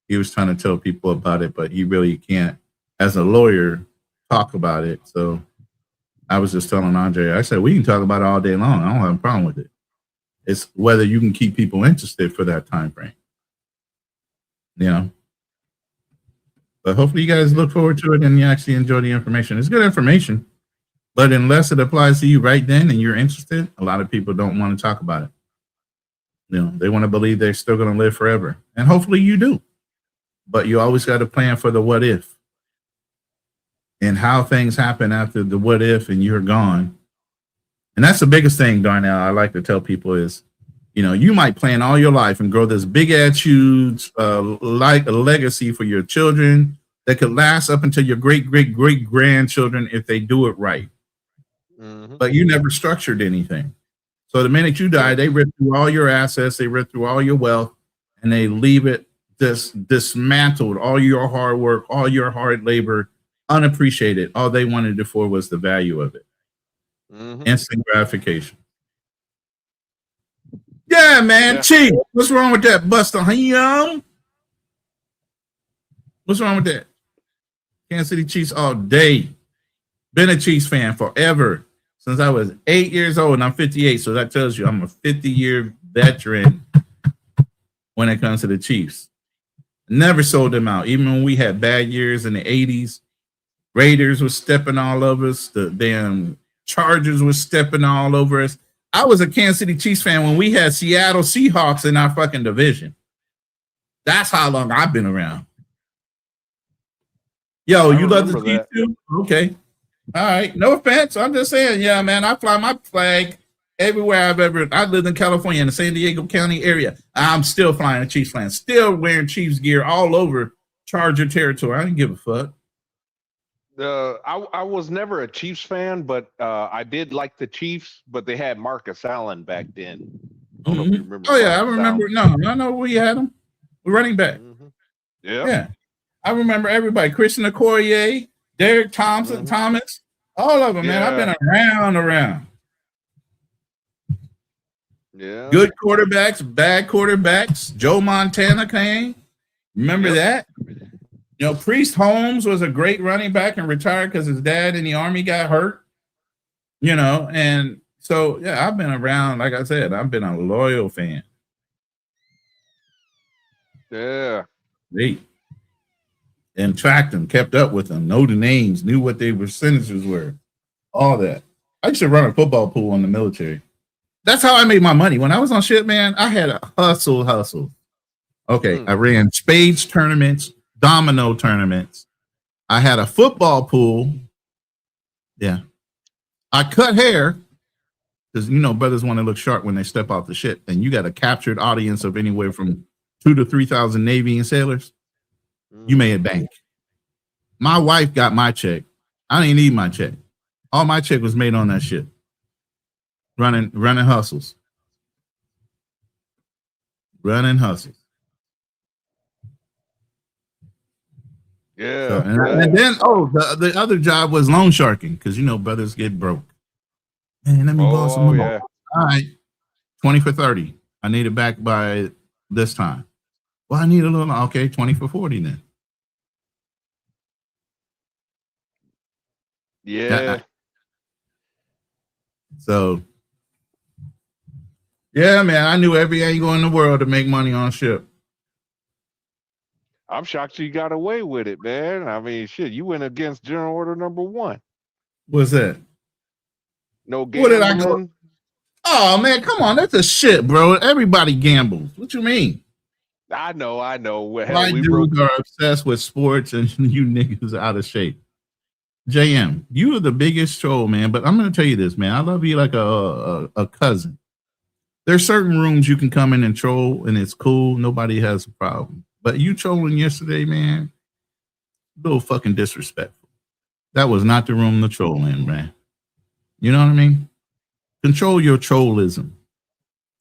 He was trying to tell people about it, but he really can't, as a lawyer, talk about it. So I was just telling Andre, I said, we can talk about it all day long. I don't have a problem with it. It's whether you can keep people interested for that time frame. But hopefully you guys look forward to it and you actually enjoy the information. It's good information, but unless it applies to you right then and you're interested, a lot of people don't want to talk about it. They want to believe they're still going to live forever, and hopefully you do. But you always got to plan for the what if and how things happen after the what if and you're gone. And that's the biggest thing, Darnell, I like to tell people is, you might plan all your life and grow this big ass huge like a legacy for your children that could last up until your great grandchildren if they do it right. Mm-hmm. But you never structured anything. So the minute you die, they rip through all your assets, they rip through all your wealth, and they leave it dismantled, all your hard work, all your hard labor, unappreciated. All they wanted it for was the value of it. Mm-hmm. Instant gratification. Yeah, man. Yeah. Chief, what's wrong with that, Buster? What's wrong with that? Kansas City Chiefs all day. Been a Chiefs fan forever, since I was 8 years old, and I'm 58. So that tells you I'm a 50-year veteran when it comes to the Chiefs. Never sold them out, even when we had bad years in the 80s. Raiders was stepping all over us. The damn Chargers was stepping all over us. I was a Kansas City Chiefs fan when we had Seattle Seahawks in our fucking division. That's how long I've been around. Yo, you love the Chiefs too? Okay. All right. No offense. I'm just saying, yeah, man, I fly my flag everywhere I lived in California in the San Diego County area. I'm still flying a Chiefs flag, still wearing Chiefs gear all over Charger territory. I didn't give a fuck. I was never a Chiefs fan, but I did like the Chiefs, but they had Marcus Allen back then. I don't know if you remember. Oh, yeah, I remember. No, I know we had him. Running back. Yeah. I remember everybody. Christian Okoye, Derek Thomas, all of them, man. I've been around. Yeah. Good quarterbacks, bad quarterbacks. Joe Montana came. Remember that? You know, Priest Holmes was a great running back and retired because his dad in the Army got hurt. You know, and so, yeah, I've been around. Like I said, I've been a loyal fan. Yeah. Great. And tracked them, kept up with them, know the names, knew what their percentages were, all that. I used to run a football pool in the military. That's how I made my money. When I was on ship, man, I had a hustle. Okay, I ran spades tournaments, domino tournaments. I had a football pool. Yeah. I cut hair because, you know, brothers want to look sharp when they step off the ship. And you got a captured audience of anywhere from 2,000 to 3,000 Navy and sailors. You made a bank. My wife got my check. I didn't need my check. All my check was made on that shit. Running hustles. Running hustles. Yeah. So, and then, the other job was loan sharking because, you know, brothers get broke. Man, let me borrow some more. Yeah. All right. 20 for 30. I need it back by this time. Well, I need a little. Okay, 20 for 40 then. Yeah. So, yeah, man, I knew every angle in the world to make money on a ship. I'm shocked you got away with it, man. I mean, shit, you went against General Order Number 1. What's that? No gambling. What did I go? Oh, man, come on. That's a shit, bro. Everybody gambles. What you mean? I know. White dudes are obsessed with sports and you niggas are out of shape. JM, you are the biggest troll, man. But I'm going to tell you this, man. I love you like a cousin. There's certain rooms you can come in and troll, and it's cool. Nobody has a problem. But you trolling yesterday, man, a little fucking disrespectful. That was not the room to troll in, man. You know what I mean? Control your trollism.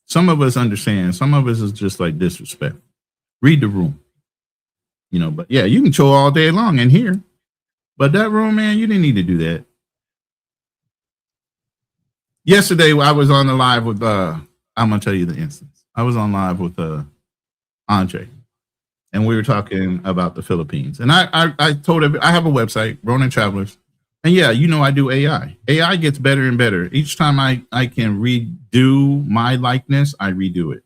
Some of us understand. Some of us is just like disrespect. Read the room. You know, but yeah, you can troll all day long in here. But that room, man, you didn't need to do that. Yesterday, I was on the live with, I'm going to tell you the instance. I was on live with Andre. And we were talking about the Philippines. And I told him, I have a website, Ronin Travelers. And yeah, you know I do AI. AI gets better and better. Each time I can redo my likeness, I redo it.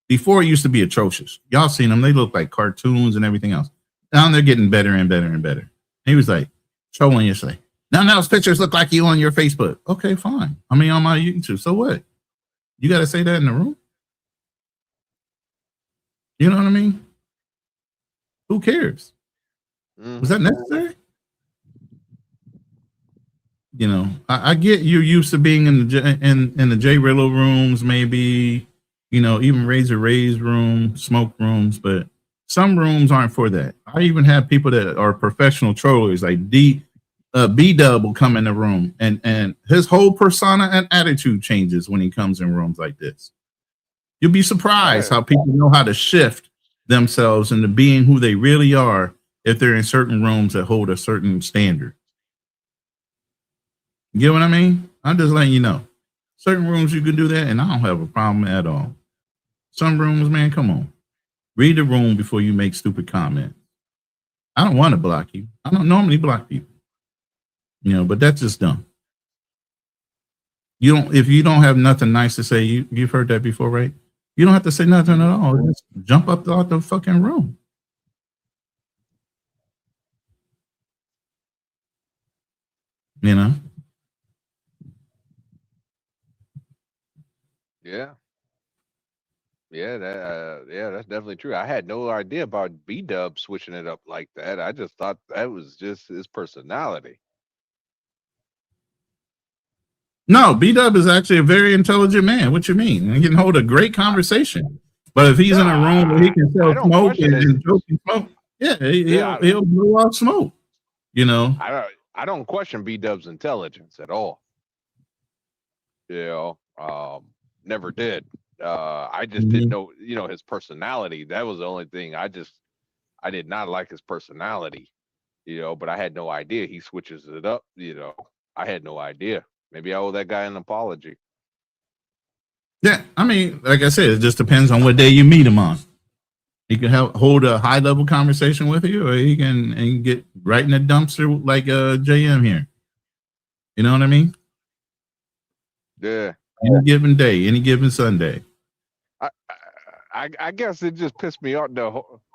Before it used to be atrocious. Y'all seen them. They look like cartoons and everything else. Now they're getting better and better and better. And he was like, trolling yesterday. Now those pictures look like you on your Facebook. Okay, fine. I mean, on my YouTube. So what? You got to say that in the room? You know what I mean? Who cares? Was that necessary? You know, I get you're used to being in the J Rillo rooms, maybe, you know, even Razor Ray's room, smoke rooms, but some rooms aren't for that. I even have people that are professional trollers, like B-Dub will come in the room, and his whole persona and attitude changes when he comes in rooms like this. You'll be surprised how people know how to shift themselves into being who they really are if they're in certain rooms that hold a certain standard. You get what I mean? I'm just letting you know. Certain rooms you can do that, and I don't have a problem at all. Some rooms, man, come on. Read the room before you make stupid comments. I don't want to block you. I don't normally block people. But that's just dumb. If you don't have nothing nice to say, you've heard that before, right? You don't have to say nothing at all. Just jump up out the fucking room. Yeah. That's definitely true. I had no idea about B-Dub switching it up like that. I just thought that was just his personality. No, B-Dub is actually a very intelligent man. What you mean? He can hold a great conversation. But if he's in a room where he can sell smoke and joke and smoke, he'll blow out smoke. I don't question B-Dub's intelligence at all. Never did. I just didn't know, his personality. That was the only thing. I did not like his personality, but I had no idea he switches it up. I had no idea. Maybe I owe that guy an apology. Yeah, I mean, like I said, it just depends on what day you meet him on. He can hold a high level conversation with you, or he can get right in the dumpster like JM here. You know what I mean? Yeah. Any given day, any given Sunday. I guess it just pissed me off.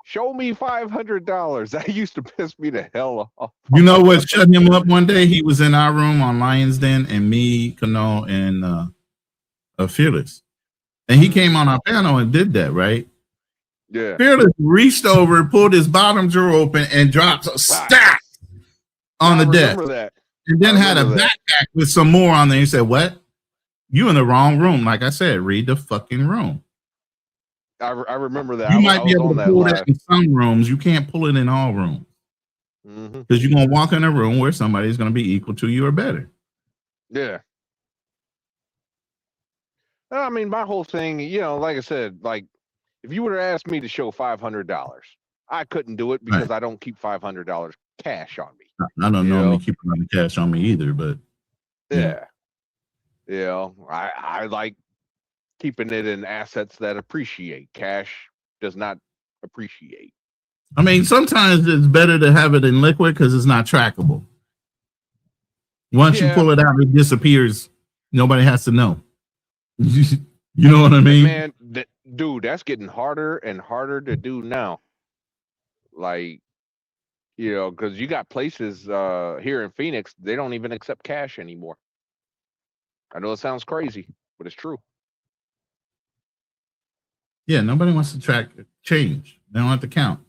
Show me $500. That used to piss me the hell off. You know what shut him up one day? He was in our room on Lion's Den, and me, Kano, and Fearless. And he came on our panel and did that, right? Yeah. Fearless reached over, pulled his bottom drawer open, and dropped a stack on the desk. That. And then had a backpack with some more on there. He said, "What? You in the wrong room." Like I said, read the fucking room. I remember that. You might be able to pull that in some rooms. You can't pull it in all rooms. Because you're going to walk in a room where somebody's going to be equal to you or better. Yeah. I mean, my whole thing, like I said, like, if you would have asked me to show $500, I couldn't do it because I don't keep $500 cash on me. I don't normally keep a lot of cash on me either, but. Yeah. I like keeping it in assets that appreciate. Cash does not appreciate. I mean, sometimes it's better to have it in liquid because it's not trackable. Once you pull it out, it disappears. Nobody has to know. You know what I mean? Man, dude, that's getting harder and harder to do now. Like, because you got places here in Phoenix, they don't even accept cash anymore. I know it sounds crazy, but it's true. Yeah, nobody wants to track change. They don't have to count.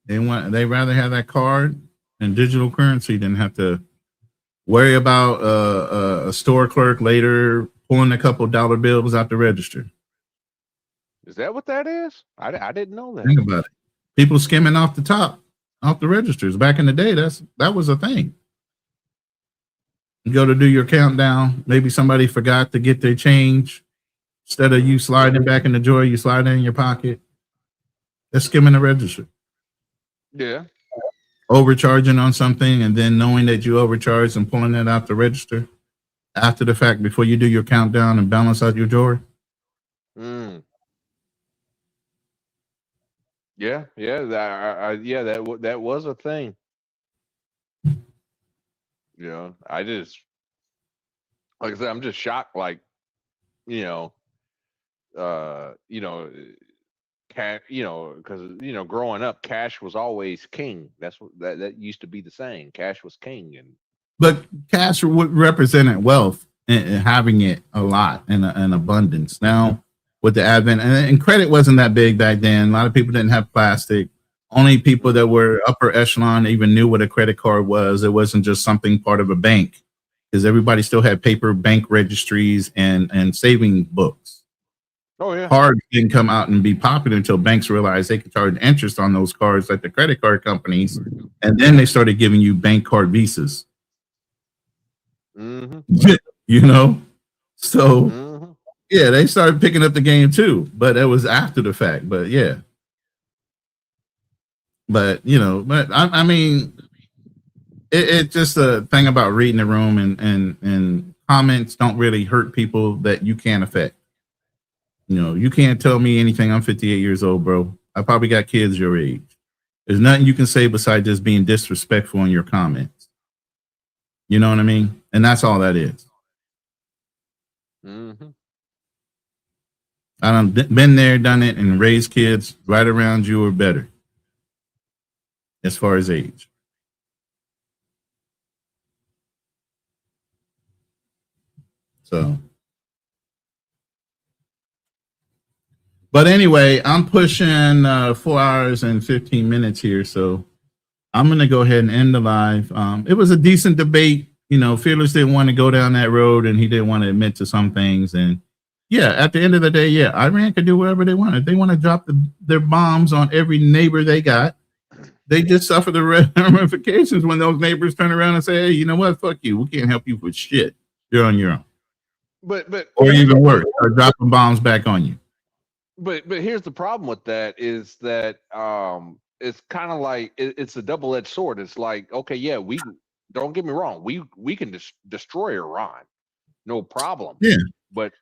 They rather have that card and digital currency than have to worry about a store clerk later pulling a couple dollar bills out the register. Is that what that is? I didn't know that. Think about it. People skimming off the top, off the registers. Back in the day, that was a thing. You go to do your countdown. Maybe somebody forgot to get their change. Instead of you sliding back in the drawer, you slide it in your pocket. They're skimming the register. Yeah. Overcharging on something and then knowing that you overcharged and pulling it out the register after the fact before you do your countdown and balance out your drawer. Yeah. That was a thing. I just, like I said, I'm just shocked. Like, cash, because growing up, cash was always king. That's what that used to be the saying. Cash was king, but cash represented wealth and having it a lot and abundance. Now with the advent and credit wasn't that big back then. A lot of people didn't have plastic. Only people that were upper echelon even knew what a credit card was. It wasn't just something part of a bank, because everybody still had paper bank registries and saving books. Oh yeah. Cards didn't come out and be popular until banks realized they could charge interest on those cards like the credit card companies, and then they started giving you bank card visas. So yeah, they started picking up the game too, but it was after the fact. But yeah. But I mean, it's just a thing about reading the room and comments don't really hurt people that you can't affect. You can't tell me anything. I'm 58 years old, bro. I probably got kids your age. There's nothing you can say besides just being disrespectful in your comments. You know what I mean? And that's all that is. Mm-hmm. I done been there, done it, and raised kids right around you or better as far as age. So, but anyway, I'm pushing 4 hours and 15 minutes here, so I'm going to go ahead and end the live. It was a decent debate. You know, Fearless didn't want to go down that road, and he didn't want to admit to some things. And yeah, at the end of the day, yeah, Iran could do whatever they want. If they want to drop their bombs on every neighbor they got, they just suffer the ramifications when those neighbors turn around and say, hey, you know what? Fuck you. We can't help you with shit. You're on your own. But or even worse, or dropping bombs back on you. But here's the problem with that is that it's kind of like it's a double-edged sword. It's like, okay, yeah, we don't get me wrong, we can destroy Iran, no problem. Yeah. But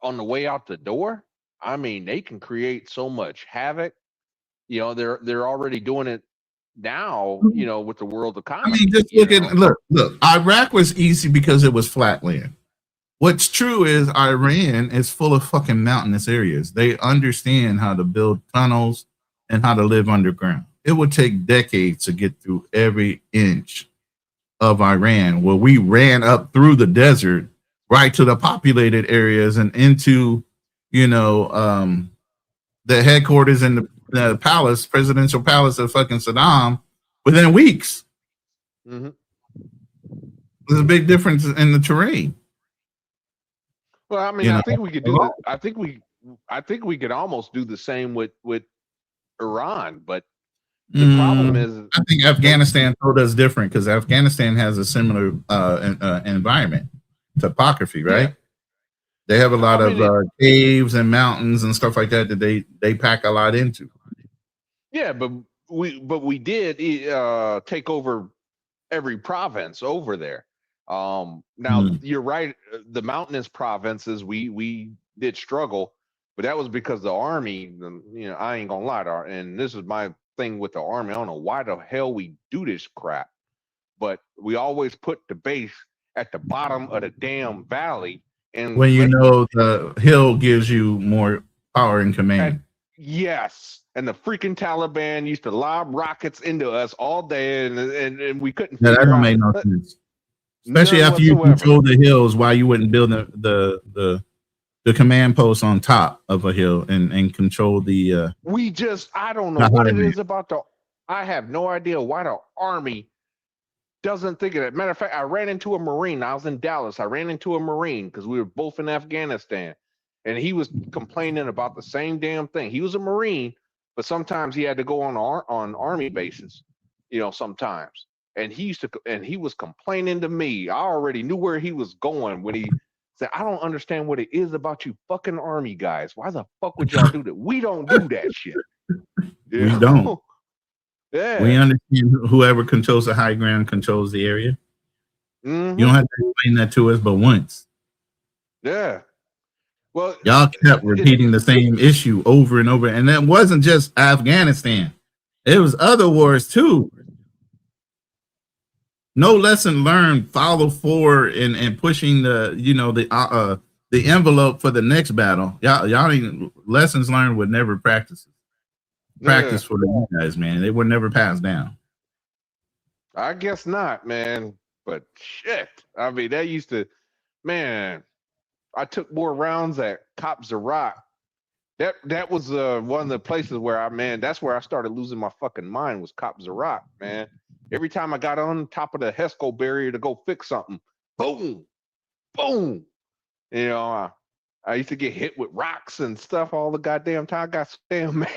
on the way out the door, I mean, they can create so much havoc. You know, they're already doing it now. You know, with the world economy. I mean, just look. Iraq was easy because it was flat land. What's true is Iran is full of fucking mountainous areas. They understand how to build tunnels and how to live underground. It would take decades to get through every inch of Iran, where we ran up through the desert right to the populated areas and into, you know, the headquarters in the palace, presidential palace of fucking Saddam within weeks. Mm-hmm. There's a big difference in the terrain. Well, I mean, I think we could do that. I think we could almost do the same with Iran, but the problem is, I think Afghanistan told us different because Afghanistan has a similar environment, topography, right? Yeah. They have a lot of caves and mountains and stuff like that they pack a lot into. Yeah, but we did take over every province over there. Now you're right. The mountainous provinces, we did struggle, but that was because the army, you know, I ain't gonna lie to and this is my thing with the army. I don't know why the hell we do this crap, but we always put the base at the bottom of the damn valley. And when you know the hill gives you more power and command. Yes. And the freaking Taliban used to lob rockets into us all day, and we couldn't. Yeah, that don't make no sense. Especially after you control the hills, why you wouldn't build the command post on top of a hill and control the I don't know what it is about I have no idea why the army doesn't think of that. Matter of fact, I ran into a Marine. I was in Dallas. I ran into a Marine because we were both in Afghanistan, and he was complaining about the same damn thing. He was a Marine, but sometimes he had to go on army bases, you know, sometimes. And he was complaining to me. I already knew where he was going when he said, I don't understand what it is about you fucking army guys. Why the fuck would y'all do that? We don't do that shit. We don't. Yeah. We understand whoever controls the high ground controls the area. Mm-hmm. You don't have to explain that to us but once. Yeah. Well, y'all kept repeating the same issue over and over. And that wasn't just Afghanistan. It was other wars too. No lesson learned, follow forward and pushing the envelope for the next battle. Y'all ain't lessons learned would never practice for the guys, man. They would never pass down. I guess not, man. But shit, I mean, that used to, man. I took more rounds at Cop Zarak. That was one of the places where that's where I started losing my fucking mind was Cop Zarak, man. Every time I got on top of the Hesco barrier to go fix something, boom, boom. You know, I used to get hit with rocks and stuff all the goddamn time. I got damn man.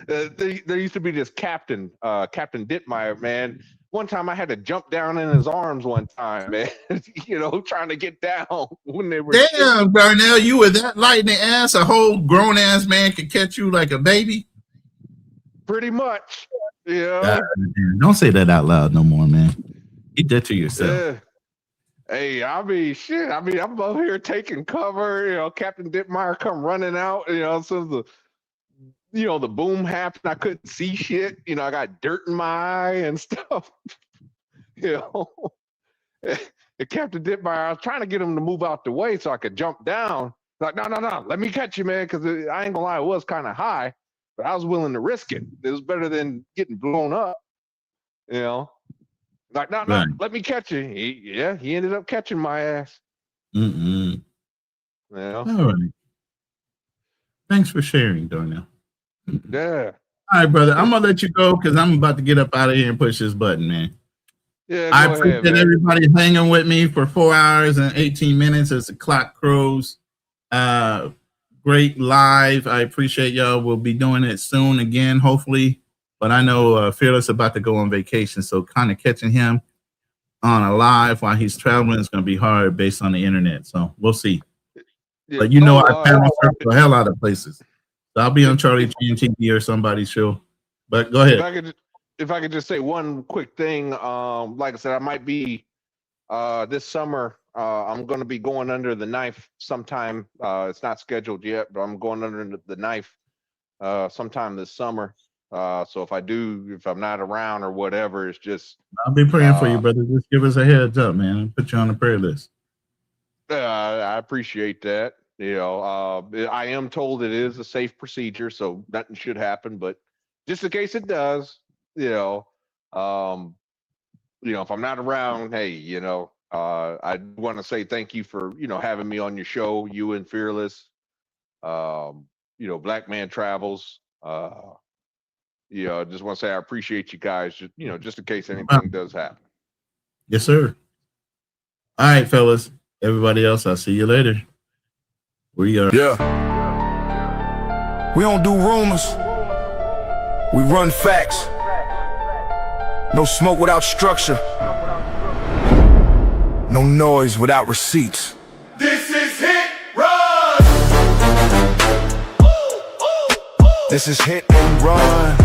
There used to be this captain, Captain Dittmeyer, man. One time I had to jump down in his arms one time, man. You know, trying to get down when they were. Damn, Darnell, you were that light in the ass. A whole grown ass man could catch you like a baby. Pretty much. Yeah. Don't say that out loud no more, man. Keep that to yourself. Yeah. Hey, I mean, shit. I mean, I'm over here taking cover. You know, Captain Dittmeyer come running out. You know, so the boom happened. I couldn't see shit. You know, I got dirt in my eye and stuff. You know, It kept the dip by. I was trying to get him to move out the way so I could jump down. Like, no, let me catch you, man, because I ain't gonna lie, it was kind of high, but I was willing to risk it. It was better than getting blown up, you know. Like, no, let me catch you. He ended up catching my ass. Mm-mm. Yeah. All right. Thanks for sharing, Darnell. Yeah. All right, brother. I'm gonna let you go because I'm about to get up out of here and push this button, man. Yeah, I go appreciate ahead, man. everybody hanging with me for 4 hours and 18 minutes as the clock crows. Great live. I appreciate y'all. We'll be doing it soon again, hopefully. But I know Fearless about to go on vacation, so kind of catching him on a live while he's traveling is going to be hard based on the internet. So we'll see. Yeah. But you know, I panel search the hell out of places. So I'll be on Charlie GNTV or somebody's show. But go ahead. If I could just say one quick thing, like I said, I might be this summer. I'm going to be going under the knife sometime. It's not scheduled yet, but I'm going under the knife sometime this summer. So if I'm not around or whatever, it's just. I'll be praying for you, brother. Just give us a heads up, man. I'll put you on the prayer list. I appreciate that. You know, I am told it is a safe procedure, so nothing should happen. But just in case it does, if I'm not around, hey, I want to say thank you for having me on your show, you and Fearless. Black Man Travels. Just want to say I appreciate you guys. Just in case anything does happen. Yes, sir. All right, fellas. Everybody else, I'll see you later. We are. Yeah. We don't do rumors. We run facts. No smoke without structure. No noise without receipts. This is Hit Run! This is Hit and Run.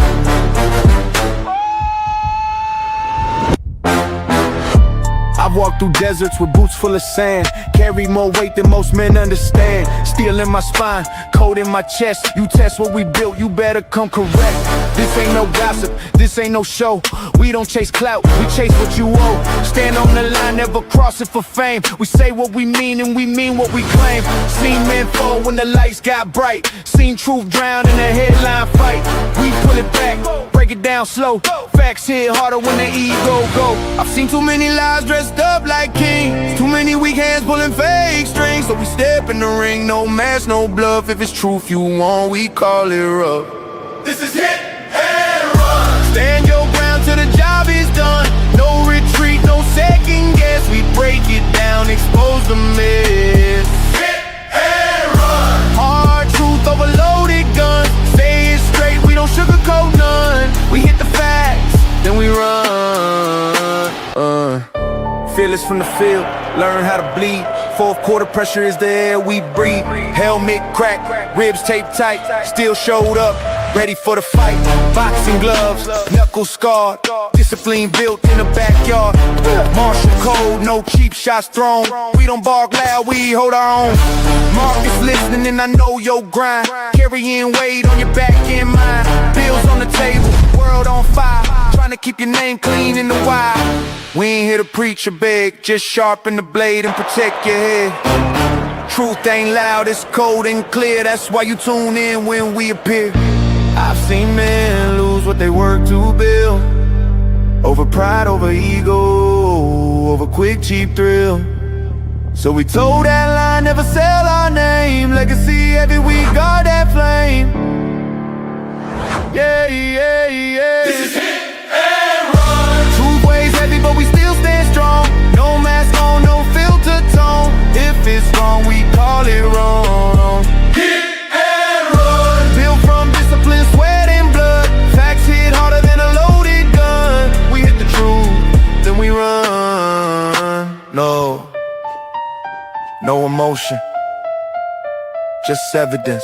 I've walked through deserts with boots full of sand. Carry more weight than most men understand. Steel in my spine, cold in my chest. You test what we built, you better come correct. This ain't no gossip, this ain't no show. We don't chase clout, we chase what you owe. Stand on the line, never cross it for fame. We say what we mean and we mean what we claim. Seen men fall when the lights got bright. Seen truth drown in a headline fight. We pull it back, break it down slow. Facts hit harder when the ego go. I've seen too many lies dressed up like kings. Too many weak hands pulling fake strings. So we step in the ring, no mask, no bluff. If it's truth you want, we call it rough. This is Hit and Run! Stand your ground till the job is done. No retreat, no second guess. We break it down, expose the mess. Hit and Run! Hard truth, overloaded guns. Say it straight, we don't sugarcoat none. We hit the facts, then we run. Fearless from the field, learn how to bleed. Fourth quarter pressure is the air we breathe. Helmet cracked, ribs taped tight. Still showed up, ready for the fight. Boxing gloves, knuckles scarred. Discipline built in the backyard. Martial code, no cheap shots thrown. We don't bark loud, we hold our own. Market's listening and I know your grind. Carrying weight on your back and mine. Bills on the table, world on fire. Trying to keep your name clean in the wild. We ain't here to preach or beg, just sharpen the blade and protect your head. Truth ain't loud, it's cold and clear. That's why you tune in when we appear. I've seen men lose what they work to build. Over pride, over ego, over quick, cheap thrill. So we told that line, never sell our name. Legacy every week, guard that flame. Yeah, yeah, yeah. This is Hit and Run! Truth weighs heavy, but we still stand strong. No mask on, no filter tone. If it's wrong, we call it wrong. Hit and Run! Built from discipline, sweat and blood. Facts hit harder than a loaded gun. We hit the truth, then we run. No emotion, just evidence.